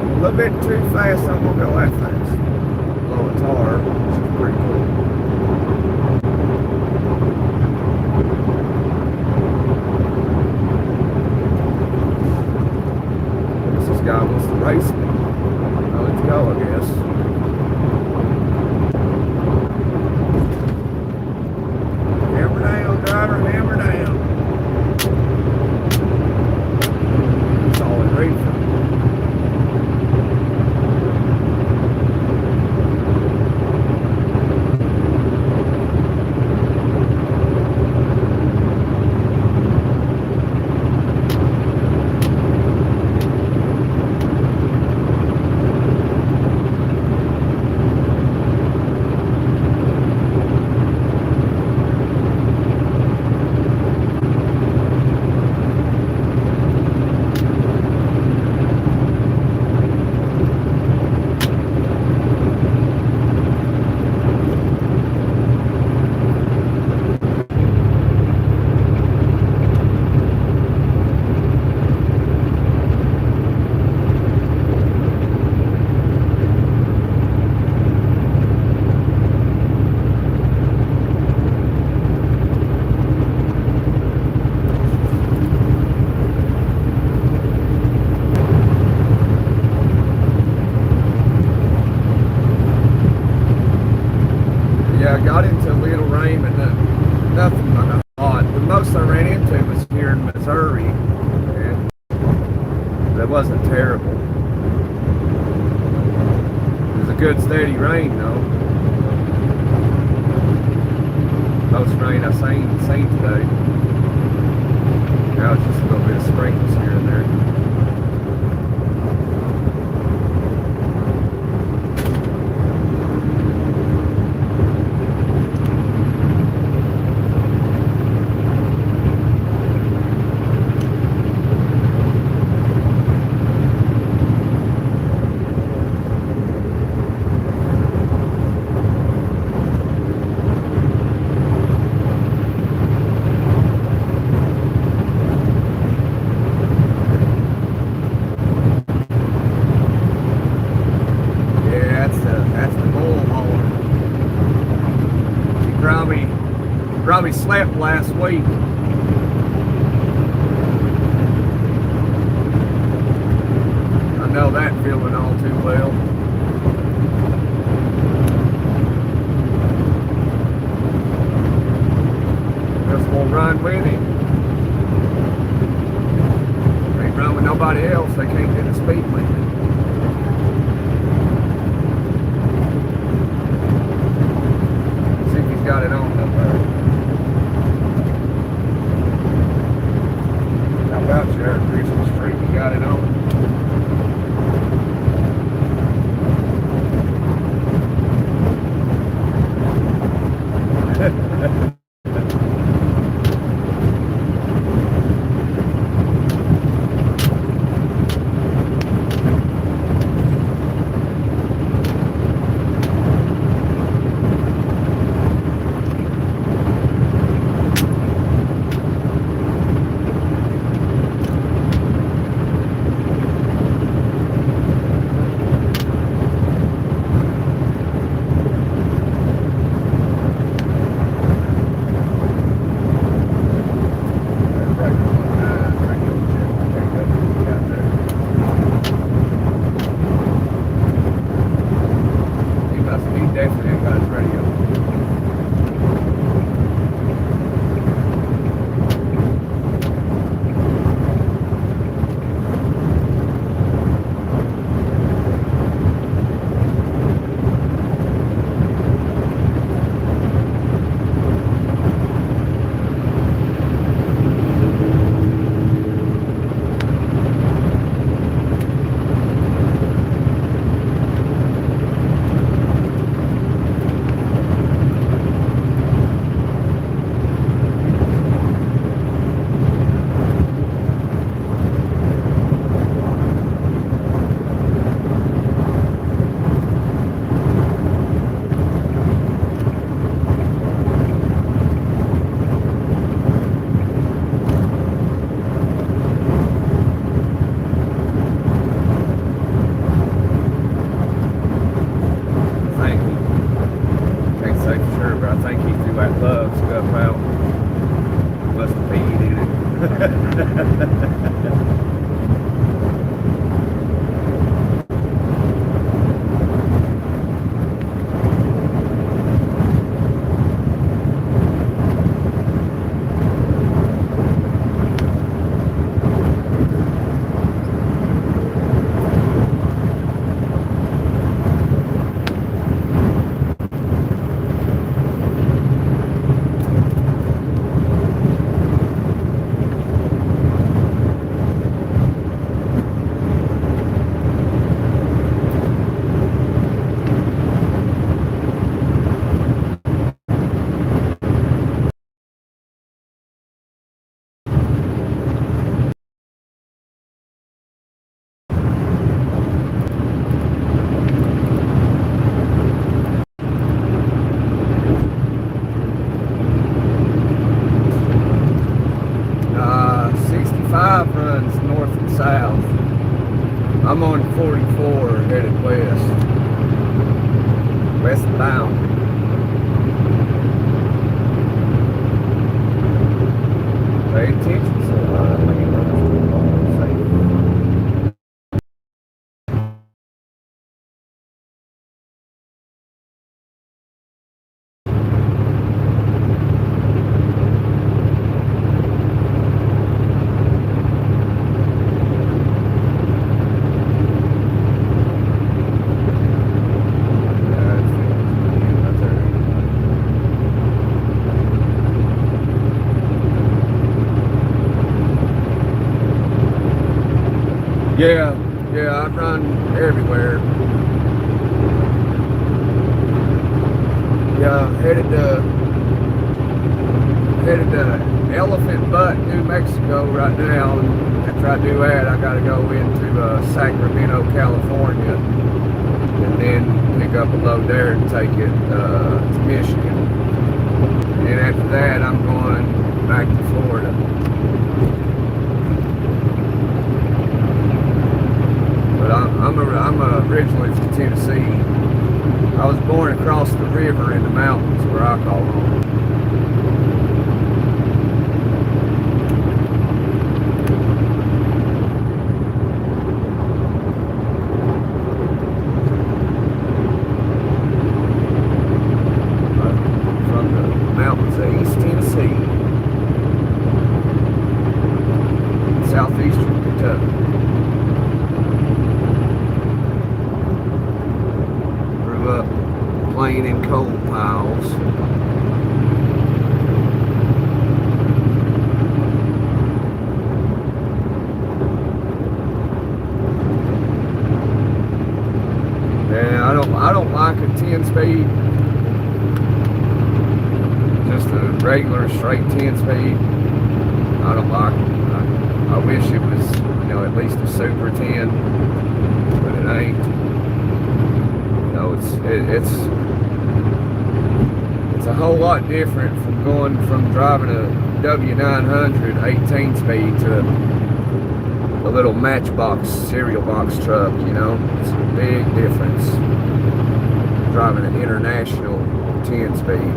A little bit too fast, I'm gonna go that fast. Low tar, which is pretty cool. This guy wants to race me. Well, let's go, I guess. Hammer down, driver, hammer down. Solid racing. I got into a little rain, but nothing but hot. The most I ran into was here in Missouri, and that wasn't terrible. It was a good steady rain though. Most rain I've seen today. Now it's just a little bit of sprinkles here and there. Probably slept last week. I know that feeling all too well. Just gonna run with him. Ain't run with nobody else. They can't get a speed limit. See if he's got it on up there. About you there at Christmas Street, you got it on. Runs north and south. I'm on 44 headed west. Westbound. Pay attention, so yeah, I run everywhere. Yeah, headed to Elephant Butte, New Mexico right now. And after I do that, I gotta go into Sacramento, California, and then pick up a load there and take it to Michigan. And then after that, I'm going back to Florida. But I'm originally from Tennessee. I was born across the river in the mountains where I call home. From the mountains of East Tennessee, southeastern Kentucky. Up playing in coal piles. Yeah, I don't like a 10-speed. Just a regular straight 10-speed. I don't like it. I wish it was, at least a Super 10, but it ain't. It's a whole lot different from going from driving a W900 18-speed to a little matchbox cereal box truck. It's a big difference driving an international 10-speed.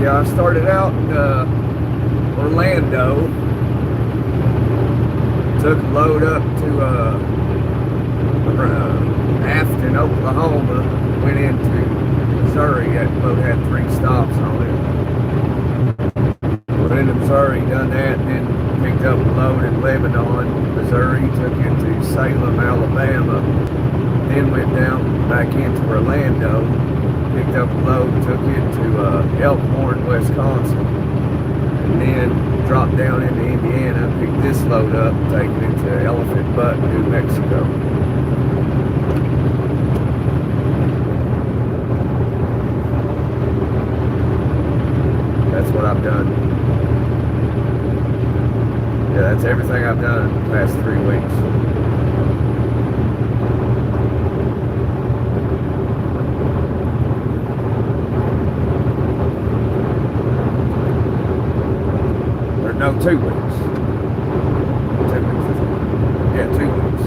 I started out in Orlando, took a load up to Afton, Oklahoma, went into Missouri. That load had 3 stops on it. Went into Missouri, done that, and then picked up a load in Lebanon, Missouri, took it to Salem, Alabama, then went down back into Orlando. Picked up a load, took it to Elkhorn, Wisconsin, and then dropped down into Indiana, picked this load up, taking it to Elephant Butte, New Mexico. That's what I've done. Yeah, that's everything I've done in the past 3 weeks. No, 2 weeks. 2 weeks. Yeah, 2 weeks.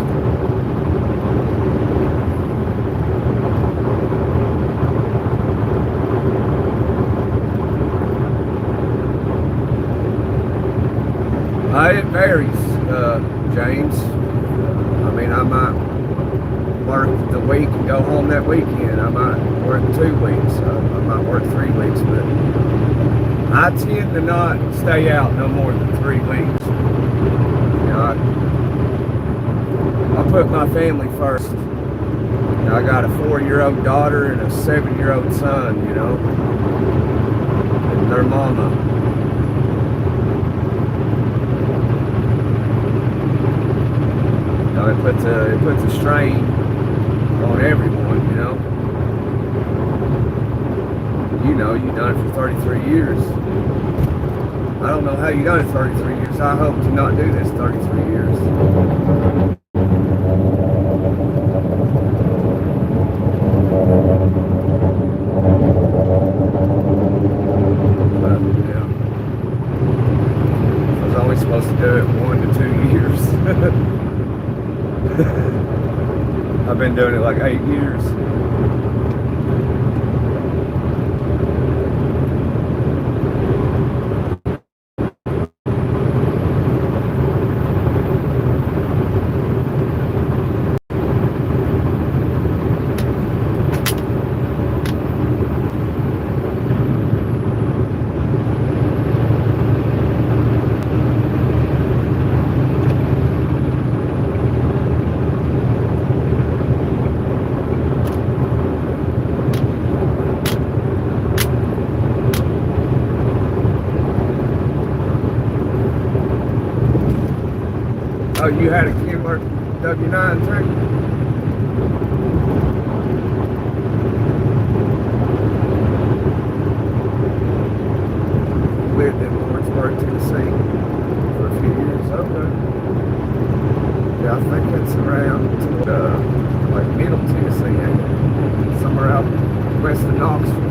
It varies, James. I mean, I might work the week and go home that weekend. I might work 2 weeks. I might work 3 weeks, but I tend to not stay out no more than 3 weeks. You know, I put my family first. You know, I got a 4-year-old daughter and a 7-year-old son, you know, and their mama. It puts a strain on everyone, you know. You know, you've done it for 33 years. I don't know how you've done it 33 years. I hope to not do this 33 years. But, yeah. I was only supposed to do it 1 to 2 years. I've been doing it like 8 years. Oh, you had a Kenworth W9 too? Lived in Lawrenceburg, Tennessee for a few years. Okay. Yeah, I think it's around like middle Tennessee, ain't it? Somewhere out west of Knoxville.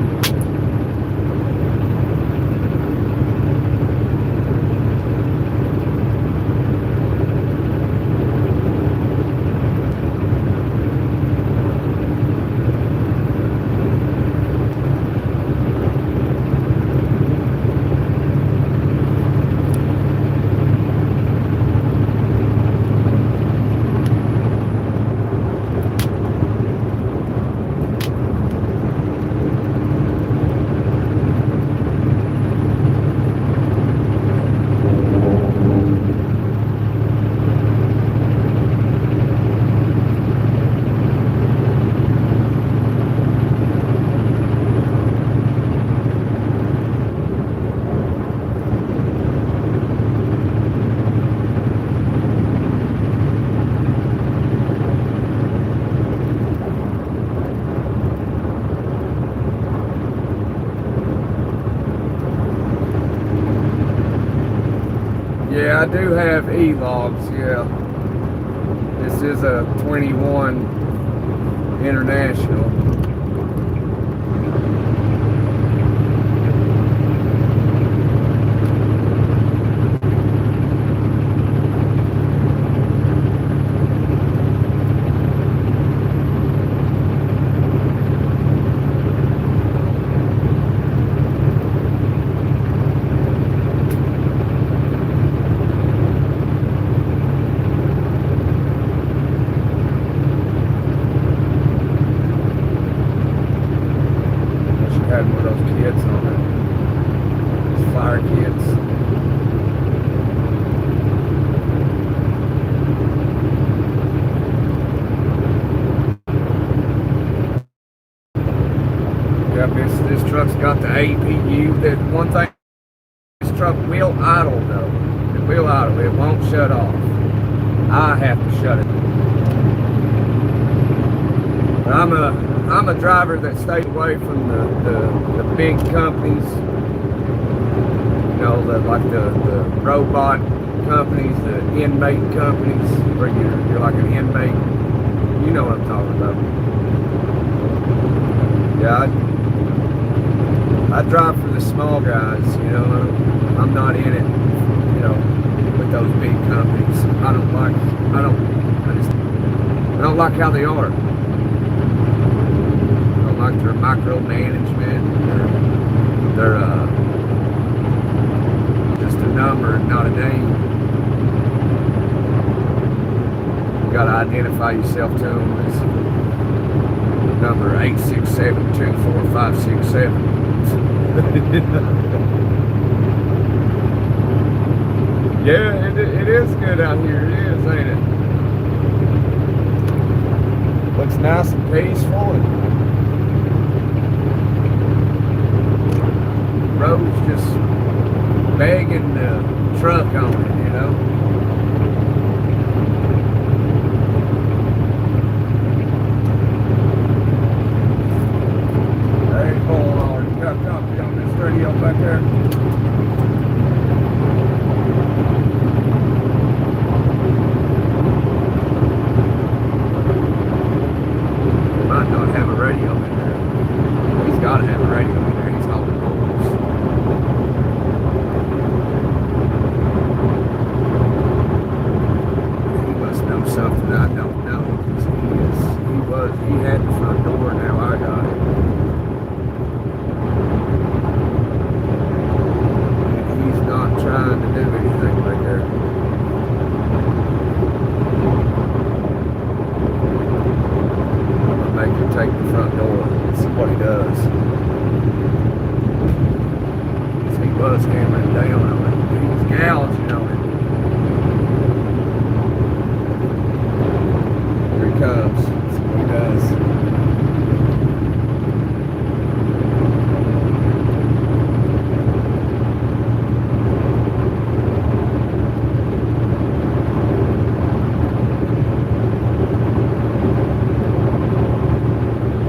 Yeah, I do have E-logs, yeah. This is a 21 International. Had one of those kits on it. Those fire kits. Yep, this truck's got the APU. That one thing, this truck will idle though. It will idle. It won't shut off. I have to shut it. But I'm a driver that stays away from the big companies, you know, like the robot companies, the inmate companies, where you're like an inmate. You know what I'm talking about. Yeah, I drive for the small guys, you know. I'm not in it you know, with those big companies. I don't like how they are. I don't like their micromanagement. They're just a number, not a name. You gotta identify yourself to them as number 867-24567. Yeah, it is good out here. It is, ain't it? Looks nice and peaceful, and road's just begging the truck on it, you know. There you go, Lord. You got copy on this radio back there.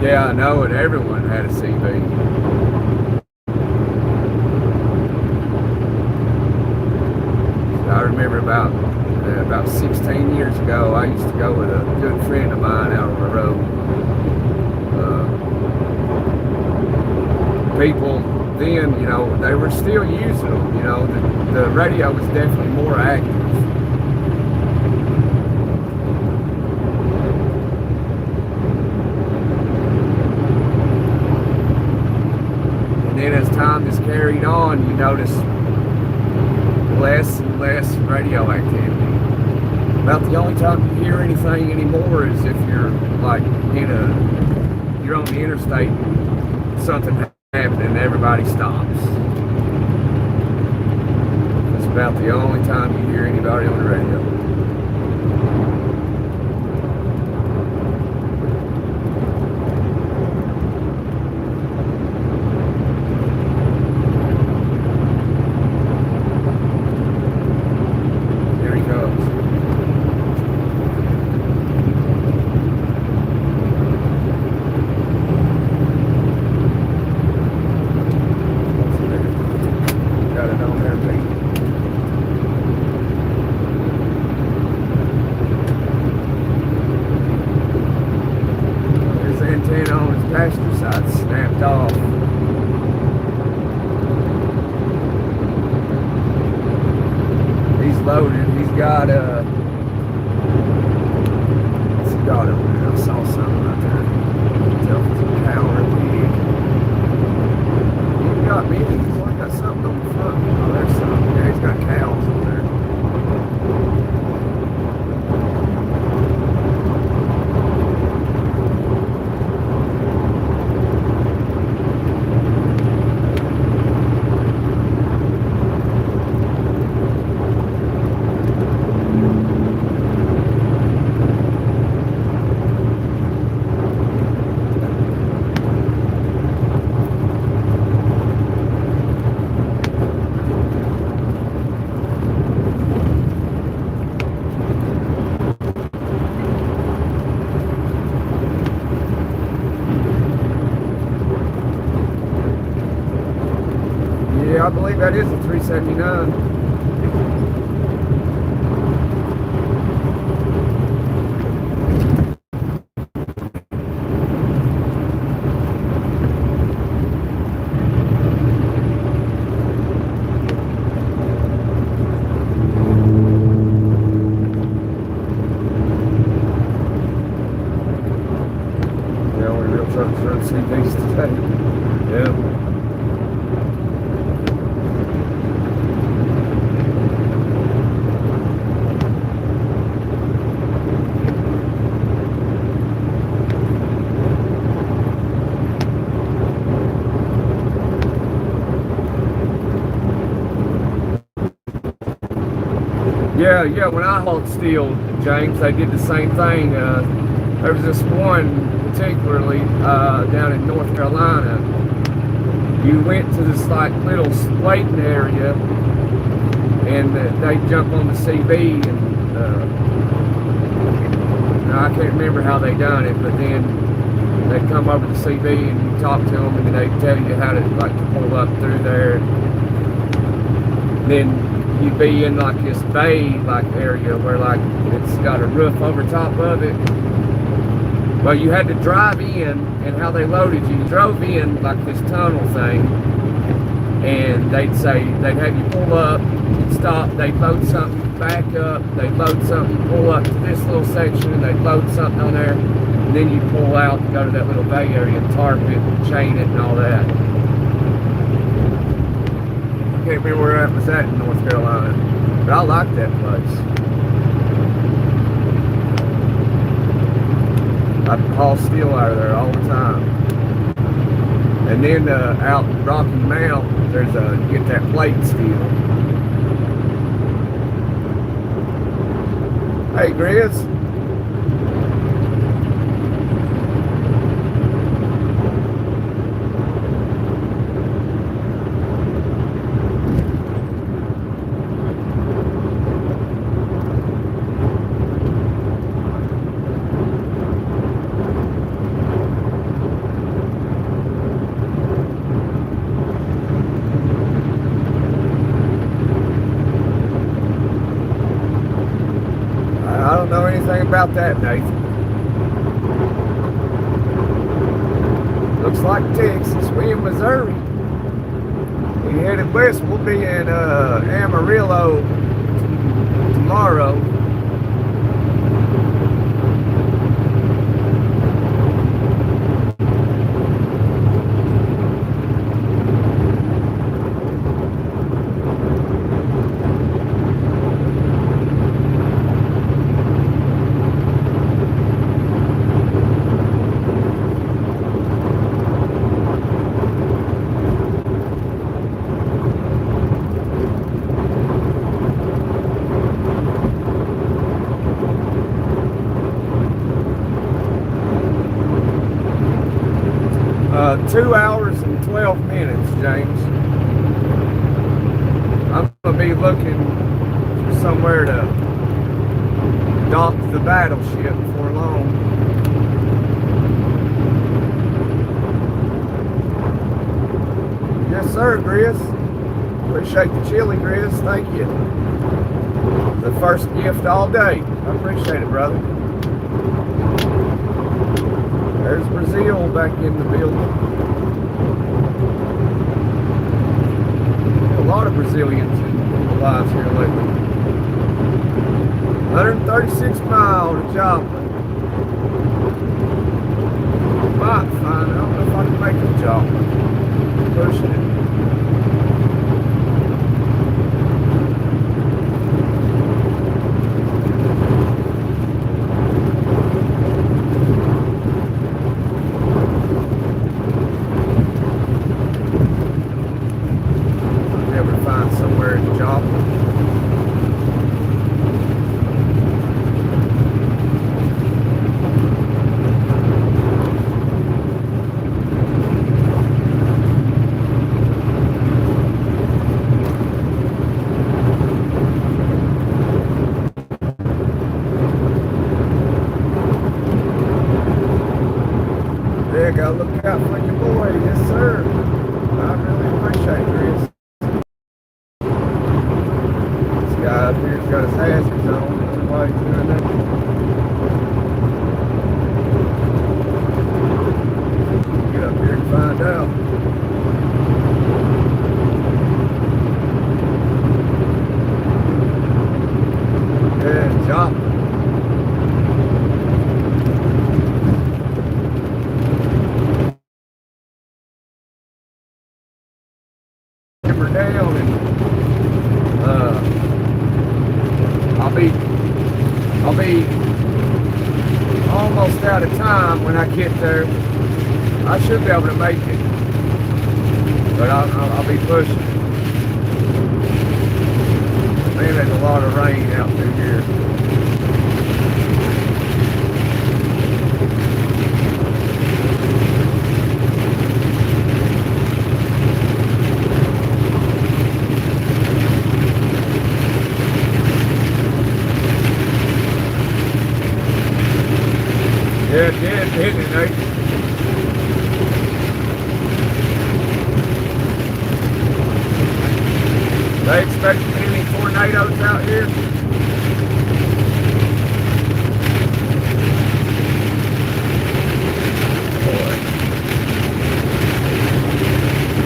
Yeah, I know it. Everyone had a CB. I remember about 16 years ago, I used to go with a good friend of mine out on the road. People then, you know, they were still using them. You know, the radio was definitely more active. Then as time is carried on, you notice less and less radio activity. About the only time you hear anything anymore is if you're like you're on the interstate, something happened and everybody stops. It's about the only time you hear anybody on the radio. Passenger side snapped off. He's loaded. He's got what's he got over there? I saw something right there. Can't tell if it's a cow or a pig. He's got many. He's only got something on the front. Oh, there's something. Yeah, he's got cows over there. Yeah, I believe that is a 379. Yeah, when I hauled steel, James, they did the same thing. There was this one particularly down in North Carolina. You went to this like little waiting area, and they'd jump on the CB, and I can't remember how they done it, but then they'd come over to CB and you talk to them, and then they'd tell you how to like pull up through there. Then you'd be in like this bay like area where like it's got a roof over top of it. Well, you had to drive in, and how they loaded you drove in like this tunnel thing, and they'd have you pull up and stop, they'd load something, back up, they'd load something, pull up to this little section, and they'd load something on there, and then you pull out and go to that little bay area and tarp it and chain it and all that. I can't remember where that was at in North Carolina, but I liked that place. I haul steel out of there all the time. And then out in Rocky Mount, there's you get that plate steel. Hey, Grizz. I don't know anything about that, Nathan. Looks like Texas. We in Missouri. We headed west. We'll be in Amarillo tomorrow. Uh, 2 hours and 12 minutes, James. I'm going to be looking for somewhere to dock the battleship before long. Yes, sir, Grizz. Appreciate the chili, Grizz. Thank you. The first gift all day. I appreciate it, brother. There's Brazil back in the building. A lot of Brazilians in the lives here lately. 136 miles to Joplin. Might find, I don't know if I can make it to Joplin. Pushing it. Somewhere in Joplin. Yeah, gotta look out for your boy, yes sir. I really appreciate it, Chris. Guy up here's got his hazards on. I don't know why he's doing that. Get up here and find out. Yeah, Joplin. We're down and I'll be almost out of time when I get there. I should be able to make it, but I'll be pushing. Man, there's a a lot of rain out through here. Yeah, it did, didn't it, Nate? They expecting any tornadoes out here? Boy.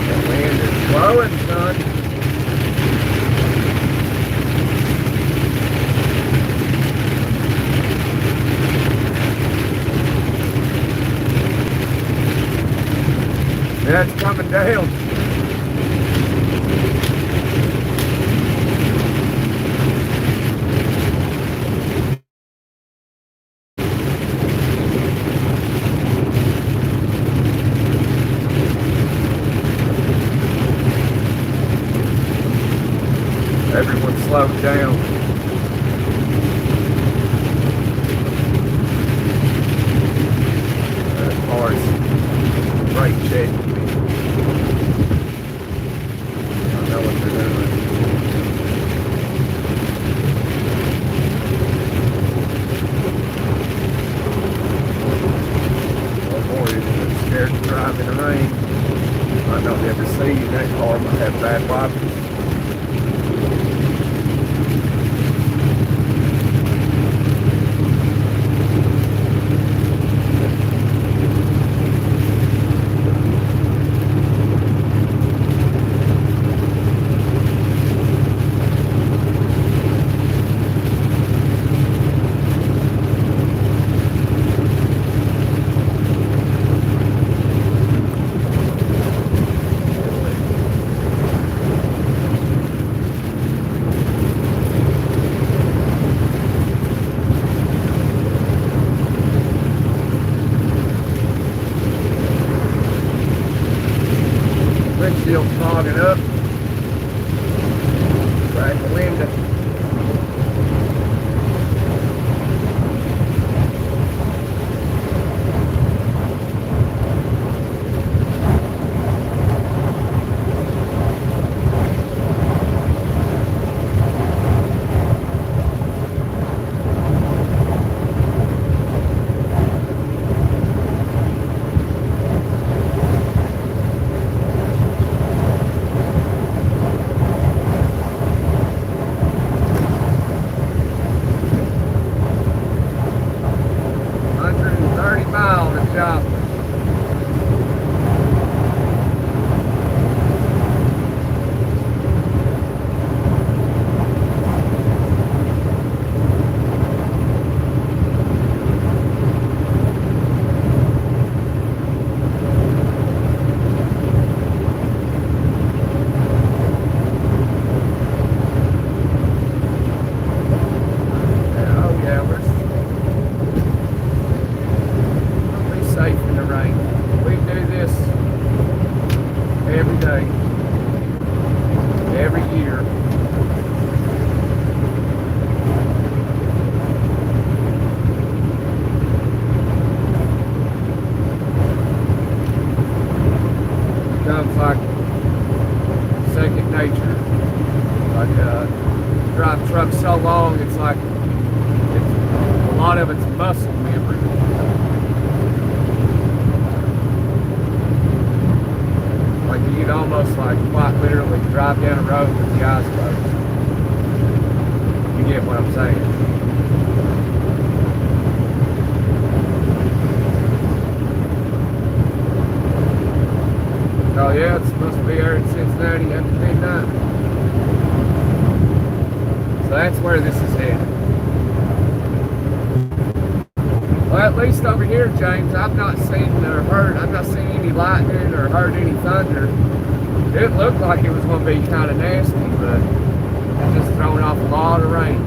The wind is blowing, son. Yeah, it's coming down. Everyone slowed down. Cars, right check. I know what they're doing. Oh boy, you're scared to drive in the rain. Might not ever see you. That car might have bad wipers. Windshield's fogging up. Crack the window. Becomes like second nature. Like drive trucks so long, it's like a lot of it's muscle memory. Like you'd almost like quite literally drive down a road with the eyes closed. You get what I'm saying? Oh yeah, it's supposed to be here in Cincinnati after midnight. So that's where this is headed. Well, at least over here, James, I've not seen any lightning or heard any thunder. It looked like it was going to be kind of nasty, but it's just throwing off a lot of rain.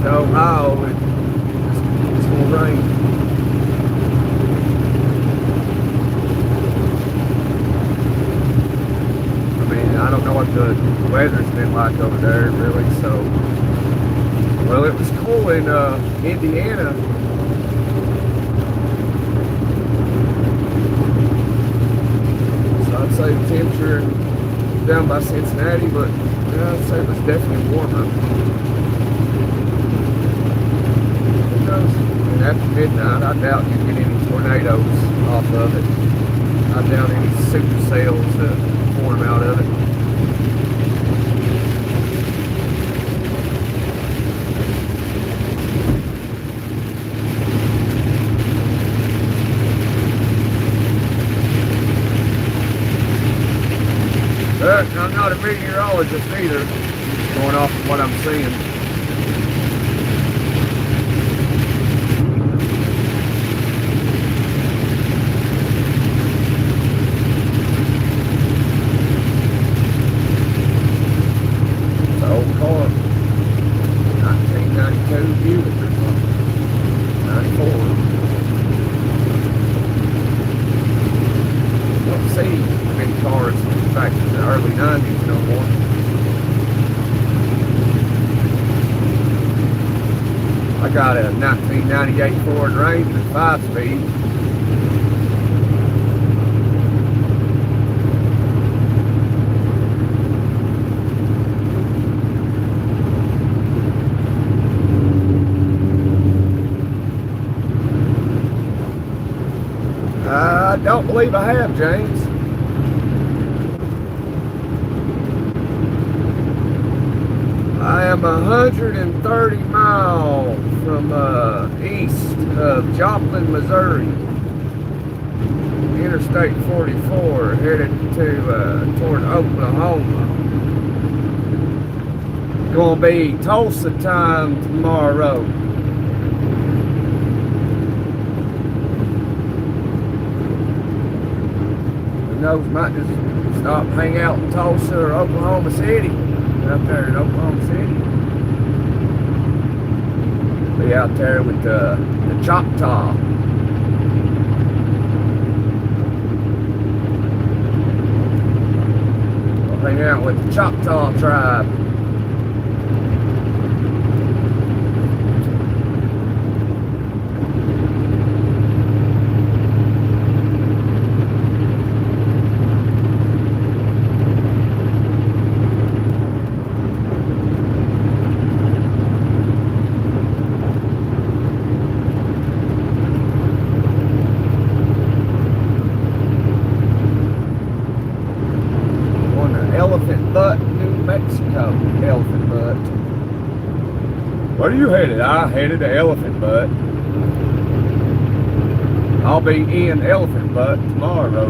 to Ohio, it's gonna rain. I mean, I don't know what the weather's been like over there, really, so. Well, it was cool in Indiana. So I'd say the temperature down by Cincinnati, but yeah, I'd say it was definitely warmer. Who knows? And after midnight, I doubt you get any tornadoes off of it. I doubt any supercells form out of it. But I'm not a meteorologist either, just going off of what I'm seeing. It's an old car, 1992 Buick or something, 94. Don't see many cars back in the early 90s no more. I got a 1998 Ford Ranger 5-speed. I don't believe I have, James. I am 130 miles from east of Joplin, Missouri. Interstate 44, headed to toward Oklahoma. Gonna be Tulsa time tomorrow. Who knows, might just stop, hang out in Tulsa or Oklahoma City. Up there in Oklahoma City. Be out there with the Choctaw. We'll hang out with the Choctaw tribe. Elephant Butte, New Mexico. Elephant Butte. Where are you headed? I headed to Elephant Butte. I'll be in Elephant Butte tomorrow.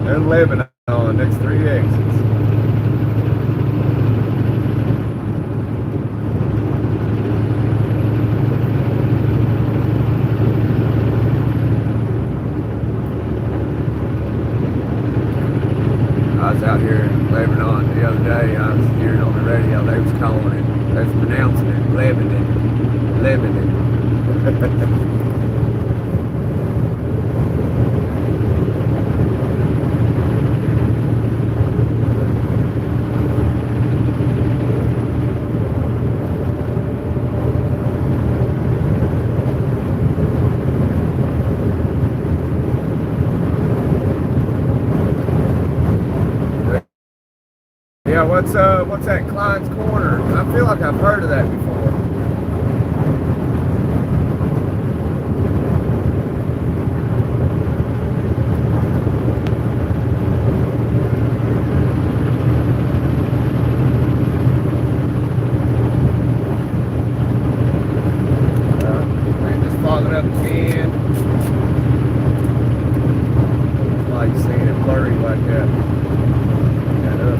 And Lebanon, next 3 exits. I was out here in Lebanon the other day. I was hearing on the radio, they was calling it, they was pronouncing it Lebanon. Lebanon. Yeah, what's that Klein's Corner? I feel like I've heard of that before. Man, just fogging up again. Like seeing it blurry like that. Got up.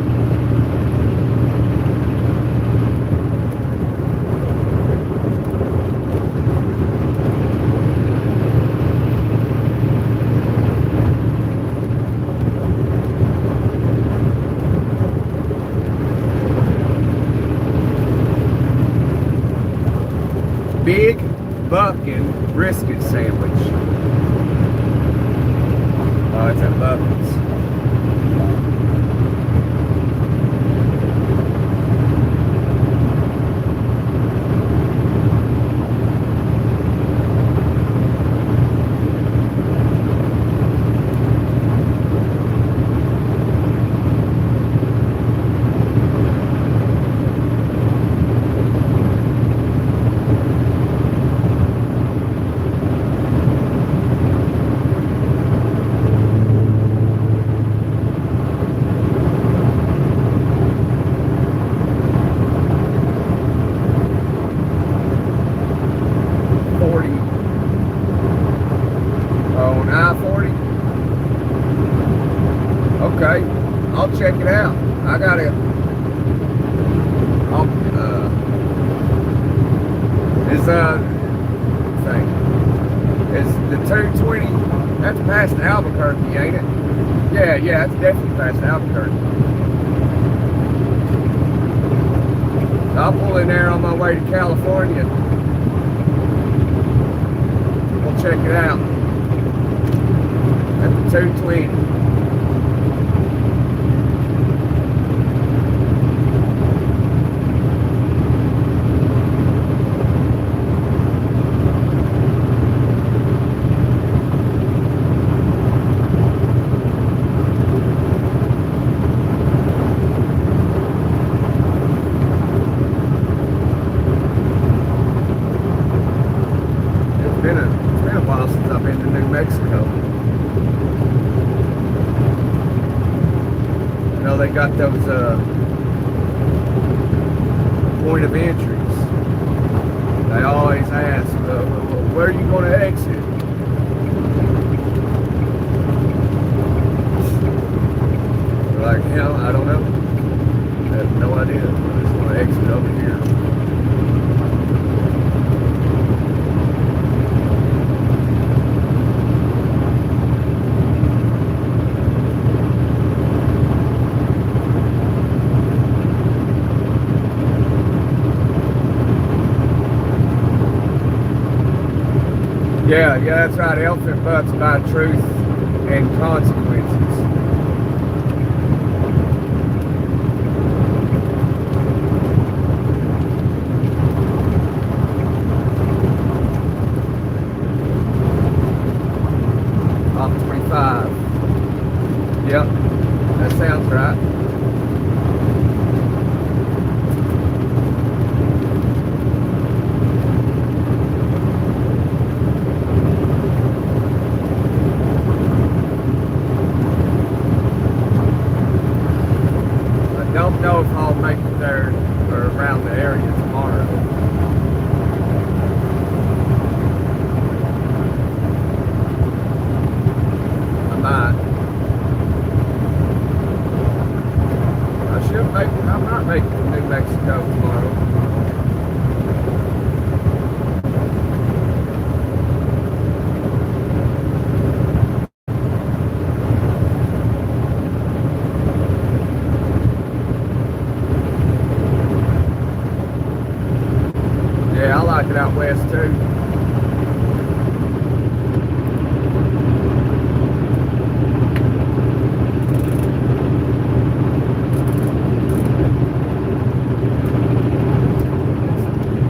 Bucking brisket sandwich. Oh, it's at Buckin's. Okay, I'll check it out. I gotta. Is the 220? That's past Albuquerque, ain't it? Yeah, that's definitely past Albuquerque. I'll pull in there on my way to California. We'll check it out at the 220. It's been a while since I've been to New Mexico. You know, they got those point of entries. They always ask, where are you going to exit? They're like, hell, I don't know. I have no idea. I'm just going to exit over here. Yeah, that's right. Elephant butts by truth and consequences. Off 25. Yep, that sounds right. Don't know if I'll make it there or around the area tomorrow. I might. I might make it to New Mexico tomorrow. Yeah, I like it out west too.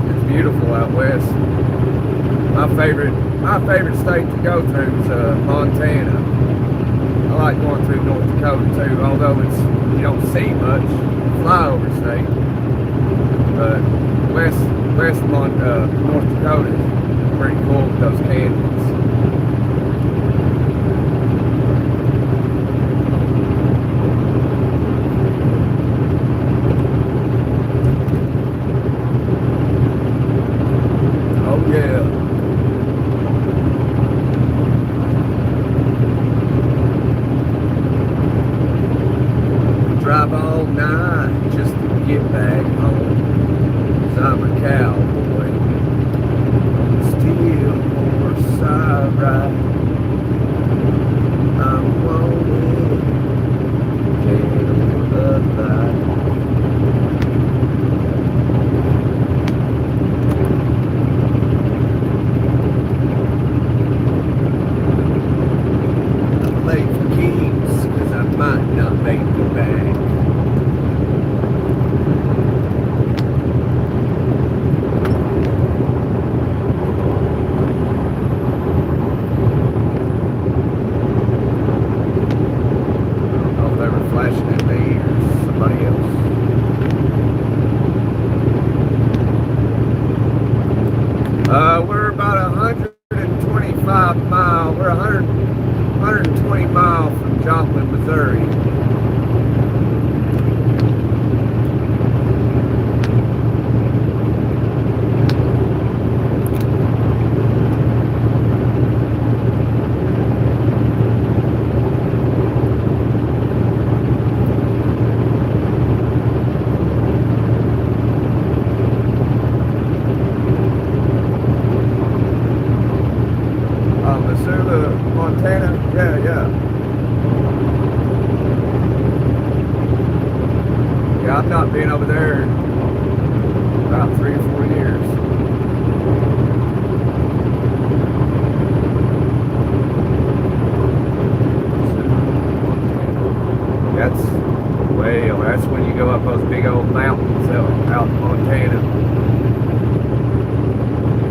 It's beautiful out west. My favorite state to go through is Montana. I like going through North Dakota too, although you don't see much flyover state. But North Dakota is pretty cool with those canyons. Oh yeah. Drive all night just to get back home. 'Cause I'm a cowboy. Steel horse I ride. I'm wanted. Dead or alive. flashing at me or somebody else. We're about 125 miles. We're 120 miles from Joplin, Missouri. Montana? Yeah. Yeah, I've not been over there in about 3 or 4 years. That's when you go up those big old mountains out in Montana.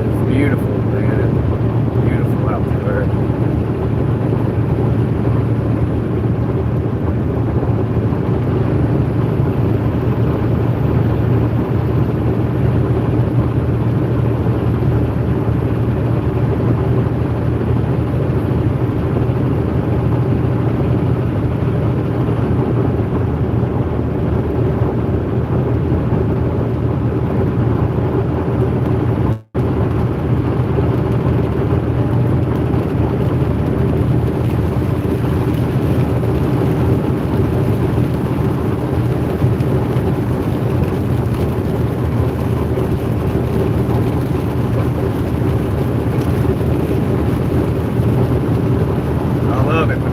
It's beautiful, man. It's beautiful out there.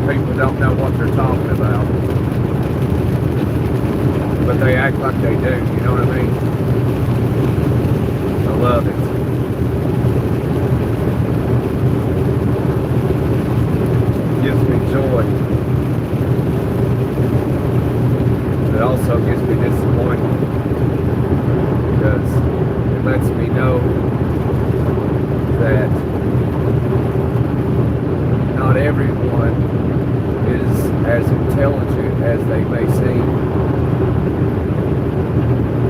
People don't know what they're talking about, but they act like they do, you know what I mean? I love it. It gives me joy. It also gives me disappointment, because it lets me know that not everyone is as intelligent as they may seem.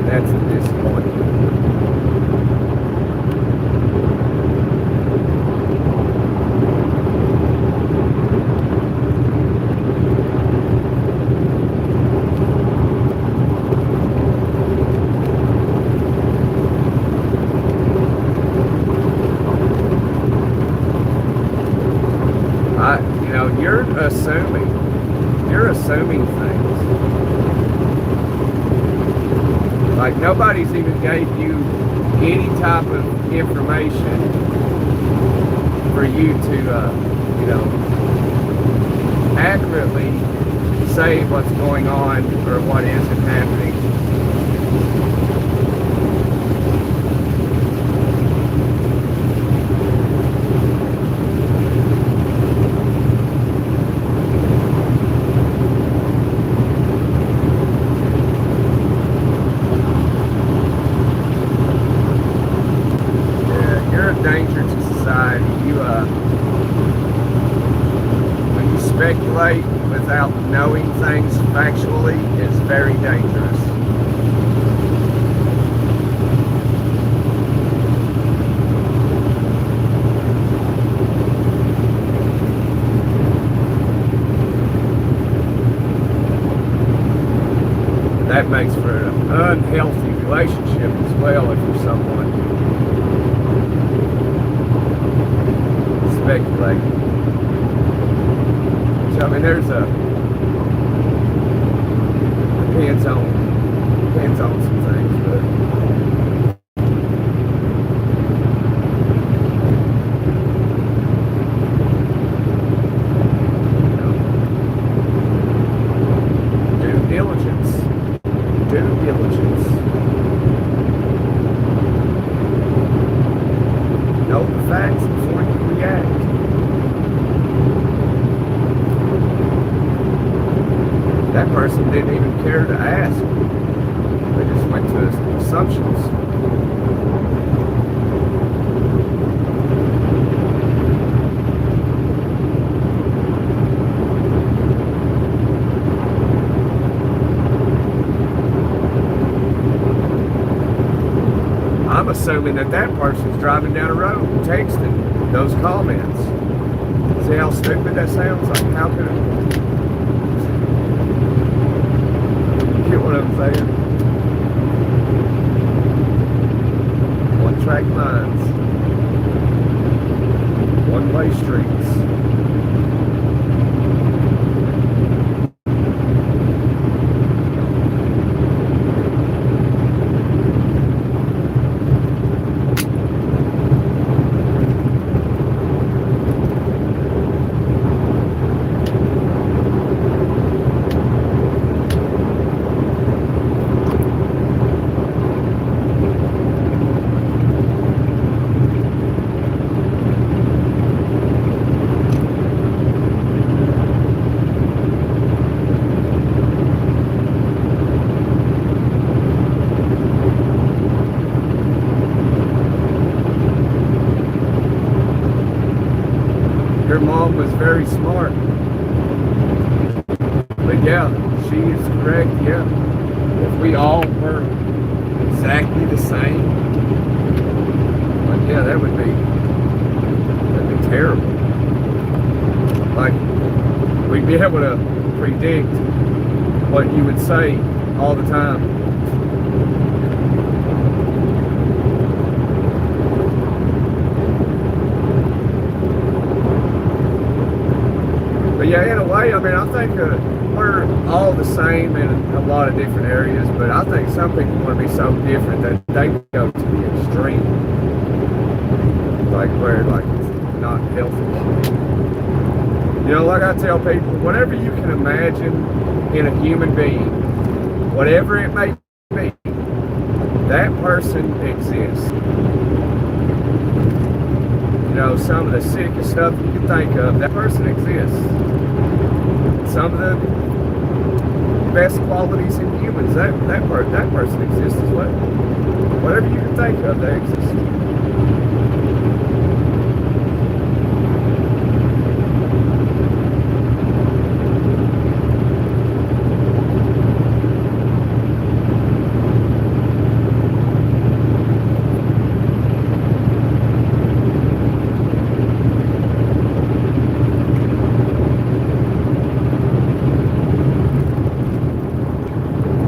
That's the disappointment. You're assuming things. Like nobody's even gave you any type of information for you to, accurately say what's going on or what isn't happening. Danger to society. When you speculate without knowing things factually, is very dangerous. That makes for an unhealthy relationship as well if you're someone speculating. So I mean, there's depends on some things, but due diligence. Know the facts before you react. That person didn't even care to ask. They just went to assumptions. assuming that that person's driving down the road texting those comments. See how stupid that sounds? Like, how could it? Get what I'm saying? One-track minds. One-way streets. Your mom was very smart. But yeah, she is correct, yeah. If we all were exactly the same, like, yeah, that'd be terrible. Like, we'd be able to predict what you would say all the time. But yeah, in a way, I mean, I think we're all the same in a lot of different areas, but I think some people want to be so different that they go to the extreme. Like where, like, it's not healthy. You know, like I tell people, whatever you can imagine in a human being, whatever it may be, that person exists. You know, some of the sickest stuff you can think of, that person exists. Some of the best qualities in humans, that person exists as well. Whatever you can think of, they exist.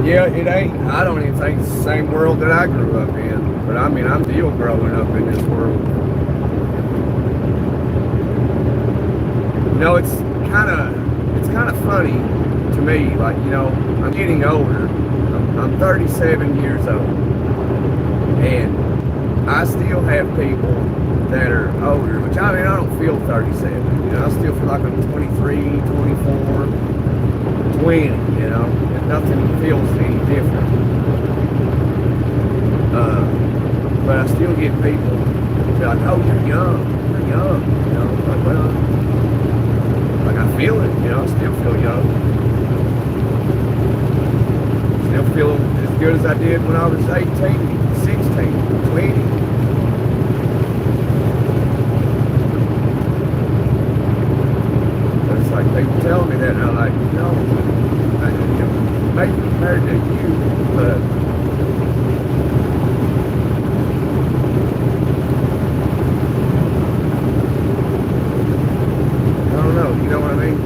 Yeah, it ain't. I don't even think it's the same world that I grew up in. But I mean, I'm still growing up in this world. You know, it's kind of funny to me. Like, you know, I'm getting older. I'm 37 years old, and I still have people that are older. Which, I mean, I don't feel 37. You know, I still feel like I'm 23, 24, 20. You know. Nothing feels any different. But I still get people be like, oh, you're young, you know, like, well, like I feel it, you know, I still feel young. Still feel as good as I did when I was 18, 16, 20. But it's like, people tell me that, and I'm like, no, maybe compared to you, but I don't know, you know what I mean?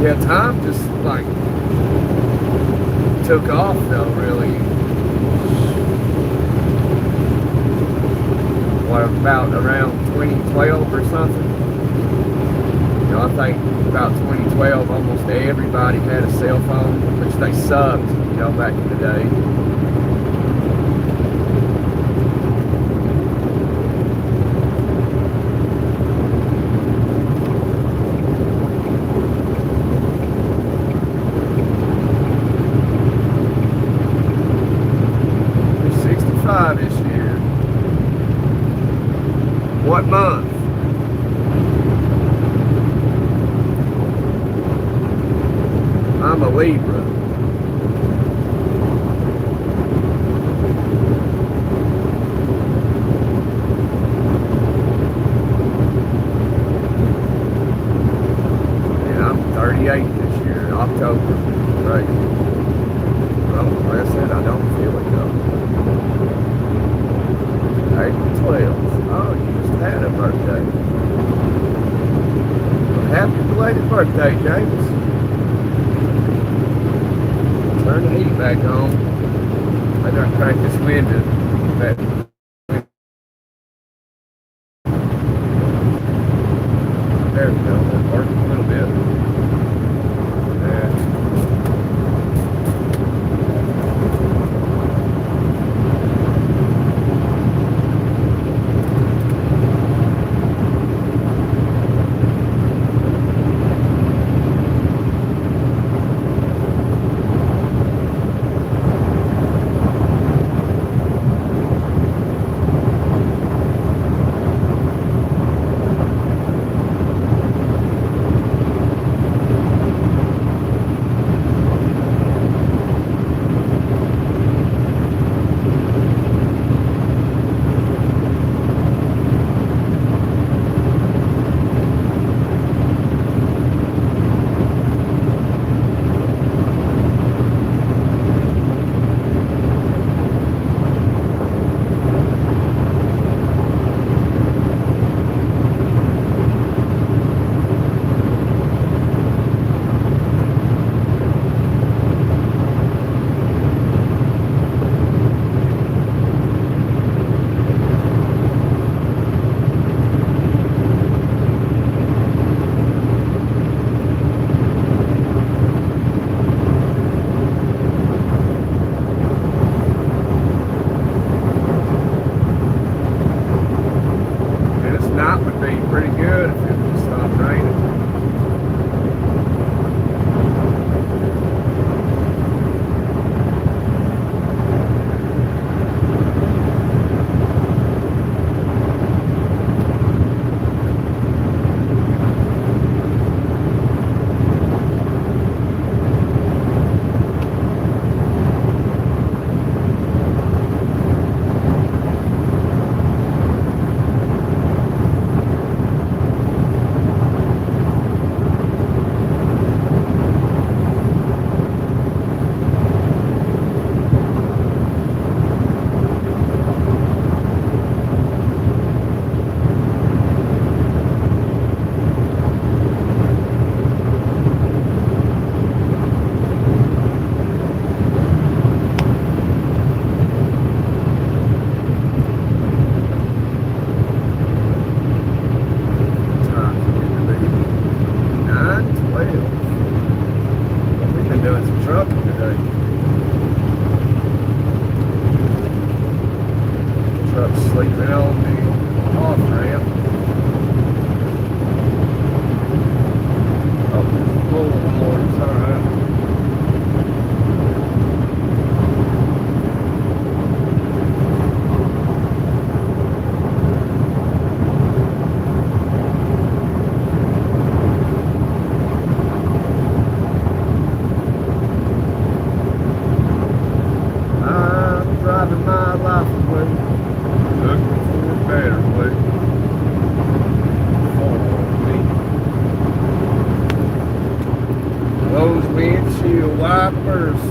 Yeah, time just like took off though, really. What, about around 2012 or something? You know, I think about 2012, almost everybody had a cell phone, which they sucked, you know, back in the day. You're 65 this year. What month? I'm a Libra. And I'm 38 this year in October. crazy. Well, like I said, I don't feel it though. April 12th. Oh, you just had a birthday. Well, happy belated birthday, James. Turn the heat back on. I done cranked this window. There we go. That worked a little bit.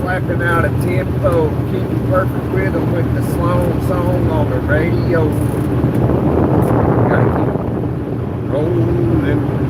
Slapping out a tempo, keeping perfect rhythm with the slow song on the radio. Gotta keep rolling.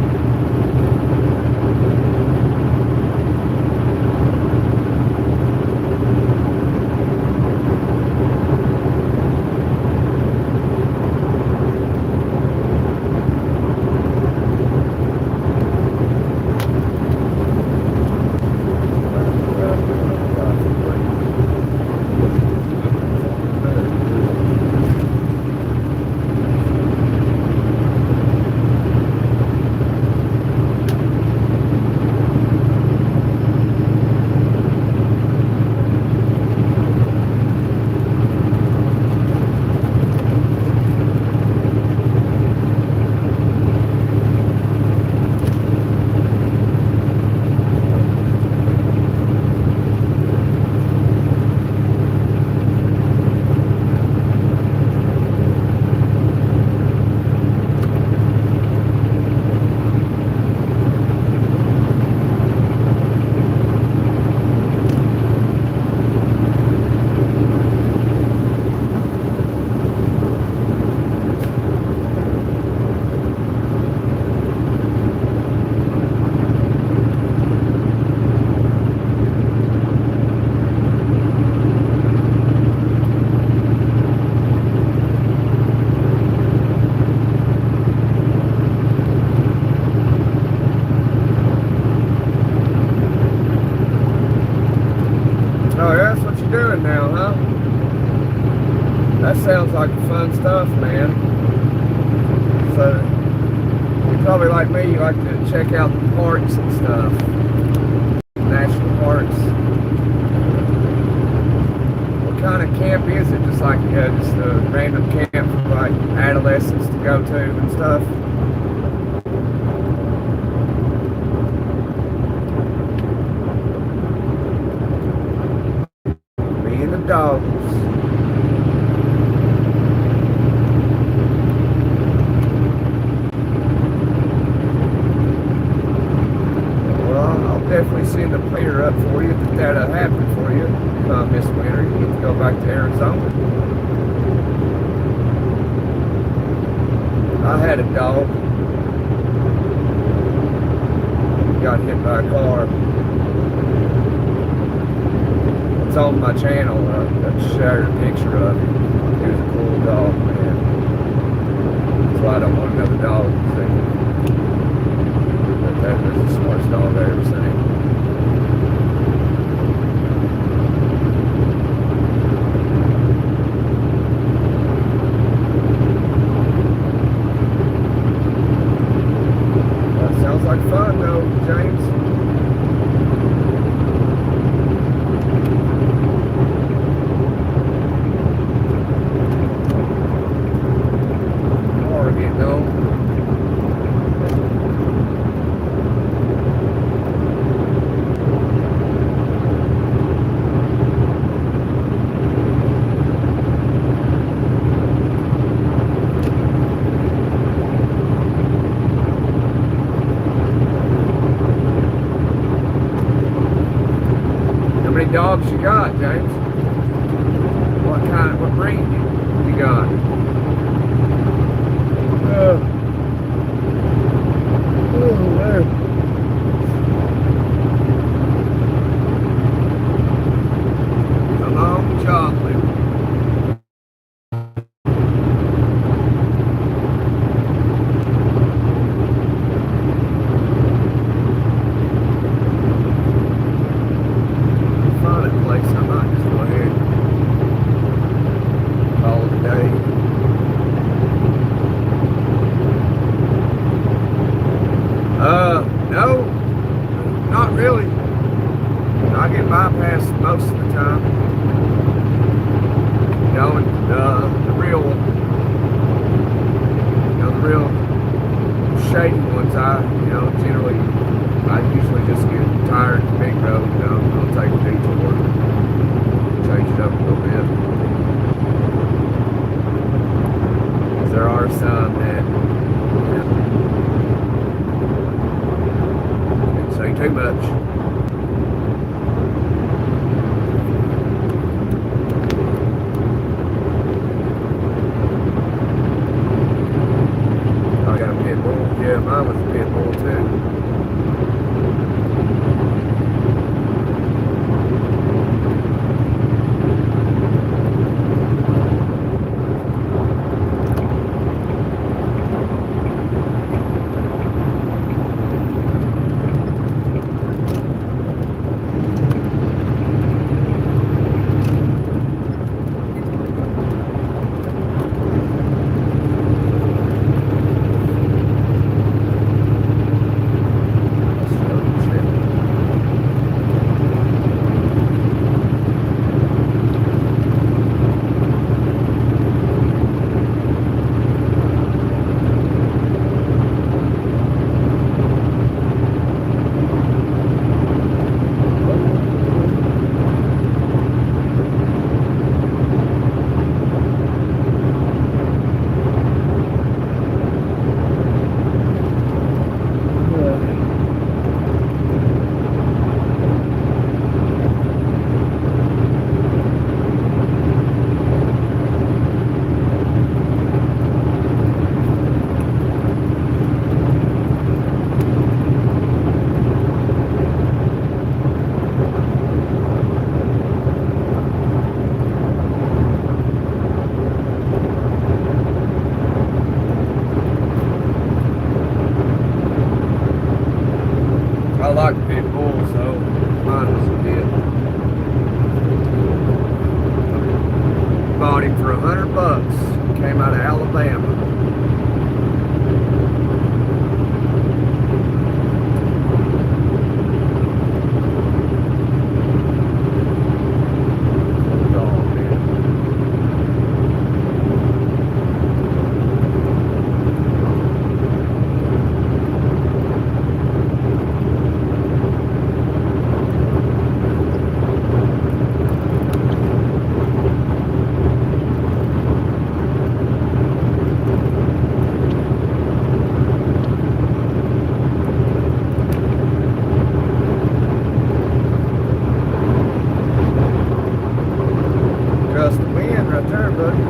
sounds like fun stuff, man. So, you're probably like me, you like to check out the parks and stuff. National parks. What kind of camp is it? Just like, just a random camp for like adolescents to go to and stuff? Me and the dogs. Definitely send a player up for you if that'll happen for you this winter. You get to go back to Arizona. I had a dog. Got hit by a car. It's on my channel. I shared a picture of it. He was a cool dog, man. That's why I don't want another dog. That was the smartest dog I ever seen. That sounds like fun though, James. Oregon, though. How many dogs you got, James? What breed you got? Man. Come on, chocolate. Place, I might just go ahead and call it a day. No, not really. I get bypassed most of the time. You know, and the real shady ones, I usually just get tired of the big road, I'll take a detour, change it up a little bit. Because there are some that, didn't say too much. I got a pit bull. Yeah, mine was a pit bull too. like pit bulls, so mine was a bit. bought him for $100. Came out of Alabama. Just the wind right there, buddy.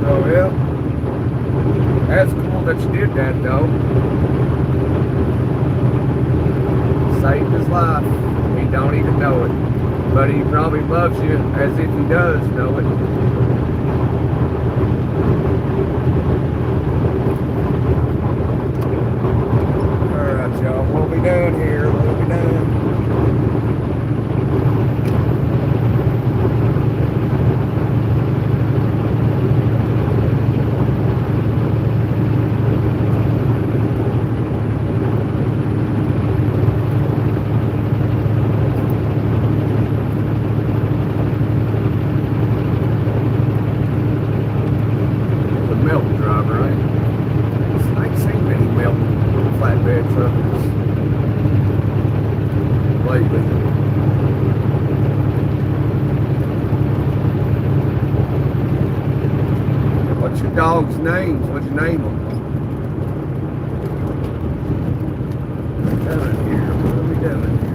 Oh yeah, that's cool that you did that though. Saved his life. He don't even know it, but he probably loves you as if he does know it. All right, y'all. What we doing here? What we doing? Milk driver, right? I ain't seen many milk flatbed truckers lately. What's your dog's names? What'd you name them? What are we doing here? What are we doing here?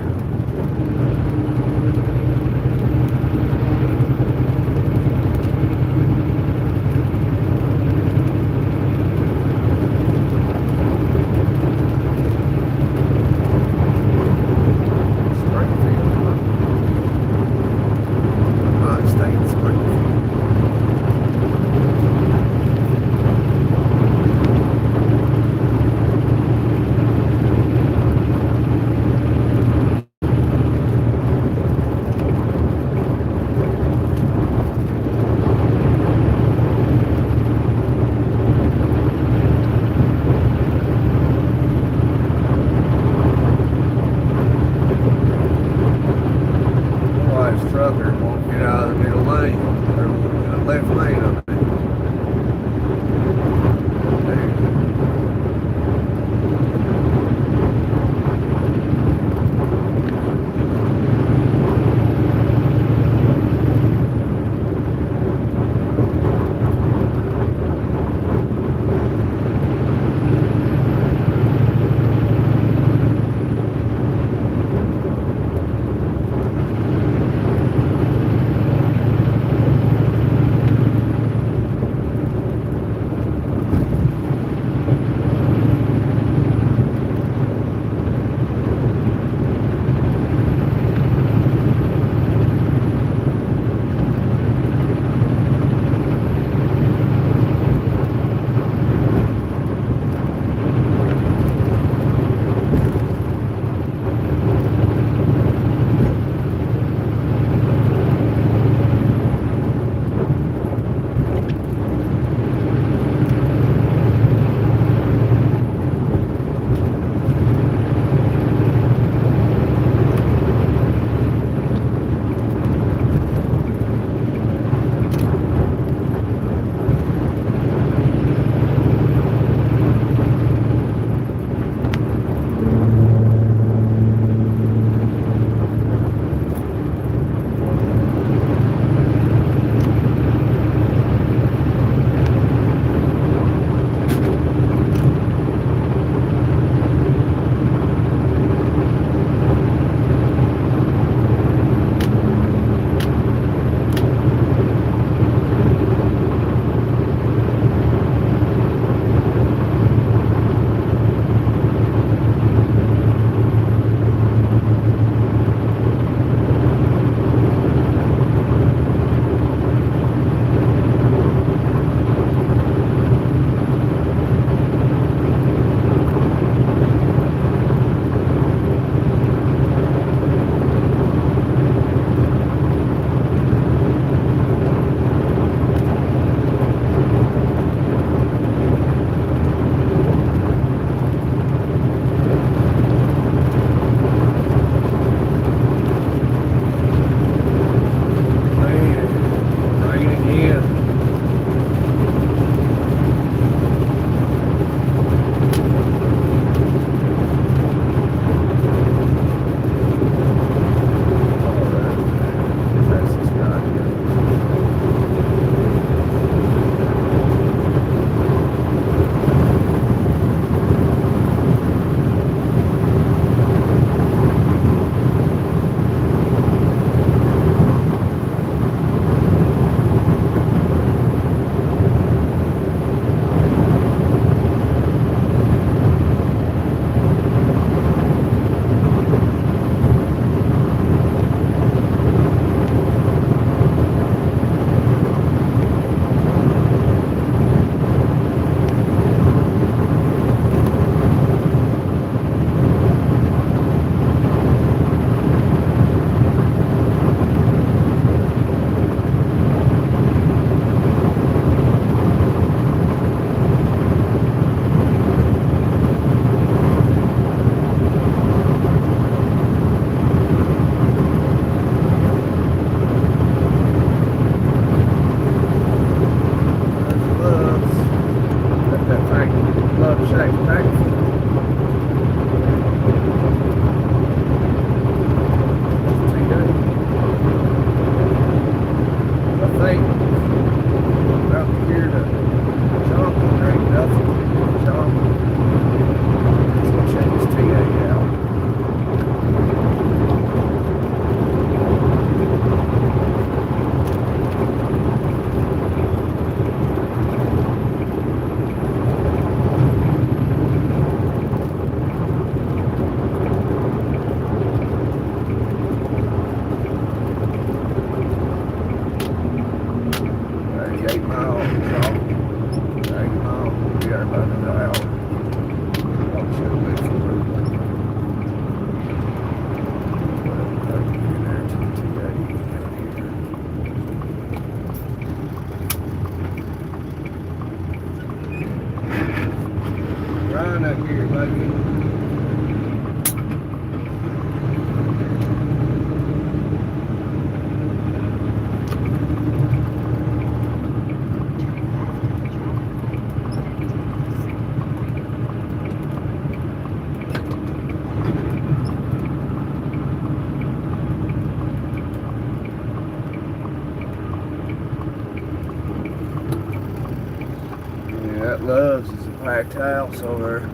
packed house over there.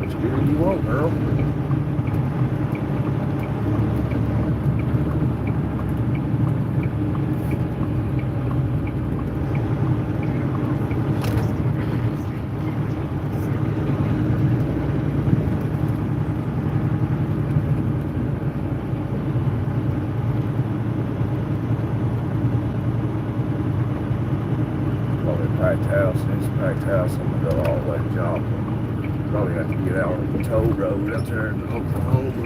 Which gear you want, girl? Packed house. It's a packed house. I'm gonna go all the way to Joplin. Probably have to get out on the toll road up there in Oklahoma.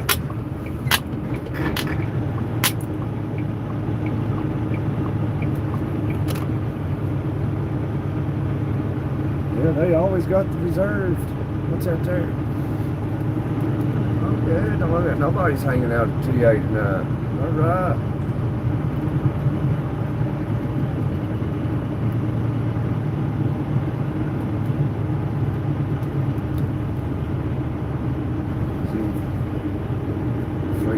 Yeah, they always got the reserved. What's that there? Oh, good. Nobody's hanging out at T89. All right.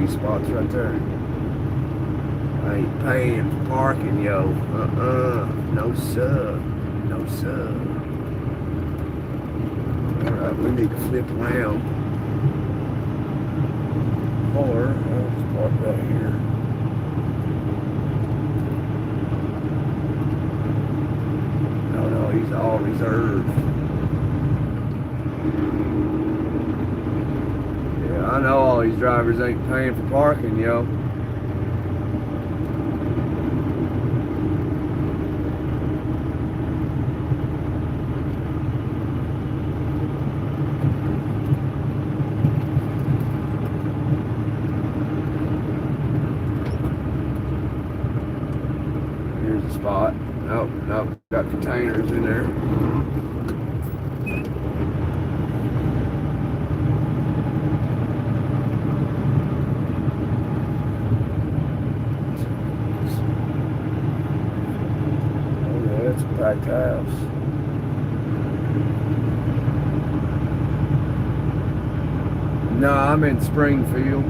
Spots right there. I ain't paying for parking, yo. No sir. No sir. Alright, we need to flip around. Or I'll just park right here. No, he's all reserved. I know all these drivers ain't paying for parking, yo. Here's a spot. Nope, got containers in there. Packed house. No, I'm in Springfield.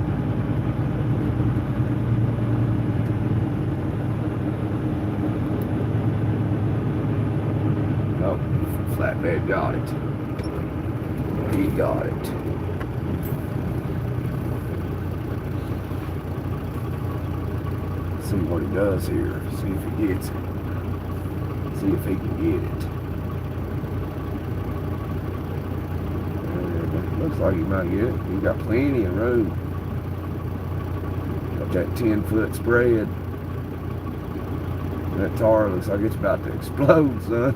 Oh, flatbed got it. He got it. See what he does here. See if he gets it. See if he can get it. Looks like he might get it. He got plenty of room. Got that 10-foot spread. That tar looks like it's about to explode, son.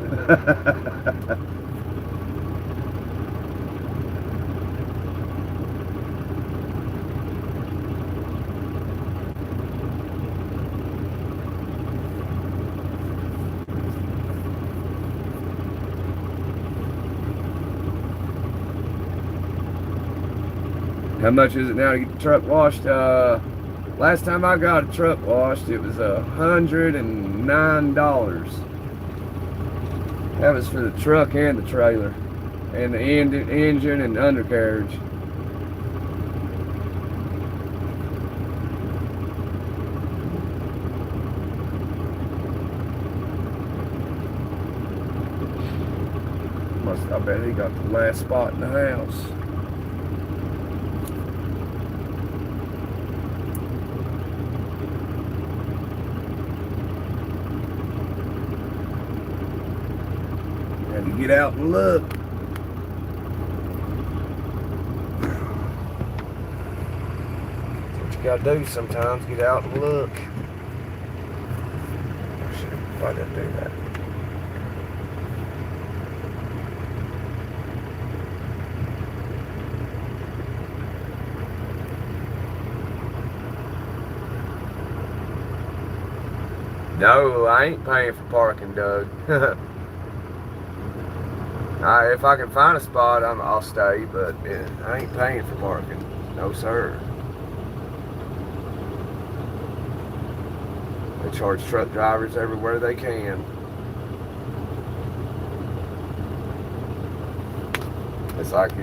How much is it now to get the truck washed? Last time I got a truck washed, it was $109. That was for the truck and the trailer, and the engine and undercarriage. I bet he got the last spot in the house. Had to get out and look. That's what you gotta do sometimes, get out and look. Why did I do that? No, I ain't paying for parking, Doug. If I can find a spot, I'll stay, but I ain't paying for parking. No, sir. They charge truck drivers everywhere they can. It's like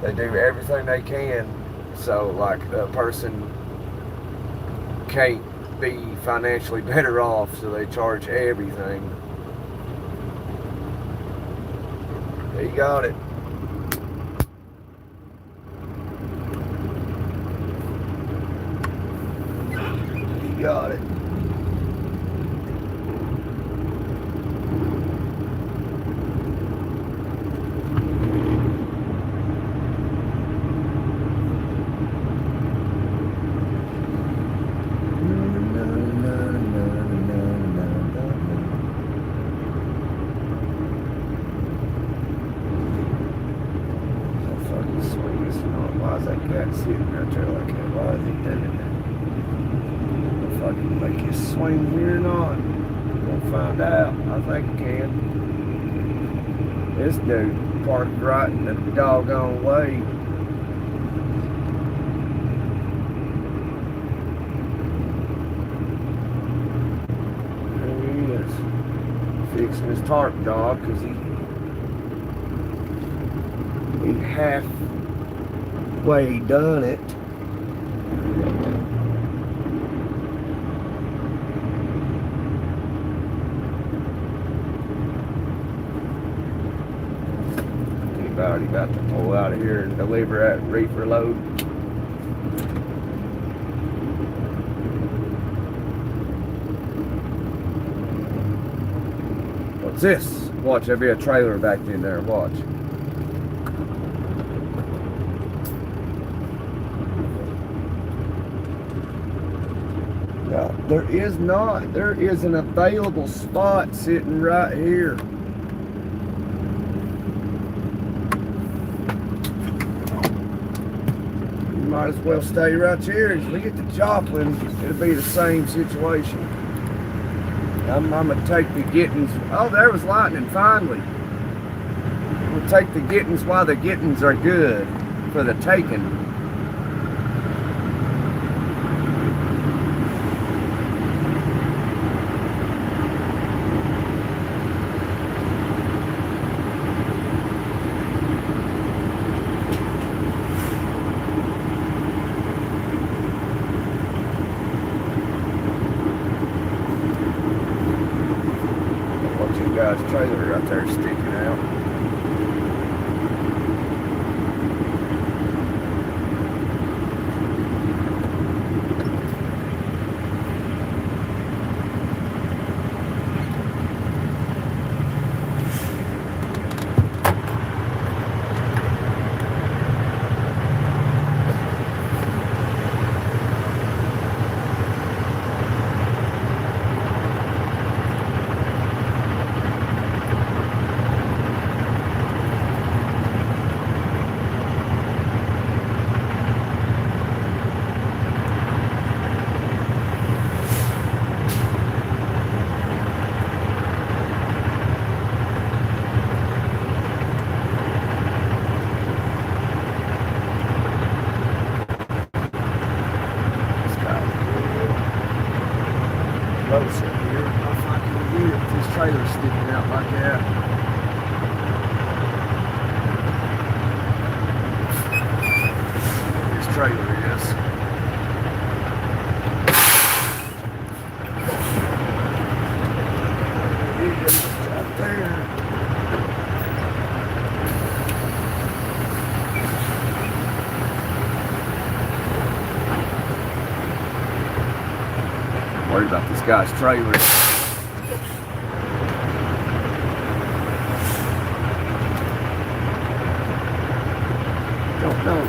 they do everything they can, so like a person can't be financially better off, so they charge everything. He got it. He got it. Why is that cat sitting right there like that? Why is he doing that? If I can make it swing here or not, we'll find out. I think I can. This dude parked right in the doggone way. There he is, fixing his tarp dog because he halfway done it. Anybody about to pull out of here and deliver that reefer load? What's this? Watch, there'll be a trailer back in there. Watch. No, there is not. There is an available spot sitting right here. You might as well stay right here. If we get to Joplin, it'll be the same situation. I'm going to take the Gittins. Oh, there was lightning, finally. We'll take the Gittins while the Gittins are good for the taking. Guy's trailer right there sticking out. Closer here. If I can get it, this trailer's sticking out like that. This trailer is. It is right there. Worried about this guy's trailer. Don't know.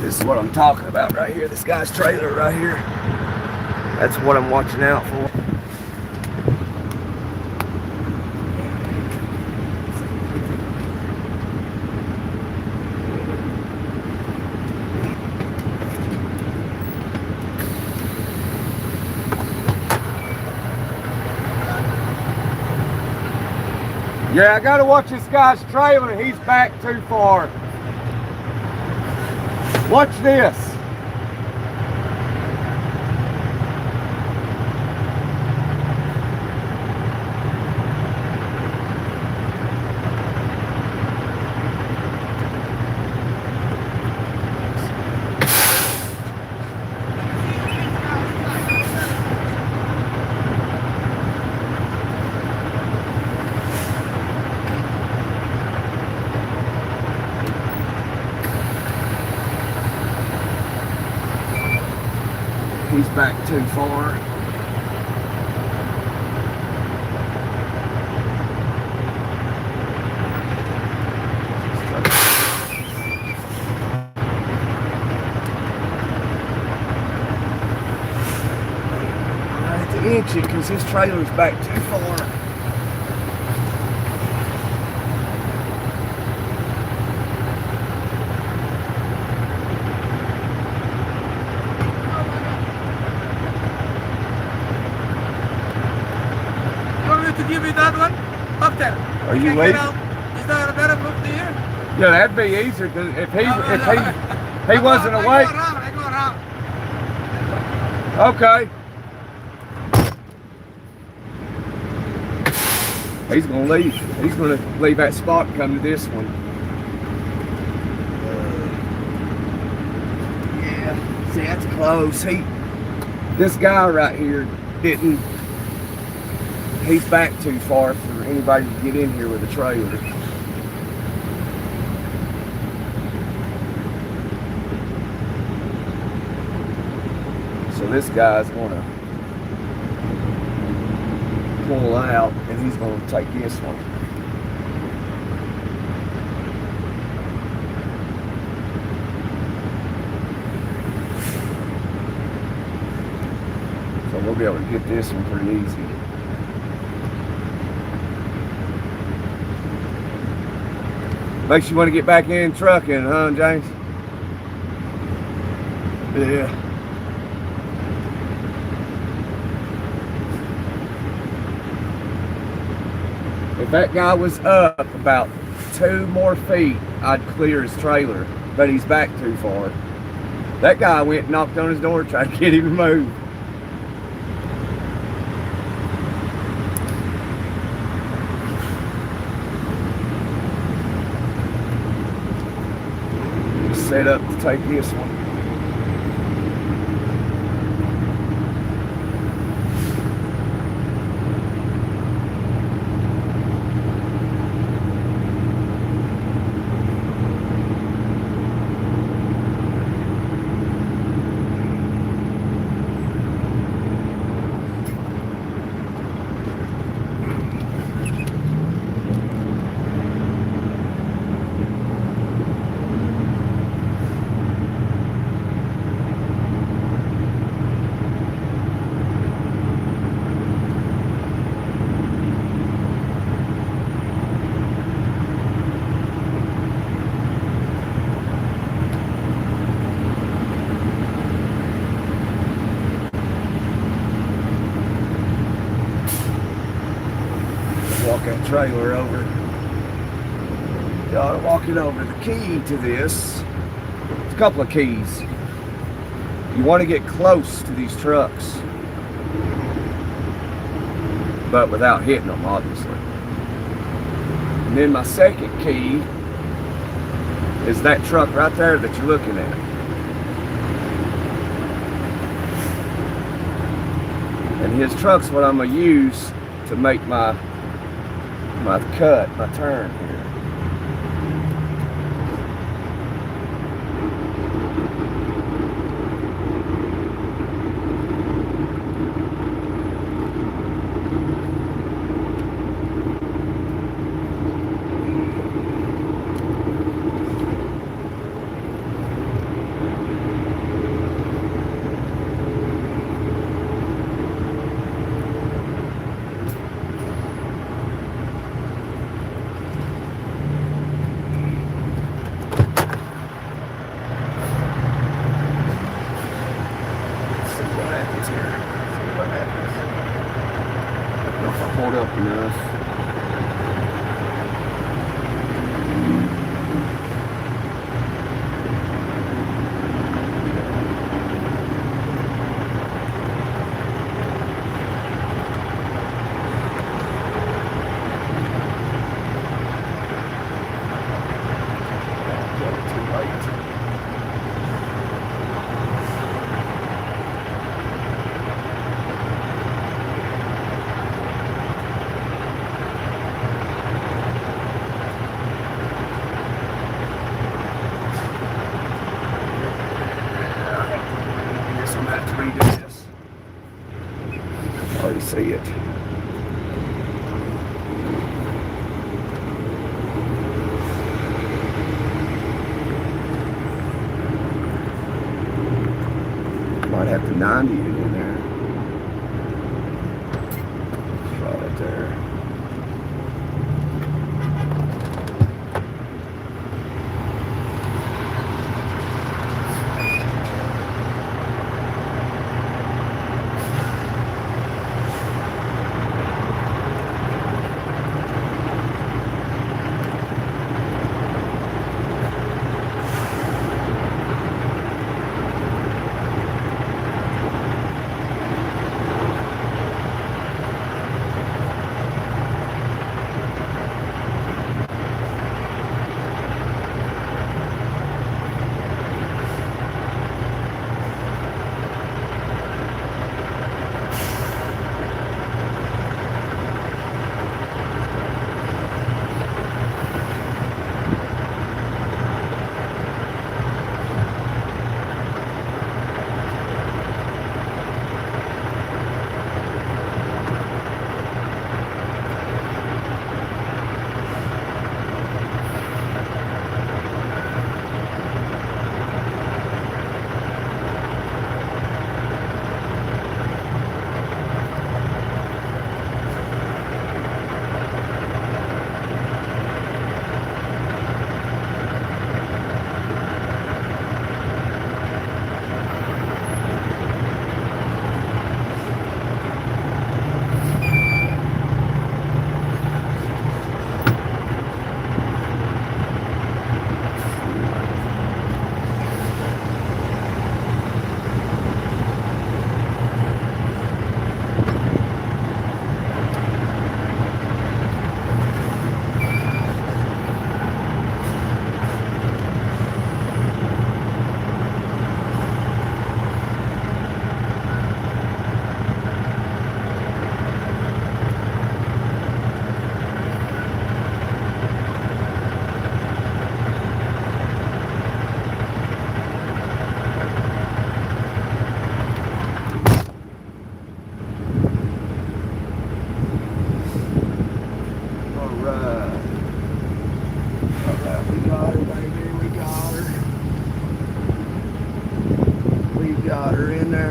This is what I'm talking about right here. This guy's trailer right here. That's what I'm watching out for. Yeah, I gotta watch this guy's trailer. He's back too far. Watch this. he's back too far. I have to inch it because his trailer's back too far. To give me that one up there. Are you Can late? get out. Is that a better move to here? Yeah, that'd be easier than if he wasn't I awake. go around. Okay. He's gonna leave. He's gonna leave that spot and come to this one. Yeah. See, that's close. This guy right here didn't. He's back too far for anybody to get in here with a trailer. So this guy's gonna pull out and he's gonna take this one. So we'll be able to get this one pretty easy. Makes you want to get back in trucking, huh, James? Yeah. If that guy was up about 2 more feet, I'd clear his trailer, but he's back too far. That guy went and knocked on his door, tried to get him to move. Set up to take this one. Walk that trailer over. Gotta walk it over. The key to this, it's a couple of keys. You want to get close to these trucks, but without hitting them, obviously. And then my second key is that truck right there that you're looking at. And his truck's what I'm gonna use to make my cut, my turn here. Hold up enough. Guess I'm gonna have to redo this. see it. Might have to 90 it in there. Right there.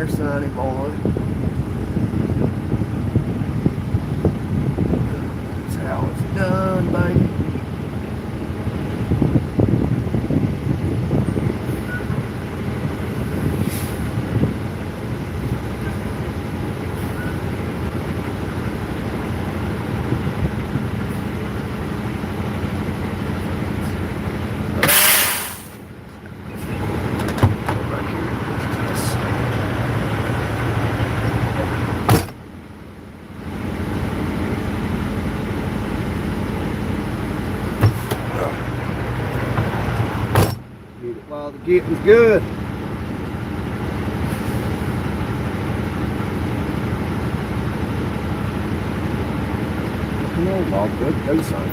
Sonny boy. That's how it's done, baby. While the getting's good. Come on, Bob, go son.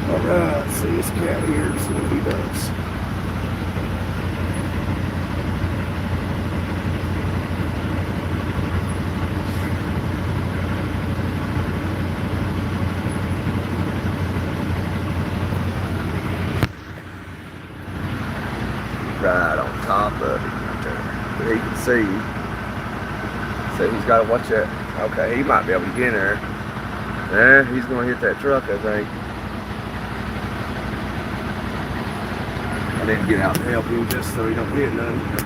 Alright, see this cat here, see what he does. Right on top of it right there. But he can see. So he's got to watch that. Okay, he might be able to get in there. There, he's going to hit that truck, I think. I need to get out and help him just so he don't hit nothing.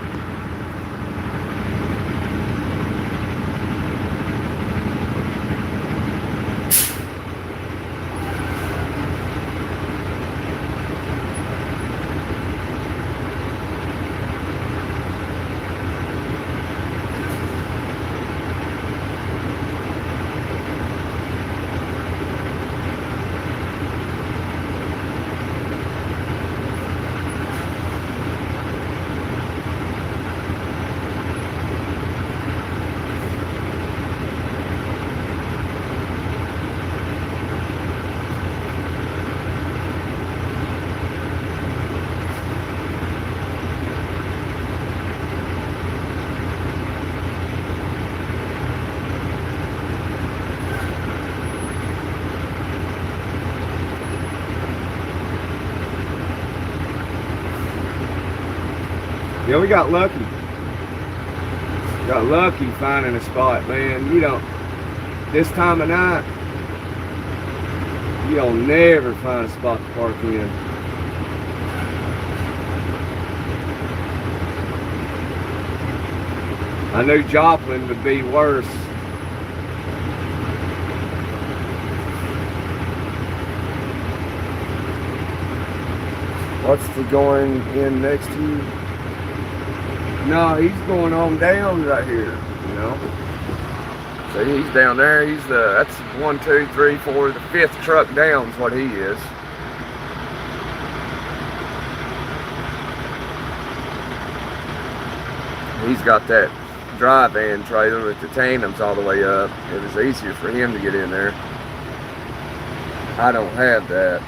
Yeah, we got lucky. Got lucky finding a spot, man. You don't, this time of night, you'll never find a spot to park in. I knew Joplin would be worse. What's the going in next to you? No, he's going on down right here, you know. See, he's down there. He's that's 1, 2, 3, 4, the 5th truck down is what he is. He's got that dry van trailer with the tandems all the way up. It was easier for him to get in there. I don't have that.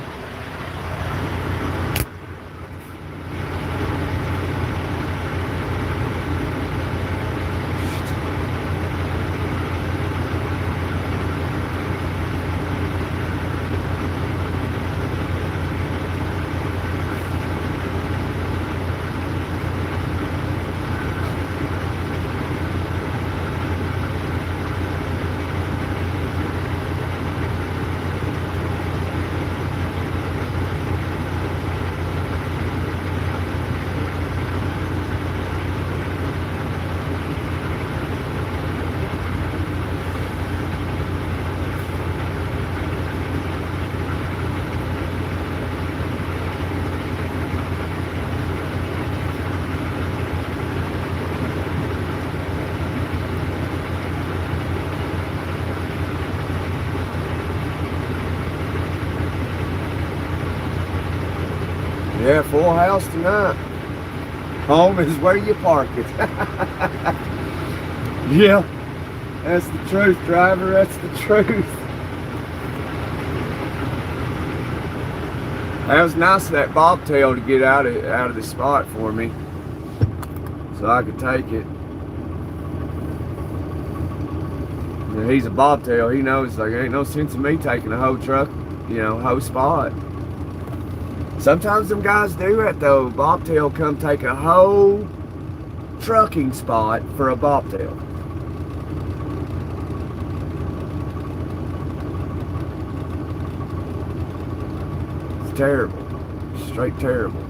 Yeah, full house tonight. Home is where you park it. Yeah, that's the truth, driver. That's the truth. That was nice of that bobtail to get out of the spot for me, so I could take it. And he's a bobtail. He knows like there ain't no sense in me taking a whole truck, you know, whole spot. Sometimes them guys do that though. Bobtail come take a whole trucking spot for a bobtail. It's terrible. Straight terrible.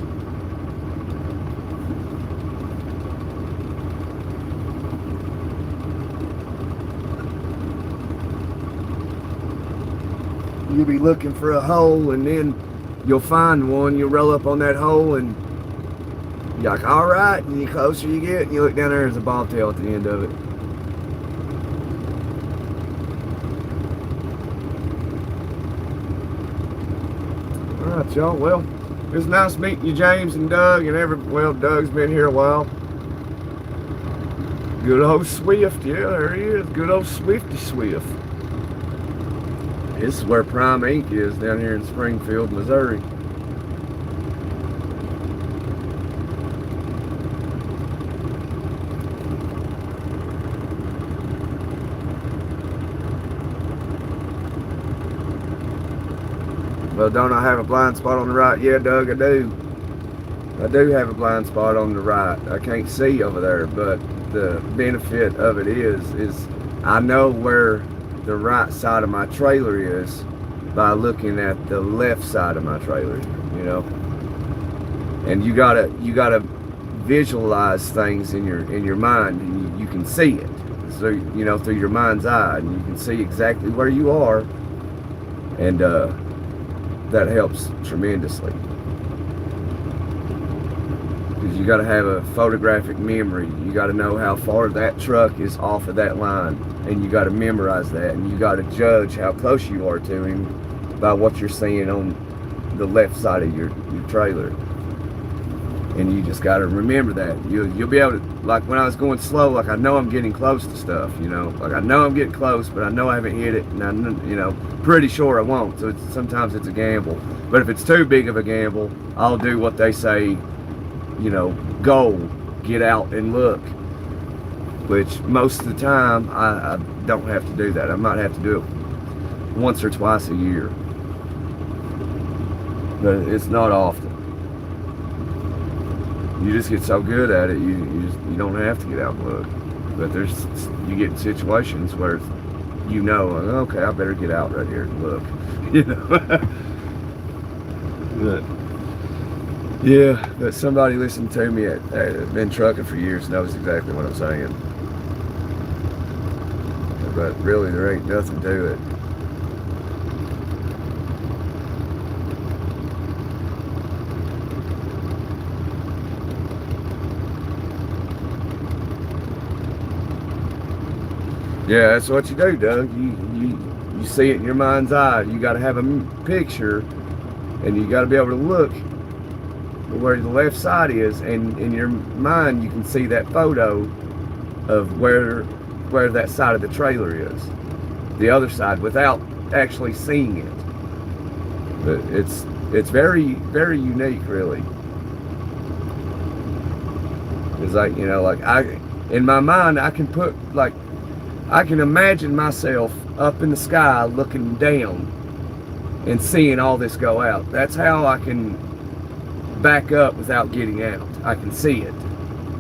You'll be looking for a hole and then you'll find one, you'll roll up on that hole and you're like, all right, and the closer you get, and you look down there, there's a bobtail at the end of it. All right, y'all, well, it was nice meeting you, James and Doug, and well, Doug's been here a while. Good old Swift, yeah, there he is, good old Swifty Swift. This is where Prime Ink is, down here in Springfield, Missouri. Well, don't I have a blind spot on the right? Yeah, Doug, I do. I do have a blind spot on the right. I can't see over there, but the benefit of it is I know where the right side of my trailer is by looking at the left side of my trailer, you know. And you gotta visualize things in your mind, and you can see it. So, you know, through your mind's eye, and you can see exactly where you are, and that helps tremendously. Because you gotta have a photographic memory. You gotta know how far that truck is off of that line. And you got to memorize that, and you got to judge how close you are to him by what you're seeing on the left side of your trailer. And you just got to remember that. You'll be able to, like when I was going slow, like I know I'm getting close to stuff, you know, like I know I'm getting close, but I know I haven't hit it, and I'm, you know, pretty sure I won't. So sometimes it's a gamble. But if it's too big of a gamble, I'll do what they say, you know, go, get out and look. Which most of the time I don't have to do that. I might have to do it once or twice a year, but it's not often. You just get so good at it, you don't have to get out and look. But you get in situations where you know, okay, I better get out right here and look. You know. But somebody listened to me been trucking for years knows exactly what I'm saying. But really, there ain't nothing to it. Yeah, that's what you do, Doug. You see it in your mind's eye. You got to have a picture, and you got to be able to look where the left side is, and in your mind you can see that photo of where that side of the trailer is, the other side, without actually seeing it. But it's very, very unique, really. It's like, you know, like in my mind I can imagine myself up in the sky looking down and seeing all this go out. That's how I can back up without getting out. I can see it.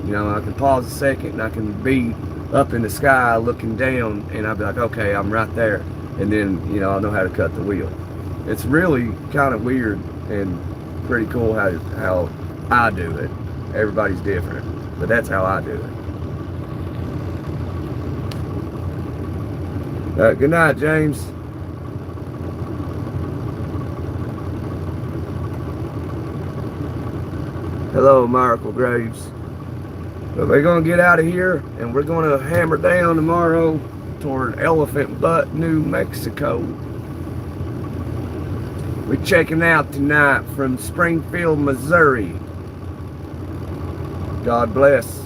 You know, I can pause a second and I can be up in the sky looking down, and I'll be like, okay, I'm right there. And then, you know, I'll know how to cut the wheel. It's really kind of weird and pretty cool how I do it. Everybody's different, but that's how I do it. Good night, James. Hello, Miracle Graves. But we're going to get out of here, and we're going to hammer down tomorrow toward Elephant Butte, New Mexico. We're checking out tonight from Springfield, Missouri. God bless.